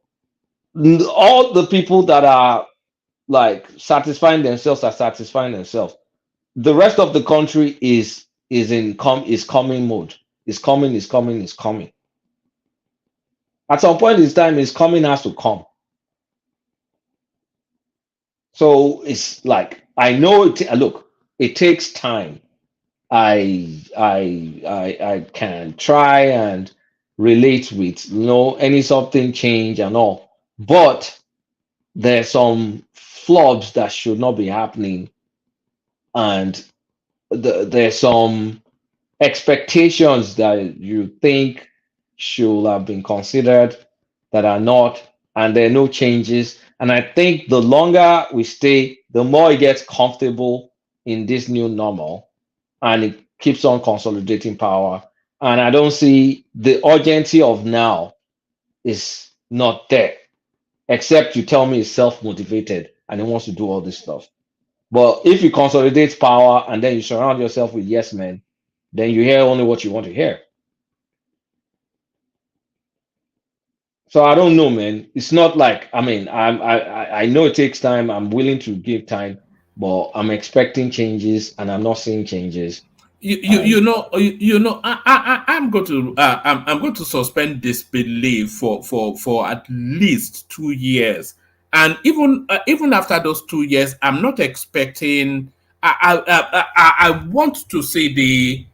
all the people that are like satisfying themselves are satisfying themselves. The rest of the country is coming mode. Is coming. At some point in time, is coming has to come. So it's like I know look, it takes time. I can try and relate with any something change and all, but there's some flubs that should not be happening, and there's some expectations that you think should have been considered that are not, and there are no changes. And I think the longer we stay, the more it gets comfortable in this new normal, and it keeps on consolidating power. And I don't see the urgency of now is not there, except you tell me it's self-motivated and it wants to do all this stuff. But if you consolidate power and then you surround yourself with yes men, then you hear only what you want to hear. So I don't know, man. It's not like I know it takes time. I'm willing to give time, but I'm expecting changes and I'm not seeing changes. I'm going to suspend disbelief for at least 2 years, and even after those 2 years, I'm not expecting. I want to see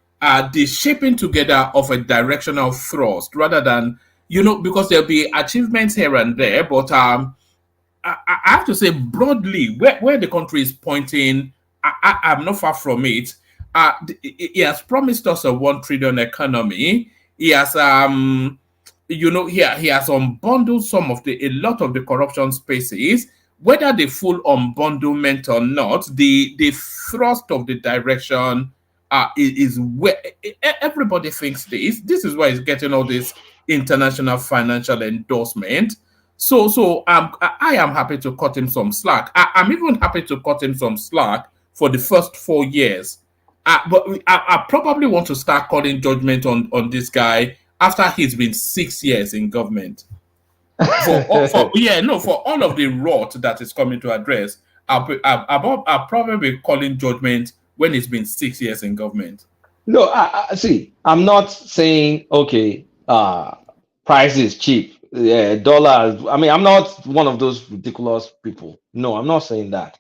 the shaping together of a directional thrust rather than because there'll be achievements here and there, but I have to say broadly where the country is pointing, I'm not far from it. He has promised us a 1 trillion economy. He has he has unbundled a lot of the corruption spaces. Whether the full unbundlement or not, the thrust of the direction is where everybody thinks this. This is why he's getting all this international financial endorsement. So I am happy to cut him some slack. I'm even happy to cut him some slack for the first 4 years. But I probably want to start calling judgment on this guy after he's been 6 years in government. For all of the rot that is coming to address, I'll probably be calling judgment when it's been 6 years in government. No, I see. I'm not saying okay. Price is cheap. Yeah, dollars. I mean, I'm not one of those ridiculous people. No, I'm not saying that.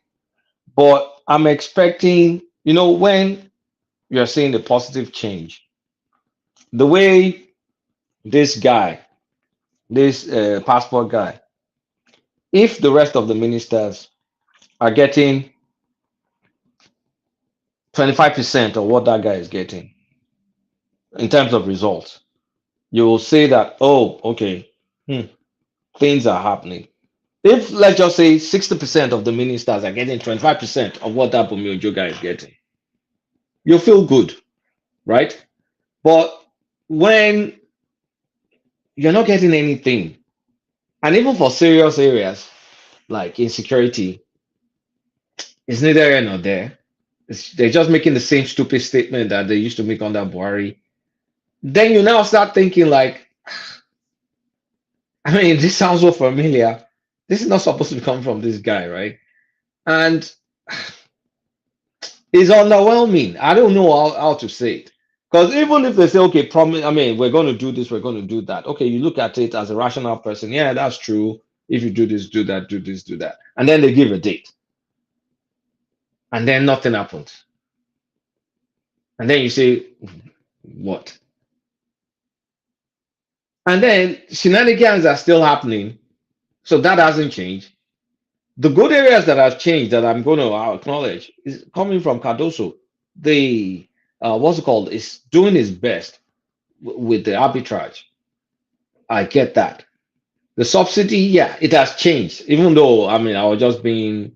But I'm expecting, when you're seeing the positive change, the way this guy, this passport guy, if the rest of the ministers are getting 25% of what that guy is getting in terms of results, you will say that, oh, okay, things are happening. If, let's just say, 60% of the ministers are getting 25% of what that Bumiojo guy is getting, you'll feel good, right? But when you're not getting anything, and even for serious areas like insecurity, it's neither here nor there. They're just making the same stupid statement that they used to make under Buhari. Then you now start thinking like, this sounds so familiar. This is not supposed to come from this guy, right? And It's underwhelming. I don't know how to say it. Because even if they say, okay, promise, I mean, we're going to do this, we're going to do that. Okay, you look at it as a rational person. Yeah, that's true. If you do this, do that, do this, do that. And then they give a date. And then nothing happens. And then you say, what? And then shenanigans are still happening. So that hasn't changed. The good areas that have changed that I'm going to acknowledge is coming from Cardoso. The what's it called? Is doing his best with the arbitrage. I get that. The subsidy, yeah, it has changed. Even though I mean I was just being,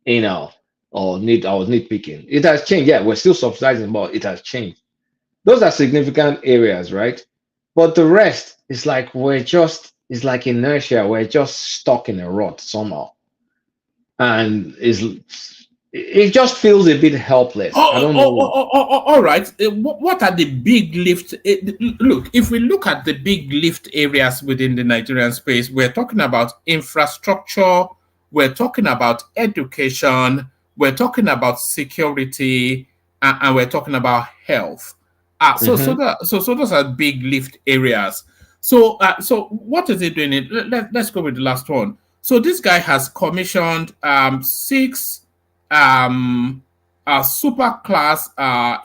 you know, I was nitpicking. It has changed. Yeah, we're still subsidizing, but it has changed. Those are significant areas, right? But the rest is like it's like inertia. We're just stuck in a rut somehow. And it just feels a bit helpless. I don't know. All right. What are the big lift? Look, if we look at the big lift areas within the Nigerian space, we're talking about infrastructure, we're talking about education, we're talking about security, and we're talking about health. So those are big lift areas. So what is it doing? Let's go with the last one. So this guy has commissioned 6 super class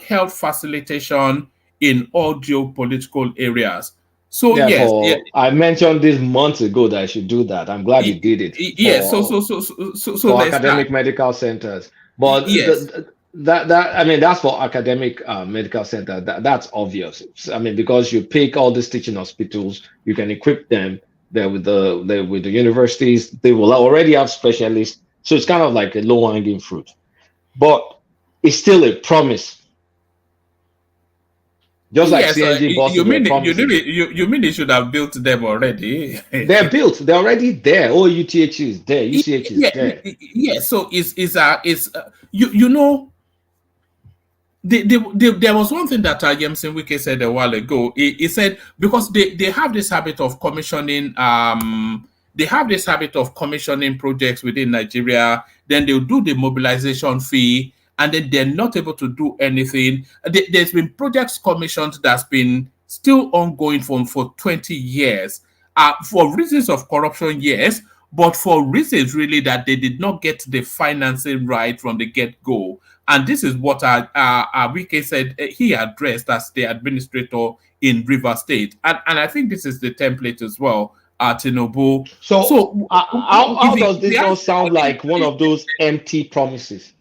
health facilitation in audio political areas. So Yeah, yes, I mentioned this months ago that I should do that. I'm glad you did it. Yes. So For there's academic that. medical centers, but Yes. that I mean that's for academic medical center. That's obvious. I mean because you pick all these teaching hospitals, you can equip them there with the universities. They will already have specialists, so it's kind of like a low hanging fruit, but it's still a promise. Just like Yes, CNG you buses were mean promises. you mean they should have built them already? They're built. They're already there. OUTH is there. UCH is there. Yeah. So you know. There was one thing that Yemsen Wike said a while ago. He said because they have this habit of commissioning projects within Nigeria, then they'll do the mobilization fee, and then they're not able to do anything. There's been projects commissioned that's been still ongoing for 20 years. For reasons of corruption, yes, but for reasons really that they did not get the financing right from the get-go. And this is what Wike said he addressed as the administrator in River State. And I think this is the template as well, Tinubu. So how does this not sound like one of those empty promises?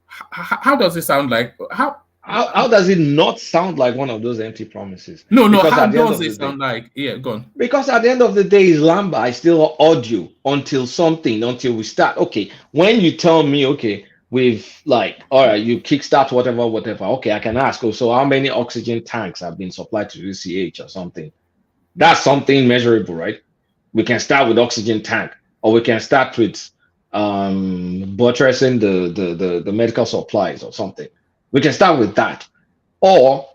How does it sound like? How does it not sound like one of those empty promises? No. How does it sound like? Yeah, go on. Because at the end of the day, is Lamba. I still audio until we start. Okay, when you tell me, okay, we've like, all right, you kickstart whatever. Okay, I can ask. Oh, so how many oxygen tanks have been supplied to UCH or something? That's something measurable, right? We can start with oxygen tank, or we can start with buttressing the medical supplies or something. We can start with that. Or,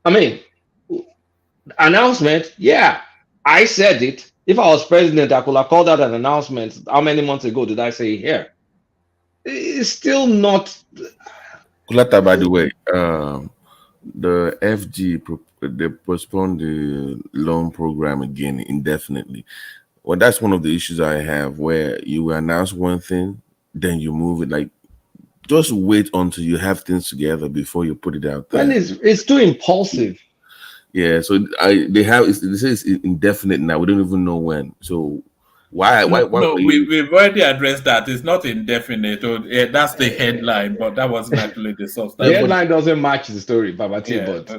I mean, announcement, yeah, I said it. If I was president, I could have called out an announcement. How many months ago did I say here? It's still not. Kulata, by the way, the FG they postponed the loan program again indefinitely. Well, that's one of the issues I have where you announce one thing, then you move it. Like, just wait until you have things together before you put it out there. And it's too impulsive. Yeah, so this is indefinite now. We don't even know when. So why? No, we've already addressed that. It's not indefinite. That's the headline, but that wasn't actually the substance. The headline doesn't match the story, Babati, but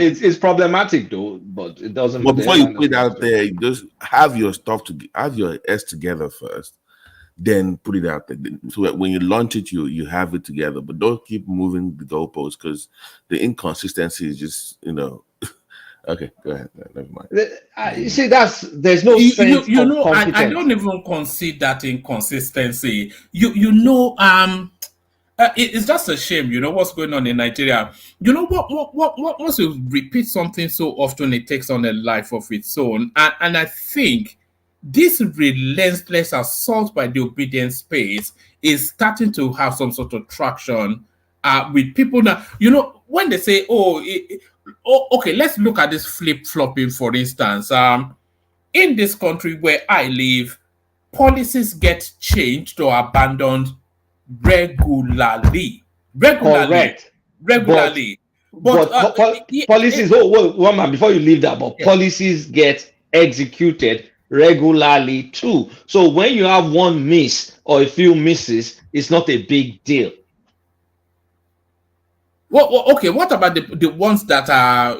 it's problematic though. But it doesn't. But before you put it out there, you just have your S together first, then put it out there. So that when you launch it, you have it together. But don't keep moving the goalposts because the inconsistency is just Okay, go ahead. Never mind. You see, there's no sense you know, of competence. I don't even concede that inconsistency. It's just a shame. You know what's going on in Nigeria. You know what? Once you repeat something so often, it takes on a life of its own. And I think this relentless assault by the obedience space is starting to have some sort of traction with people now. You know, when they say, okay, let's look at this flip-flopping, for instance. In this country where I live, policies get changed or abandoned regularly. Correct. Regularly. But policies, one man, before you leave that, but policies get executed regularly too. So when you have one miss or a few misses, it's not a big deal. Well, okay, what about the ones that are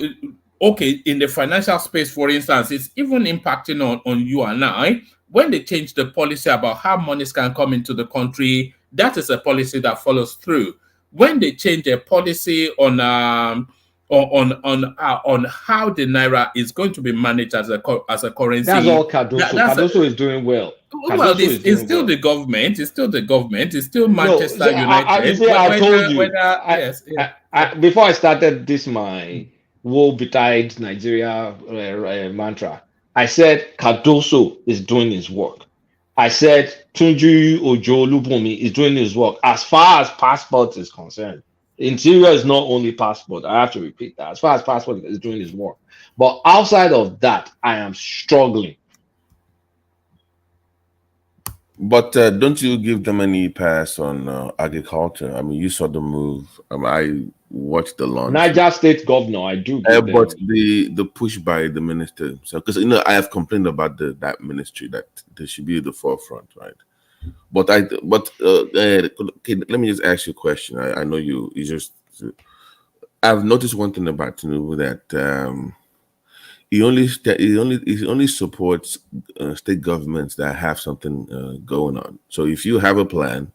okay in the financial space, for instance? It's even impacting on you and I. When they change the policy about how monies can come into the country, that is a policy that follows through. When they change a policy on how the naira is going to be managed as a currency, that's all Cardoso. Cardoso is doing well. Well, it's still the government. It's still the government. It's still Manchester United. I told you. Before I started this, my woe betide Nigeria mantra, I said Cardoso is doing his work. I said Tunji Ojo Lubumi is doing his work. As far as passport is concerned, Interior is not only passport. I have to repeat that. As far as passport is doing his work, but outside of that, I am struggling. But don't you give them any pass on agriculture? I mean, you saw the move. I watched the launch. Niger State governor, I do. But the push by the minister. So, because I have complained about that ministry that they should be at the forefront, right? But okay, let me just ask you a question. I know you just. I've noticed one thing about Tinubu that he only supports state governments that have something going on. So if you have a plan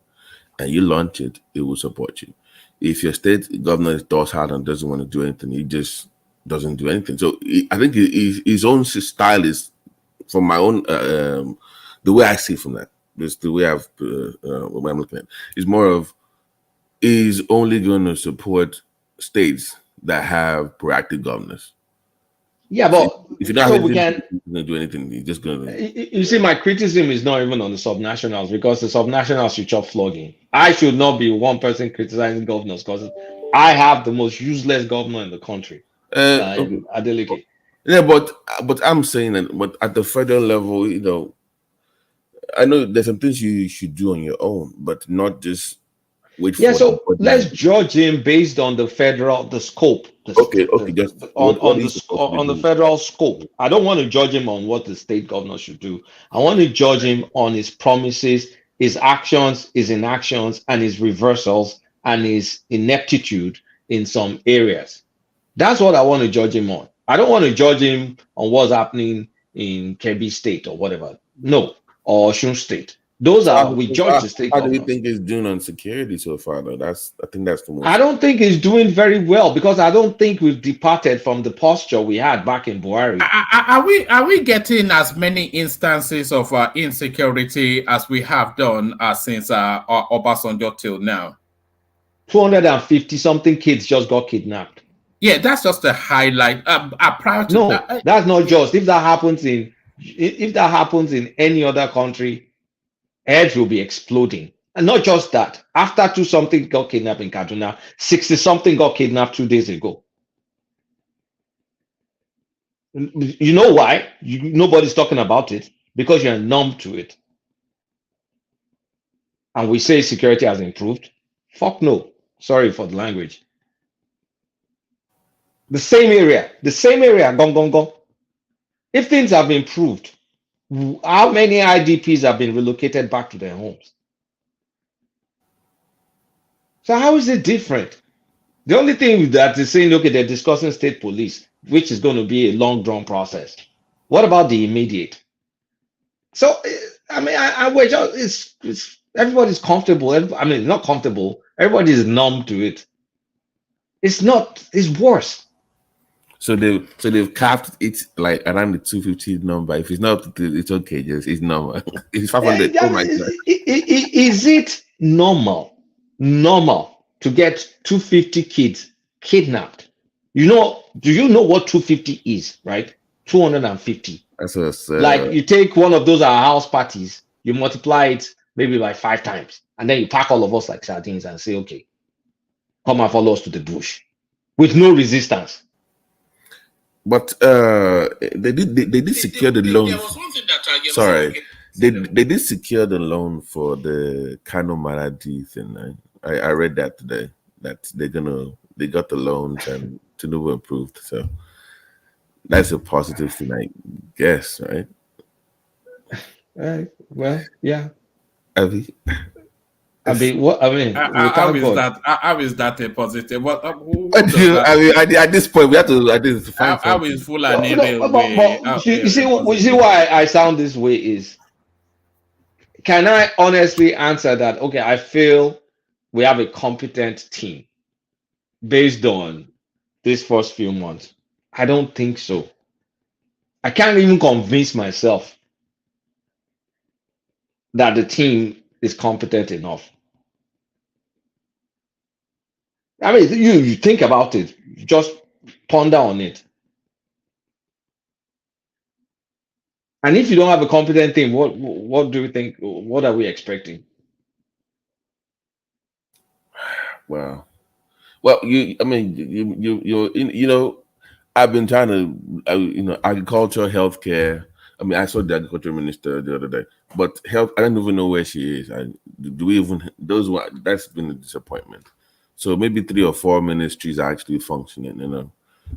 and you launch it, it will support you. If your state governor is hard and doesn't want to do anything, he just doesn't do anything. So I think his own style is, from my own the way I see from that. This the way what I'm looking at. Is more of he's only going to support states that have proactive governors. Yeah, but if you don't have anything, you're going to do anything. You're just going to. You see, my criticism is not even on the subnationals, because the subnationals should chop flogging. I should not be one person criticizing governors, because I have the most useless governor in the country, Adeleke. Yeah, but I'm saying that, but at the federal level, I know there's some things you should do on your own, but not just wait for. Yeah, so let's judge him based on the scope. On the federal scope. I don't want to judge him on what the state governor should do. I want to judge him on his promises, his actions, his inactions, and his reversals, and his ineptitude in some areas. That's what I want to judge him on. I don't want to judge him on what's happening in Kebbi State or whatever. No. Or Osun State. Those are we judge the state. How do you think he's doing on security so far, though? I think that's the most. I don't think he's doing very well, because I don't think we've departed from the posture we had back in Buhari. Are we getting as many instances of insecurity as we have done since Obasanjo till now? 250 something kids just got kidnapped. Yeah, that's just a highlight. Prior to that, that's not just. If that happens in any other country, heads will be exploding. And not just that. After 2-something got kidnapped in Kaduna, 60-something got kidnapped 2 days ago. You know why? Nobody's talking about it, because you're numb to it. And we say security has improved. Fuck no. Sorry for the language. The same area, gong. If things have improved, how many IDPs have been relocated back to their homes? So how is it different? The only thing that is saying, okay, they're discussing state police, which is going to be a long drawn process. What about the immediate? So, I mean, it's everybody's comfortable. I mean, not comfortable. Everybody is numb to it. It's worse. So they've capped it like around the 250 number. If it's not, it's okay. Just it's normal. It's 500. Oh my god! Is it normal to get 250 kids kidnapped? Do you know what 250 is? Right, 250. That's a, Like you take one of those house parties, you multiply it maybe by 5 times, and then you pack all of us like sardines and say, okay, come and follow us to the bush with no resistance. But they did secure the loan. Sorry, they did secure the loan for the Kano Maradi thing. I read that today, that they got the loans and Tinubu approved. So that's a positive thing, I guess, right? Well, yeah. Avi? I mean, what I mean, we How thank is God. that? How is that a positive? Who But does that? I mean, at this point, we have to find How something. is Fulani But Railway? you see why I sound this way is, can I honestly answer that? Okay, I feel we have a competent team based on these first few months. I don't think so. I can't even convince myself that the team is competent enough. I mean, you think about it, just ponder on it. And if you don't have a competent team, what do you think? What are we expecting? Well, I mean, you know, I've been trying to, agriculture, healthcare. I mean, I saw the agriculture minister the other day, but health, I don't even know where she is. Do we even, that's been a disappointment. So maybe 3 or 4 ministries are actually functioning,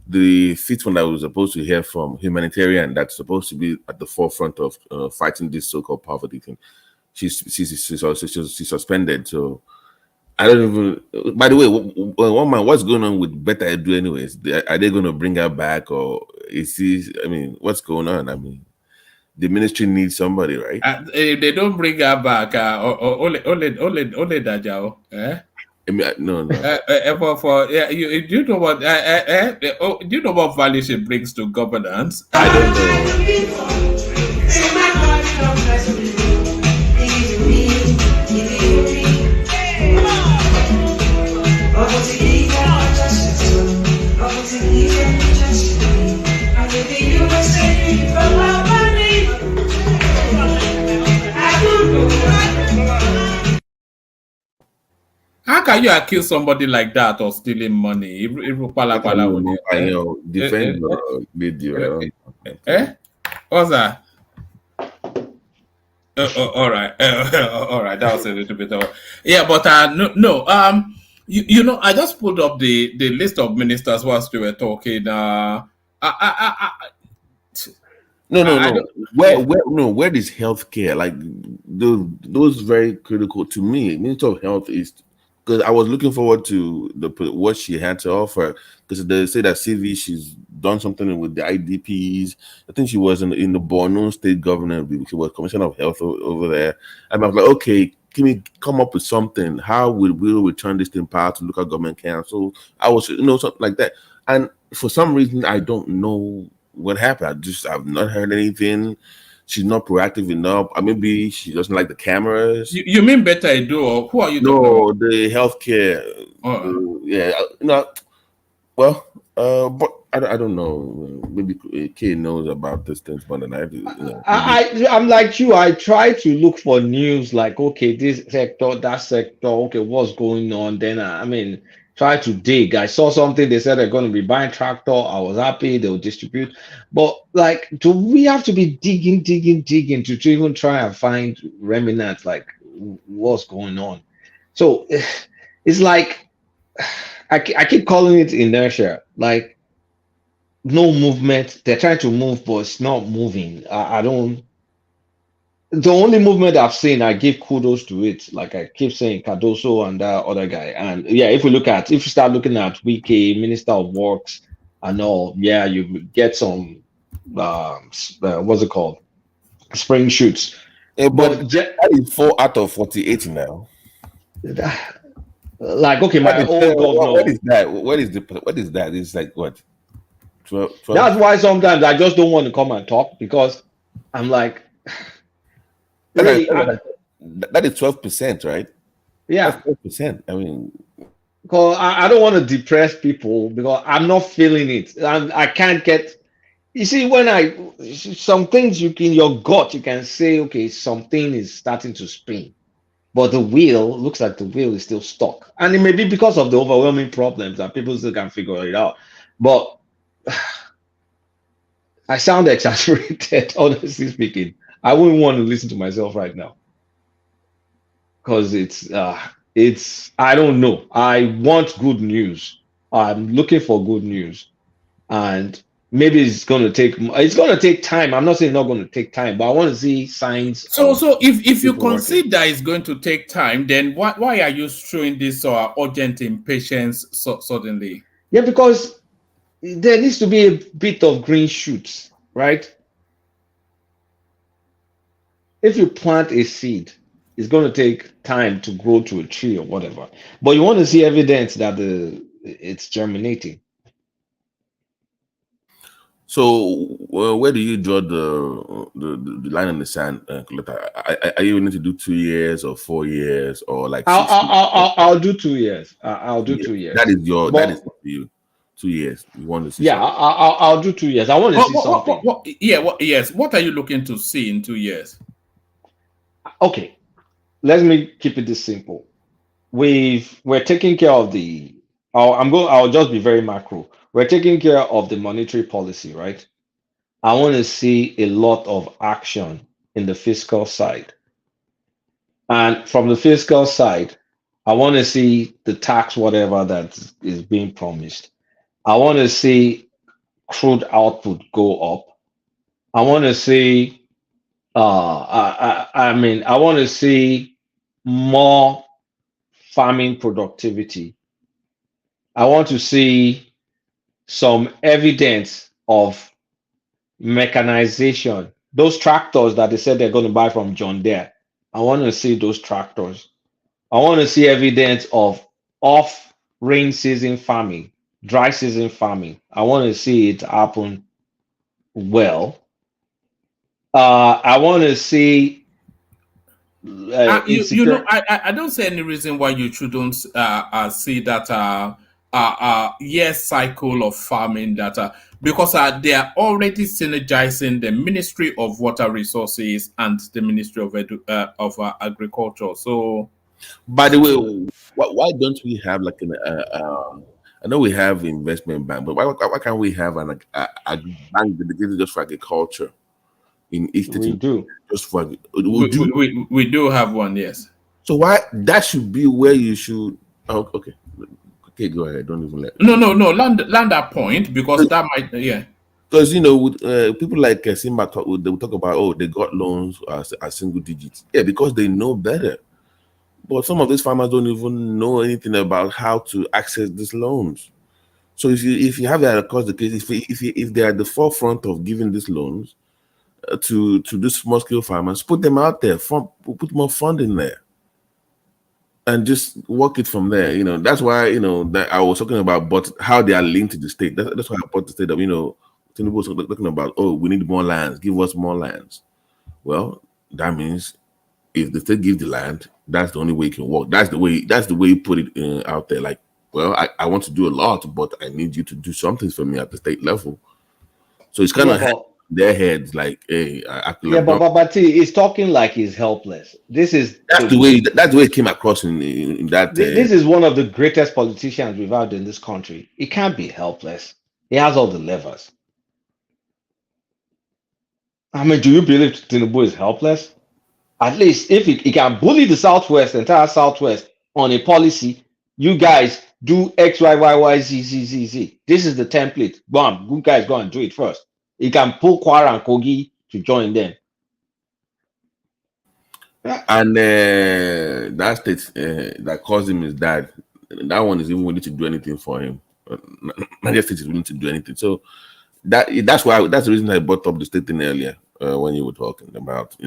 The fifth one that was supposed to hear from, humanitarian, that's supposed to be at the forefront of fighting this so-called poverty thing. She's suspended, so I don't even. By the way, one man, what's going on with Better Edu? Anyways, are they going to bring her back, or is he? I mean, what's going on? I mean, the ministry needs somebody, right? If they don't bring her back, only Dajao. I mean, no. Do you know what? Do you know what value she brings to governance? I don't know. How can you accuse somebody like that of stealing money? Defend your video. What's that? All right, all right. That was a little bit of but no. You know, I just pulled up the list of ministers whilst we were talking. No. Where is healthcare? Like those very critical to me. Minister of Health is, because I was looking forward to what she had to offer, because they say that CV, she's done something with the IDPs. I think she was in the Borno state government. She was commissioner of health over there. And I was like, okay, can we come up with something? How will we return this thing power to local government council? I was, something like that. And for some reason, I don't know what happened. I've not heard anything. She's not proactive enough. Maybe she doesn't like the cameras. You mean Better Edu, or who are you talking about? No, the healthcare. Yeah, well, but I don't know. Maybe Kay knows about these things more than I do. I'm like you. I try to look for news like, okay, this sector, that sector, okay, what's going on? Then I mean, try to dig. I saw something, they said they're going to be buying tractor. I was happy they'll distribute. But like, do we have to be digging to even try and find remnants, like what's going on? So it's like, I keep calling it inertia. Like, no movement. They're trying to move, but it's not moving. I don't. The only movement I've seen, I give kudos to it. Like I keep saying, Cardoso and that other guy. And yeah, if you start looking at Wike, Minister of Works, and all, yeah, you get some what's it called? Spring shoots. Yeah, but that is 4 out of 48 now. Like, okay, my old governor. What is that? What is that? It's like what? 12? That's why sometimes I just don't want to come and talk, because I'm like, really, that is 12%, right? Yeah, 12%. I mean, because I don't want to depress people, because I'm not feeling it. I can't get You see, some things you can, in your gut, you can say, okay, something is starting to spin, but the wheel looks like the wheel is still stuck. And it may be because of the overwhelming problems that people still can't figure it out. But I sound exaggerated, honestly speaking. I wouldn't want to listen to myself right now because it's I don't know. I want good news. I'm looking for good news, and maybe it's going to take time. I'm not saying it's not going to take time, but I want to see signs So, of if you people working. consider it's going to take time, then why are you showing this urgent impatience suddenly? Yeah, because there needs to be a bit of green shoots, right? If you plant a seed, it's going to take time to grow to a tree or whatever. But you want to see evidence that it's germinating. So, where do you draw the line in the sand? Are you willing to do 2 years or 4 years or like 6 years? I'll do 2 years. I'll do Yeah, 2 years. that is for you. 2 years. You want to see Yeah, something. I'll do 2 years. I want to see something. What are you looking to see in 2 years? Okay, let me keep it this simple. We're taking care of the. I'll just be very macro. We're taking care of the monetary policy, right? I want to see a lot of action in the fiscal side. And from the fiscal side, I want to see the tax, whatever that is being promised. I want to see crude output go up. I want to see, I want to see more farming productivity. I want to see some evidence of mechanization. Those tractors that they said they're going to buy from John Deere, I want to see those tractors. I want to see evidence of off rain season farming, dry season farming. I want to see it happen well. I want to see insecure. I don't see any reason why you shouldn't see that year cycle of farming data because they are already synergizing the Ministry of Water Resources and the Ministry of Agriculture. So, By the way, why don't we have like I know we have investment bank, but why can't we have a bank dedicated just for agriculture in each state? We do. Just for we do have one, yes. So why that should be where you should? Oh, okay. Okay, go ahead. Don't even let. No. Land that point because that might, yeah. Because with people like Simba they will talk about they got loans as single digits. Yeah, because they know better. But some of these farmers don't even know anything about how to access these loans. So if you have that across the case, if they are at the forefront of giving these loans to these small scale farmers, put them out there, put more funding there. And just work it from there. That's why that I was talking about, but how they are linked to the state. That's why I brought the state of Tinubu was talking about. Oh, we need more lands. Give us more lands. Well, that means if the state gives the land, that's the only way it can work. That's the way you put it out there. Like, well, I want to do a lot, but I need you to do something for me at the state level. So it's kind of their heads like, hey, but he's talking like he's helpless. That's the way it came across in that. This is one of the greatest politicians we've had in this country. He can't be helpless. He has all the levers. I mean, do you believe Tinubu is helpless? At least if he can bully the entire Southwest on a policy, you guys do X, Y, Y, Y, Z, Z, Z, Z. This is the template. Bam, you guys go and do it first. He can pull Kwara and Kogi to join them. And that state that caused him his dad, that one is even willing to do anything for him. Nigeria state is willing to do anything. So that's the reason I brought up the state thing earlier when you were talking about,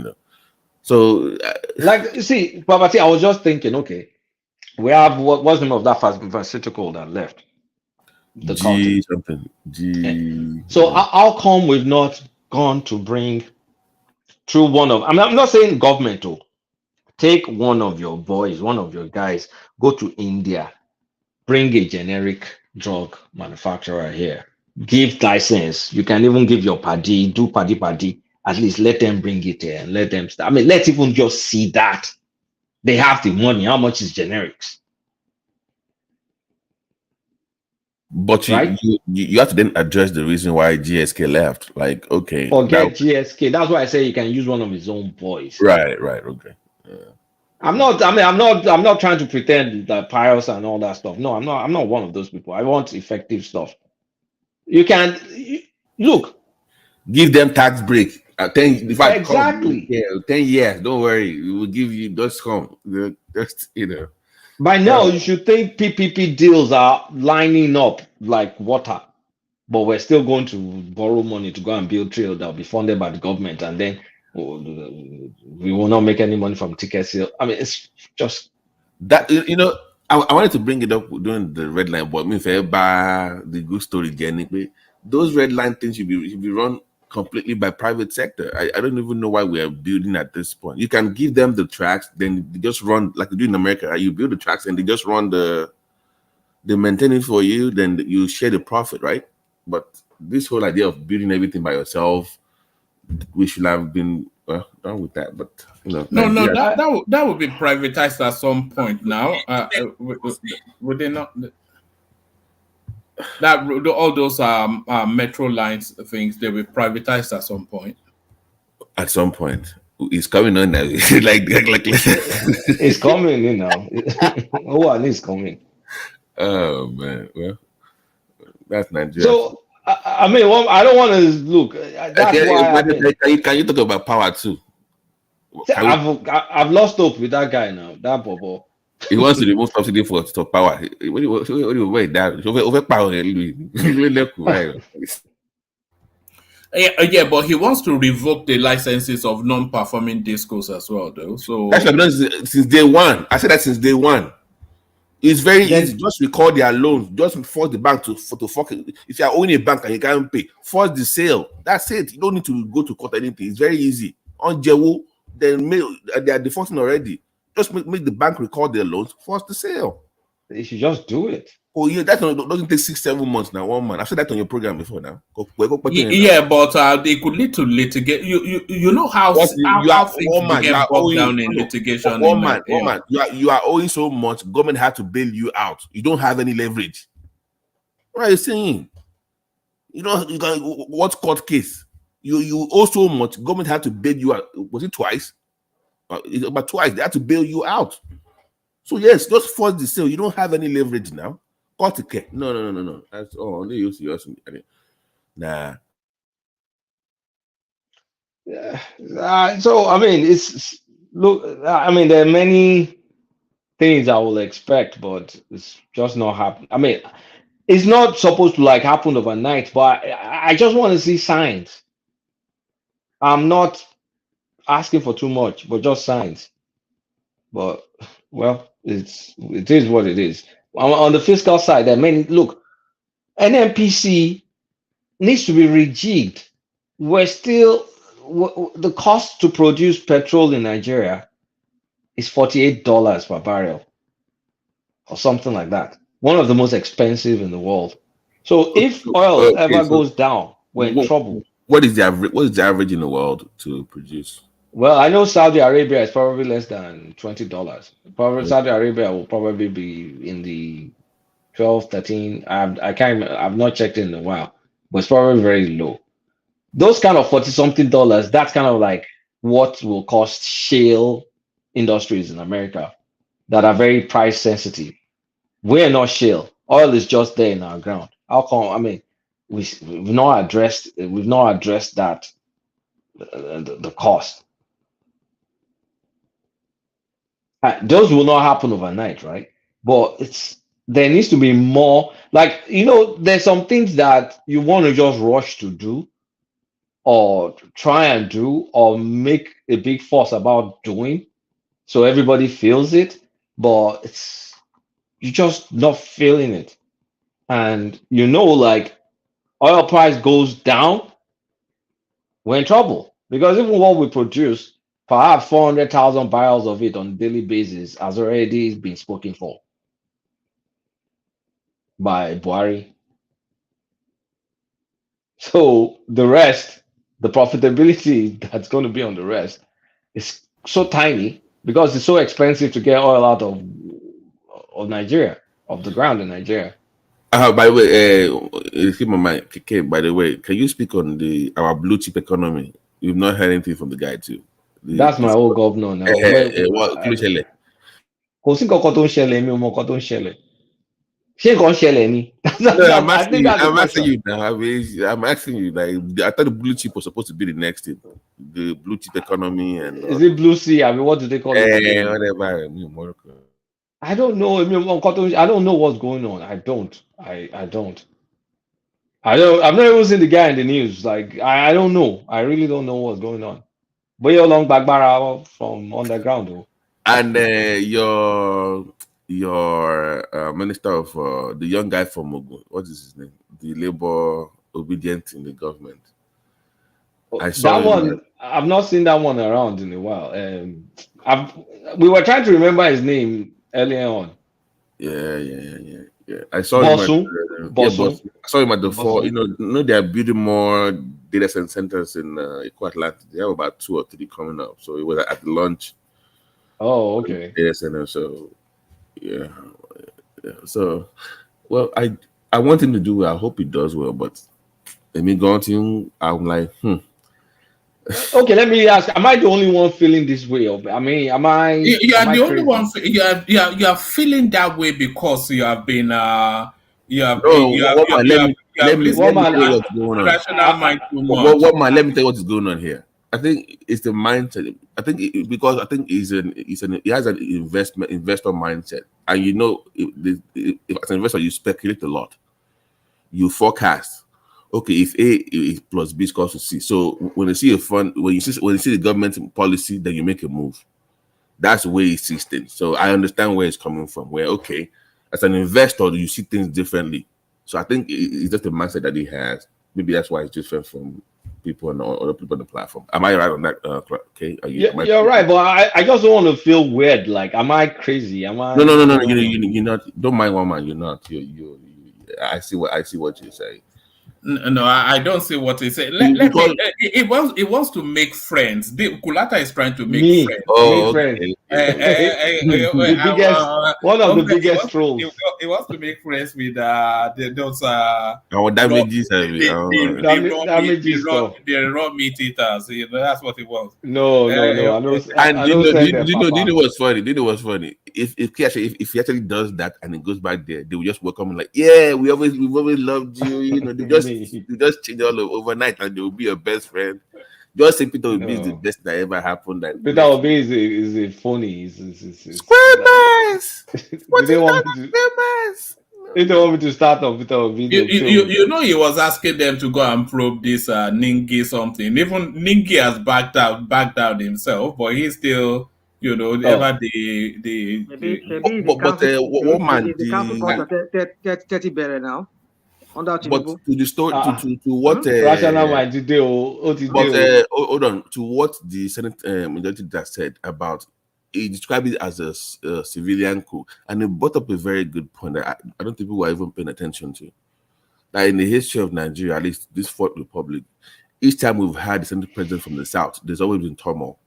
So you see, Babati, I was just thinking, okay, we have what's the name of that pharmaceutical that left? The G something. G. So how come we've not gone to bring through one of? I'm not saying government to take one of your boys, one of your guys, go to India, bring a generic drug manufacturer here, give license. You can even give your party, do party. At least let them bring it here and let them start. I mean, let's even just see that they have the money. How much is generics? But Right? you have to then address the reason why GSK left. Like, okay, Forget GSK. That's why I say you can use one of his own boys. right, okay. I'm not trying to pretend that pious and all that stuff. No, I'm not one of those people. I want effective stuff. You can look. Give them tax break. 10, in fact, Exactly. 10 years. Don't worry. We will give you just come. Just By now, you should think PPP deals are lining up like water, but we're still going to borrow money to go and build trail that will be funded by the government, and then we will not make any money from ticket sale. I mean, it's just that I wanted to bring it up during the red line, but me if by the good story again. Those red line things should be run completely by private sector. I don't even know why we are building at this point. You can give them the tracks, then they just run like they do in America. Right? You build the tracks and they just run they maintain it for you, then you share the profit, right? But this whole idea of building everything by yourself, we should have been done with that. But no, that would be privatized at some point. Now, would they not? That all those metro lines things, they will privatized at some point. At some point, it's coming on now. like it's coming, One is coming. Oh man, well, that's Nigeria. So I mean, I don't want to look. That's why. Can you talk about power too? I've lost hope with that guy now. That Bobo. He wants to remove subsidy for power. What do you wait that? Overpower Yeah, but he wants to revoke the licenses of non-performing discos as well, though. So that's what I've done since day one. I said that since day one. It's very easy. Just record their loans. Just force the bank to fuck it. If you are owning a bank and you can't pay, force the sale. That's it. You don't need to go to court or anything. It's very easy. On Jewu, then they are defaulting already. Just make the bank record their loans, force the sale. They should just do it. Oh yeah, that doesn't take 6-7 months now. 1 month. I've said that on your program before now. Yeah, but they could lead to litigation. You know how things get bogged down in litigation. One man. You are owing so much. Government had to bail you out. You don't have any leverage. What are you saying? You can what court case? You owe so much. Government had to bail you out. Was it twice? But twice they had to bail you out. So yes, just force the sale. You don't have any leverage now. Court case. No. That's all. Nah. Yeah. So I mean, there are many things I will expect, but it's just not happening. I mean, it's not supposed to happen overnight, but I just want to see signs. I'm not asking for too much, but just signs. But well, it is what it is. On the fiscal side, look, NMPC needs to be rejigged. We're still the cost to produce petrol in Nigeria is $48 per barrel or something like that. One of the most expensive in the world. So if oil ever goes down, we're in trouble. What is the average in the world to produce? Well, I know Saudi Arabia is probably less than $20. Probably Saudi Arabia will probably be in the 12, 13. I can't. I've not checked in a while, but it's probably very low. Those kind of $40-something, that's kind of like what will cost shale industries in America that are very price sensitive. We're not shale. Oil is just there in our ground. How come? I mean, we've not addressed that the cost. Those will not happen overnight, right? But there needs to be more. There's some things that you want to just rush to do, or try and do, or make a big fuss about doing, so everybody feels it. But you're just not feeling it, and oil price goes down, we're in trouble, because even what we produce, perhaps 400,000 barrels of it on a daily basis has already been spoken for. by Buhari. So the rest, the profitability that's going to be on the rest is so tiny because it's so expensive to get oil out of Nigeria, of the ground in Nigeria. By the way, keep my mind. Okay, by the way, can you speak on our blue chip economy? You've not heard anything from the guy too. That's my old governor now. What clearly? Kò sí nǹkan kan tó ń ṣẹlẹ̀, mi ò mọ nǹkan tó ń ṣẹlẹ̀. Ṣé nǹkan ṣẹlẹ̀ ni? No, I'm I asking think you. that's the I'm asking question. you now. I'm asking you. Like, I thought the blue chip was supposed to be the next thing, the blue chip economy and. Is it blue sea? I mean, what do they call it again? Whatever. I don't know. I don't know what's going on. I don't. I don't. I've not even seen the guy in the news. Like I don't know. I really don't know what's going on. But you're long Bagbara from underground though. And your minister of the young guy from Ogun, what is his name? The labor obedient in the government. I saw that one. I've not seen that one around in a while. We were trying to remember his name earlier on. Yeah. I saw Bosu. him. I saw him at the fall. You know, they are building more data centers in Eco Atlantic. They have about 2 or 3 coming up. So it was at the launch. Oh, okay. Data center. So yeah. So well, I want him to do well. I hope he does well. But let me go on to him. I'm like, Okay, let me ask. Am I the only one feeling this way? I mean, am I? You are the only crazy? one. You are feeling that way because you have been. Let me tell you what is going on here. I think it's the mindset. I think because I think he has an investor mindset, and you know, if as an investor you speculate a lot, you forecast. Okay, if A is plus B is equals to C. So when you see a fund, when you see the government policy, then you make a move. That's the way he sees things. So I understand where it's coming from. Where okay, as an investor, you see things differently. So I think it's just the mindset that he has. Maybe that's why it's different from people and other people on the platform. Am I right on that? Okay, you're right, but I just don't want to feel weird. Like, am I crazy? Am I? No. You're not. Don't mind one man. You're not. I see what you're saying. No, I don't see what he said. It wants to make friends. Kulata is trying to make friends. Oh, friends. One of the biggest trolls. He wants to make friends with those damages. Damages stuff. The raw meat eaters. You know, that's what he wants. No. And do you know what's funny? Do you know what's funny? If he actually does that and it goes back there, they will just welcome him like, yeah, we've always loved you. You know, they just change all overnight and they will be your best friend. Just say Peter Obi is the best that ever happened. Peter Obi is a phony. Square Bass. They don't want me to start on Peter Obi. You know, he was asking them to go and probe this Ningi something. Even Ningi has backed out himself, but he's still, you know, ever what man? The council 30 better now. But to the story, to what? Hold on. To what the Senate majority that said about, he described it as a civilian coup, and he brought up a very good point that I don't think people are even paying attention to. That in the history of Nigeria, at least this Fourth Republic, each time we've had the Senate president from the South, there's always been turmoil.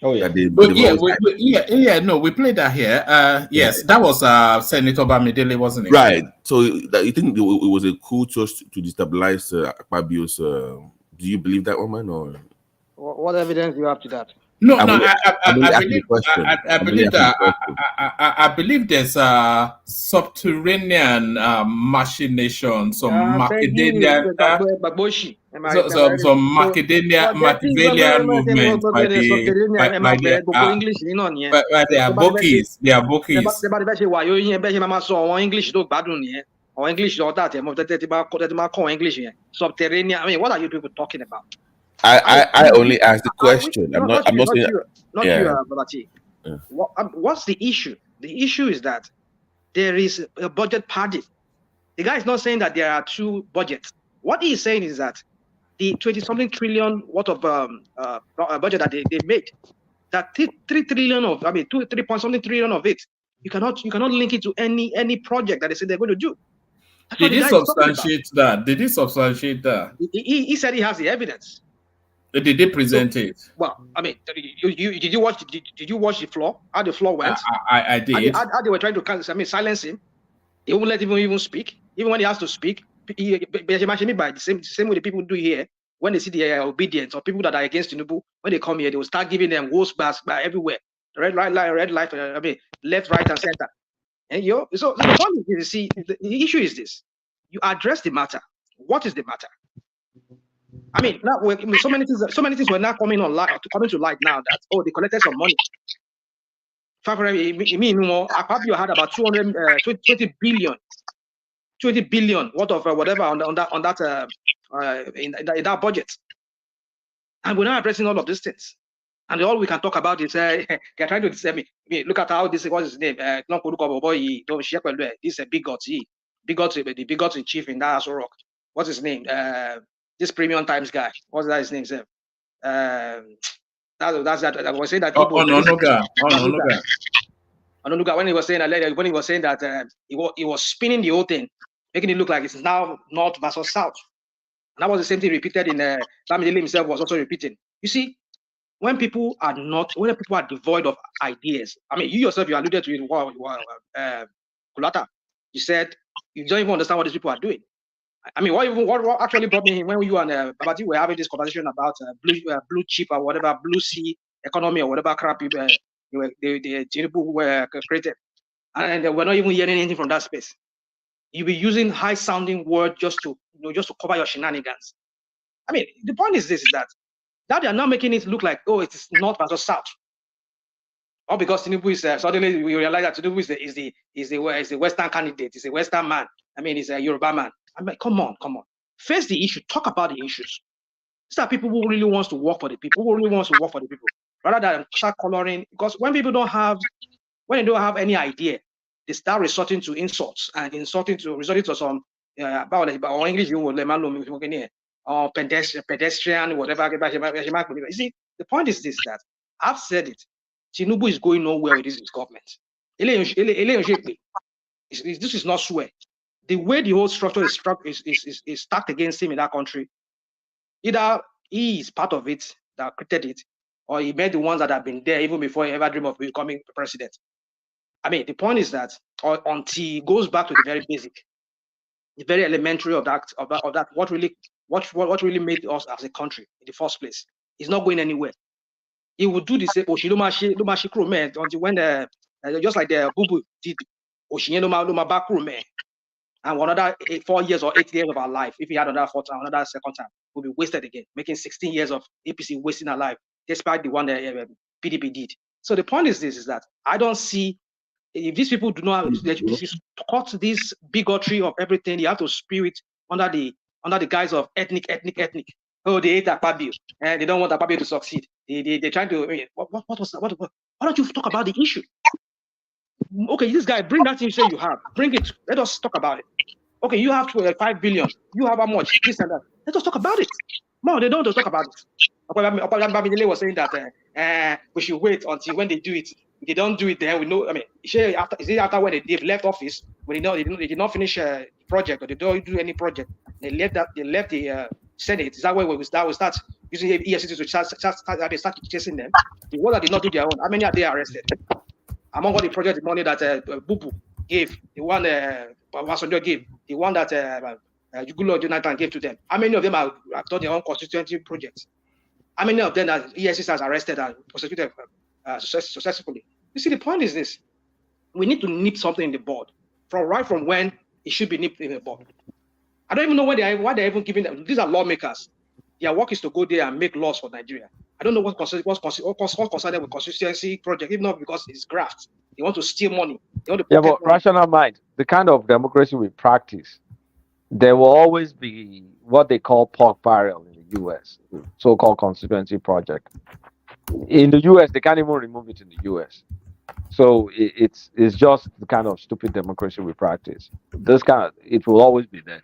Oh yeah, we played that here. Yes, that was Senator Bamidele, wasn't it? Right. So you think it was a coup to destabilize Akpabio's? Do you believe that, woman, or what evidence do you have to that? No, I believe there's a subterranean machination, some Macedonian, some Machiavellian movement by their bookies. Subterranean. I mean, what are you people talking about? I only asked the question. I'm not saying. What's the issue? The issue is that there is a budget party. The guy is not saying that there are 2 budgets. What he is saying is that the 20-something trillion worth of budget that they made, that 3 trillion of, 3 point something trillion of it, you cannot link it to any project that they say they're going to do. Did he substantiate that? Did he substantiate that? He said he has the evidence. Did they present it? Well, I mean, did you watch the floor? How the floor went? I did. How they were trying to silence him. They won't let him even speak. Even when he has to speak, by the same way the people do here. When they see the obedience or people that are against Tinubu, when they come here, they will start giving them wolves bars by everywhere. Red light, left, right, and center. And so the point is, you see, the issue is this: you address the matter. What is the matter? I mean, now so many things were now coming to light now that they collected some money. Akpabio had about 20 billion worth of whatever on that in that budget, and we're not addressing all of these things. And all we can talk about is they're trying to disturb me. Look at how this, what's his name? This is a bigot. The bigot in chief in that Rock. What's his name? This Premium Times guy. What's that his name? That's that. I was saying that. Ononuga. When he was saying that, he was spinning the whole thing, making it look like it's now North versus South. And that was the same thing repeated in Bamidele himself was also repeating. You see, when people are devoid of ideas, I mean, you yourself, you alluded to it, Kulata. You said you don't even understand what these people are doing. I mean, what actually brought me in when you and Babati were having this conversation about blue chip or whatever, blue sea economy or whatever crap the Tinubu were created, and we're not even hearing anything from that space. You'll be using high-sounding words just to cover your shenanigans. I mean, the point is this: is that they are now making it look like it's North versus South, or because Tinubu is suddenly we realize that Tinubu is the Western candidate, is a Western man. I mean, he's a Yoruba man. I mean, come on. Face the issue. Talk about the issues. These are people who really wants to work for the people. Rather than start coloring. Because when people don't have any idea, they start resorting to insults and resorting to some or English or pedestrian, whatever. You see, the point is this: that I've said it. Tinubu is going nowhere with this government. This is not swear. The way the whole structure is stacked against him in that country, either he is part of it that created it, or he made the ones that have been there even before he ever dreamed of becoming president. I mean, the point is that until he goes back to the very basic, the very elementary of that, what really made us as a country in the first place, he's not going anywhere. He would do the same until when just like the Bubu did and another 4 years or 8 years of our life, if he had another second time, will be wasted again, making 16 years of APC wasting our life, despite the one that PDP did. So the point is this: is that I don't see if these people do not cut this bigotry of everything. You have to spew it under the guise of ethnic. Oh, they hate Akpabio and they don't want Akpabio to succeed. They're trying to. What was that? Why don't you talk about the issue? Okay, this guy, bring that thing you say you have. Bring it. Let us talk about it. Okay, you have 5 billion. You have how much? This and that. Let us talk about it. No, they don't talk about it. Bamidele was saying that we should wait until when they do it. If they don't do it, then we know. I mean, after when they've left office, when they did not finish a project or they don't do any project, they left the Senate. Is that where we start using EFCC to start chasing them? The one that did not do their own, how many are they arrested? Among all the project money that Bubu gave, the one Wasonjo gave, the one that Jugulo Jonathan gave to them, how many of them have done their own constituency projects? How many of them that EFCC has arrested and prosecuted successfully? You see, the point is this: we need to nip something in the bud from when it should be nipped in the bud. I don't even know why they're even giving them. These are lawmakers. Their work is to go there and make laws for Nigeria. I don't know what's concerned with constituency project, if not because it's graft. They want to steal money. They want to but rational mind, the kind of democracy we practice, there will always be what they call pork barrel in the US, so-called constituency project. In the US, they can't even remove it in the US. So it's just the kind of stupid democracy we practice. It will always be there.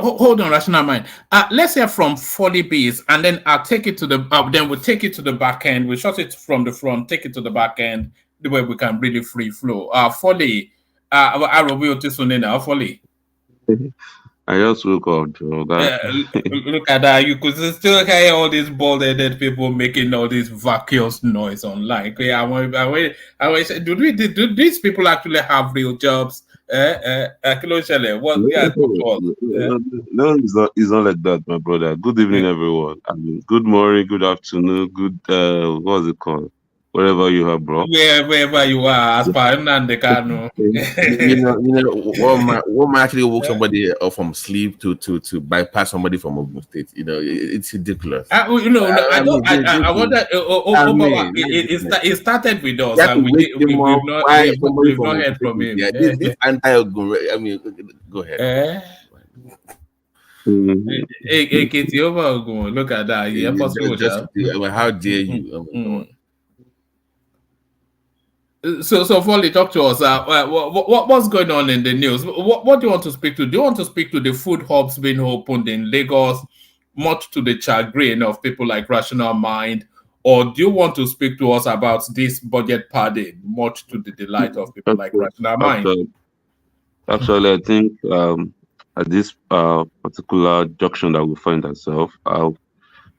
Hold on, rational mind. Let's hear from Folly Bees, and then I'll take it to the. Then we'll take it to the back end. We'll shut it from the front, take it to the back end, the way we can really free flow. Folly, I will be to soon now. Folly. I just woke up, Joe. Look at that. You could still hear all these bald-headed people making all this vacuous noise online. Okay, do these people actually have real jobs? What? Yeah, talk to us. No, it's not like that, my brother. Good evening, everyone. I mean, good morning, good afternoon, good what's it called? Wherever you are, bro. Wherever you are, as per Nnamdi what might actually woke somebody up from sleep to bypass somebody from Ogun State? It's ridiculous. I wonder. It started with us, and we've not heard from him. Yeah, this anti-Ogun. I mean, go ahead. AKT over Ogun. Look at that. Yeah, how dare you? So Foley, talk to us. What's going on in the news? What do you want to speak to? Do you want to speak to the food hubs being opened in Lagos, much to the chagrin of people like Rational Mind, or do you want to speak to us about this budget padding, much to the delight of people like Rational Mind? Actually, I think at this particular junction that we find ourselves, I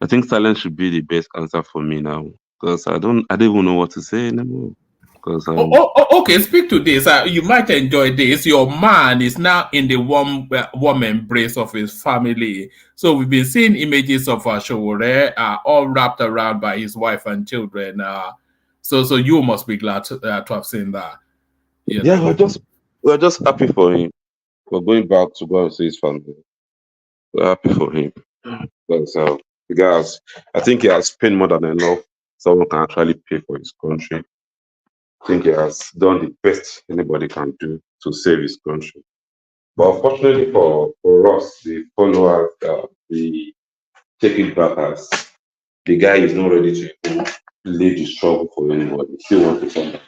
think silence should be the best answer for me now, because I don't even know what to say anymore. Okay, speak to this. You might enjoy this. Your man is now in the warm embrace of his family. So we've been seeing images of Showore all wrapped around by his wife and children. So you must be glad to have seen that. Yeah, we're just happy for him. We're going back to go and see his family. We're happy for him. Because I think he has spent more than enough. Someone can actually pay for his country. I think he has done the best anybody can do to save his country. But unfortunately for us, the followers, the take it back as the guy is not ready to leave the struggle for anybody. He still wants to come back.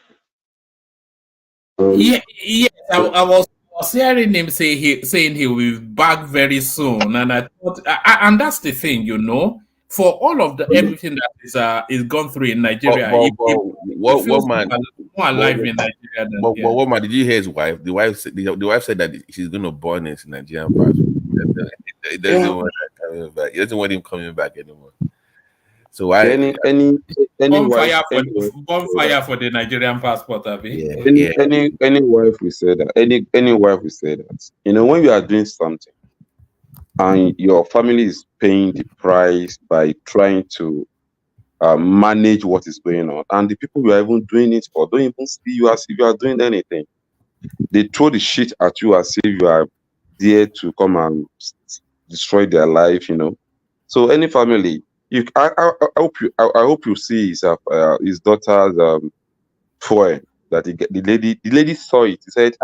I was hearing him saying he will be back very soon, and I thought, and that's the thing, for all of everything that is gone through in Nigeria, what man alive in Nigeria than what man, did you hear his wife? The wife said that she's going to burn his Nigerian passport. He doesn't want him coming back anymore. So why any bonfire for the Nigerian passport, Abi? Any wife will say that. Any wife will say that. When you are doing something and your family is paying the price by trying to manage what is going on, and the people you are even doing it for don't even see you as if you are doing anything. They throw the shit at you as if you are there to come and destroy their life. So any family, I hope you see his daughter's foil that the lady saw it. He said,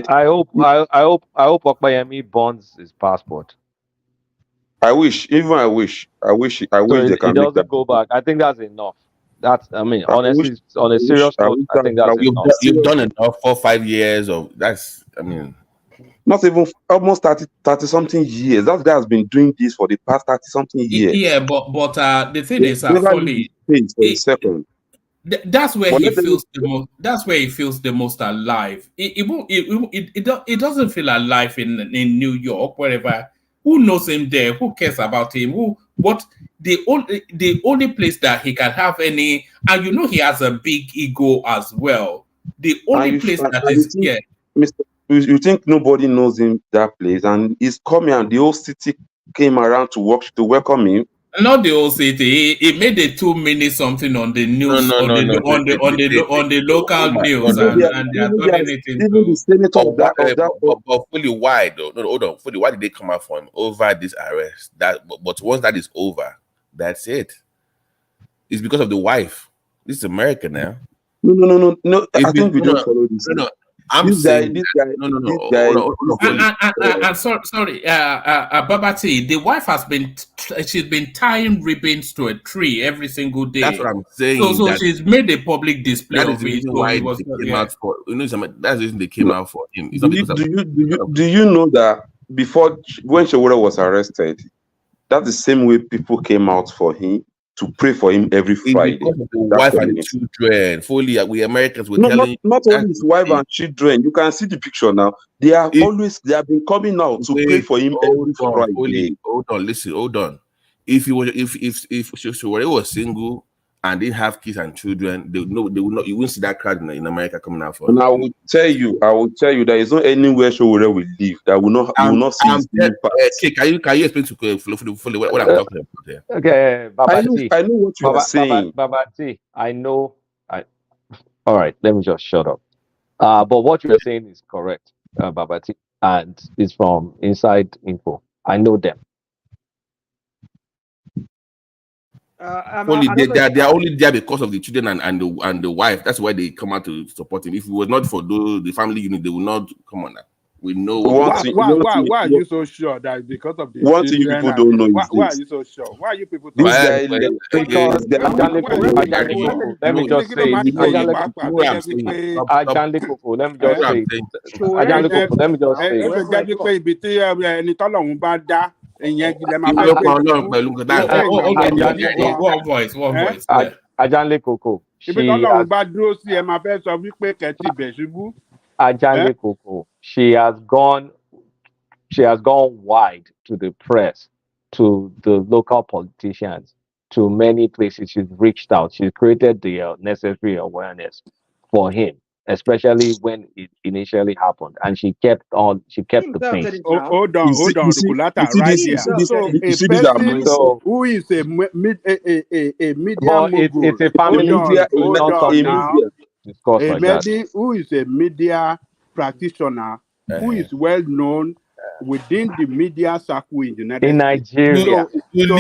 I hope Okpayemi burns his passport. I wish they can it doesn't go back. I think that's enough. Honestly, on a serious note, I think that's enough. You've done enough for 5 years of that's. Not even almost 30 something years. That guy has been doing this for the past 30 something years. Yeah, but the thing is, Foley, that's where he feels the most. That's where he feels the most alive. It doesn't feel alive in New York, wherever. Who knows him there? Who cares about him? The only place that he can have any, and he has a big ego as well. The only place that is here. You think nobody knows him that place, and he's coming, and the whole city came around to welcome him. Not the whole city. He made a 2-minute something on the news, on the local news, and they are turning it into. But fully why though? No, hold on. Fully, why did they come out for him over this arrest? But once that is over, that's it. It's because of the wife. This is America now. No. I think we don't follow this. No. This guy. I'm sorry. Babati, the wife she's been tying ribbons to a tree every single day. That's what I'm saying. So she's made a public display of it. That is the reason why they came out for. That's the reason they came out for him. Do you know that before when Shewore was arrested, that's the same way people came out for him to pray for him every It's Friday. because of the That wife and community. children. Fully, we Americans were No, telling not you only his wife and children. You can see the picture now. They have been coming out to pray wait, for him hold every on, Friday. Fully, hold on, listen, hold on. If he was, if Showore was single and didn't have kids and children, they would not. You wouldn't see that crowd in America coming out for And him. I will tell you, there is not anywhere Showore will live that will not you will not see his impact. Okay, can you explain to fully what I'm talking about here? Okay, Babati. I know what you are saying. Babati, I know. All right, let me just shut up. But what you're saying is correct, Babati, and it's from inside info. I know them. Fully, they are only there because of the children and the wife. That's why they come out to support him. If it was not for the family unit, they would not come on. That we know. Why are you so sure that because of the one thing you children? people don't know is Why are this. you so sure? Why are you people? This guy, Because let me just say, Ajanle Koko, let me just say, let me just say. Ibi tí ẹni tọ́lọ́run bá dá ìyẹn lẹ máa fẹ́ One voice. Ajanle Koko. Ibi tọ́lọ́run bá dúró sí ẹ máa fẹ́ sọ wípé kẹ́tì bẹ̀ ṣubú. Ajanle Koko, she has gone wide to the press, to the local politicians, to many places. She's reached out. She's created the necessary awareness for him, especially when it initially happened, and she kept the pace. Hold on, Rukulata, right here. So a person who is a media mogul. It's a family. Hold on now. Discuss A like that. who is a media practitioner, who is well known within the media circle in the United in States. Nigeria. In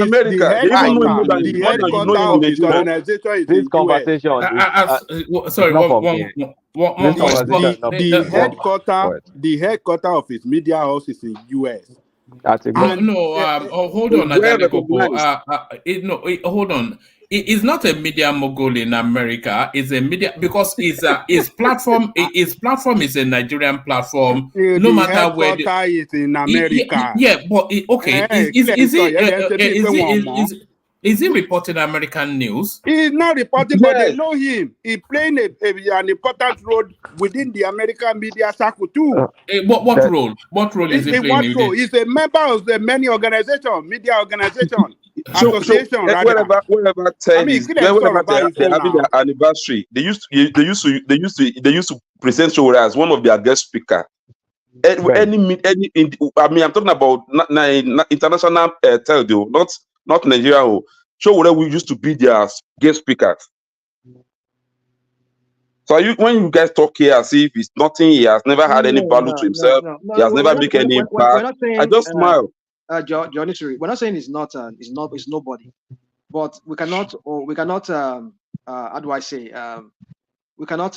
America, they even know more than the headquarter of his organization is this in conversation. Sorry, the headquarter of his media house is in US. Hold on, Ajale Koko. Hold on. It's not a media mogul in America. It's a media because his platform is a Nigerian platform. No matter where is in America. But is he reporting American news? He's not reporting, but they know him. He's playing an important role within the American media circle too. What role? What role is he playing? He's a member of the many organizations, media organizations. Association, wherever they're having their anniversary, they used to present Showore as one of their guest speakers. I'm talking about international telco, not Nigeria. Showore we used to be their guest speakers. So when you guys talk here as if it's nothing, he has never had any value to himself, he has never made any impact. I just smile. Johnny, we're not saying it's nobody, but we cannot how do I say, we cannot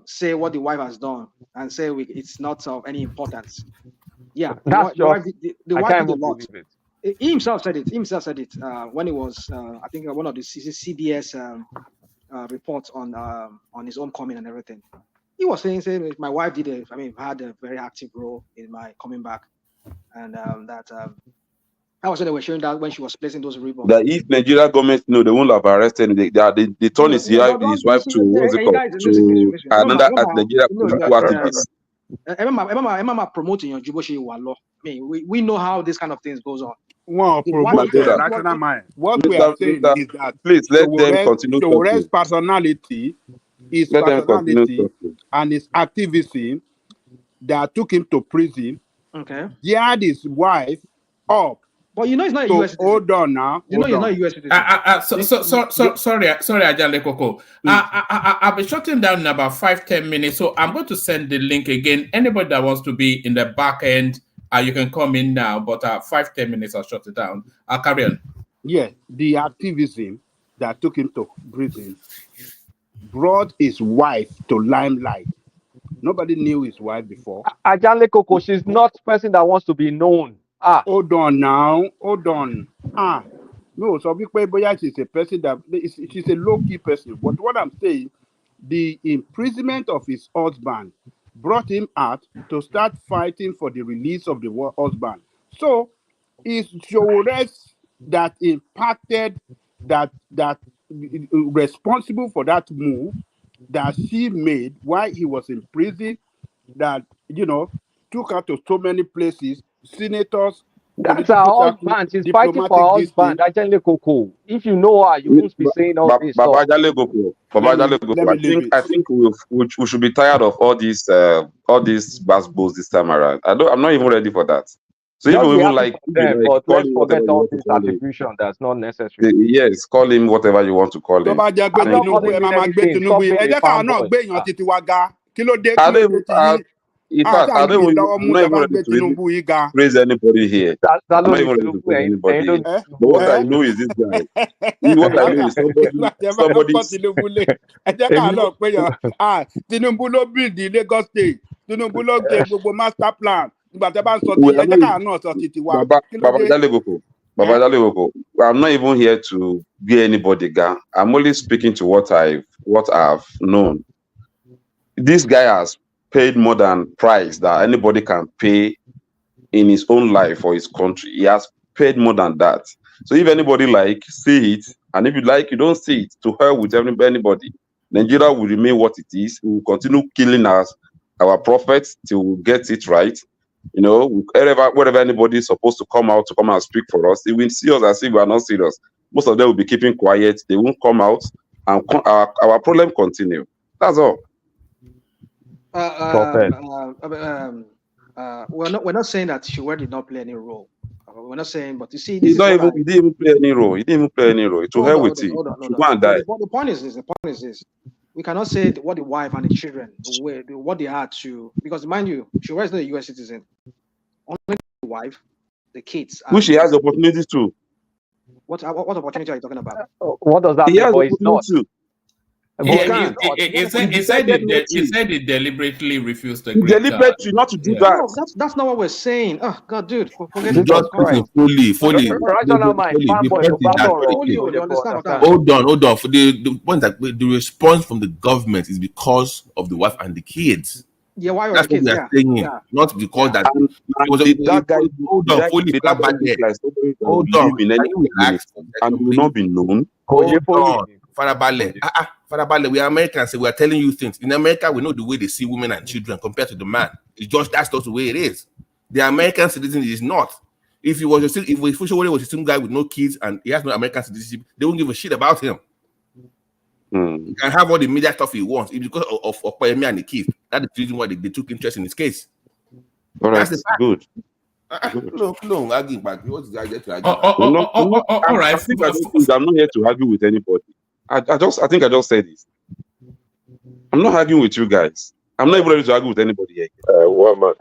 say what the wife has done and say it's not of any importance. Yeah, the wife did a lot. He himself said it when he was I think one of the CBS reports on his homecoming and everything. He was saying my wife had a very active role in my coming back, and I was they were showing that when she was placing those ribbons. That if Nigeria government they won't have arrested him, they turn his wife to another Nigeria political activist. Emma promoting your Juboshi Walo. I mean, we know how this kind of things goes on. What we are saying is that please let them continue Showore's personality, and his activism that took him to prison. Okay. He had his wife up. But you know, it's not a US citizen. Hold on now. You're not a US citizen. Sorry, Ajale Koko. I'll be shutting down in about 5-10 minutes. So I'm going to send the link again. Anybody that wants to be in the back end, you can come in now. But 5-10 minutes, I'll shut it down. I'll carry on. Yeah, the activism that took him to prison brought his wife to limelight. Nobody knew his wife before. Ajale Koko, she's not a person that wants to be known. Hold on now. Hold on. No, so she's a person that she's a low-key person. But what I'm saying, the imprisonment of his husband brought him out to start fighting for the release of the husband. So it's Showore's that impacted, that responsible for that move that she made while he was in prison, that took her to so many places, senators, That's her political circles, husband. She's fighting for diplomatic her this thing. husband, Ajay Koko. If you know her, you won't be saying all this Baba stuff. Jale Goko, Let me leave it. I think we should be tired of all these basketballs this time around. I'm not even ready for that. So Just be even happy like, for them, but call let's him whatever forget you all want to this call him. attribution that's not necessary. Yes, call him whatever you want to call tó him. bá jẹ́ pé I'm not Tinubu calling ẹ him máa gbé anything. Tinubu Stop yìí, ẹ being a jẹ́ káwọn náà fanboy. gbé èèyàn títí wa ga, kí ló dé I tí don't, yín in fact, àṣà yìí lọ́wọ́ mú tẹ bá ń gbé Tinubu yìí ga. praise anybody here. That I'm not only even ready to Tinubu praise and anybody don't here. But what I know is this guy. What I know is somebody Tinubu lé, ẹ jẹ́ káwọn náà pé yàn Tinubu ló build the Lagos State, Tinubu ló gbé gbogbo master plan, ìgbà tẹ bá ń sọ ti ẹ jẹ́ káwọn náà sọ títí wa, kí ló dé? Baba Jale Goko, I'm not even here to be anybody guy. I'm only speaking to what I've known. This guy has paid more than price that anybody can pay in his own life or his country. He has paid more than that. So if anybody see it, and if you like, you don't see it, to hell with anybody. Nigeria will remain what it is. We will continue killing our prophets till we get it right. Wherever anybody is supposed to come out and speak for us, they will see us as if we are not serious. Most of them will be keeping quiet. They won't come out, and our problem continue. That's all. We're not saying that Shiwer did not play any role. We're not saying, but you see, He didn't even play any role. He didn't even play any role. To hell with him. Go and die. The point is this. We cannot say what the wife and the children, what they had to, because mind you, Shiwer is not a US citizen. Only the wife, the kids. Which he has opportunities to. What opportunity are you talking about? What does that mean? He has But not. He said he deliberately refused to agree. Deliberately not to do that. No, that's not what we're saying. Oh God, dude, forget it. Just fully. Rational mind, fanboy, hold on. For the point that the response from the government is because of the wife and the kids. Yeah, why are that's the kids? What we are saying, not because that that guy. Hold on, fully hold on. And will not be known. Father Bale, we are Americans, so we are telling you things. In America, we know the way they see women and children compared to the man. That's just the way it is. The American citizen is not. If he was a single guy with no kids and he has no American citizenship, they won't give a shit about him. He can have all the media stuff he wants. It's because of Payemi and the kids. That's the reason why they took interest in his case. All right, that's good. No, arguing back. What is that? All right. I'm not here to argue with anybody. I think I just said this. I'm not arguing with you guys. I'm not even ready to argue with anybody here. One man.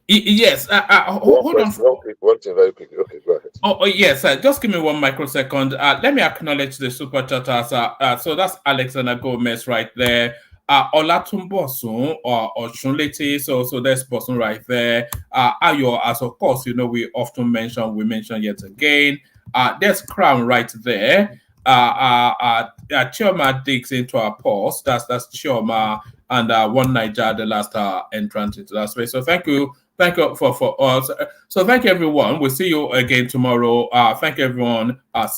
Yes. Hold on. One thing very quickly. Okay, go ahead. Oh yes. Just give me 1 microsecond. Let me acknowledge the super chatters. So that's Alexander Gomez right there. Olatumbosun or Oshunleti. So there's person right there. Ayo, as of course, we often mention yet again. There's Crown right there. Chioma digs into our pause. That's Chioma and One Niger, the last entrance into that space. So thank you for us. So thank you everyone. We'll see you again tomorrow. Thank you everyone. See you.